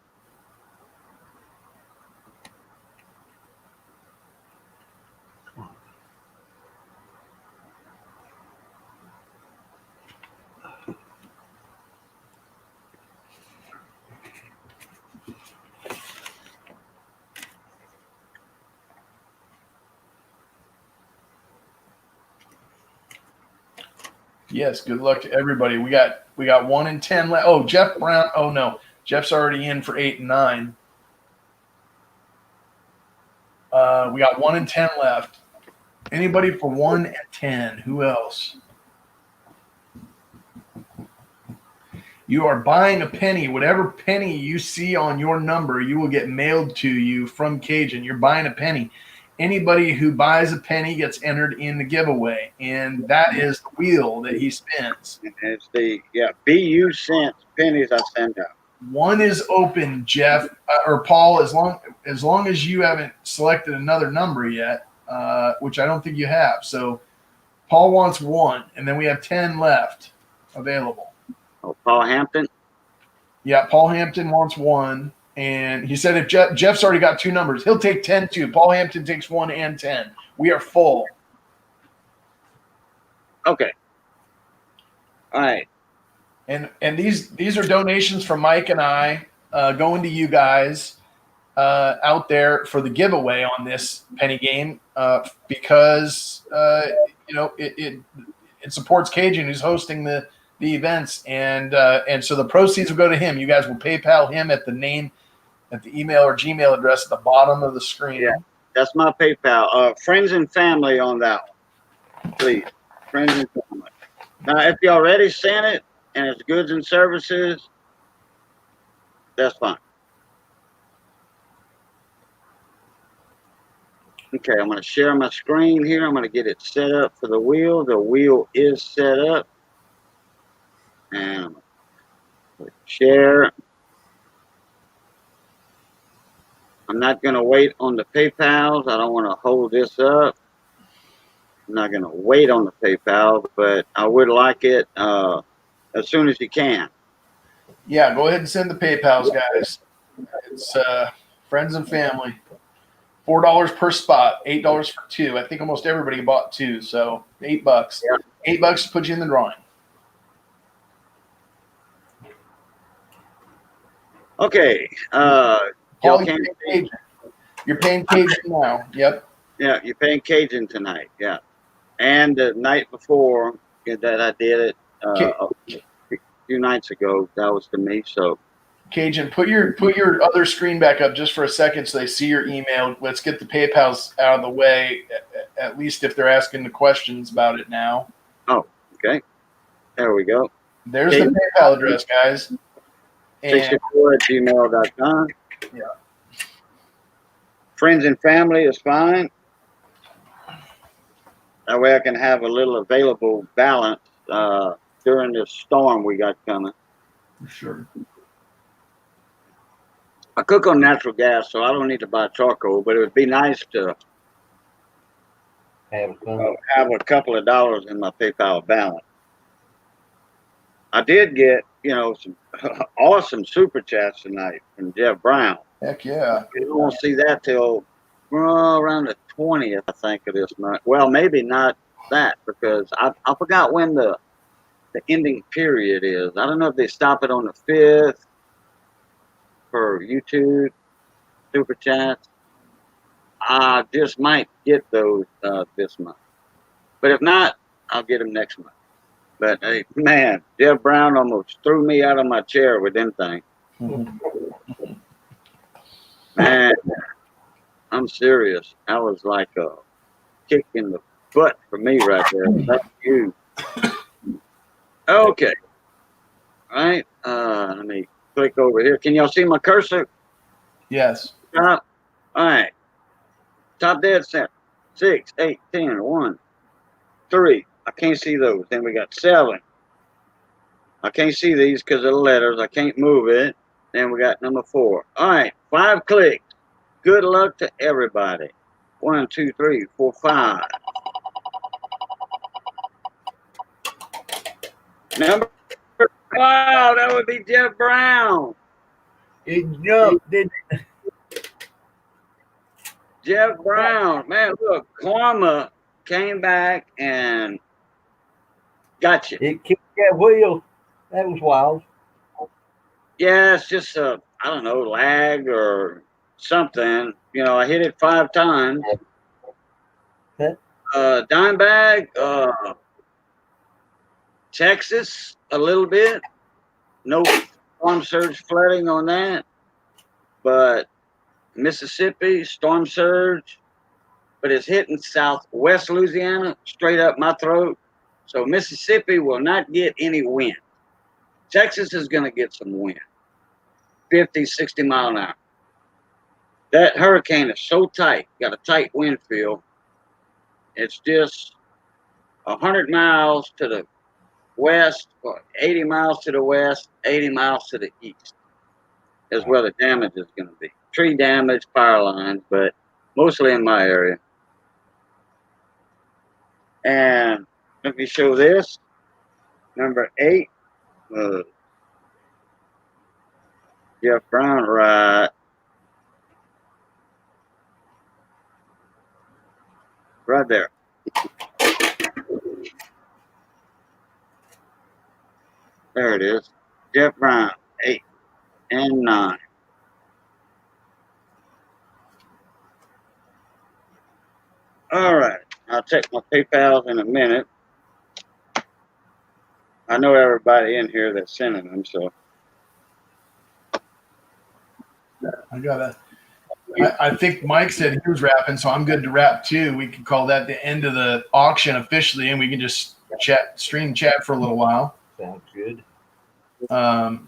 Yes, good luck to everybody. We got 1 and 10 left. Oh, Jeff Brown. Oh no, Jeff's already in for 8 and 9. We got 1 and 10 left. Anybody for 1 and 10? Who else? You are buying a penny. Whatever penny you see on your number, you will get mailed to you from Cajun. You're buying a penny. Anybody who buys a penny gets entered in the giveaway, and that is the wheel that he spins. And it's the BU cents pennies I send out. One is open, Jeff or Paul. As long as you haven't selected another number yet, which I don't think you have. So Paul wants 1, and then we have 10 left available. Oh, Paul Hampton. Yeah, Paul Hampton wants 1, and he said if Jeff's already got 2 numbers, he'll take 10 too. Paul Hampton takes 1 and 10. We are full. Okay. All right. And these are donations from Mike and I going to you guys out there for the giveaway on this penny game because it supports Cajun, who's hosting the events, and so the proceeds will go to him. You guys will PayPal him at the email or Gmail address at the bottom of the screen. Yeah, that's my PayPal. Friends and family on that one, please. Friends and family. Now, if you already sent it and it's goods and services, that's fine. Okay, I'm going to share my screen here. I'm going to get it set up for the wheel. The wheel is set up. And I'm going to share. I'm not going to wait on the PayPals. I don't want to hold this up. I'm not going to wait on the PayPal, but I would like it as soon as you can. Yeah, go ahead and send the PayPals, guys. It's friends and family. $4 per spot, $8 for 2. I think almost everybody bought 2, so $8. Yeah. $8 to put you in the drawing. Okay. Paul, you're paying Cajun now. Yep. Yeah, you're paying Cajun tonight. Yeah. And the night before that I did it a few nights ago, that was to me. So Cajun, put your other screen back up just for a second so they see your email. Let's get the PayPals out of the way, at least if they're asking the questions about it now. Oh, okay. There we go. There's the PayPal address, guys. 64@gmail.com. Yeah. Friends and family is fine. That way I can have a little available balance during this storm we got coming. For sure. I cook on natural gas, so I don't need to buy charcoal, but it would be nice to have a couple of dollars in my PayPal balance. I did get, some awesome super chats tonight from Jeff Brown. Heck yeah. You won't see that till around the 20th, I think, of this month. Well, maybe not that, because I forgot when the ending period is. I don't know if they stop it on the 5th for YouTube super chats. I just might get those this month. But if not, I'll get them next month. But hey, man, Jeff Brown almost threw me out of my chair with them things. Man, I'm serious. That was like a kick in the butt for me right there. That's you. Okay. All right. Let me click over here. Can y'all see my cursor? Yes. Top. All right. Top dead center. 6, 8, 10, 1, 3. I can't see those. Then we got 7. I can't see these because of the letters. I can't move it. Then we got number 4. All right. 5 clicks. Good luck to everybody. 1, 2, 3, 4, 5. Number. Wow, that would be Jeff Brown. It jumped, didn't it? Jeff Brown. Man, look, karma came back and got you. It kicked that wheel. That was wild. Yeah, it's just I don't know, lag or something. I hit it 5 times. Dime bag, Texas, a little bit. No storm surge flooding on that. But Mississippi, storm surge. but it's hitting southwest Louisiana, straight up my throat. So Mississippi will not get any wind. Texas is going to get some wind, 50, 60 mile an hour. That hurricane is so tight, got a tight wind field. It's just 100 miles to the west, or 80 miles to the west, 80 miles to the east is where the damage is going to be. Tree damage, power lines, but mostly in my area. And let me show this. Number 8, Jeff Brown, right there. There it is. Jeff Brown, 8 and 9. All right. I'll check my PayPal in a minute. I know everybody in here that's sending them, so. I think Mike said he was wrapping, so I'm good to wrap too. We can call that the end of the auction officially, and we can just stream chat for a little while. Sounds good. And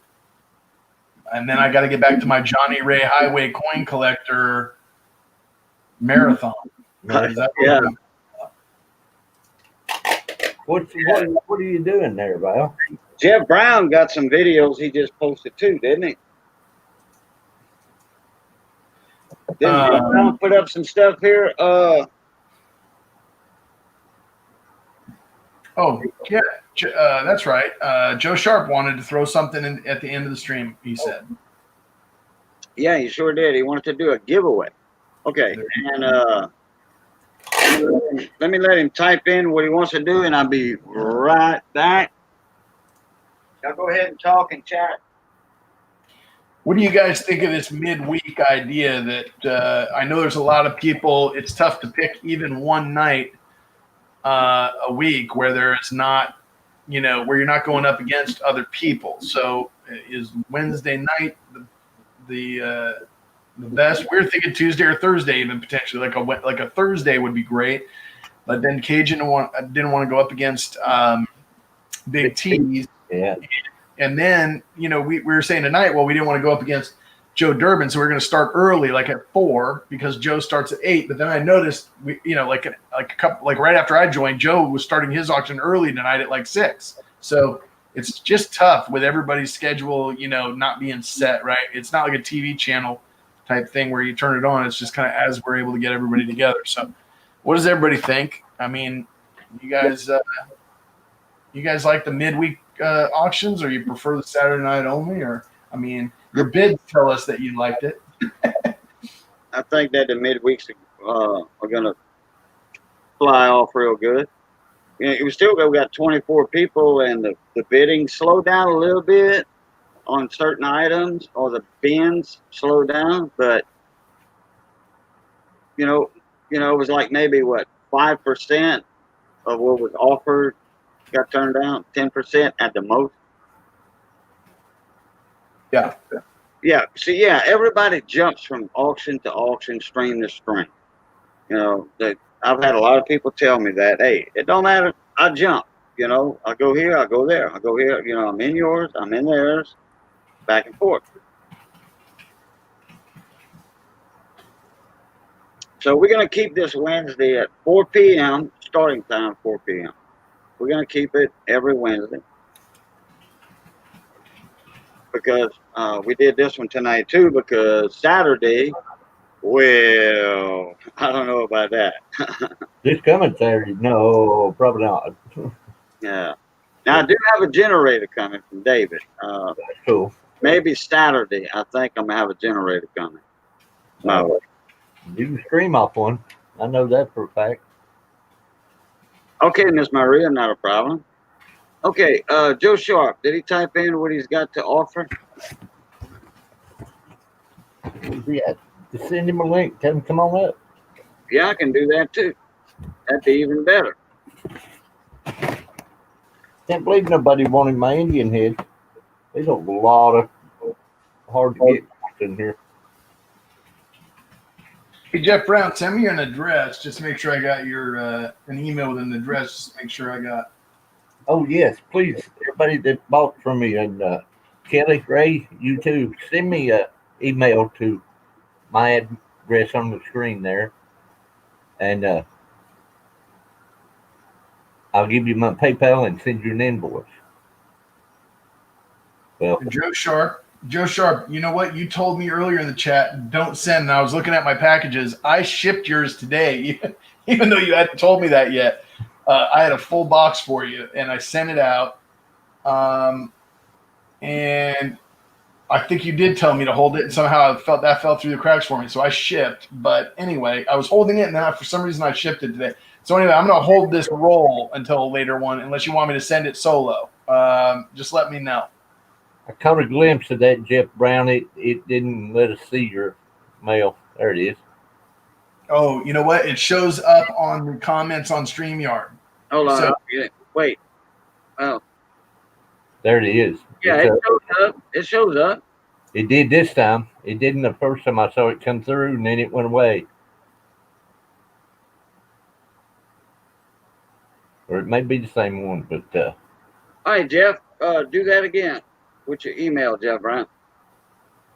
then I got to get back to my Johnny Ray Highway coin collector marathon. Yeah. What are you doing there, Val? Jeff Brown got some videos he just posted too, didn't he? Didn't Jeff Brown put up some stuff here? Oh, yeah, that's right. Joe Sharp wanted to throw something in at the end of the stream, he said. Yeah, he sure did. He wanted to do a giveaway. Okay, and let me let him type in what he wants to do, and I'll be right back. Y'all go ahead and talk and chat. What do you guys think of this midweek idea that I know there's a lot of people, it's tough to pick even one night a week where there is not, where you're not going up against other people. So is Wednesday night the best? We're thinking Tuesday or Thursday, even potentially like a Thursday would be great. But then Cajun didn't want to go up against Big T's. Yeah. And then, we were saying tonight, well, we didn't want to go up against Joe Durbin, so we're going to start early, like at 4, because Joe starts at 8. But then I noticed, like right after I joined, Joe was starting his auction early tonight at like 6. So it's just tough with everybody's schedule, not being set right. It's not like a TV channel type thing where you turn it on. It's just kind of as we're able to get everybody together. So, what does everybody think? I mean, you guys like the midweek auctions, or you prefer the Saturday night only? Or, I mean, your bids tell us that you liked it. I think that the midweeks are going to fly off real good. We still got 24 people, and the bidding slowed down a little bit on certain items, or the bins slowed down, but it was like maybe 5% of what was offered got turned down, 10% at the most. Yeah. Yeah. See, yeah, everybody jumps from auction to auction, stream to stream. I've had a lot of people tell me that, hey, it don't matter. I jump. I go here, I go there, I go here. I'm in yours, I'm in theirs, back and forth. So we're going to keep this Wednesday at 4 p.m., starting time 4 p.m. We're going to keep it every Wednesday because we did this one tonight too, because Saturday, well, I don't know about that. This coming Saturday? No, probably not. Yeah. Now, I do have a generator coming from David. That's cool. Maybe Saturday, I think I'm going to have a generator coming. No. You can stream off one. I know that for a fact. Okay, Miss Maria, not a problem. Okay, Joe Sharp, did he type in what he's got to offer? Yeah, just send him a link. Tell him come on up. Yeah, I can do that too. That'd be even better. Can't believe nobody wanted my Indian head. There's a lot of hard to get in here. Hey, Jeff Brown, send me an address. Just make sure I got your an email with an address. Just make sure I got. Oh yes, please, everybody that bought from me, and Kelly, Ray, you too, send me a email to my address on the screen there, and I'll give you my PayPal and send you an invoice. Well, Joe Sharp. Joe Sharp, you know what? You told me earlier in the chat, don't send. And I was looking at my packages. I shipped yours today, even though you hadn't told me that yet. I had a full box for you, and I sent it out. And I think you did tell me to hold it, and somehow I felt that fell through the cracks for me. So I shipped. But anyway, I was holding it, and then for some reason I shipped it today. So anyway, I'm going to hold this roll until a later one, unless you want me to send it solo. Just let me know. I caught a glimpse of that, Jeff Brown. It didn't let us see your mail. There it is. Oh, you know what? It shows up on the comments on StreamYard. Hold on. So- Wait. Oh, There it is. yeah, It's it shows up. It shows up. It did this time. It didn't the first time I saw it come through, and then it went away. Or it may be the same one, but All right, Jeff. Do that again with your email, Jeff Brown.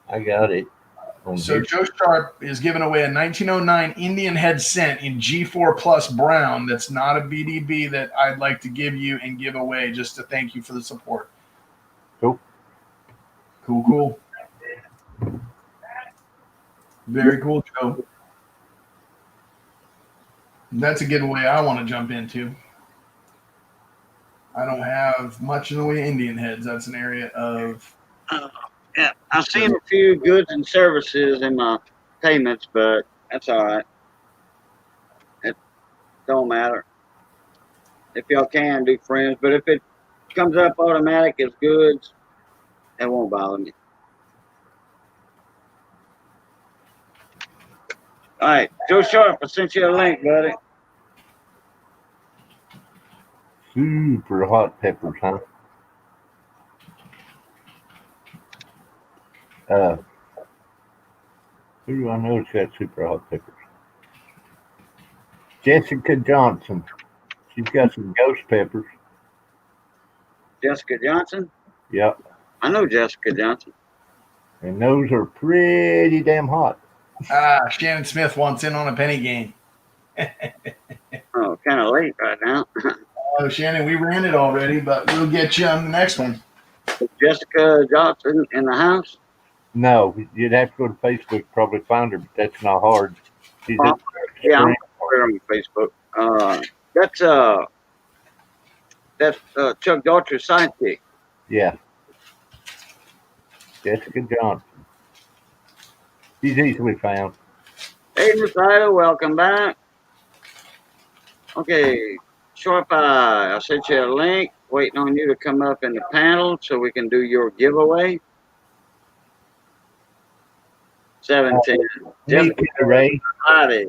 I got it. So Joe Sharp is giving away a 1909 Indian head cent in G4 Plus Brown. That's not a BDB that I'd like to give you and give away just to thank you for the support. Cool. Cool. Very cool, Joe. That's a giveaway I want to jump into. I don't have much in the way of Indian heads. That's an area of. Yeah, I've seen a few goods and services in my payments, but that's all right. It don't matter. If y'all can do friends, but if it comes up automatic as goods, it won't bother me. All right, Joe Sharp, I sent you a link, buddy. Super hot peppers, huh? Who do I know has got super hot peppers? Jessica Johnson. She's got some ghost peppers. Jessica Johnson. Yep. I know Jessica Johnson. And those are pretty damn hot. Shannon Smith wants in on a penny game. Oh, kind of late right now. Oh, Shannon, we ran it already, but we'll get you on the next one. Jessica Johnson in the house. No, you'd have to go to Facebook, probably find her, but that's not hard. She's Oh, at the yeah, I'm screen. on Facebook. That's Chuck Daughtry's sidekick. Yeah. Jessica Johnson. She's easily found. Hey, Miss Ida, welcome back. Okay, Sharp Eye, I sent you a link. Waiting on you to come up in the panel so we can do your giveaway. 17. Me too, Ray. Friday.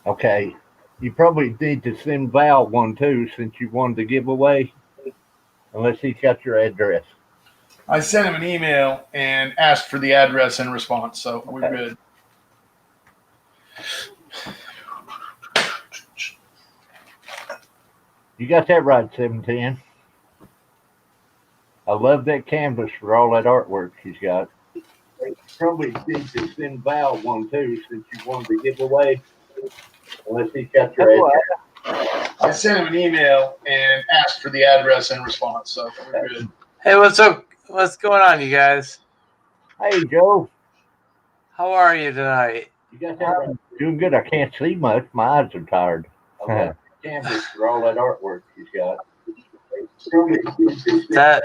Okay. You probably need to send Val one too, since you wanted to give away, unless he's got your address. I sent him an email and asked for the address in response, so we're Okay. good. You got that right, 710. I love that canvas for all that artwork she's got. Probably need to send Val one too, since you wanted to give away, unless he's got your address. I sent him an email and asked for the address in response, so we're good. Hey, what's up? What's going on, you guys? Hey, Joe. How are you tonight? You got that right. Doing good. I can't see much. My eyes are tired. I love the canvas for all that artwork she's got. That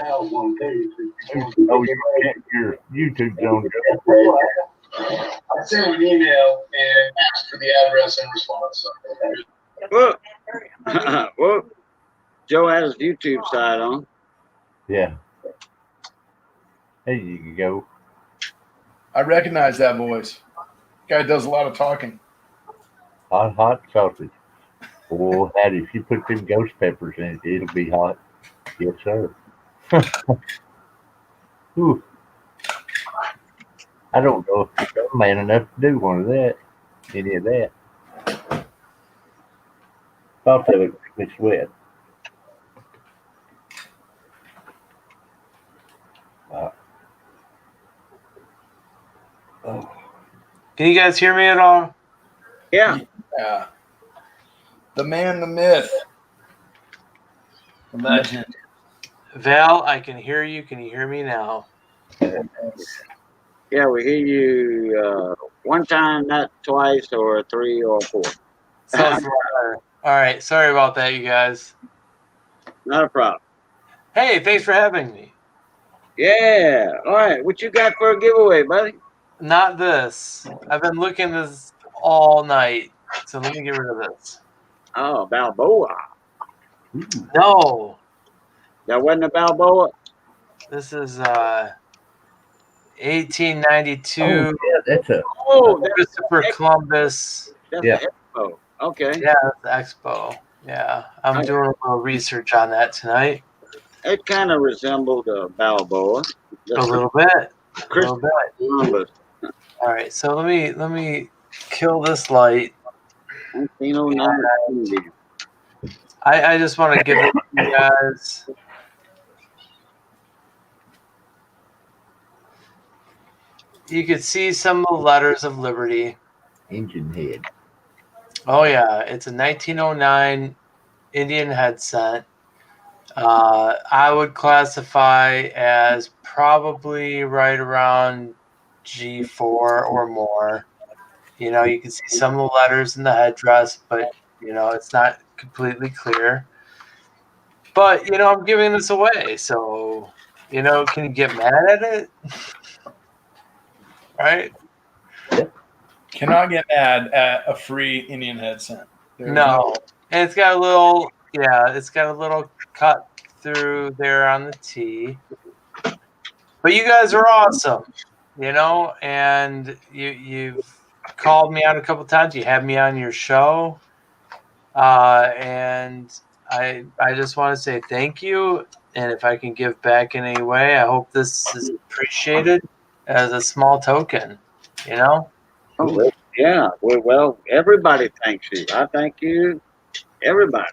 Oh, your YouTube's on. I sent him an email and asked for the address in response, so we're good. Whoa. Whoa. Joe has his YouTube side on. Yeah. There you go. I recognize that voice. Guy does a lot of talking. Hot sausage. Oh, that if you put them ghost peppers in it, it'll be hot. Yes, sir. Ooh. I don't know if I'm man enough to do one of that. Any of that. Thought they would make me sweat. Oh. Can you guys hear me at all? Yeah. Yeah. The man, the myth, the legend. Val, I can hear you. Can you hear me now? Yeah, we hear you one time, not twice, or three or four. So it's better. All right. Sorry about that, you guys. Not a problem. Hey, thanks for having me. Yeah. All right. What you got for a giveaway, buddy? Not this. I've been looking at this all night. So let me get rid of this. Oh, Balboa. No, That wasn't a Balboa. this is 1892 Oh, yeah, that's a Oh, that's Christopher Columbus. Yeah. the Expo. Okay. Yeah, that's the Expo. Yeah, I'm doing a little research on that tonight. It kind of resembled a Balboa. A little bit. A little Christopher bit. Columbus. All right, so let me kill this light. 1909 Indian. I just want to give it to you guys. You could see some of the letters of liberty. engine head. Oh yeah, it's a 1909 Indian headset. I would classify as probably right around G4 or more. You know, you can see some of the letters in the headdress, but you know, it's not completely clear. But you know, I'm giving this away, so you know, can you get mad at it? Right? Cannot get mad at a free Indian headset. There's No. And it's got a little, yeah, it's got a little cut through there on the T. But you guys are awesome, you know, and you've called me out a couple times. You had me on your show. And I just want to say thank you. And if I can give back in any way, I hope this is appreciated as a small token, you know? Oh, well, yeah. Well, everybody thanks you. I thank you. Everybody.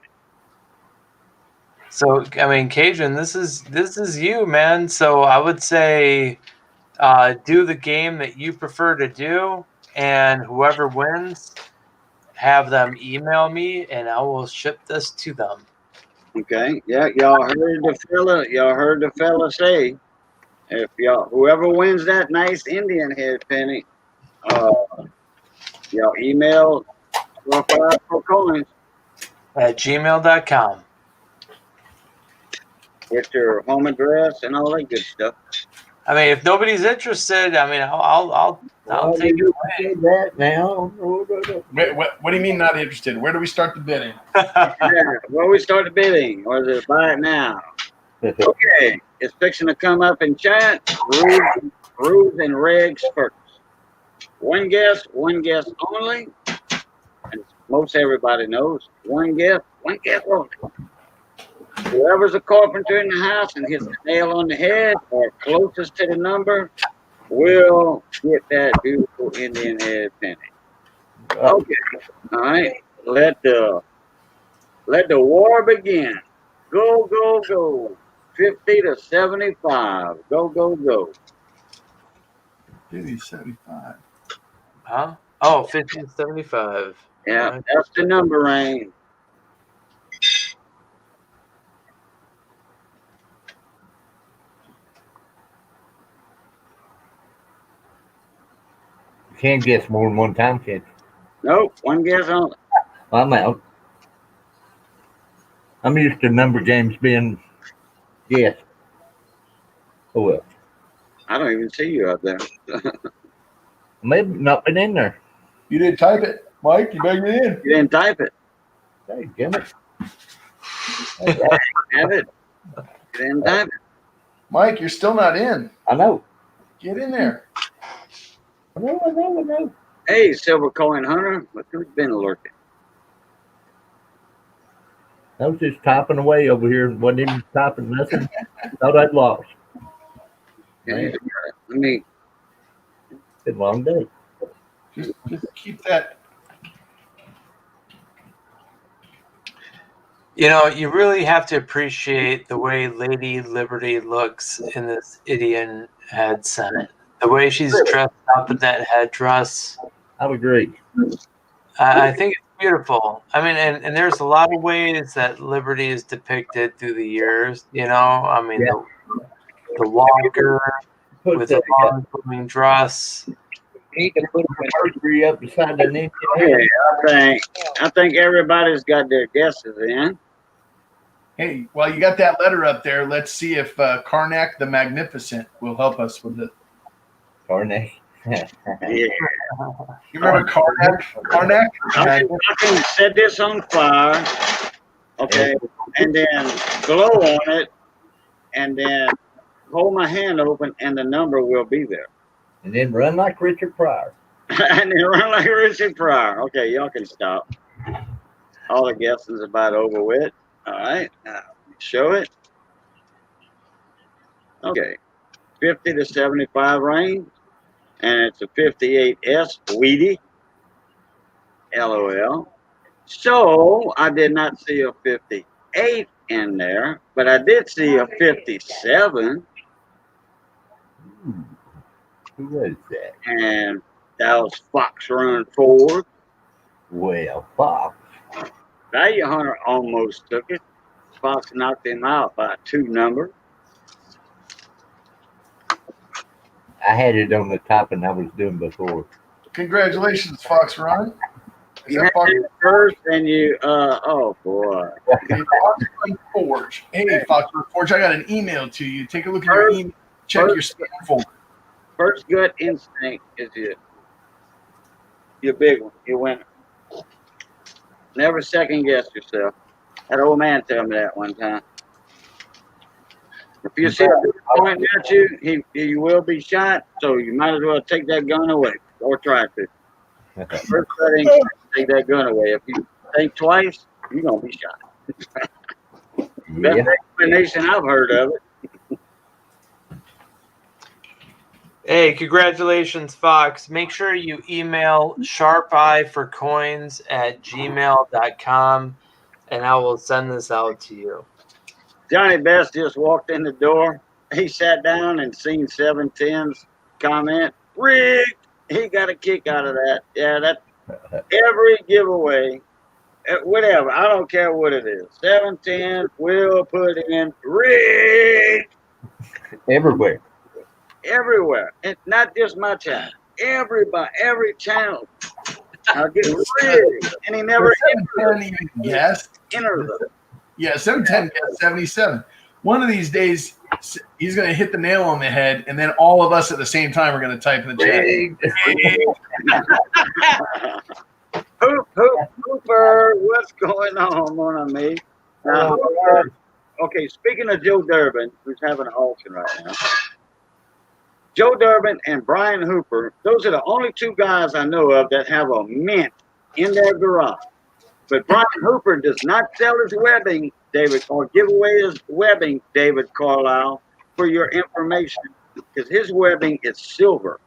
So I mean, Cajun, this is you, man. So I would say do the game that you prefer to do, and whoever wins, have them email me, and I will ship this to them. Okay. Yeah. Y'all heard the fella say, if whoever wins that nice Indian head penny, y'all email 454 coins At gmail.com. with your home address and all that good stuff. I mean, if nobody's interested, I mean, I'll take it away. Say that now. Wait, what do you mean not interested? Where do we start the bidding? Yeah. Well, we start the bidding, or is it buy it now? Okay. It's fixing to come up in chat. Rules and regs first. One guess only. And most everybody knows one guess only. Whoever's a carpenter in the house and hits the nail on the head or closest to the number will get that beautiful Indian head penny. Okay. All right. Let the war begin. Go, go, go. 50 to 75. Go, go, go. 50, 75. Huh? Oh, 50 to 75. Yeah, that's the number range. You can't guess more than one time, can you? Nope, one guess only. I'm out. I'm used to number games being yes. Oh well. I don't even see you out there. Maybe not been in there. You didn't type it, Mike. You begged me in. You didn't type it. Hey, damn it. Have it. You didn't type it. Mike, you're still not in. I know. Get in there. I know. Hey, Silver Coin Hunter, look who's been lurking. I was just typing away over here and wasn't even typing nothing. Thought I'd lost. Let me. Been a long day. Just keep that. You know, you really have to appreciate the way Lady Liberty looks in this Indian head set. The way she's dressed up in that headdress. I would agree. I think it's beautiful. I mean, and there's a lot of ways that Liberty is depicted through the years. You know, I mean, Yeah. the walker Put with the the long flowing dress. Need to put them Mercury up beside the Indian Okay, head. I think everybody's got their guesses in. Hey, while you got that letter up there, let's see if Karnak the Magnificent will help us with it. Carney. Yeah. You remember Karnak? Karnak? I can set this on fire, okay, and then blow on it, and then hold my hand open, and the number will be there. And then run like Richard Pryor. And then run like Richard Pryor. Okay, y'all can stop. All the guessing's about over with. All right, now show it. Okay, 50 to 75 range, and it's a 58S Weedy. LOL. So I did not see a 58 in there, but I did see a 57, Who was that? and that was Fox Run Ford. Well, Fox. Bayou Hunter almost took it. Fox knocked him out by 2 numbers. I had it on the top and I was doing before. Congratulations, Fox Run. Is You that had Fox it first, and you, oh boy. Fox Run Forge? Hey, Fox Run Forge, I got an email to you. Take a look at your email. Check your spam folder. First gut instinct is your big one, your winner. Never second guess yourself. That old man told me that one time. If you see a dude pointing at you, he will be shot, so you might as well take that gun away or try to. First gut instinct, take that gun away. If you think twice, you're going to be shot. Best Yeah. explanation I've heard of it. Hey, congratulations, Fox. Make sure you email sharpeyeforcoins@gmail.com, and I will send this out to you. Johnny Best just walked in the door. He sat down and seen 710's comment. Rigged. He got a kick out of that. Yeah, that every giveaway, whatever. I don't care what it is. 710 will put in rigged Everywhere. everywhere. It's not just my channel. Everybody, every channel. I'll get rigged. And he never 710 even guessed. entered it. Yeah, 710 guessed 77. One of these days, he's going to hit the nail on the head, and then all of us at the same time are going to type in the chat. Hooper, what's going on, mon ami? Now, okay, speaking of Joe Durbin, who's having an auction right now, Joe Durbin and Brian Hooper, those are the only 2 guys I know of that have a mint in their garage. But Brian Hooper does not sell his webbing, David, or give away his webbing, David Carlisle, for your information, because his webbing is silver.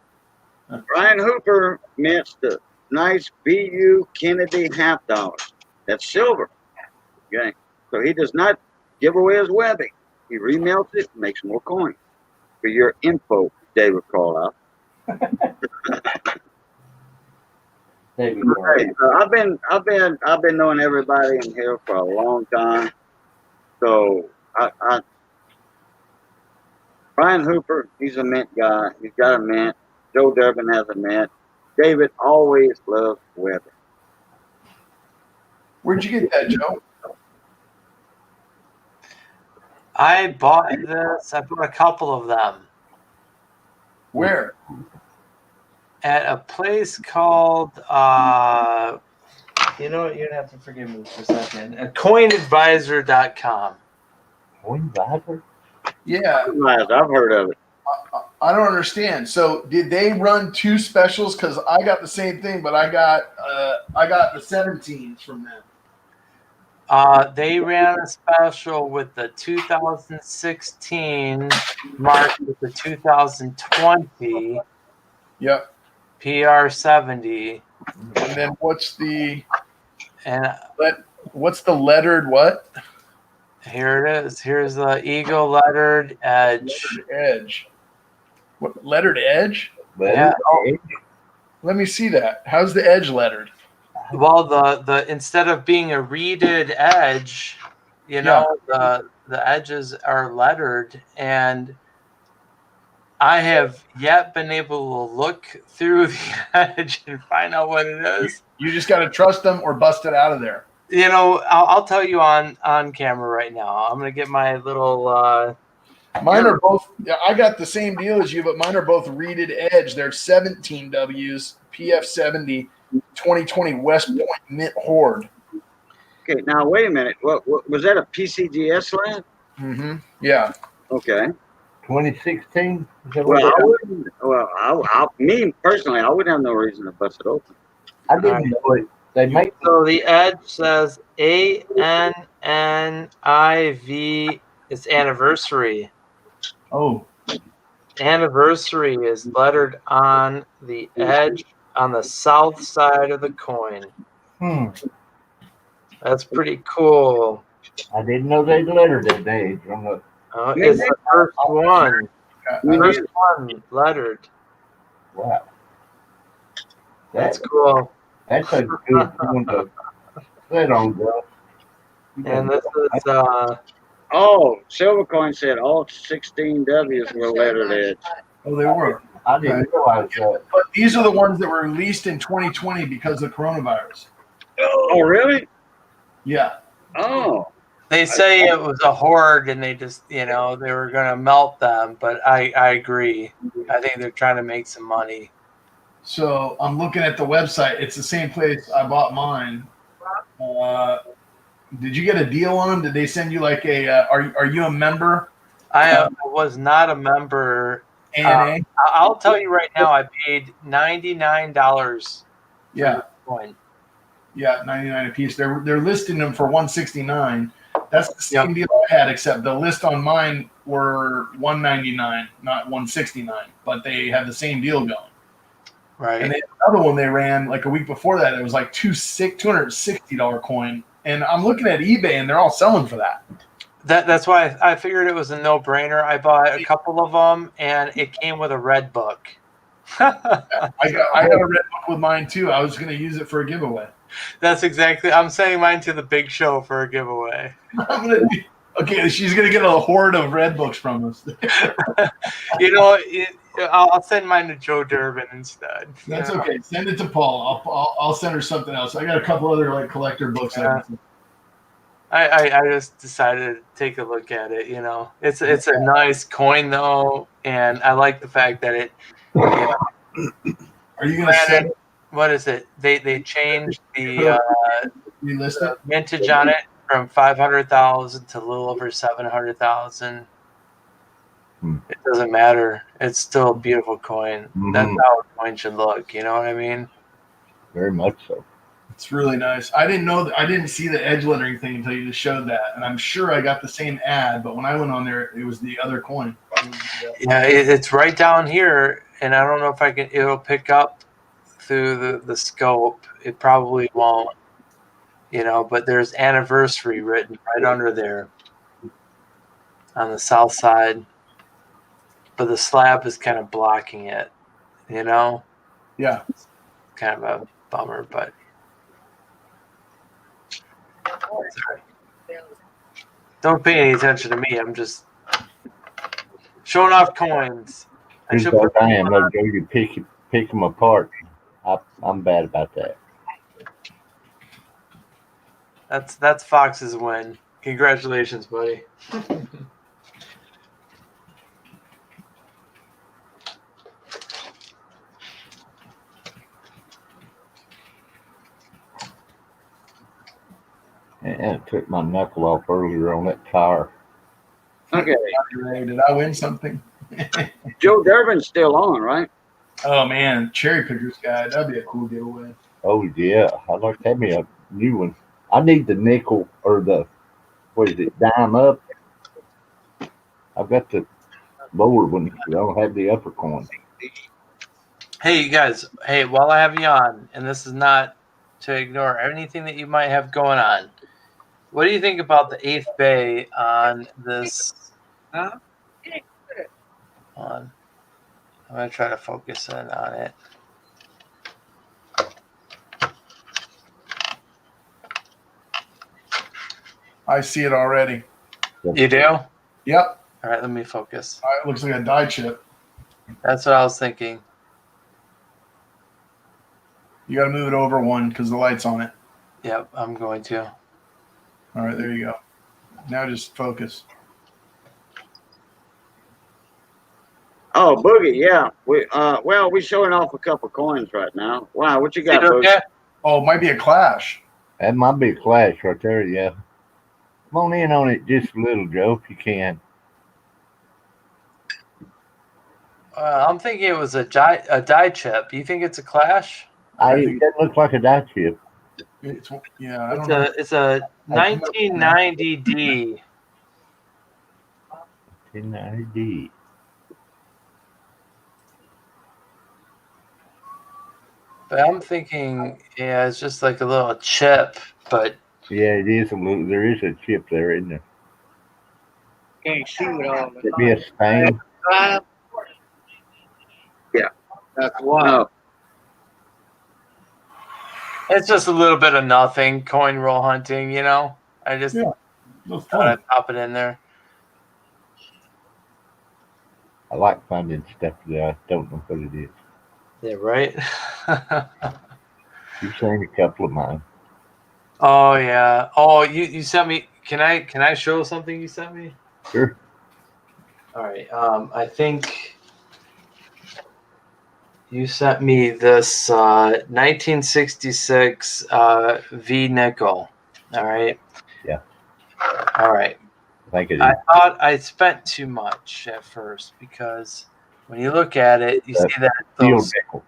Brian Hooper mints the nice BU Kennedy $50. That's silver. Okay, so he does not give away his webbing. He remelts it, makes more coins. For your info, David Carlisle. David Hey, I've been knowing everybody in here for a long time. So Brian Hooper, he's a mint guy. He's got a mint. Joe Durbin has a mint. David always loves webbing. Where'd you get that, Joe? I bought this. I bought a couple of them Where? at a place called, you know what? You're going to have to forgive me for a second. Coinadvisor.com. Coin Viper? Yeah, I've heard of it. I don't understand. So did they run 2 specials? Because I got the same thing, but I got the 17s from them. They ran a special with the 2016 marked with the 2020. Yep. PR70. And then what's the And lettered what? here it is. Here's the Eagle lettered edge. Lettered edge. What lettered edge? Yeah. Let me see that. How's the edge lettered? Well, the instead of being a reeded edge, you know, the edges are lettered, and I have yet been able to look through the edge and find out what it is. You just got to trust them or bust it out of there. You know, I'll tell you on camera right now. I'm gonna get my little. Mine are both. I got the same deal as you, but mine are both reeded edge. They're 17 Ws, PF70, 2020 West Point Mint Horde. Okay, now wait a minute. What was that? A PCGS slab? Mm-hmm. Yeah. Okay. 2016. Me personally, I wouldn't have no reason to bust it open. I didn't know it. They make So the edge says ANNIV. It's anniversary. Oh. Anniversary is lettered on the edge on the south side of the coin. That's pretty cool. I didn't know they lettered that edge on the. It's the first one. First one lettered. Wow. That's cool. That's a good one to sit on, bro. And this is Oh, Silvercoin said all 16 Ws were lettered edge. Oh, they were. I didn't realize that. But these are the ones that were released in 2020 because of coronavirus. Oh, really? Yeah. Oh. they say it was a horde and they just, you know, they were going to melt them, but I agree. I think they're trying to make some money. So I'm looking at the website. It's the same place I bought mine. Did you get a deal on them? Did they send you like a? Are you a member? I was not a member. ANA? I'll tell you right now, I paid $99. Yeah. Coin. Yeah, 99 a piece. They're listing them for $169. That's the same deal I had, except the list on mine were $199, not $169. But they have the same deal going. Right. And they had another one they ran like a week before that. It was like $260 coin. And I'm looking at eBay, and they're all selling for that. That's why I figured it was a no-brainer. I bought a couple of them, and it came with a red book. I got a red book with mine too. I was going to use it for a giveaway. That's exactly. I'm sending mine to the big show for a giveaway. Okay, she's going to get a horde of red books from us. You know, I'll send mine to Joe Durbin instead. That's okay. Send it to Paul. I'll send her something else. I got a couple other like collector books. Yeah. I just decided to take a look at it. You know, it's a nice coin though, and I like the fact that it. You know, are you going to send? What is it? They changed the mintage on it from 500,000 to a little over 700,000. It doesn't matter. It's still a beautiful coin. Mm-hmm. That's how a coin should look. You know what I mean? Very much so. It's really nice. I didn't know that. I didn't see the edge lettering thing until you just showed that, and I'm sure I got the same ad. But when I went on there, it was the other coin. Yeah, it's right down here, and I don't know if I can. It'll pick up through the scope. It probably won't. You know, but there's anniversary written right under there on the south side. But the slab is kind of blocking it, you know? Yeah. It's kind of a bummer, but. Sorry. Don't pay any attention to me. I'm just showing off coins. I am. Let you pick them apart. I'm bad about that. That's Fox's win. Congratulations, buddy. And it took my knuckle off earlier on that tire. Okay. Did I win something? Joe Durbin's still on, right? Oh, man. Cherry Pickers guy. That'd be a cool giveaway. Oh, yeah. I'd like to have me a new one. I need the nickel or the, dime up. I've got the lower one. I don't have the upper coin. Hey, you guys. Hey, while I have you on, and this is not to ignore anything that you might have going on, what do you think about the 8th bay on this? Huh? I'm going to try to focus in on it. I see it already. You do? Yep. All right, let me focus. It looks like a die chip. That's what I was thinking. You got to move it over one because the light's on it. Yep, I'm going to. All right, there you go. Now just focus. Oh, Boogie, yeah. We're showing off a couple coins right now. Wow, what you got, See, Boogie? okay? Oh, it might be a clash. That might be a clash right there, yeah. Come on in on it just a little, Joe, if you can. I'm thinking it was a die chip. You think it's a clash? It doesn't look like a die chip. It's, yeah, I don't know. It's a 1990D. 1090D. But I'm thinking, yeah, it's just like a little chip, but Yeah, it is a little. There is a chip there, isn't there? Can't see it all the Could be a time. stain. Yeah. That's why. Oh, it's just a little bit of nothing. Coin roll hunting, you know. I just Yeah. That's thought fun. I'd pop it in there. I like finding stuff that I don't know what it is. Yeah, right. You've seen a couple of mine. Oh yeah. Oh, you sent me. Can I show something you sent me? Sure. All right. I think you sent me this 1966 V nickel. All right. Yeah. All right. I think it is. I thought I spent too much at first because when you look at it, you see that Steel those. nickel.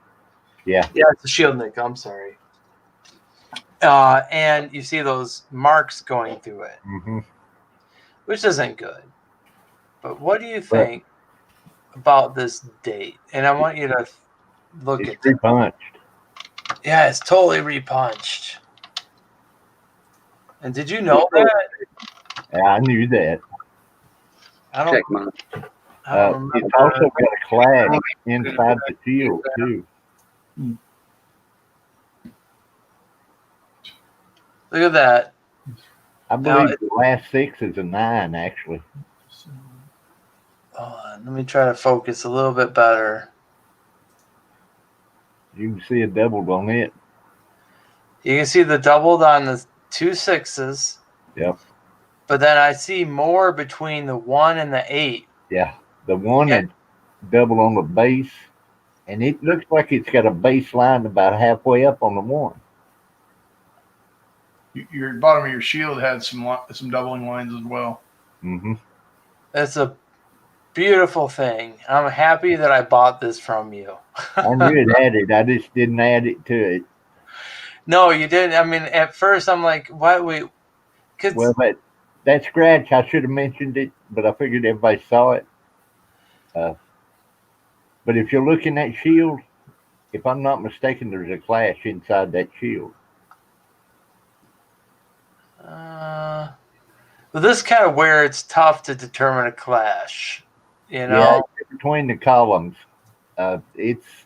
Yeah. Yeah, it's a shield nickel. I'm sorry. And you see those marks going through it, Mm-hmm. which isn't good. But what do you think about this date? And I want you to look It's at that. repunched. Yeah, it's totally repunched. And did you know that? Yeah, I knew that. I check don't, mine. I don't remember. It's also got a clash inside the shield too. Look at that. I Now believe the last 6 is a 9, actually. Hold on, let me try to focus a little bit better. You can see a doubled on it. You can see the doubled on the 2 6s. Yep. But then I see more between the 1 and the 8. Yeah. The one Yeah. is double on the base, and it looks like it's got a base line about halfway up on the 1. Your bottom of your shield had some doubling lines as well. Mm-hmm. It's a beautiful thing. I'm happy that I bought this from you. I knew it had it. I just didn't add it to it. No, you didn't. I mean, at first I'm like, why? Wait, because Well, that scratch, I should have mentioned it, but I figured everybody saw it. But if you're looking at shield, if I'm not mistaken, there's a clash inside that shield. well, this is kind of where it's tough to determine a clash. You know, Yeah, between the columns, it's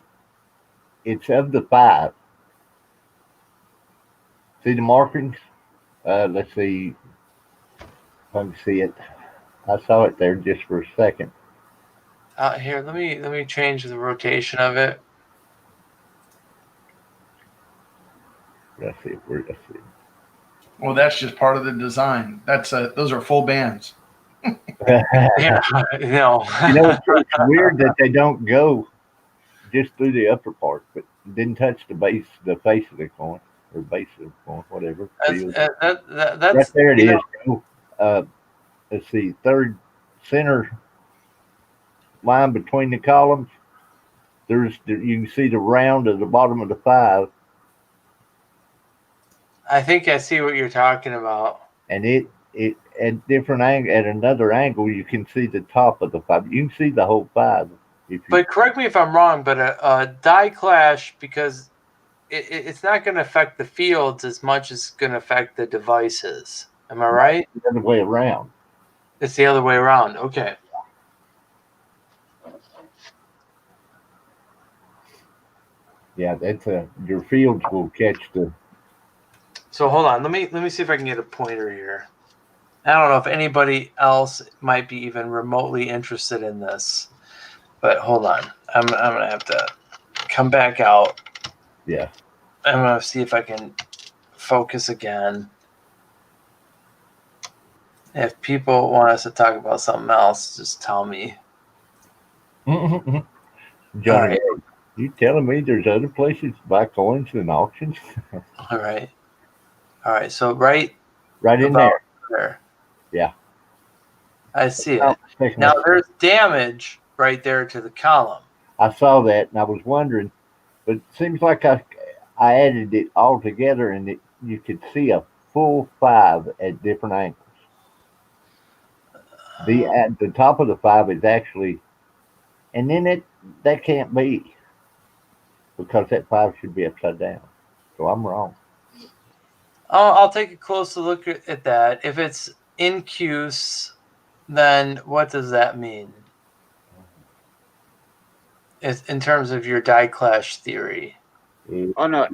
of the 5. See the markings? Let's see if I can see it. I saw it there just for a second. here, let me change the rotation of it. Let's see. Let's see. Well, that's just part of the design. Those are full bands. Yeah, no. You know, it's weird that they don't go just through the upper part, but didn't touch the face of the coin, or base of the coin, whatever. That's Right there it you is. Let's see, third center line between the columns. You can see the round at the bottom of the 5, I think I see what you're talking about. and it at different angle, at another angle, you can see the top of the 5. You can see the whole 5. But correct me if I'm wrong, but a die clash, because it's not going to affect the fields as much as it's going to affect the devices. Am I right? The other way around. It's the other way around. Okay. Yeah, that's your fields will catch the. So hold on. Let me see if I can get a pointer here. I don't know if anybody else might be even remotely interested in this, but hold on. I'm gonna have to come back out. Yeah. I'm gonna see if I can focus again. If people want us to talk about something else, just tell me. Johnny, right. you telling me there's other places to buy coins than auctions? All right. So right Right in about there. Yeah. I see it. Now there's damage right there to the column. I saw that and I was wondering, but it seems like I added it all together and you could see a full 5 at different angles. At the top of the 5 is actually, and then that can't be, because that 5 should be upside down. So I'm wrong. I'll take a closer look at that. If it's incuse, then what does that mean? It's in terms of your die clash theory. Oh no,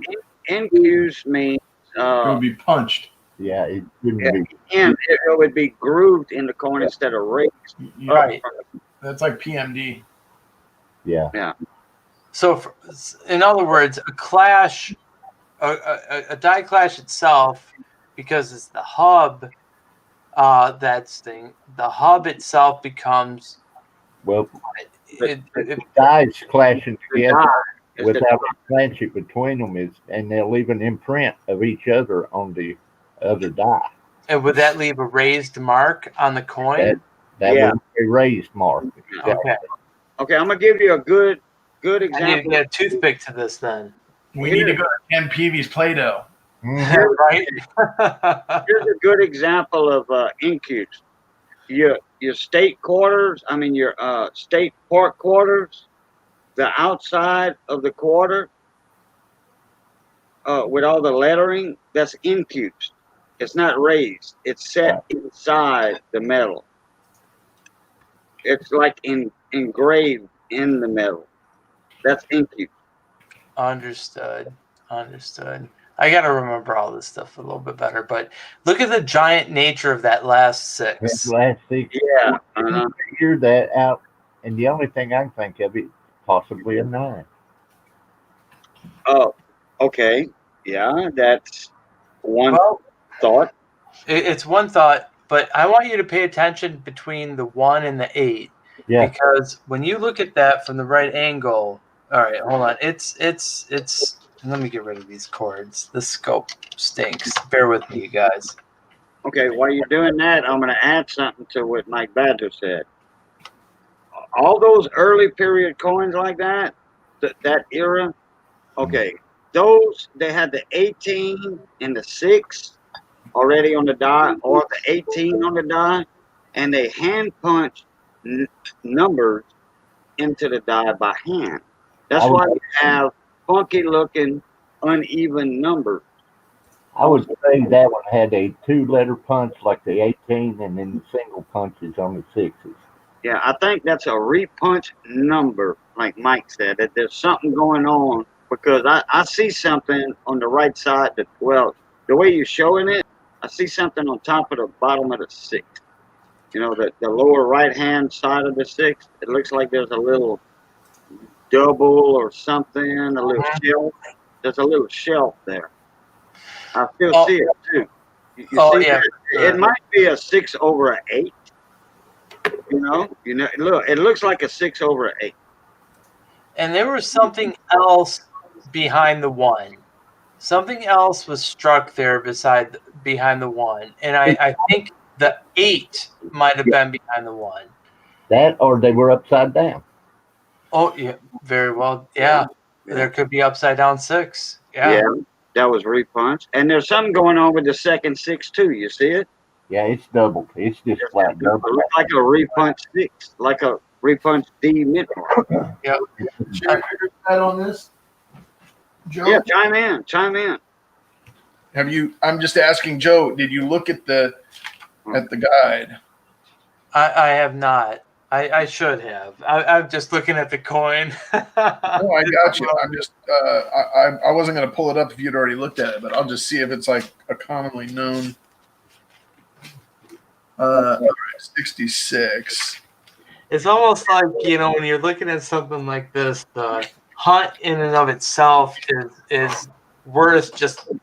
incuse means It would be punched. Yeah, it wouldn't be. and it would be grooved in the coin instead of raised. Right. That's like PMD. Yeah. So, in other words, a clash, a die clash itself, because it's the hub. The hub itself becomes dies clashing together without a friendship between them and they'll leave an imprint of each other on the other die. And would that leave a raised mark on the coin? That would be a raised mark. Okay. Okay, I'm gonna give you a good example. I need to get a toothpick to this then. We need to go to Ken Peavy's Play-Doh. Right. Here's a good example of incuse. Your state quarters, your state park quarters, the outside of the quarter with all the lettering, that's incused. It's not raised. It's set inside the metal. It's like engraved in the metal. That's incused. Understood. I got to remember all this stuff a little bit better, but look at the giant nature of that last 6. Last 6. Yeah. Figure that out, and the only thing I can think of is possibly a 9. Oh, okay. Yeah, that's one thought. It's one thought, but I want you to pay attention between the 1 and the 8. Yeah. Because when you look at that from the right angle, all right, hold on. It's. Let me get rid of these cords. The scope stinks. Bear with me, you guys. Okay, while you're doing that, I'm going to add something to what Mike Badger said. All those early period coins like that era, okay, those, they had the 18 and the 6 already on the die, or the 18 on the die, and they hand punched numbers into the die by hand. That's why you have funky looking uneven numbers. I would say that one had a 2-letter punch like the 18 and then the single punches on the 6s. Yeah, I think that's a repunch number, like Mike said, that there's something going on, because I see something on the right side the way you're showing it, I see something on top of the bottom of the 6. You know, the lower right hand side of the 6, it looks like there's a little double or something, a little shelf. There's a little shelf there. I still see it too. You see yeah. It might be a 6 over an 8. You know, look, it looks like a 6 over an 8. And there was something else behind the 1. Something else was struck there behind the 1, and I think the 8 might have been behind the 1. That, or they were upside down. Oh yeah, very well. Yeah. There could be upside down 6. Yeah, that was repunch. And there's something going on with the second 6 too. You see it? Yeah, it's doubled. It's just flat double. It looks like a repunch 6, like repunch D midpoint. Cherry picker set on this, Joe? Yeah, chime in. Have you? I'm just asking Joe. Did you look at the guide? I have not. I should have. I'm just looking at the coin. No, I got you. I'm just. I wasn't going to pull it up if you'd already looked at it, but I'll just see if it's like a commonly known. 66. It's almost like, when you're looking at something like this, the hunt in and of itself is worth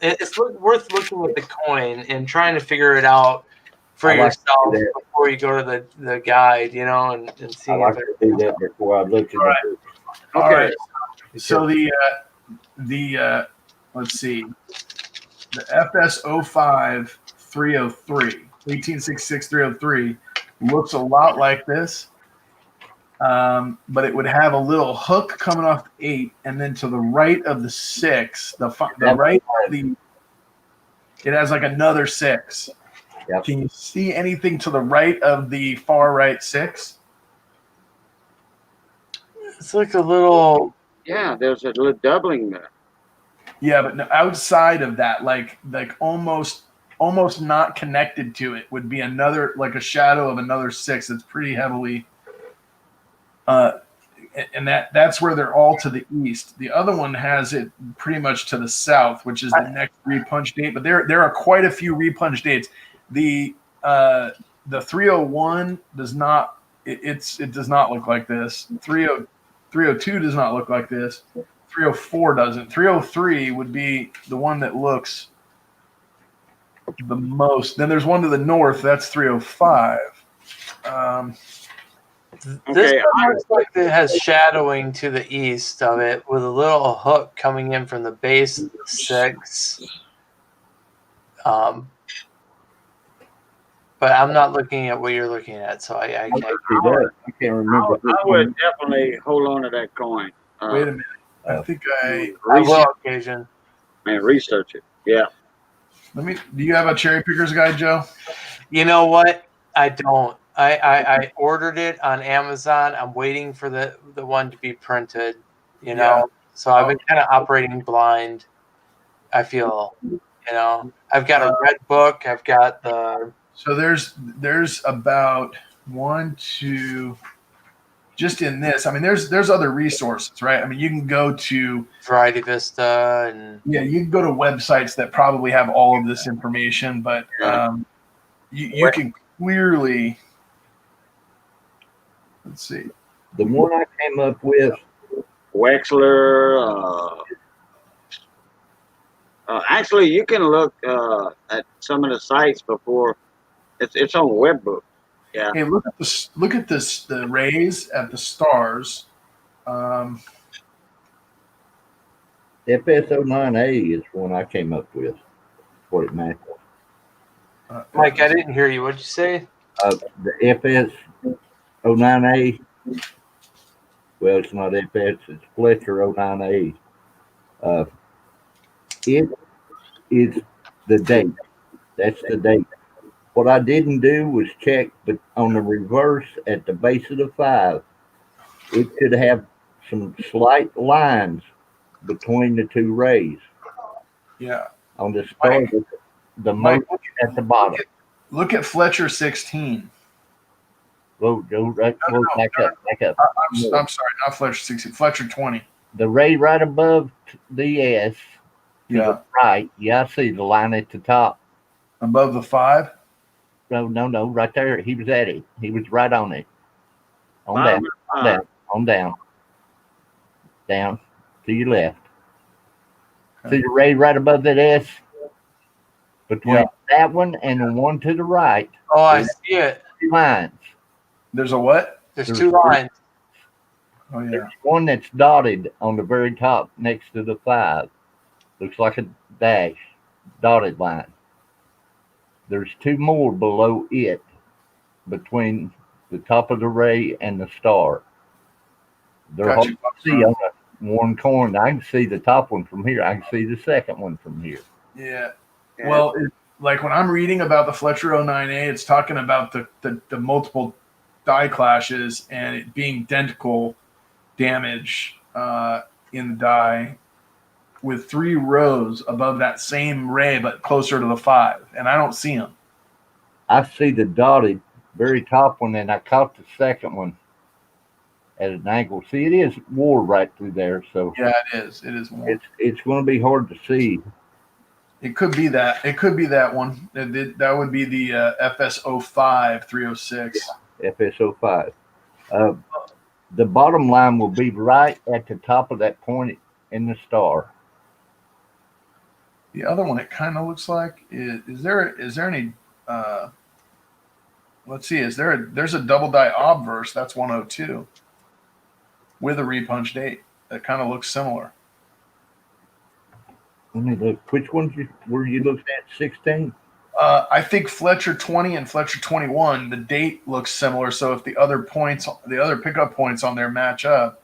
it's worth looking at the coin and trying to figure it out for yourself before you go to the guide, and see. I like to do that before I look at it. All right. So the let's see, the FS 05 303 1866 303 looks a lot like this. But it would have a little hook coming off the 8, and then to the right of the 6, the right of it has like another 6. Yep. Can you see anything to the right of the far right 6? It's like a little. Yeah, there's a little doubling there. Yeah, but no, outside of that, like almost not connected to it would be another, like a shadow of another 6 that's pretty heavily. And that's where they're all to the east. The other one has it pretty much to the south, which is the next repunch date. But there are quite a few repunch dates. The 301 does not. It does not look like this. 302 does not look like this. 304 doesn't. 303 would be the one that looks the most. Then there's one to the north. That's 305. This one looks like it has shadowing to the east of it with a little hook coming in from the base of the 6. But I'm not looking at what you're looking at, so I can't. I can't remember. I would definitely hold on to that coin. Wait a minute. I think I will occasion. Man, research it. Yeah. Do you have a cherry pickers guide, Joe? You know what? I don't. I ordered it on Amazon. I'm waiting for the one to be printed, Yeah. So I've been kind of operating blind. I feel, I've got a red book. I've got the. So there's about 1, 2, just in this. I mean, there's other resources, right? I mean, you can go to Variety Vista and. Yeah, you can go to websites that probably have all of this information, but you can clearly. Let's see. The one I came up with, Wexler. Actually, you can look at some of the sites before. It's on Webbook. Yeah. Hey, look at this. The rays at the stars. FS09A is one I came up with. What it meant. Mike, I didn't hear you. What'd you say? The FS09A. Well, it's not FS. It's Fletcher 09A. It is the date. That's the date. What I didn't do was check, but on the reverse at the base of the 5, it could have some slight lines between the two rays. Yeah. On the star, the most at the bottom. Look at Fletcher 16. Go right. No, Back up. I'm sorry, not Fletcher 16. Fletcher 20. The ray right above the S. To the right. Yeah, I see the line at the top. Above the 5. No, right there. He was at it. He was right on it. On down to your left. Okay. See the ray right above that S? Between that one and the one to the right. Oh, I see it. 2 lines. There's a what? There's 2 lines. Oh yeah. There's one that's dotted on the very top next to the 5. Looks like a dash, dotted line. There's 2 more below it, between the top of the ray and the star. They're hard to see on one coin. I can see the top one from here. I can see the second one from here. Yeah. Well, like when I'm reading about the Fletcher 09A, it's talking about the multiple die clashes and it being dentical damage in the die with 3 rows above that same ray, but closer to the 5, and I don't see them. I see the dotted very top one, and I caught the second one at an angle. See, it is wore right through there, so Yeah, it is. It is one. it's going to be hard to see. It could be that. It could be that one. That would be the FS05 306. FS05. The bottom line will be right at the top of that point in the star. The other one, it kind of looks like is there any? Let's see. There's a double die obverse. That's 102 with a repunched 8. That kind of looks similar. Let me look. Which ones were you looking at? 16? I think Fletcher 20 and Fletcher 21, the date looks similar. So if the other pickup points on there match up,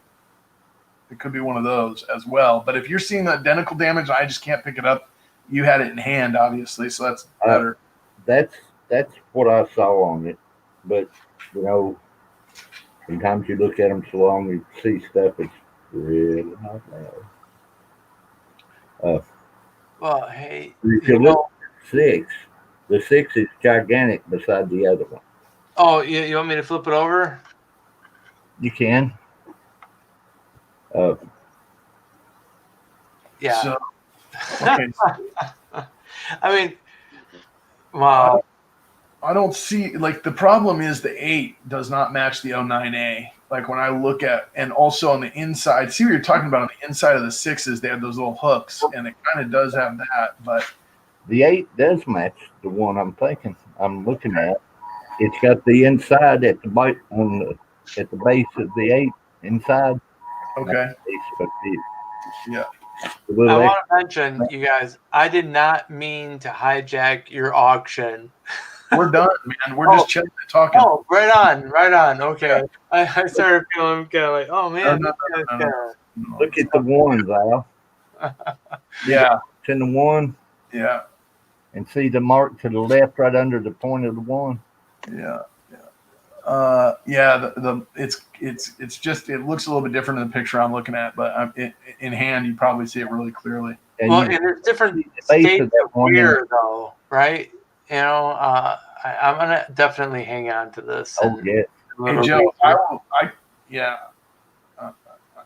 it could be one of those as well. But if you're seeing the identical damage, I just can't pick it up. You had it in hand, obviously, so that's better. That's what I saw on it. But, sometimes you look at them so long, you see stuff that's really not bad. Well, hey, If you look at 6, the 6 is gigantic beside the other one. Oh, you want me to flip it over? You can. Yeah. So, okay. I mean, wow. I don't see, like, the problem is the 8 does not match the 09A. Like, when I look at, and also on the inside, see what you're talking about on the inside of the 6s, they have those little hooks, and it kind of does have that, but The 8 does match the one I'm looking at. It's got the inside at the base of the 8 inside. okay. Yeah. I want to mention, you guys, I did not mean to hijack your auction. We're done, man. We're just chilling and talking. Oh, right on. Okay. I started feeling kind of like, oh, man. No. Look at the ones, Al. Yeah. It's in the 1. Yeah. And see the mark to the left right under the point of the 1. Yeah. It's just, it looks a little bit different in the picture I'm looking at, but in hand you probably see it really clearly. And well, and there's different states of wear, though, right? I'm gonna definitely hang on to this. Oh yeah. Hey Joe,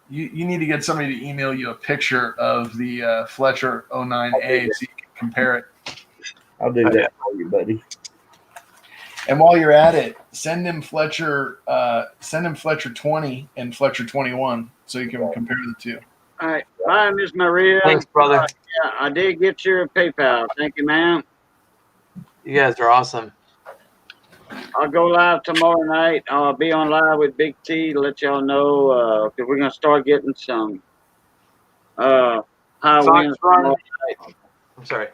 you need to get somebody to email you a picture of the Fletcher 09A so you can compare it. I'll do that for you, buddy. And while you're at it, send him Fletcher 20 and Fletcher 21 so you can compare the two. All right. Bye, Miss Maria. Thanks, brother. Yeah, I did get your PayPal. Thank you, ma'am. You guys are awesome. I'll go live tomorrow night. I'll be on live with Big T to let y'all know if we're going to start getting some high winds tomorrow night. I'm sorry.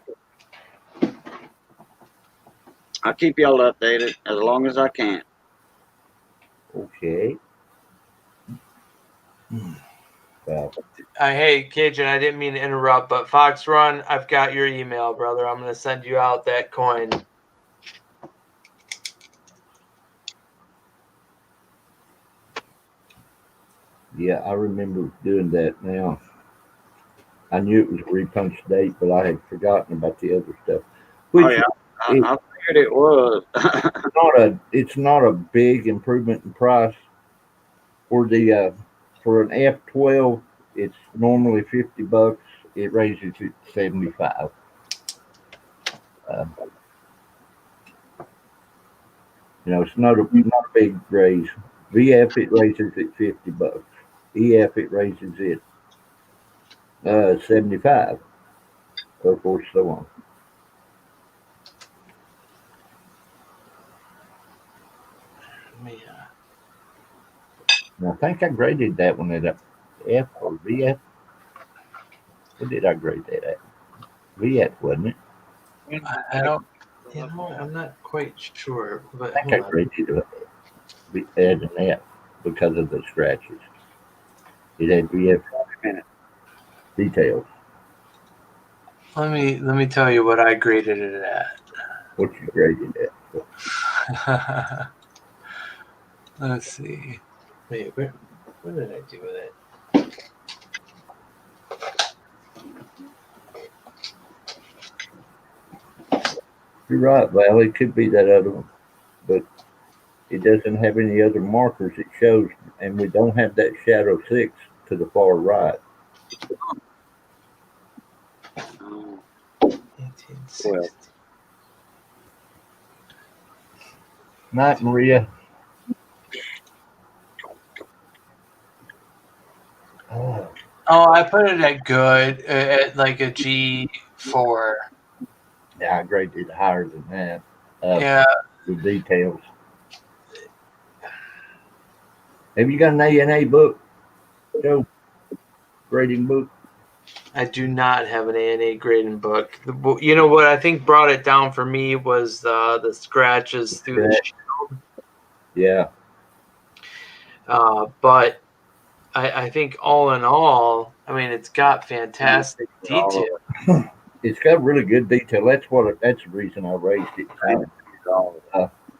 I'll keep y'all updated as long as I can. Okay. Hey, Cajun, I didn't mean to interrupt, but Fox Run, I've got your email, brother. I'm going to send you out that coin. Yeah, I remember doing that now. I knew it was a repunched date, but I had forgotten about the other stuff. Oh, yeah. I figured it was. It's not a big improvement in price. For an F12, it's normally $50. It raises it to $75. It's not a big raise. VF it raises it $50. EF it raises it 75. So forth, so on. And I think I graded that one at a F or VF. What did I grade that at? VF, wasn't it? I don't. I'm not quite sure. But I think I graded it at an F because of the scratches. It had VF details. Let me tell you what I graded it at. What you graded it at? Let's see. Wait, what did I do with it? You're right, Val. It could be that other one, but it doesn't have any other markers it shows, and we don't have that shadow 6 to the far right. 1860. Well. Night, Maria. Oh, Oh, I put it at good, at like a G4. yeah, I graded it higher than that. Yeah. The details. Have you got an A&A book, Joe? Grading book? I do not have an A&A grading book. You know what I think brought it down for me was the scratches through the shield. Yeah. But I think all in all, I mean, it's got fantastic detail. It's got really good detail. That's the reason I raised it.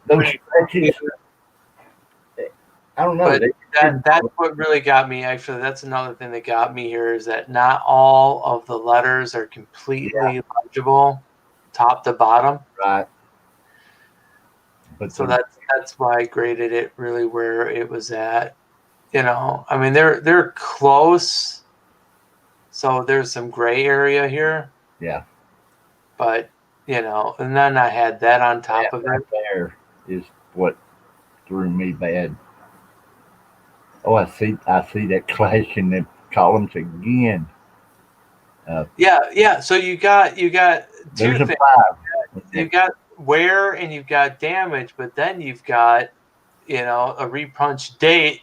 Those scratches, I don't know. But that's what really got me. Actually, that's another thing that got me here is that not all of the letters are completely legible, top to bottom. Right. But So that's why I graded it really where it was at. You know, I mean, they're close, so there's some gray area here. Yeah. But you know, and then I had that on top of right it. there is what threw me bad. Oh, I see that clash in the columns again. Yeah. So you got two There's a things. 5. You've got wear and you've got damage, but then you've got a repunch date.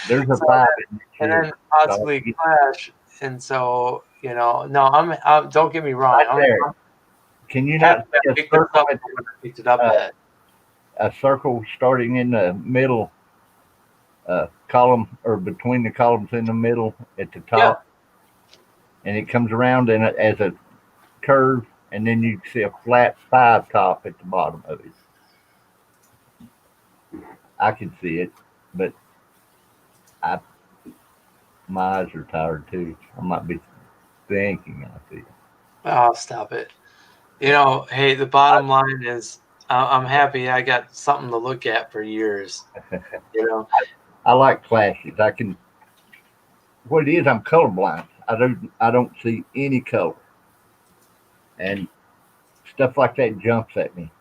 There's a 5 in and here. then possibly clash. And so no, I'm don't get me wrong. Right there. Can you not see a circle picked it up at? A circle starting in the middle column, or between the columns in the middle at the top, and it comes around as a curve, and then you see a flat 5 top at the bottom of it. I can see it, but my eyes are tired too. I might be thinking I see it. Oh, stop it. Hey, the bottom line is I'm happy I got something to look at for years. I like clashes. What it is, I'm colorblind. I don't see any color, and stuff like that jumps at me.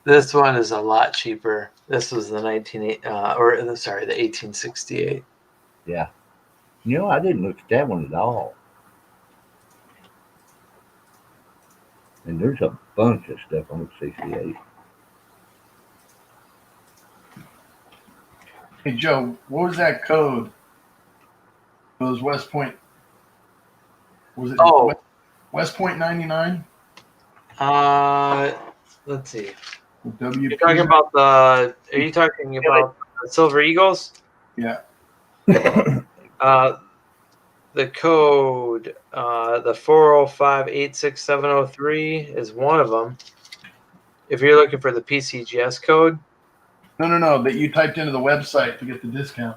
This one is a lot cheaper. This was the 1868. Yeah. I didn't look at that one at all. And there's a bunch of stuff on the 68. Hey, Joe, what was that code? Those West Point. Was it West Point 99? Let's see. WP? You're talking about are you talking about the Silver Eagles? Yeah. The code, the 405-86703 is one of them. If you're looking for the PCGS code. No. That you typed into the website to get the discount.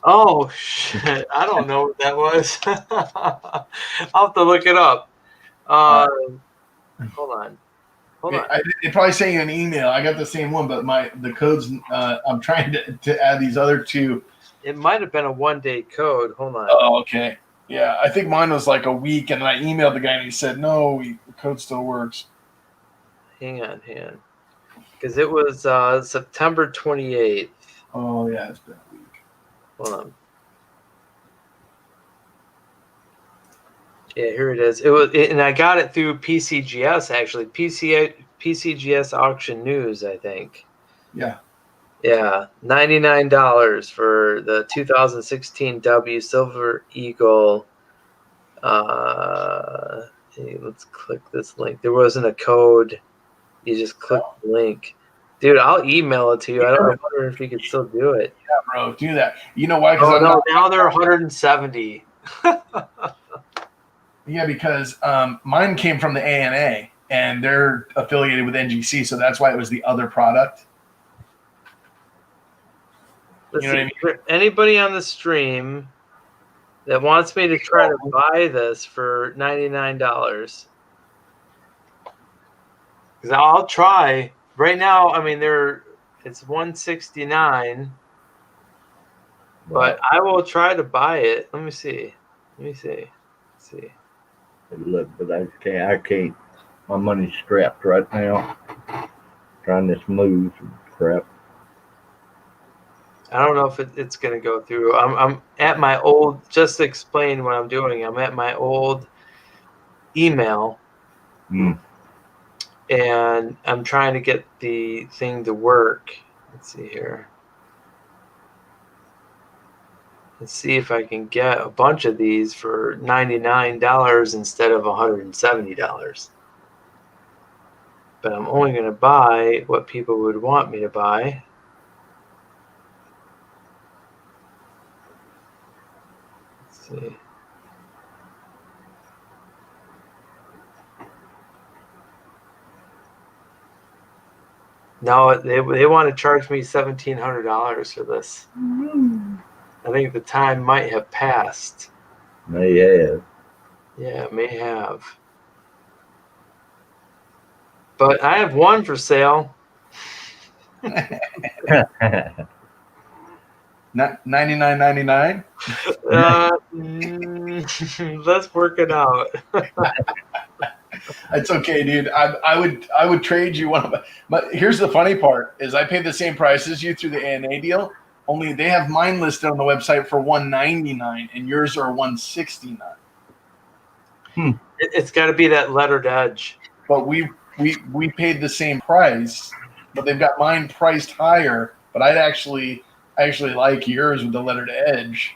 Oh, shit. I don't know what that was. I'll have to look it up. Hold on. They probably sent you an email. I got the same one, but the codes, I'm trying to add these other two. It might have been a one-day code. Hold on. Oh, okay. Yeah, I think mine was like a week, and I emailed the guy, and he said, no, the code still works. Hang on. Because it was September 28th. Oh, yeah, it's been a week. Hold on. Yeah, here it is. And I got it through PCGS, actually. PCGS Auction News, I think. Yeah. Yeah, $99 for the 2016 W Silver Eagle. Hey, let's click this link. There wasn't a code. You just click the link. Dude, I'll email it to you. I wonder if you could still do it. Yeah, bro, do that. You know why? Now they're 170. Yeah, because mine came from the ANA, and they're affiliated with NGC, so that's why it was the other product. Let's You know what I see, is there anybody on the stream that wants me to try to buy this for $99? Because I'll try. Right now, I mean, it's $169, but I will try to buy it. Let me see. Let's see. Look, but I can't. My money's strapped right now. Trying this move crap. I don't know if it's going to go through. I'm at my old, just to explain what I'm doing, I'm at my old email, and I'm trying to get the thing to work. Let's see here. Let's see if I can get a bunch of these for $99 instead of $170. But I'm only going to buy what people would want me to buy. Let's see. No, they want to charge me $1,700 for this. I think the time might have passed. May have. Yeah, it may have. But I have one for sale. $99.99? Let's work it out. It's okay, dude. I would trade you one of my. But here's the funny part: is I paid the same price as you through the ANA deal. Only they have mine listed on the website for $199, and yours are $169. It's got to be that lettered edge. But we paid the same price, but they've got mine priced higher. But I actually like yours with the lettered edge.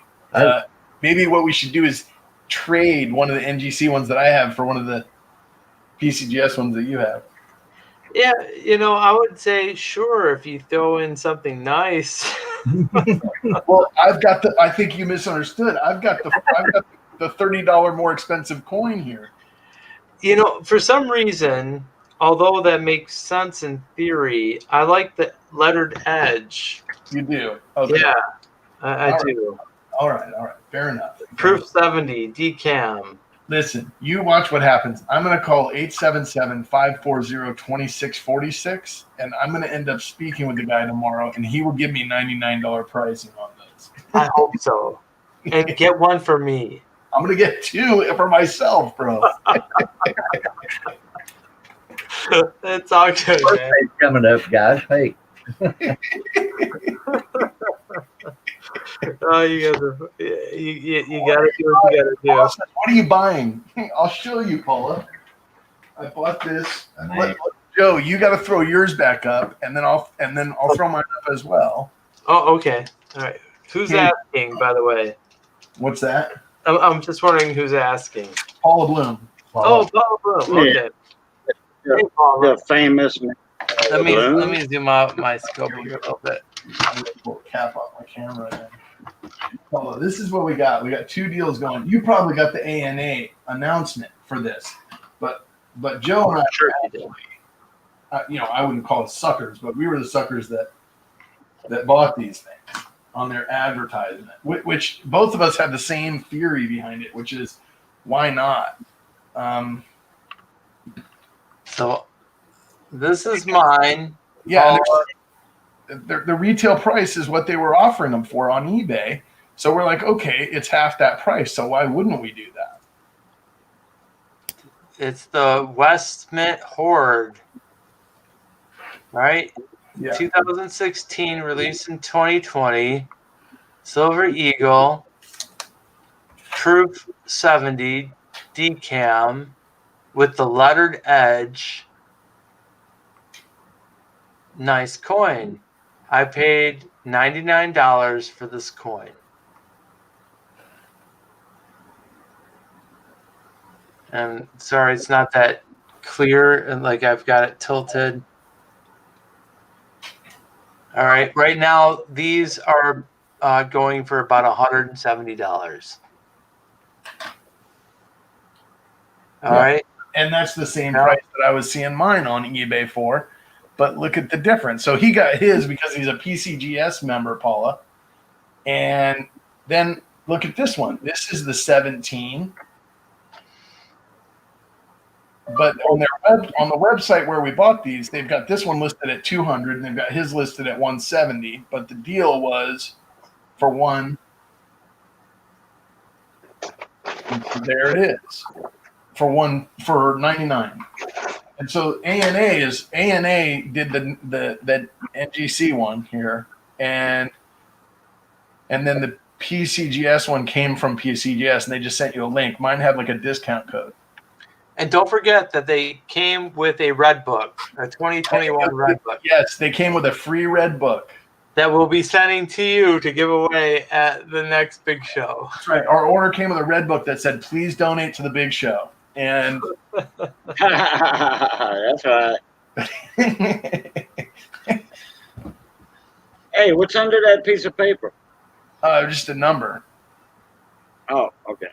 Maybe what we should do is trade one of the NGC ones that I have for one of the PCGS ones that you have. Yeah, I would say sure if you throw in something nice. Well, I think you misunderstood. I've got the $30 more expensive coin here. For some reason, although that makes sense in theory, I like the lettered edge. You do? Okay. Yeah, I do. All right. Fair enough. Proof 70, DCAM. Listen, you watch what happens. I'm going to call 877-540-2646, and I'm going to end up speaking with the guy tomorrow, and he will give me $99 pricing on this. I hope so. And get one for me. I'm going to get two for myself, bro. It's all good, man. Coming up, guys. Hey. Oh, you guys are, you gotta do what you gotta do. What are you buying? I'll show you, Paula. I bought this. Joe, you got to throw yours back up, and then I'll throw mine up as well. Oh, okay. All right. Who's asking, by the way? What's that? I'm just wondering who's asking. Paula Bloom. Oh, Paula Bloom. Okay. Yeah. Hey, Paula. The famous. Let me zoom out my scope here a little bit. I'm going to pull the cap off my camera again. Paula, this is what we got. We got two deals going. You probably got the ANA announcement for this, but Joe and I, sure did. I wouldn't call us suckers, but we were the suckers that bought these things on their advertisement, which both of us had the same theory behind it, which is why not? So this is mine. Yeah. The retail price is what they were offering them for on eBay. So we're like, okay, it's half that price. So why wouldn't we do that? It's the West Mint Horde, right? Yeah. 2016, released in 2020. Silver Eagle, Proof 70, DCAM, with the lettered edge. Nice coin. I paid $99 for this coin. And sorry, it's not that clear, and like I've got it tilted. All right, right now these are going for about $170. All right. And that's the same Yeah. price that I was seeing mine on eBay for. But look at the difference. So he got his because he's a PCGS member, Paula. And then look at this one. This is the 17. But on the website where we bought these, they've got this one listed at 200 and they've got his listed at 170. But the deal was for one. There it is. For 99. And so ANA did the NGC one here, and then the PCGS one came from PCGS, and they just sent you a link. Mine had like a discount code. And don't forget that they came with a red book, a 2021 red book. Yes, they came with a free red book. That we'll be sending to you to give away at the next big show. That's right. Our order came with a red book that said, "Please donate to the big show." And That's right. Hey, what's under that piece of paper? just a number. Oh, okay.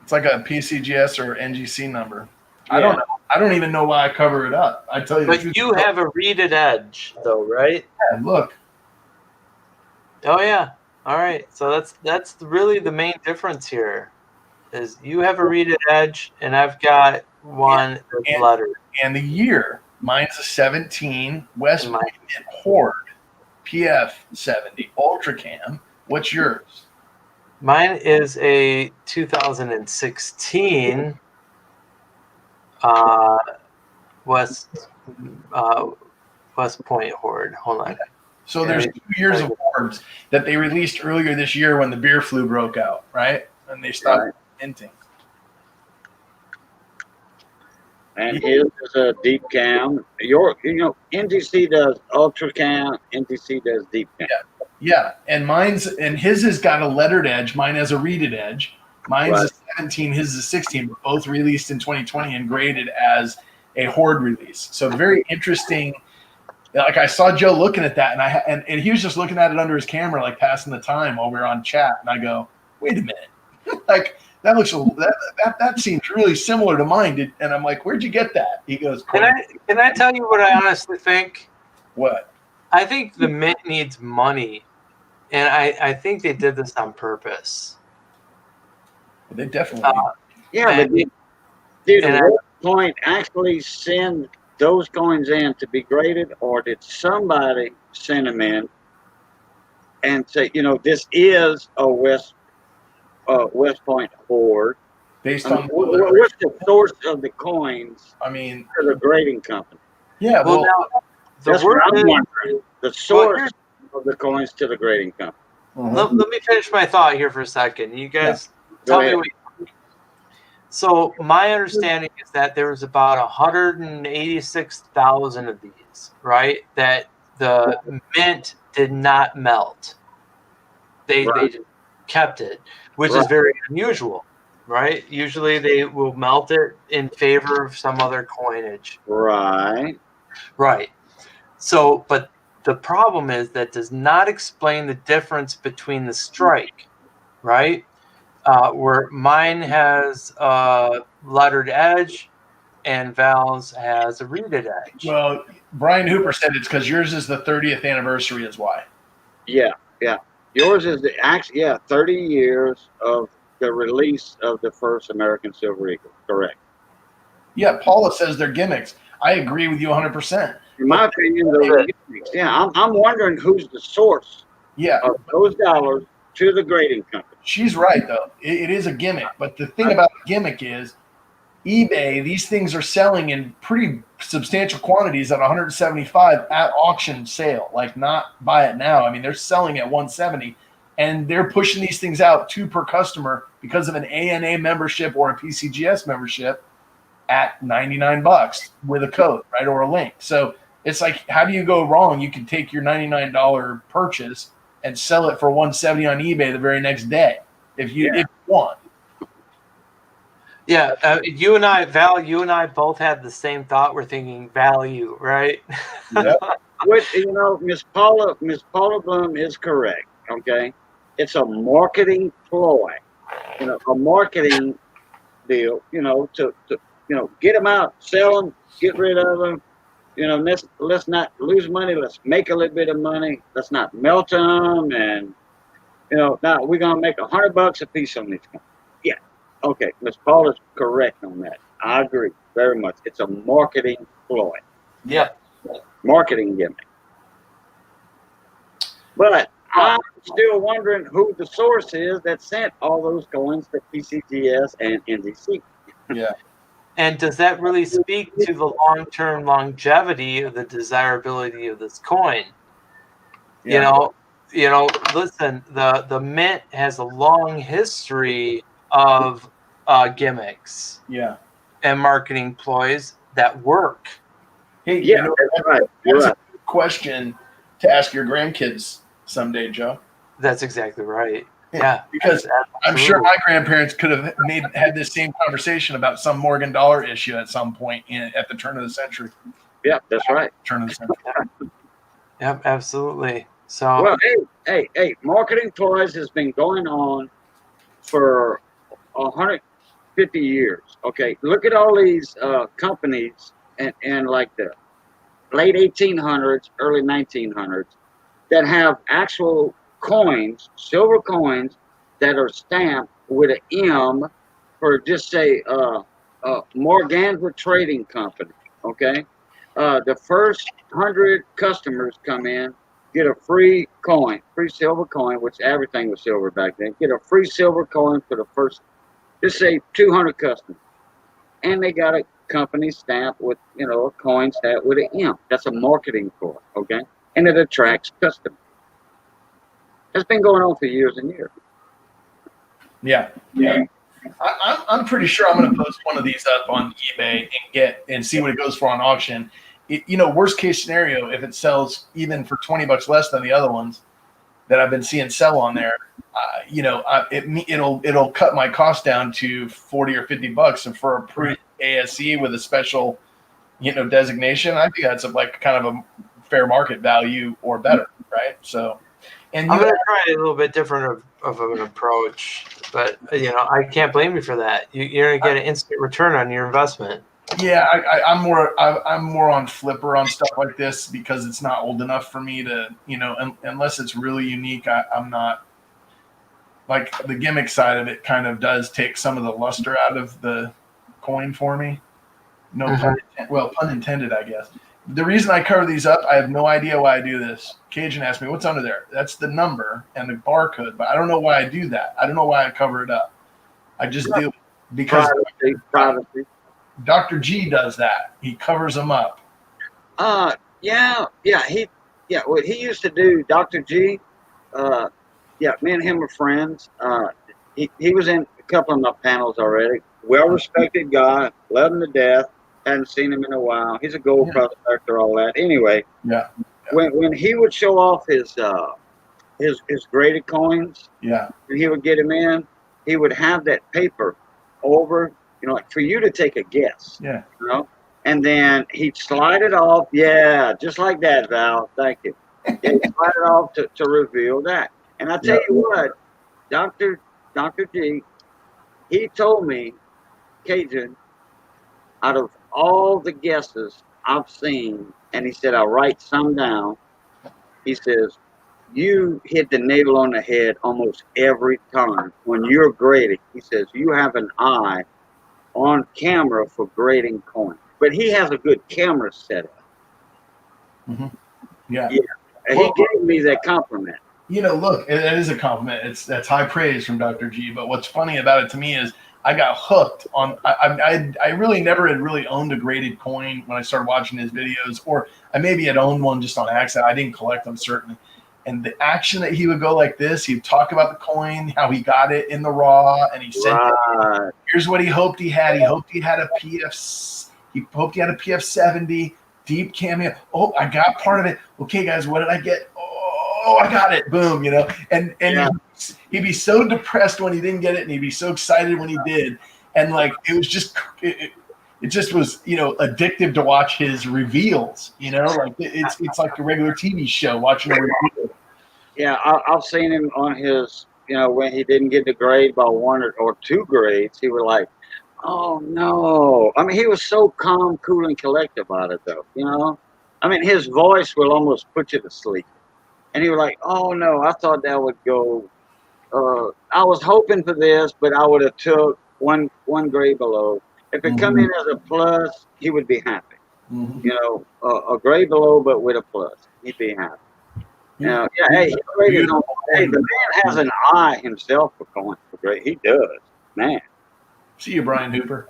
It's like a PCGS or NGC number. I don't know. I don't even know why I cover it up. I tell you the But truth. you have a reeded edge, though, right? Yeah, look. Oh yeah. All right. So that's really the main difference here, is you have a reeded edge, and I've got one that's lettered. And the year, mine's a 17 West Point Horde PF 70 Ultra Cam. What's yours? Mine is a 2016 West Point Horde. Hold on. So there's 2 years of hordes that they released earlier this year when the beer flu broke out, right? And they stopped minting. And his is a deep cam. NTC does ultra cam, NTC does deep cam. Yeah, and his has got a lettered edge. Mine has a reeded edge. Mine's a 17, his is a 16, but both released in 2020 and graded as a Horde release. So very interesting. Like, I saw Joe looking at that, and he was just looking at it under his camera, like passing the time while we were on chat. And I go, wait a minute, like that looks that seems really similar to mine. And I'm like, where'd you get that? He goes, Can I tell you what I honestly think? What? I think the Mint needs money, and I think they did this on purpose. They definitely. But did Wed Point actually send those coins in to be graded, or did somebody send them in and say, this is a West Point Horde? Based on what's the source of the coins? I mean, to the grading company. Yeah, well, now, that's what I'm wondering. The source of the coins to the grading company. Let me finish my thought here for a second. You guys tell me what you think. So my understanding is that there was about 186,000 of these, right? That the Mint did not melt. They just kept it, which is very unusual, right? Usually they will melt it in favor of some other coinage. Right. So, but the problem is that does not explain the difference between the strike, right? Where mine has a lettered edge and Val's has a reeded edge. Well, Brian Hooper said it's because yours is the 30th anniversary is why. Yeah. Yours is 30 years of the release of the first American Silver Eagle. Correct. Yeah, Paula says they're gimmicks. I agree with you 100%. In my opinion, those are gimmicks. Yeah, I'm wondering who's the source of those dollars to the grading company. She's right, though. It is a gimmick. But the thing about the gimmick is eBay, these things are selling in pretty substantial quantities at 175 at auction sale. Like, not buy it now. I mean, they're selling at 170. And they're pushing these things out 2 per customer because of an ANA membership or a PCGS membership at $99 with a code, right, or a link. So it's like, how do you go wrong? You can take your $99 purchase and sell it for $170 on eBay the very next day if you want. Yeah, you and I both had the same thought. We're thinking value, right? Yep. Miss Paula Bloom is correct. Okay, it's a marketing ploy. A marketing deal, to get them out, sell them, get rid of them. Let's not lose money. Let's make a little bit of money. Let's not melt them. And now we're gonna make $100 a piece on these coins. Yeah, okay. Miss Paul is correct on that. I agree very much. It's a marketing ploy, Yep. marketing gimmick. But I'm still wondering who the source is that sent all those coins to PCGS and NDC. Yeah. And does that really speak to the long-term longevity of the desirability of this coin? Yeah. Listen, the mint has a long history of gimmicks Yeah. and marketing ploys that work. Hey, Yeah, that's right. You're that's right. a good question to ask your grandkids someday, Joe. That's exactly right. Yeah, Because I'm sure absolutely. my grandparents could have had this same conversation about some Morgan dollar issue at some point at the turn of the century. Yeah, that's right. Turn of the century. Yep, absolutely. So Well, hey, marketing ploys has been going on for 150 years. Okay, look at all these companies and like the late 1800s, early 1900s that have actual coins, silver coins that are stamped with an M for just say Morganza Trading Company. Okay, the first 100 customers come in, get a free coin, free silver coin, which everything was silver back then. Get a free silver coin for the first, just say 200 customers, and they got a company stamp with a coin stamp with an M. That's a marketing ploy. Okay, and it attracts customers. It's been going on for years and years. Yeah. I'm pretty sure I'm going to post one of these up on eBay and see what it goes for on auction. Worst case scenario, if it sells even for $20 less than the other ones that I've been seeing sell on there, it'll cut my cost down to $40 or $50, and for a pre-ASE with a special designation, I think that's like kind of a fair market value or better, right? So, and I'm going to try a little bit different of an approach, but I can't blame you for that. You're going to get an instant return on your investment. Yeah, I'm more on Flipper on stuff like this because it's not old enough for me to, unless it's really unique. I'm not like the gimmick side of it. Kind of does take some of the luster out of the coin for me. No pun intended, I guess. The reason I cover these up, I have no idea why I do this. Cajun asked me, "What's under there?" That's the number and the barcode, but I don't know why I do that. I don't know why I cover it up. I just do it because Privacy. Dr. G does that. He covers them up. What he used to do, Dr. G, me and him are friends. He was in a couple of my panels already. Well-respected guy, love him to death. Hadn't seen him in a while. He's a gold prospector, all that. Anyway, Yeah. when he would show off his graded coins, Yeah. and he would get him in, he would have that paper over, like for you to take a guess. Yeah. And then he'd slide it off. Yeah, just like that, Val. Thank you. Yeah, he'd slide it off to reveal that. And I tell you what, Dr. G, he told me, Cajun, out of all the guesses I've seen, and he said, I'll write some down. He says, you hit the nail on the head almost every time when you're grading. He says, you have an eye on camera for grading coins. But he has a good camera setup. Mm-hmm. Yeah. And he gave me that compliment. Look, it is a compliment. That's high praise from Dr. G. But what's funny about it to me is I got hooked on. I really never had really owned a graded coin when I started watching his videos, or I maybe had owned one just on accident. I didn't collect them certainly. And the action that he would go like this, he'd talk about the coin, how he got it in the raw, and he said, "Here's what he hoped he had. He hoped he had a PF. He hoped he had a PF70 deep cameo. Oh, I got part of it. Okay, guys, what did I get? Oh, I got it. Boom, And he'd be so depressed when he didn't get it, and he'd be so excited when he did. And like it was just it just was addictive to watch his reveals. Like it's like a regular TV show watching a reveal. Yeah, I've seen him on his when he didn't get the grade by one or two grades, he was like, Oh no! I mean, he was so calm, cool, and collected about it, though. You know, I mean, his voice will almost put you to sleep. And he was like, "Oh no, I thought that would go. I was hoping for this, but I would have took one grade below. If it come in as a plus, he would be happy. Mhm. You know, a grade below, but with a plus, he'd be happy. Now, yeah, hey, he graded on. Hey, the man has an eye himself for coin. He does, man. See you, Brian Hooper.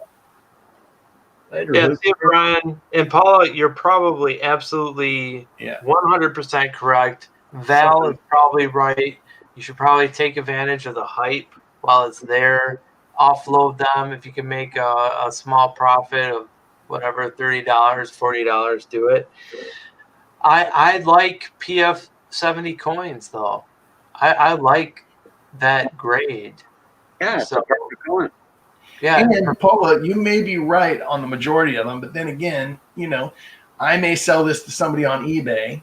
Later, Yeah, Luke. see, Brian and Paula, you're probably absolutely Yeah. 100% correct. Val is probably right. You should probably take advantage of the hype while it's there. Offload them if you can make a small profit of whatever, $30, $40. Do it. I like PF 70 coins though. I like that grade. Yeah, it's So a perfect coin. yeah, And Paula, you may be right on the majority of them, but then again, you know, I may sell this to somebody on eBay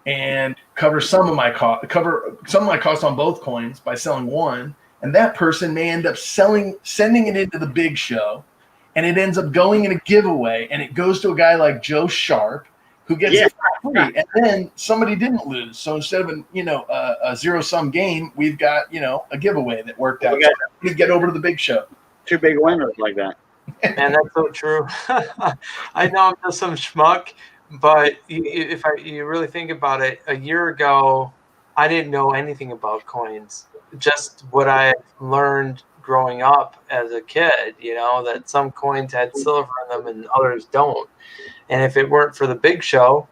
and cover some of my cost on both coins by selling one, and that person may end up sending it into the big show, and it ends up going in a giveaway, and it goes to a guy like Joe Sharp who gets it for free, and then somebody didn't lose. So instead of a zero-sum game, we've got a giveaway that worked out. So we get over to the big show. Two big winners like that. man, that's so true. I know I'm just some schmuck, but if you really think about it, a year ago, I didn't know anything about coins. Just what I learned growing up as a kid, that some coins had silver in them and others don't. And if it weren't for the big show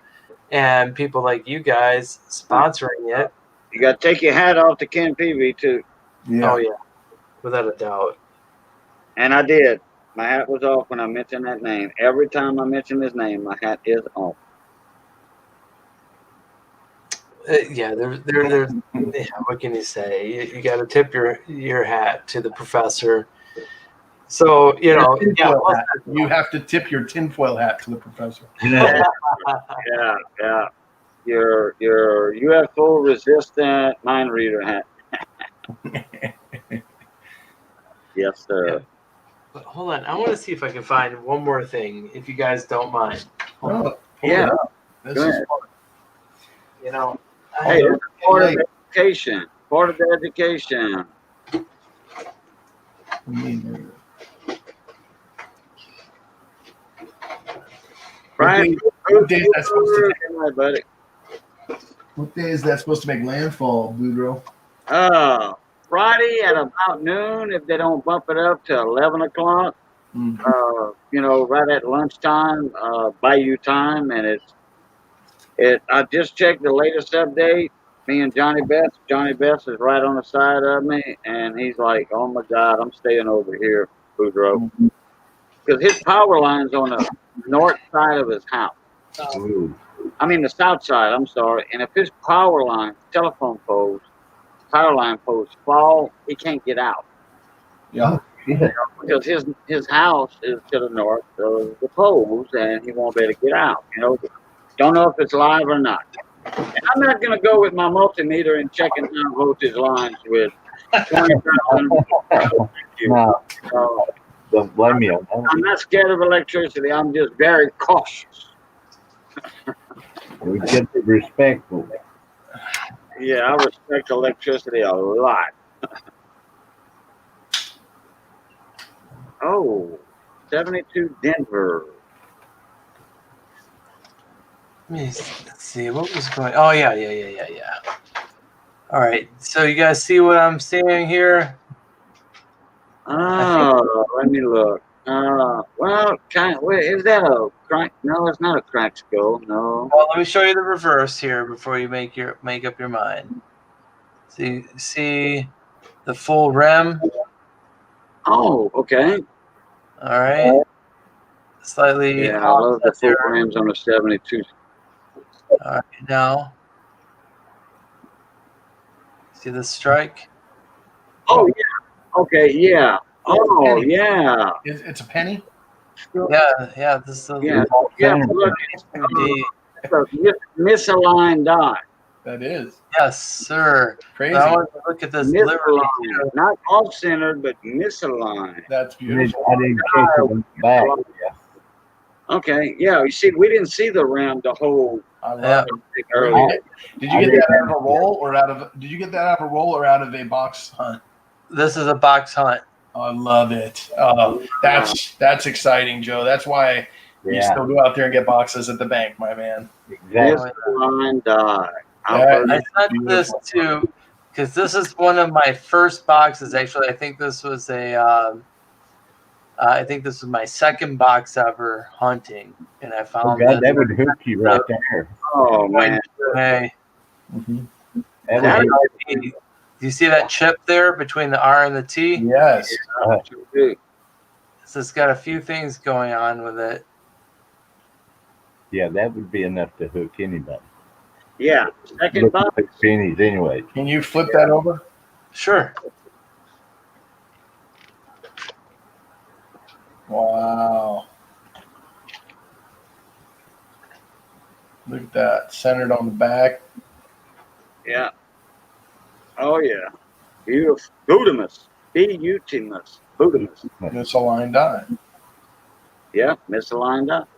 and people like you guys sponsoring it, you got to take your hat off to Ken Peavy too. Yeah. Oh yeah, without a doubt. And I did. My hat was off when I mentioned that name. Every time I mention his name, my hat is off. Yeah, what can you say? You got to tip your hat to the professor. So you have to tip your tinfoil hat to the professor. Yeah. Your UFO resistant mind reader hat. Yes, sir. Yeah. But hold on, I want to see if I can find one more thing, if you guys don't mind. Yeah. This is fun. Hey, part of education. Part of the education. Brian, what day is that supposed to hi, buddy. What day is that supposed to make landfall, Boudreaux? Friday at about noon, if they don't bump it up to 11 o'clock. Right at lunchtime, Bayou time, and I just checked the latest update. Me and Johnny Best is right on the side of me, and he's like, "Oh my God, I'm staying over here, Boudreaux," because his power line's on the north side of his house. I mean the south side. I'm sorry. And if his power line, power line poles fall, he can't get out. Yeah. Because his house is to the north of the poles, and he won't be able to get out. Don't know if it's live or not. And I'm not going to go with my multimeter and checking down voltage lines with 20,000. No, don't blame me on that. I'm not scared of electricity. I'm just very cautious. We get to be respectful. Yeah, I respect electricity a lot. Oh, 72 Denver. Let's see what was going. Oh yeah. All right, so you guys see what I'm seeing here? Oh, let me look. Is that a crack? No, it's not a crack skull. No. Well, let me show you the reverse here before you make up your mind. So you see the full rim. Oh, okay. All right. Slightly. Yeah, I love the full rims on the 72. All right, now. See the strike? Oh, yeah. Okay, yeah. Oh, yeah. It's a penny? Yeah. This is Look, it's a misaligned die. That is Yes, sir. crazy. But I want to look at this Liberty. Misaligned. Not off-centered, but misaligned. That's I didn't beautiful. catch it on the back. Yeah. Okay, yeah, you see, we didn't see the round the whole I love Yeah. it. thing Where earlier. Did you get that out of a roll or out of? Did you get that out of a roll or out of a box hunt? This is a box hunt. Oh, I love it. That's exciting, Joe. That's why you Yeah, still go out there and get boxes at the bank, my man. exactly. Misaligned die. I've Yeah, heard I it. sent this to because this is one of my first boxes. Actually, I think this was I think this was my second box ever hunting, and I Oh, found God, this. that would hook you right there. Oh, man. Hey, That That would hook do you see that chip there between the R and the T? Yes. So it's got a few things going on with it. Yeah, that would be enough to hook anybody. Yeah, second Look box. at the pennies anyway. Can you flip that over? Sure. Wow. Look at that. Centered on the back. Yeah. Oh, yeah. Beautiful. Budamus. B-U-T-mus. Budamus. Misaligned die. Yeah, misaligned up.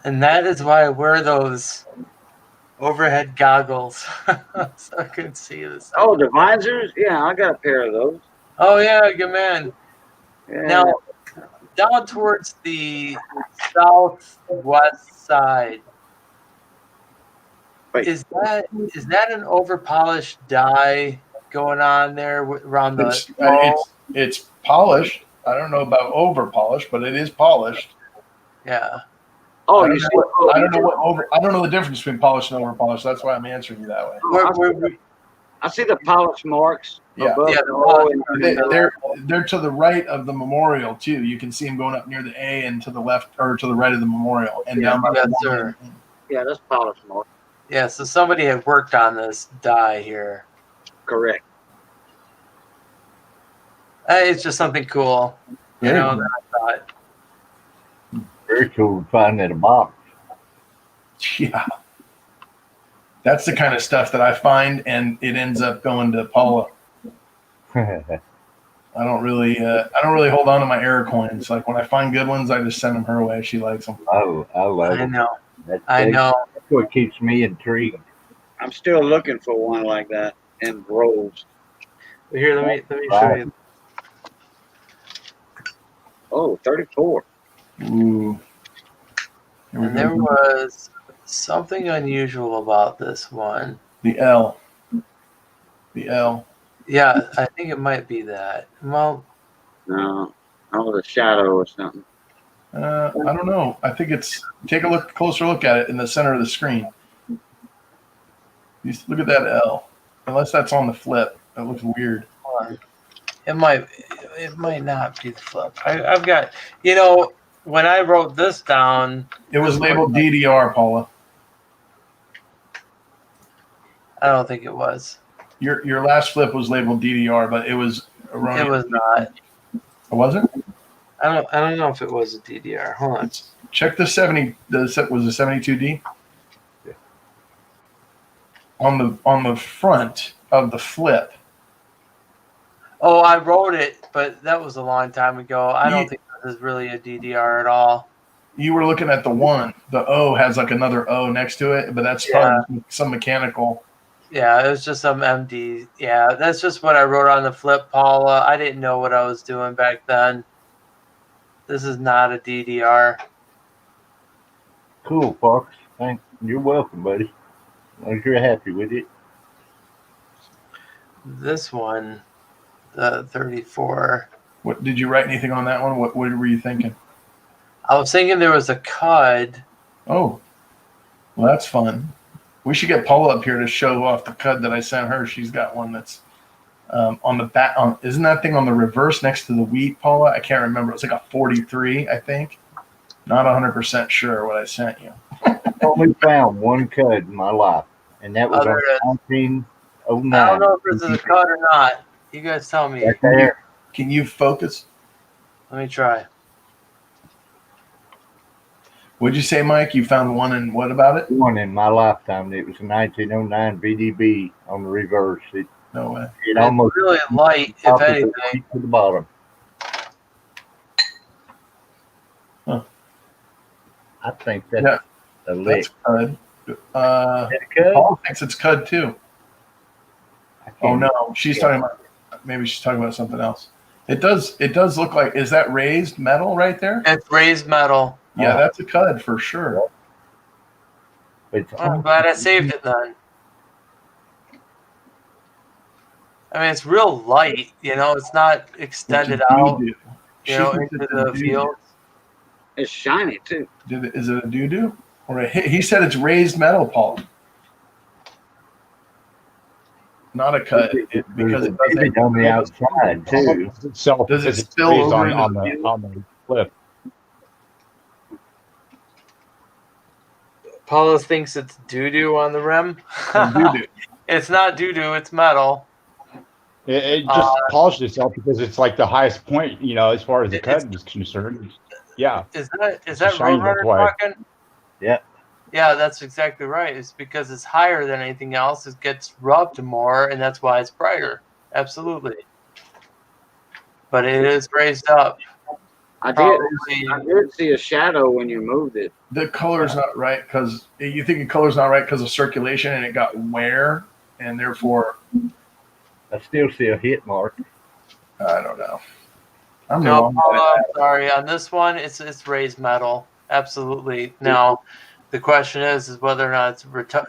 And that is why I wear those overhead goggles so I can see this. Oh, the visors? Yeah, I got a pair of those. Oh yeah, good man. Yeah. Now, down towards the southwest side, Wait. is that an overpolished die going on there around the? It's polished. I don't know about over polished, but it is polished. Yeah. Oh, I don't you know see? what- I don't know what over. I don't know the difference between polished and over polished. That's why I'm answering you that way. I see the polish marks. Yeah. above Yeah, the O and They're to the right of the memorial too. You can see them going up near the A and to the left or to the right of the memorial and down by Yes, the sir. yeah, that's polish marks. Yeah. So somebody had worked on this die here. Correct. It's just something cool. You know, that I thought. Very cool to find in a box. Yeah. That's the kind of stuff that I find, and it ends up going to Paula. I don't really hold on to my error coins. Like when I find good ones, I just send them her way. She likes them. I love I it. know. That's what keeps me intrigued. I'm still looking for one like that in rolls. Here, let me show you. Oh, 34. Ooh. And there was something unusual about this one. The L. The L. Yeah, I think it might be that. Well, No, oh, the shadow or something. I don't know. I think it's take a closer look at it in the center of the screen. You look at that L. Unless that's on the flip, that looks weird. it might not be the flip. I've got, when I wrote this down, It was labeled DDR, Paula. I don't think it was. Your last flip was labeled DDR, but it was erroneous. It was not. It wasn't? I don't know if it was a DDR. Hold on. Check the 70. Was the 72D? Yeah. On the front of the flip. Oh, I wrote it, but that was a long time ago. I don't think this is really a DDR at all. You were looking at the one. The O has like another O next to it, but that's probably some mechanical. Yeah, it was just some MD. Yeah, that's just what I wrote on the flip, Paula. I didn't know what I was doing back then. This is not a DDR. Cool, Fox. You're welcome, buddy. As long as you're happy with it. This one, the 34. What did you write anything on that one? What were you thinking? I was thinking there was a cud. Oh, well, that's fun. We should get Paula up here to show off the cud that I sent her. She's got one that's on the back. Isn't that thing on the reverse next to the wheat, Paula? I can't remember. It's like a 43, I think. Not 100% sure what I sent you. I only found one cud in my life, and that was there it is. on 1909. I don't know if this is a cud or not. You guys tell me. Right there. Can you focus? Let me try. What'd you say, Mike? You found one, and what about it? One in my lifetime. It was a 1909 VDB on the reverse. It No way. it It's almost really light, if top of anything. it to the bottom. Huh. I think that's Yeah, a lick. That's cud. Cud? Paul thinks it's cud too. I Oh can't- no, she's talking about. Maybe she's talking about something else. It does look like. Is that raised metal right there? It's raised metal. Yeah, that's a cud for sure. It's Oh, I'm glad I saved it then. I mean, it's real light. You know, it's not extended out. Doo-doo. She You know, thinks into it's a the doo-doo. field. It's shiny too. Is it a doo-doo? Or he said it's raised metal, Paul. Not a cut because it doesn't. It's on the outside too. So Does it it's spill raised over on into the the field? on the cliff? Paula thinks it's doo-doo on the rim. Doo-doo. It's not doo-doo. It's metal. It just polished itself because it's like the highest point, you know, as far as the It's- cut is concerned. Yeah. Is that It's a shiny, Roadrunner that's why. talking? Yeah. Yeah, that's exactly right. It's because it's higher than anything else. It gets rubbed more, and that's why it's brighter. Absolutely. But it is raised up. I Probably. did see a shadow when you moved it. The color's not right because you think the color's not right because of circulation and it got wear and therefore I still see a hit mark. I don't know. I'm the No, wrong Paula, guy. I'm sorry. On this one, it's raised metal. Absolutely. Now, the question is whether or not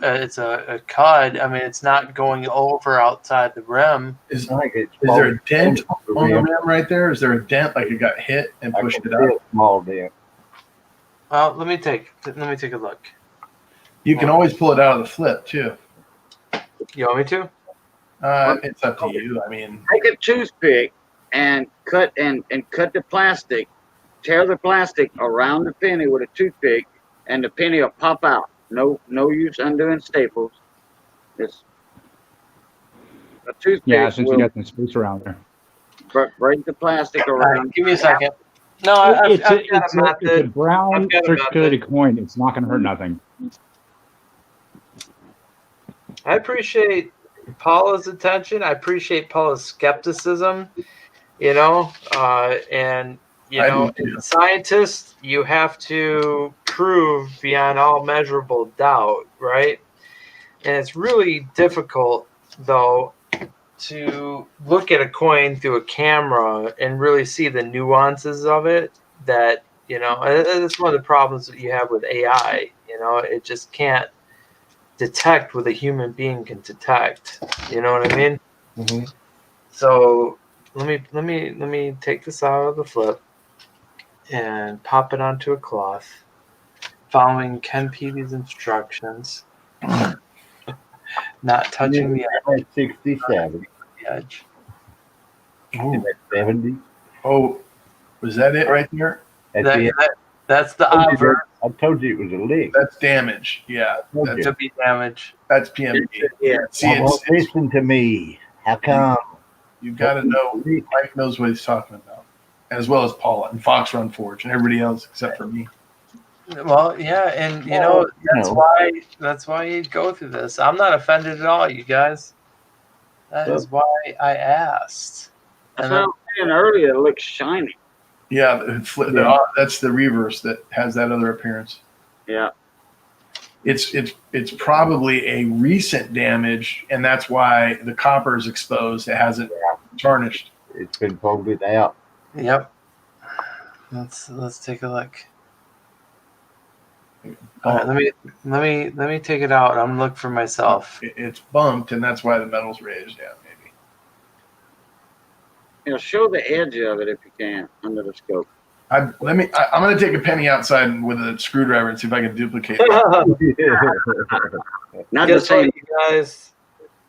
it's a cud. I mean, it's not going over outside the rim. Is I think it's there a dent the on the rim. rim right there? Is there a dent like it got hit and I pushed can it see up? a small dent. Well, let me take a look. You can always pull it out of the flip too. You want me to? It's up to you. I mean, Take a toothpick and cut the plastic, tear the plastic around the penny with a toothpick, and the penny will pop out. No use undoing staples. It's a toothpick Yeah, since you will got some space around there. break the plastic All right, around. give me a second. No, I've It's got a it's method. a brown I've got a circulated coin. It's not going to hurt nothing. I appreciate Paula's attention. I appreciate Paula's skepticism, you know, and, you I know, do too. as a scientist, you have to prove beyond all measurable doubt, right? And it's really difficult, though, to look at a coin through a camera and really see the nuances of it that, you know, and it's one of the problems that you have with AI. You know, it just can't detect what a human being can detect. You know what I mean? Mm-hmm. So let me take this out of the flip and pop it onto a cloth, following Ken Peavy's instructions. Not touching the That's 67. edge. And that's 70. Oh, was that it right there? That's That's the obverse I told you it was a lick. That's damage. Yeah, that's, to be damage. that's PMD. Yeah. See, Now, listen to me. How come? you got to know. Mike knows what he's talking about, as well as Paula and Fox Run Forge and everybody else except for me. Well, yeah, and you Well, know that's why you go through this. I'm not offended at all, you guys. That is why I asked. That's And what I was saying earlier. It looks shiny. Yeah, that's the reverse that has that other appearance. Yeah. It's probably a recent damage, and that's why the copper is exposed. It hasn't tarnished. It's been folded out. Yep. Let's take a look. Oh, All right, let me take it out. I'm gonna look for myself. It's bumped, and that's why the metal's raised. Yeah, maybe. You know, show the edge of it if you can under the scope. I'm going to take a penny outside with a screwdriver and see if I can duplicate that. Not the Guess what, same. you guys?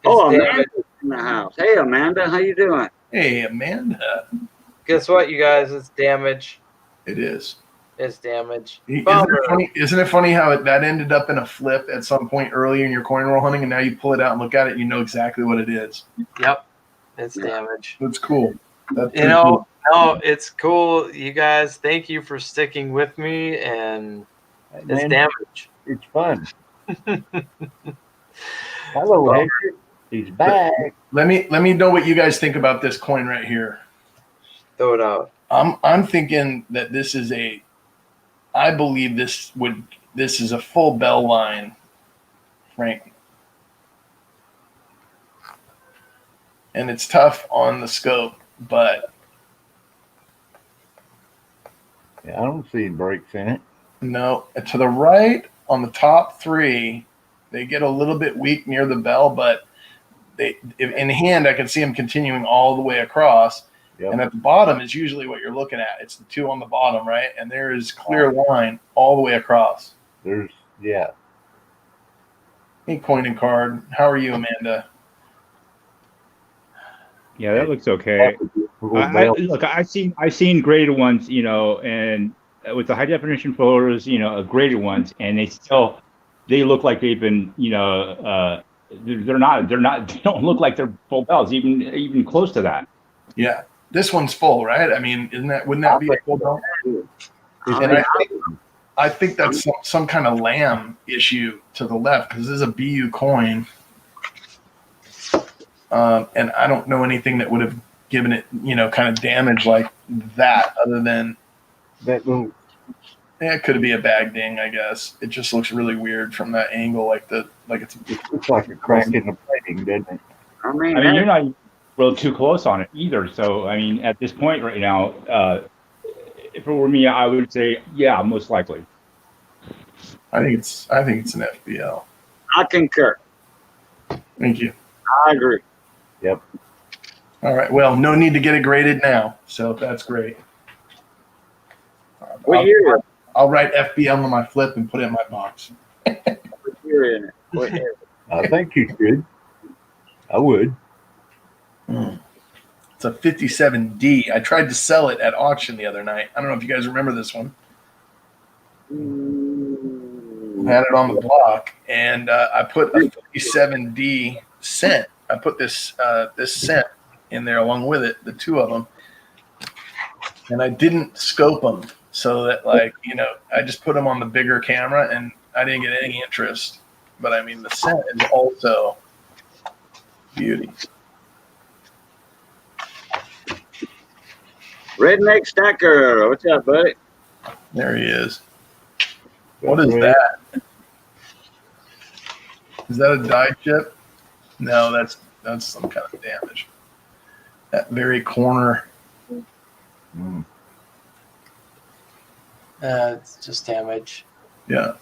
Oh, It's Amanda's in the house. Hey, Amanda, how you doing? Hey, Amanda. Guess what, you guys? It's damage. It is. It's damage. Isn't it funny how that ended up in a flip at some point earlier in your coin roll hunting, and now you pull it out and look at it, and you know exactly what it is. Yep. It's damage. That's cool. That's You know, no, it's cool. You guys, thank you for sticking with me. And It's Man, damage. it's fun. Hello, Well, Hector. He's back. Let me know what you guys think about this coin right here. Throw it out. I'm thinking that this is I believe this is a full bell line, Frank. And it's tough on the scope, but Yeah, I don't see any breaks in it. no, to the right on the top three, they get a little bit weak near the bell, but in hand, I can see them continuing all the way across. Yep. And at the bottom is usually what you're looking at. It's the two on the bottom, right? And there is clear line all the way across. Yeah. Hey, coin and card. How are you, Amanda? Yeah, that looks okay. Look, I've seen graded ones, and with the high definition photos, of graded ones, and they look like they've been, they don't look like they're full bells, even close to that. Yeah, this one's full, right? I mean, wouldn't that be a full bell? And I think that's some kind of lamb issue to the left because this is a BU coin. And I don't know anything that would have given it, kind of damage like that other than that little. Yeah, it could be a bag ding, I guess. It just looks really weird from that angle, It looks like a crack in the plating, doesn't it? I mean, you're not real too close on it either. So, at this point right now, if it were me, I would say, yeah, most likely. I think it's an FBL. I concur. Thank you. I agree. Yep. All right. Well, no need to get it graded now, so that's great. What year? I'll write FBL on my flip and put it in my box. What year in it? What year? I think you should. I would. It's a 57D. I tried to sell it at auction the other night. I don't know if you guys remember this one. I had it on the block, and I put a 57D cent. I put this cent in there along with it, the two of them, and I didn't scope them so that I just put them on the bigger camera, and I didn't get any interest. But I mean, the cent is also beauty. Redneck Stacker. What's up, buddy? There he is. What is that? Is that a die chip? No, that's some kind of damage. That very corner. It's just damage. Yeah,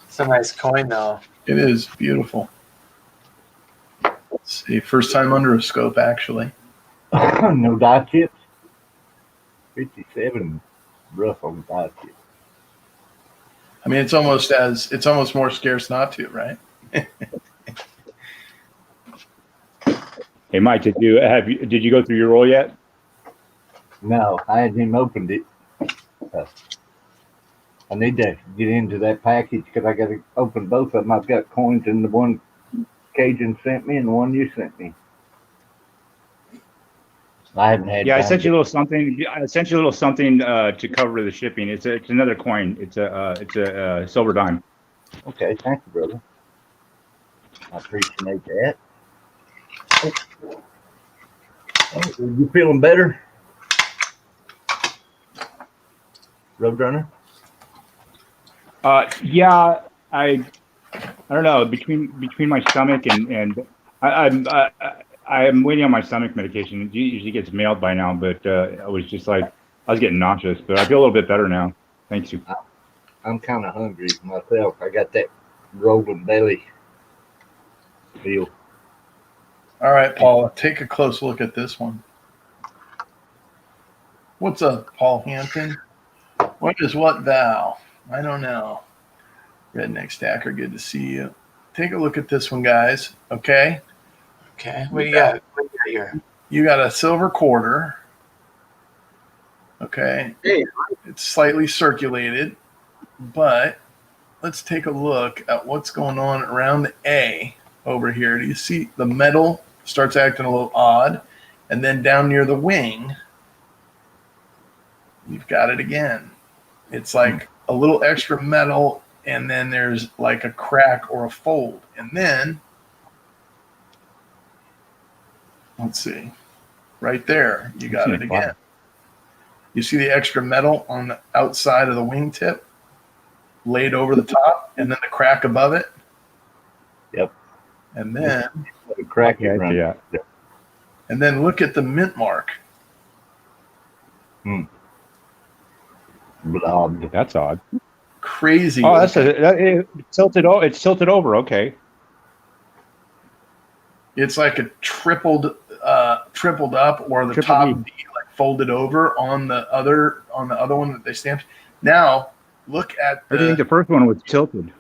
It's a nice coin, though. it is beautiful. Let's see, first time under a scope, actually. No die chips. 57 rough on die chips. I mean, it's almost more scarce not to, right? Hey, Mike, did you go through your roll yet? No, I hadn't even opened it. I need to get into that package because I got to open both of them. I've got coins in the one Cajun sent me and the one you sent me. I haven't had. Yeah, I sent you a little something. To cover the shipping. It's another coin. It's a silver dime. Okay, thank you, brother. I appreciate that. Oh, you feeling better, Roadrunner? Yeah, I don't know, between my stomach and I'm waiting on my stomach medication. It usually gets mailed by now, but I was getting nauseous, but I feel a little bit better now. Thank you. I'm kind of hungry myself. I got that rolling belly feel. All right, Paula, take a close look at this one. What's up, Paul Hampton? What is what thou? I don't know. Redneck Stacker, good to see you. Take a look at this one, guys. Okay. Okay. What do you got? What do you got here? You got a silver quarter. Okay. Hey. It's slightly circulated, but let's take a look at what's going on around the A over here. Do you see the metal starts acting a little odd? And then down near the wing, you've got it again. It's like a little extra metal, and then there's like a crack or a fold. And then, let's see, right there, you got it again. You see the extra metal on the outside of the wingtip laid over the top, and then the crack above it? Yep. And then, The crack Yeah, around. yeah. and then look at the mint mark. Blobbed. That's odd. Crazy. Oh, that's it's tilted. It's tilted over. Okay. It's like a tripled up, or the Triple top D. D like folded over on the other one that they stamped. Now look at I think the first one was tilted.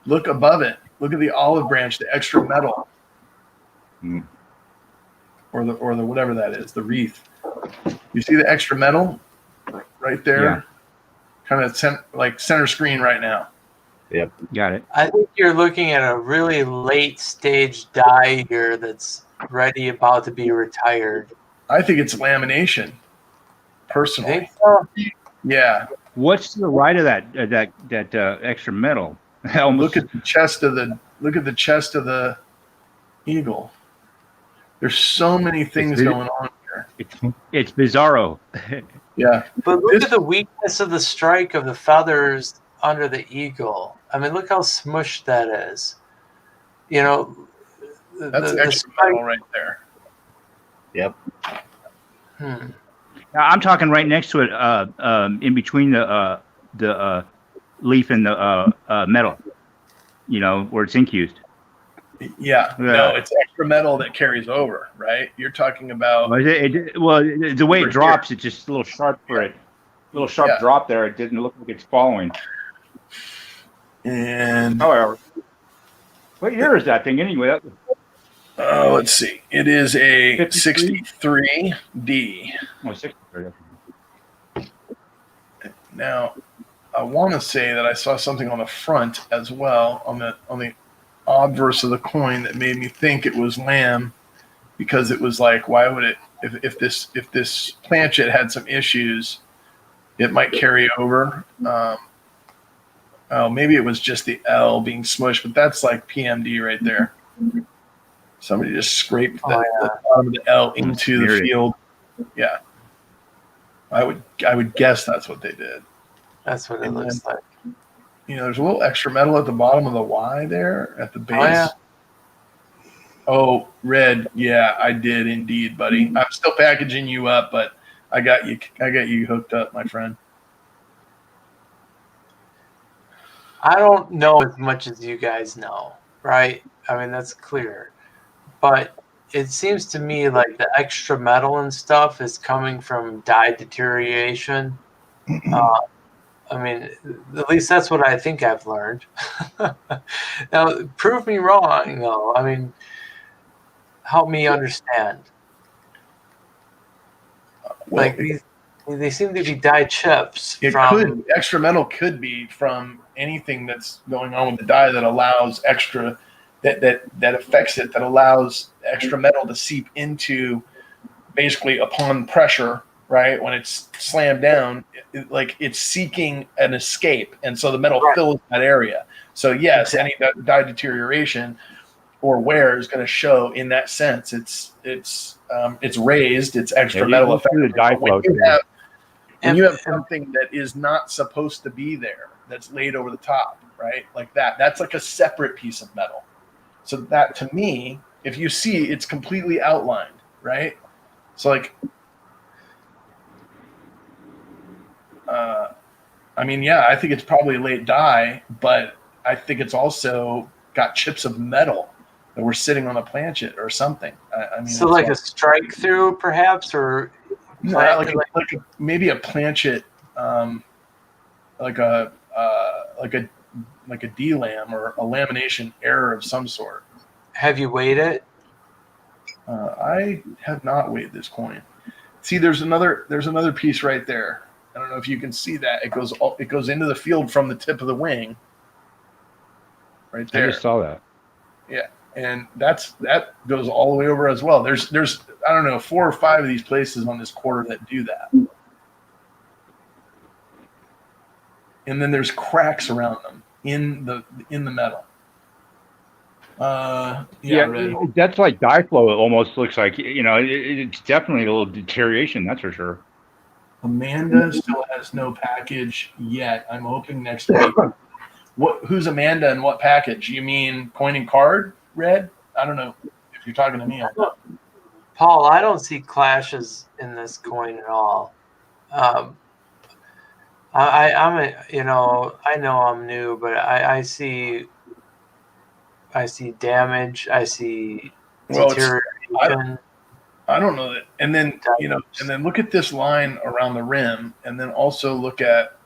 look above it. Look at the olive branch, the extra metal, or the whatever that is, the wreath. You see the extra metal right there, Yeah. kind of center screen right now. Yep. Got it. I think you're looking at a really late stage die here that's ready about to be retired. I think it's lamination, I personally. think so. Yeah. What's to the right of that extra metal? Almost, Look at the chest of the eagle. There's so many things going on here. it's bizarro. Yeah. But look at the weakness of the strike of the feathers under the eagle. I mean, look how smushed that is. You know, That's the extra metal right there. Yep. Hmm. Now, I'm talking right next to it, in between the leaf and the metal. You know, where it's infused. Yeah. No, it's extra metal that carries over, right? You're talking about. Well, the way it drops, it's just a little sharp for it. Little sharp Yeah. drop there. It didn't look like it's following. And However, what year is that thing anyway? let's see. It is a 53? 63D. Oh, 63. Now, I want to say that I saw something on the front as well, on the obverse of the coin, that made me think it was lamb, because it was like, why would it? If this planchet had some issues, it might carry over. Maybe it was just the L being smushed, but that's like PMD right there. Somebody just scraped the bottom of the L into the field. Yeah, I would guess that's what they did. That's what it looks like. You know, there's a little extra metal at the bottom of the Y there at the base. Oh, yeah. Oh, red. Yeah, I did indeed, buddy. I'm still packaging you up, but I got you hooked up, my friend. I don't know as much as you guys know, right? I mean, that's clear. But it seems to me like the extra metal and stuff is coming from die deterioration. I mean, at least that's what I think I've learned. Now, prove me wrong, though. I mean, help me understand. Well, Like they seem to be die chips. Extra metal could be from anything that's going on with the die that allows extra, that affects it, that allows extra metal to seep into, basically upon pressure, right? When it's slammed down, it's seeking an escape, and so the metal fills that area. So yes, any die deterioration or wear is going to show in that sense. It's raised, it's extra metal effect. When you have something that is not supposed to be there, that's laid over the top, right? Like that's like a separate piece of metal. So that, to me, if you see, it's completely outlined, right? So like, I mean, yeah, I think it's probably a late die, but I think it's also got chips of metal that were sitting on a planchet or something. I mean, so like a strike through, perhaps, or no, maybe a planchet, like a D-lam or a lamination error of some sort. Have you weighed it? I have not weighed this coin. See, there's another piece right there. I don't know if you can see that. It goes into the field from the tip of the wing. Right there. I just saw that. Yeah, and that goes all the way over as well. There's I don't know, 4 or 5 of these places on this quarter that do that. and then there's cracks around them in the metal. Red. That's like dye flow. It almost looks like, it's definitely a little deterioration. That's for sure. Amanda still has no package yet. I'm hoping next week. Who's Amanda and what package? You mean coin and card, Red? I don't know if you're talking to me. Paul, I don't see clashes in this coin at all. I know I'm new, but I see damage. I see deterioration. I don't know that. And then, and then look at this line around the rim, and then also look at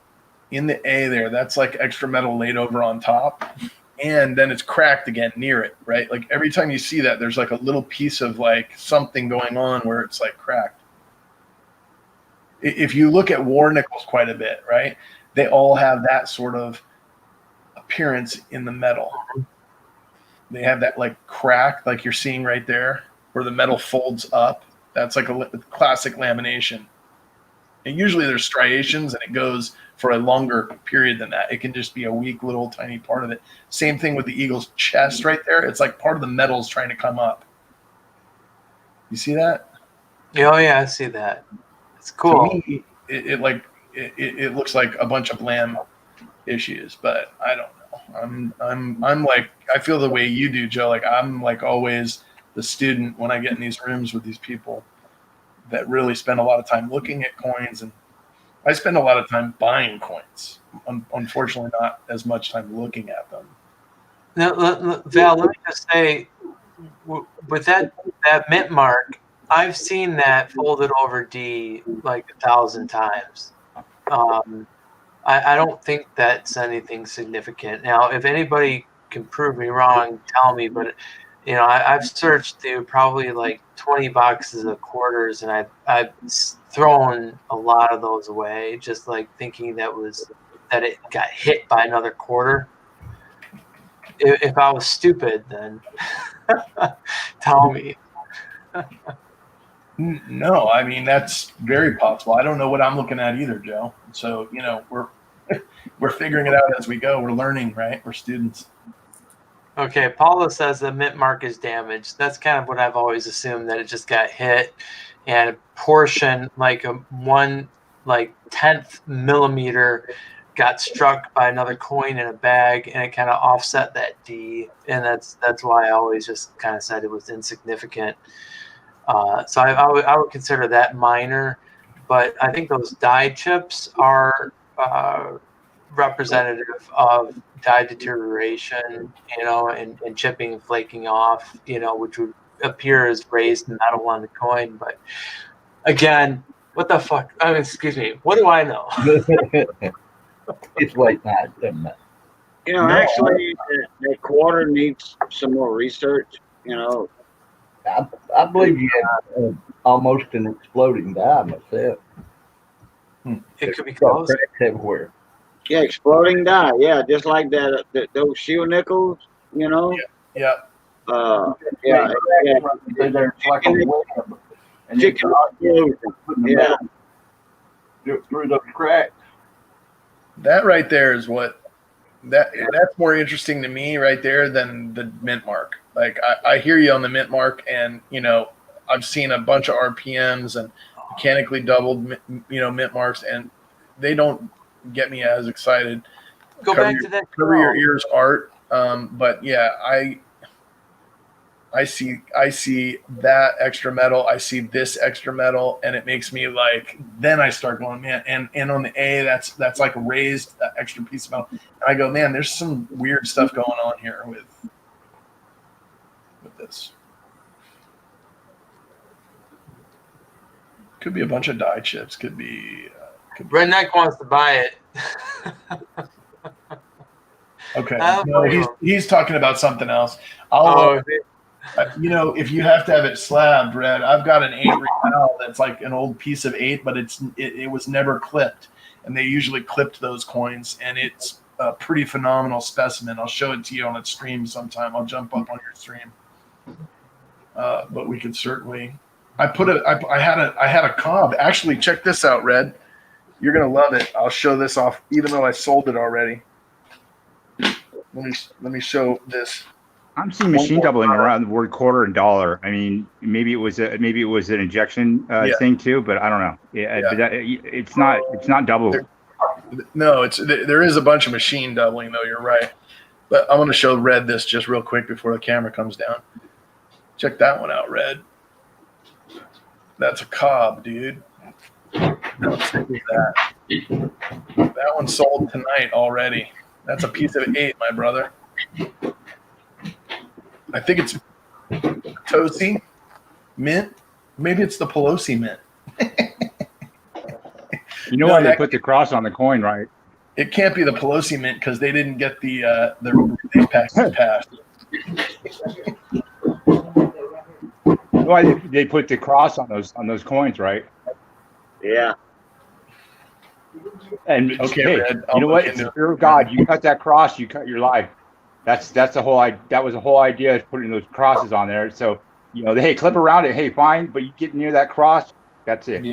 in the A there, that's like extra metal laid over on top. And then it's cracked again near it, right? Like every time you see that, there's like a little piece of like something going on where it's like cracked. If you look at war nickels quite a bit, right? They all have that sort of appearance in the metal. They have that like crack, like you're seeing right there, where the metal folds up. That's like a classic lamination. And usually there's striations, and it goes for a longer period than that. It can just be a weak little tiny part of it. Same thing with the eagle's chest right there. It's like part of the metal's trying to come up. You see that? Oh yeah, I see that. It's cool. To me, it looks like a bunch of lamb issues, but I don't know. I'm like, I feel the way you do, Joe. Like I'm like always the student when I get in these rooms with these people that really spend a lot of time looking at coins, and I spend a lot of time buying coins. Unfortunately, not as much time looking at them. Now, Val, let me just say, with that mint mark, I've seen that folded over D like 1,000 times. I don't think that's anything significant. Now, if anybody can prove me wrong, tell me. But I've searched through probably like 20 boxes of quarters, and I've thrown a lot of those away, just like thinking that it got hit by another quarter. If I was stupid, then tell me. No, I mean that's very possible. I don't know what I'm looking at either, Joe. So we're figuring it out as we go. We're learning, right? We're students. Okay, Paula says the mint mark is damaged. That's kind of what I've always assumed, that it just got hit, and a portion, like a 1/10th millimeter, got struck by another coin in a bag, and it kind of offset that D, and that's why I always just kind of said it was insignificant. So I would consider that minor, but I think those die chips are representative of die deterioration, and chipping and flaking off, which would appear as raised metal on the coin. But again, what the fuck? I mean, excuse me. What do I know? It's late night, doesn't it? Actually, that quarter needs some more research. I believe you have almost an exploding die myself. It could be close. Cracks everywhere. Yeah, exploding die. Yeah, just like that. Those shield nickels. Yeah. Yeah. They're like a web, and Chicken. Yeah. Through those cracks. That right there is that's more interesting to me right there than the mint mark. Like I hear you on the mint mark, and I've seen a bunch of RPMs and mechanically doubled mint marks, and they don't get me as excited. Go back to that. Cover your ears, art. But yeah, I see that extra metal. I see this extra metal, and it makes me like. Then I start going, man. And on the A, that's like a raised extra piece of metal. And I go, man, there's some weird stuff going on here with this. Could be a bunch of die chips. Could be. Redneck wants to buy it. Okay. No, he's talking about something else. If you have to have it slabbed, Red, I've got an 8 real that's like an old piece of 8, but it was never clipped, and they usually clipped those coins, and it's a pretty phenomenal specimen. I'll show it to you on a stream sometime. I'll jump up on your stream. But we could certainly. I had a cob. Actually, check this out, Red. You're gonna love it. I'll show this off, even though I sold it already. Let me show this. I'm seeing machine doubling around the word quarter and dollar. I mean, maybe it was an injection thing too, but I don't know. But it's not double. No, there is a bunch of machine doubling though. You're right. But I want to show Red this just real quick before the camera comes down. Check that one out, Red. That's a cob, dude. How sick is that? That one sold tonight already. That's a piece of 8, my brother. I think it's Tosi mint. Maybe it's the Pelosi mint. You know why they put the cross on the coin, right? It can't be the Pelosi mint because they didn't get the relief package passed. Why they put the cross on those coins, right? Yeah. And okay, hey, Red, you know what? It's the fear of God. You cut that cross, you cut your life. That was the whole idea of putting those crosses on there. So hey, clip around it. Hey, fine, but you get near that cross, that's it.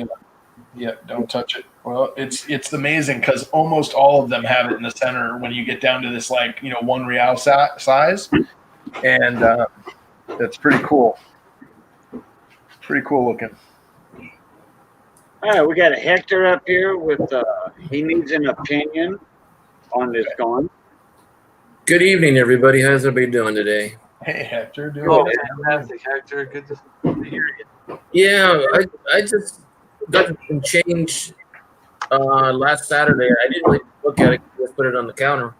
Yeah, don't touch it. Well, it's amazing because almost all of them have it in the center when you get down to this 1 real size, and that's pretty cool. Pretty cool looking. All right, we got a Hector up here with he needs an opinion on this coin. Good evening, everybody. How's everybody doing today? Hey, Hector. Fantastic, Hector. Good to hear you. Yeah, I just got some change last Saturday. I didn't really look at it. Just put it on the counter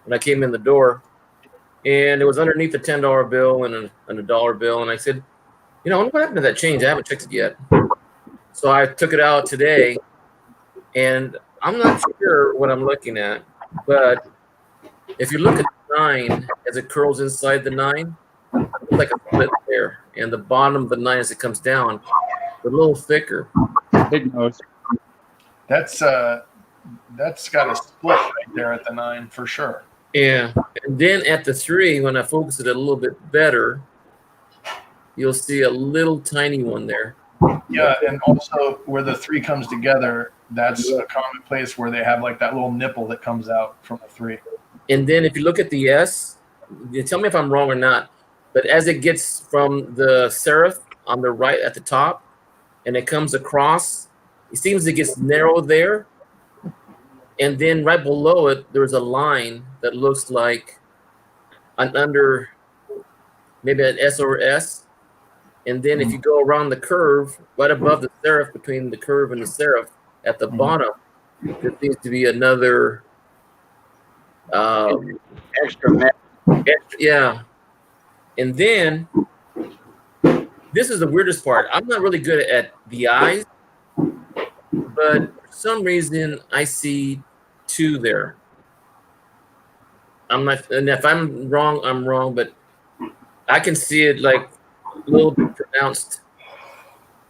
when I came in the door, and it was underneath a $10 bill and a dollar bill. And I said, I wonder what happened to that change. I haven't checked it yet. So I took it out today, and I'm not sure what I'm looking at, but if you look at the 9 as it curls inside the 9, it's like a split there, and the bottom of the 9 as it comes down, a little thicker. Big nose. That's got a split right there at the 9 for sure. Yeah, and then at the 3, when I focus it a little bit better, you'll see a little tiny one there. Yeah, and also where the 3 comes together, that's a common place where they have like that little nipple that comes out from the 3. And then if you look at the S, you tell me if I'm wrong or not, but as it gets from the serif on the right at the top, and it comes across, it seems it gets narrow there. And then right below it, there's a line that looks like maybe an S over S. And then if you go around the curve, right above the serif, between the curve and the serif, at the bottom, there seems to be another extra. Yeah. And then, this is the weirdest part. I'm not really good at the eyes, but for some reason, I see 2 there. I'm not, and if I'm wrong, but I can see it like a little bit pronounced.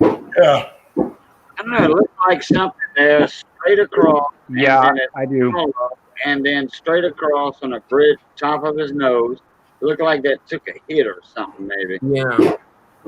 Yeah. I don't know. It looks like something there straight across. Yeah, I do. And then straight across on a bridge, top of his nose. It looked like that took a hit or something, maybe. Yeah.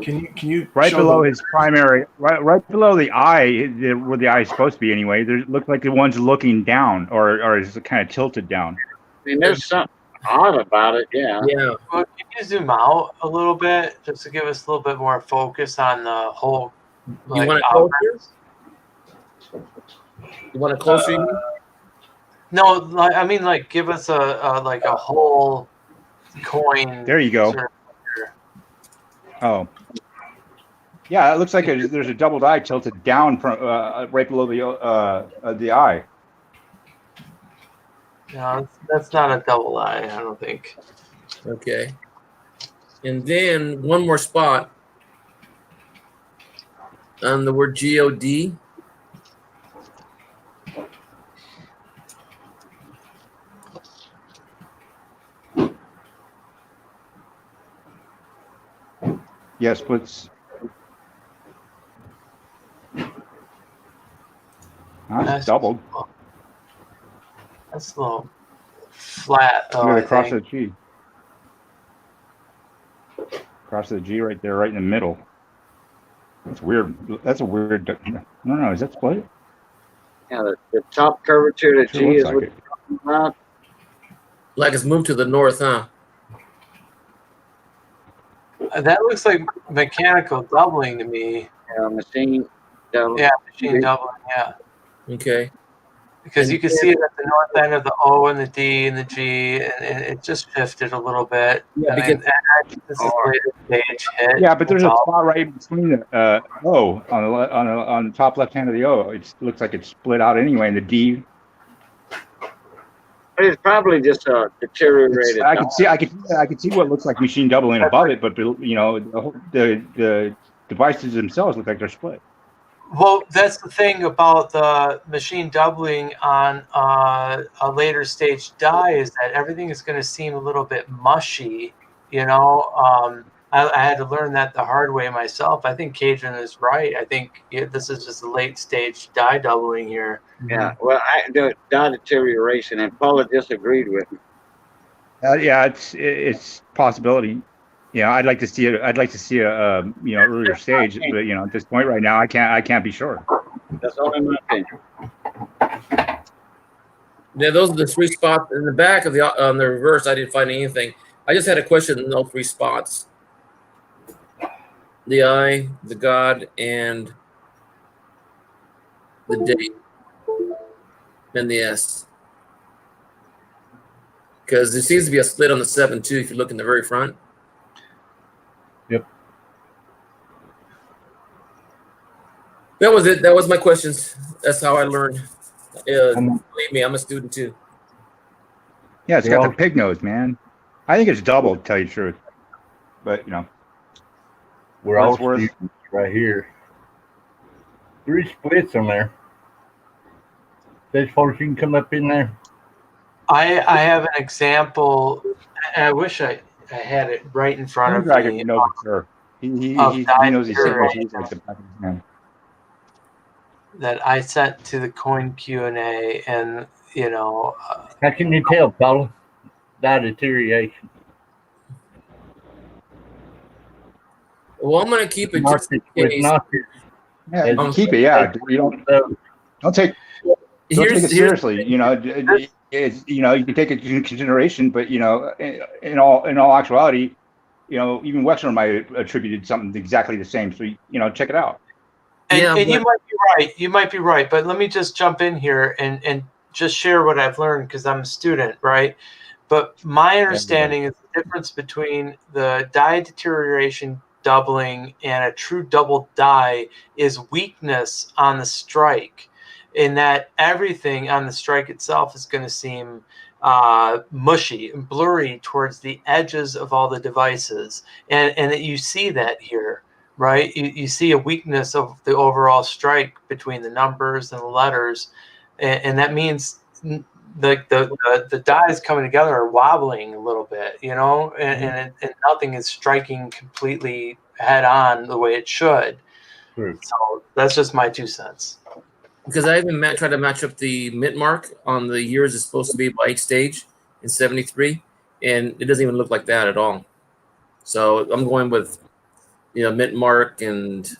Can you right below his primary, right below the eye, where the eye is supposed to be anyway? There look like the one's looking down, or is it kind of tilted down? I mean, there's something odd about it. Yeah. Yeah. Well, can you zoom out a little bit just to give us a little bit more focus on the whole? You want it closer? You want it closer? No, I mean, give us a whole coin. There you go. Oh. Yeah, it looks like there's a double eye tilted down from right below the eye. No, that's not a double eye, I don't think. Okay. And then one more spot on the word God. Yes, but it's doubled. That's a little flat. Look at the cross of the G. Cross of the G right there, right in the middle. That's weird. That's a weird. No, is that split? Yeah, the top curvature of the Sure G looks is like what it. you're talking about. Like it's moved to the north, huh? That looks like mechanical doubling to me. Machine. Yeah, machine doubling. Yeah, Okay. because And you can see it at the north end of the O and the D and the G, and it just shifted a little bit. Yeah, I mean, because this is later stage hit. Yeah, but there's that's a all. spot right in between the O on the top left hand of the O. It looks like it's split out anyway, and the D. It's probably just a deteriorated. I can see what looks like machine doubling above it, but you know the devices themselves look like they're split. Well, that's the thing about the machine doubling on a later stage die is that everything is going to seem a little bit mushy. You know, I had to learn that the hard way myself. I think Cajun is right. I think this is just a late stage die doubling here. Yeah, well, the deterioration, and Paula disagreed with me. Yeah, it's possibility. You know, I'd like to see it. I'd like to see a you know earlier stage, but you know at this point right now I can't be sure. That's only my opinion. yeah, those are the three spots in the back of the on the reverse. I didn't find anything. I just had a question in all three spots: the I, the God, and the date, and the S. Because there seems to be a split on the 7 too. If you look in the very front. Yep. That was it. That was my questions. That's how I learned. Believe me, I'm a student too. Yeah, it's got the pig nose, man. I think it's double, to tell you the truth. But you know, We're all worth. students right here. 3 splits on there. As far as you can come up in there. I have an example. And I wish I had it right in front of Dragon me. knows it, sir. He knows his signatures like the back of his hand. That I sent to the Coin Q&A, and you know, How can you tell, Paula? Die deterioration. Well, I'm gonna keep it just in case. Yeah, keep it. Yeah, you don't take it seriously. You know, it's you know you can take it into consideration, but you know, in all actuality, you know, even Wexler might have attributed something exactly the same. So you know, check it out. and Yeah, you but- might be right. You might be right, but let me just jump in here and just share what I've learned because I'm a student, right? But my understanding is the difference between the die deterioration doubling and a true double die is weakness on the strike, in that everything on the strike itself is going to seem mushy and blurry towards the edges of all the devices, and that you see that here, right? You see a weakness of the overall strike between the numbers and the letters, and that means the dies coming together are wobbling a little bit, you know, and nothing is striking completely head on the way it should. True. So that's just my 2 cents. Because I even tried to match up the mint mark on the years it's supposed to be by each stage in 73, and it doesn't even look like that at all. So I'm going with, you know, mint mark and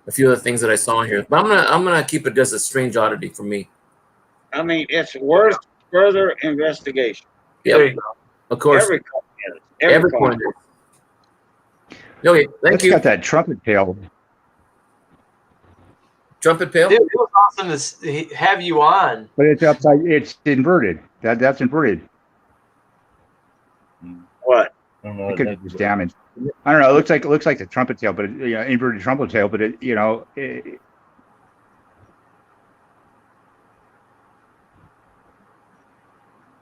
a few other things that I saw here. But I'm gonna keep it just a strange oddity for me. I mean, it's worth further investigation. Yeah, There you go. of course. Every coin is. Every coin coin. Okay, thank It's you. got that trumpet tail. Trumpet pail. Dude, it was awesome to have you on. But it's upside. It's inverted. That's inverted. What? I don't know. It could be just damaged. I don't know. It looks like the trumpet tail, but you know, inverted trumpet tail. But it, you know,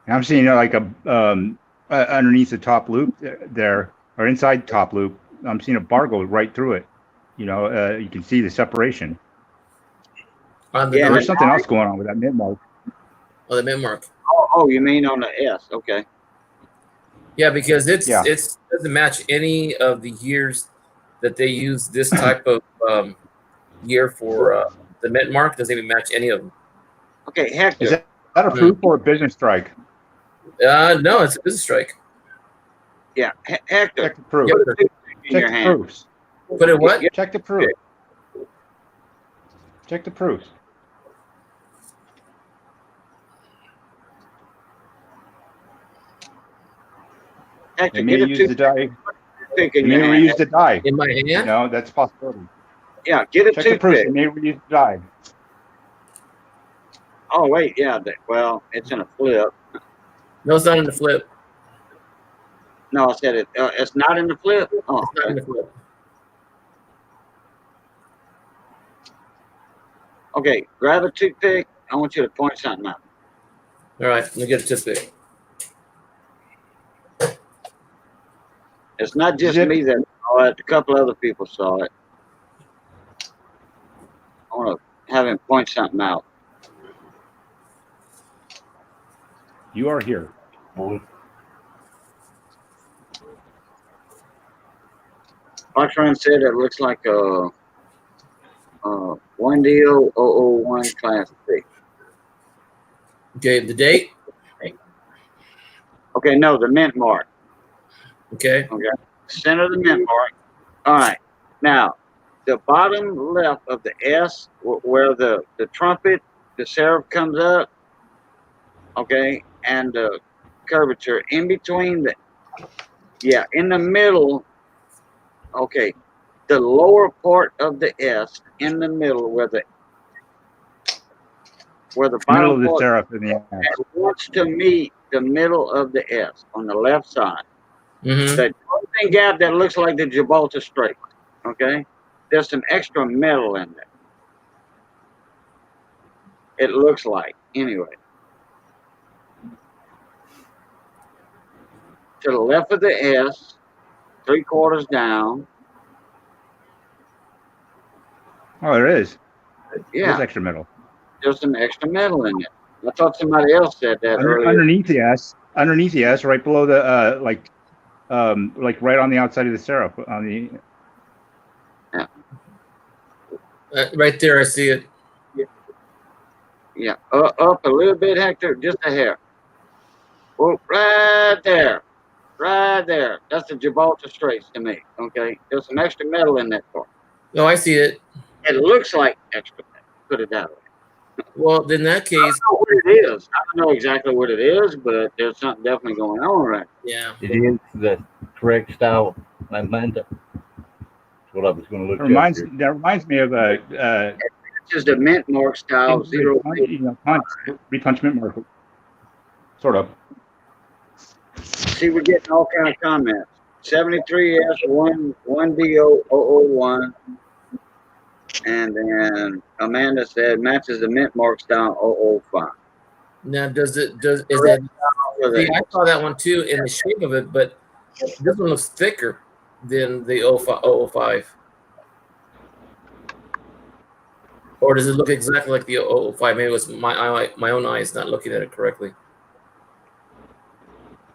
I'm seeing like a underneath the top loop there, or inside top loop. I'm seeing a bar go right through it. You know, you can see the separation. On the Yeah, There's something else going on with that mint mark. Oh, the mint mark. Oh, you mean on the S? Okay. Yeah, because it Yeah. doesn't match any of the years that they use this type of year for the mint mark. Doesn't even match any of them. Okay, Hector. Is that a proof or a business strike? No, it's a business strike. Yeah, Hector. Check the proof. Yeah, In Check your the hand. proofs. Put it what? Check the proof. Check the proofs. Hector, They may get a use the die. toothpick They in may your hand. reuse the die. In my You hand? know, that's a possibility. Yeah, get a Check the proofs. toothpick. They may reuse the die. Oh wait, yeah. Well, it's in a flip. No, it's not in the flip. No, I said it. It's not in the flip. Oh, It's not in the flip. okay. Grab a toothpick. I want you to point something out. All right, let me get a toothpick. It's not just Zip. me that saw it. A couple other people saw it. I want to have him point something out. You are here. Foxrun said it looks like a 1D 001 Class B. Okay, the date. Okay, no, the mint mark. Okay. Okay, center of the mint mark. All right. Now, the bottom left of the S, where the trumpet, the serif comes up. Okay, and the curvature in between in the middle. Okay, the lower part of the S in the middle, where the Middle bottom of the part serif in the S. wants to meet the middle of the S on the left side. Mm-hmm. That closing gap that looks like the Gibraltar Strait. Okay, there's some extra metal in there. It looks like anyway. To the left of the S, 3/4 down. Oh, there is. Yeah, There's extra metal. there's some extra metal in it. I thought somebody else said that earlier. Underneath the S, right below the like right on the outside of the serif on the. Right there, I see it. Yeah, up a little bit, Hector, just a hair. Oh, right there. Right there. That's the Gibraltar Straits to me. Okay, there's some extra metal in that part. Oh, I see it. It looks like extra metal. Put it that way. Well, in that I case, don't know what it is. I don't know exactly what it is, but there's something definitely going on right. yeah. It is the correct style, Amanda. That's what I was going to look at. That reminds me of a This is the mint mark style zero. retouch mint mark, sort of. See, we're getting all kind of comments. 73S 1D001. And then Amanda said matches the mint mark style 005. Now, is it? See, I saw that one too in the shape of it, but this one looks thicker than the 005. Or does it look exactly like the 005? Maybe it was my own eyes not looking at it correctly.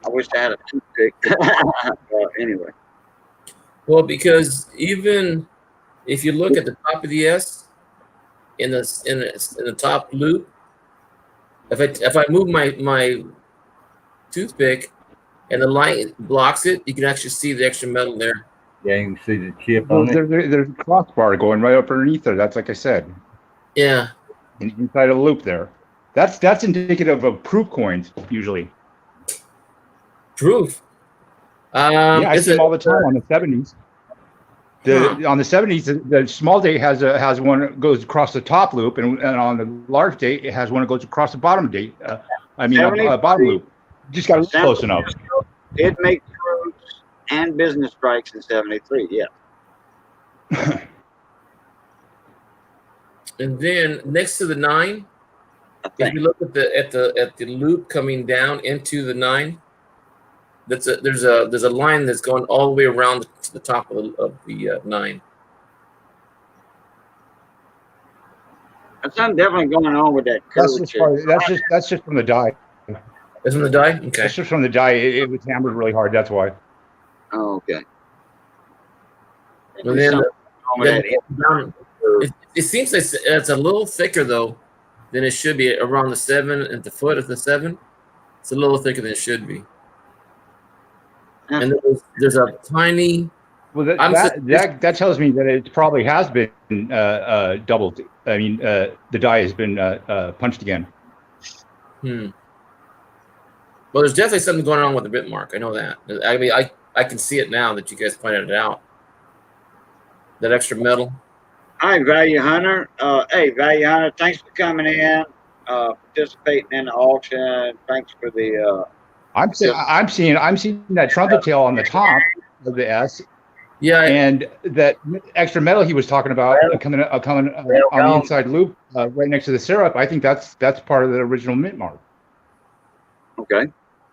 I wish I had a toothpick. Anyway. Well, because even if you look at the top of the S in the top loop, if I move my toothpick and the light blocks it, you can actually see the extra metal there. Yeah, you can see the chip on it. There's a crossbar going right up underneath there. That's like I said. Yeah. Inside a loop there. That's indicative of proof coins usually. Proof. Yeah, I see them all the time on the 70s. On the 70s, the small date has one that goes across the top loop, and on the large date, it has one that goes across the bottom date. Bottom loop. Just got to look close enough. Did make proofs and business strikes in 73. Yeah. And then next to the 9, if you look at the loop coming down into the 9, there's a line that's going all the way around to the top of the 9. There's something definitely going on with that curvature. That's just from the die. That's from the die? Okay. That's just from the die. It was hammered really hard. That's why. Oh, okay. And then it seems like it's a little thicker though than it should be around the 7 at the foot of the 7. It's a little thicker than it should be. And there's a tiny. Well, that tells me that it probably has been doubled. I mean, the die has been punched again. Well, there's definitely something going on with the bit mark. I know that. I mean, I can see it now that you guys pointed it out. That extra metal. Hi, Value Hunter. Hey, Value Hunter, thanks for coming in, participating in the auction. Thanks for the. I'm seeing that trumpet tail on the top of the S, Yeah. and that extra metal he was talking about coming on the inside loop right next to the syrup. I think that's part of the original mint mark. Okay.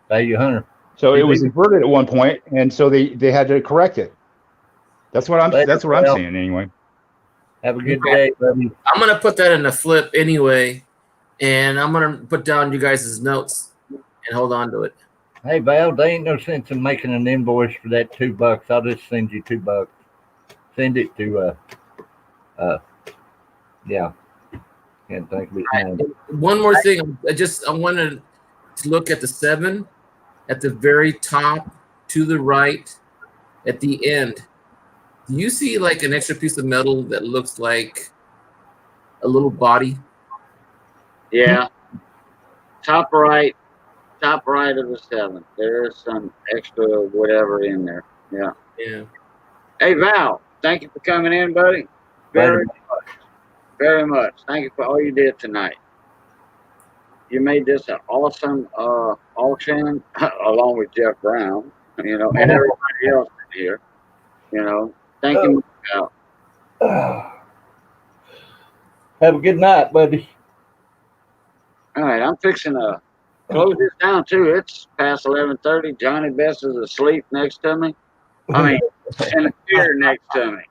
Value Hunter. So it was inverted at one point, and so they had to correct it. That's what I'm seeing anyway. Have a good day, buddy. I'm gonna put that in a flip anyway, and I'm gonna put down you guys' notes and hold on to it. Hey, Val, there ain't no sense in making an invoice for that $2. I'll just send you $2. Send it to yeah. Can't think of his name. One more thing, I wanted to look at the 7 at the very top to the right at the end. Do you see like an extra piece of metal that looks like a little body? Yeah. Top right of the 7. There's some extra whatever in there. Yeah. Yeah. Hey, Val, thank you for coming in, buddy. Very much. Thank you for all you did tonight. You made this an awesome auction, along with Jeff Brown, and everybody else in here. Thank you, Val. Have a good night, buddy. All right, I'm fixing to close this down too. It's past 11:30. Johnny Best is asleep next to me. I mean, in the chair next to me.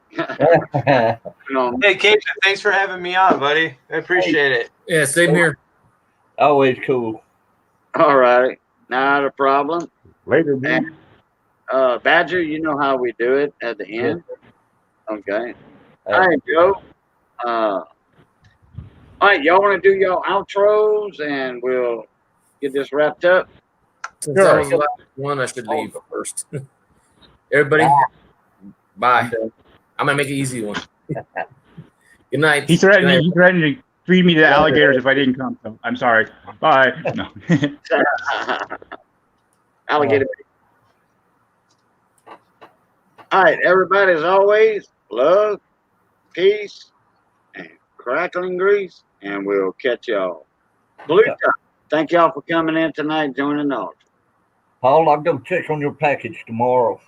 Hey, Cajun, thanks for having me on, buddy. I appreciate it. Yeah, same here. Always cool. All right, not a problem. Later, man. And, Badger, you know how we do it at the end. Okay. All right, Joe. All right, y'all want to do your outros and we'll get this wrapped up? Since that was the last one, I should leave first. Everybody, bye. I'm gonna make an easy one. Good night. He threatened to feed me to alligators if I didn't come. So I'm sorry. Bye. No. Alligator. All right, everybody, as always, love, peace, and crackling grease, and we'll catch y'all. Blue Top, thank y'all for coming in tonight, joining the auction. Paul, I'll go check on your package tomorrow.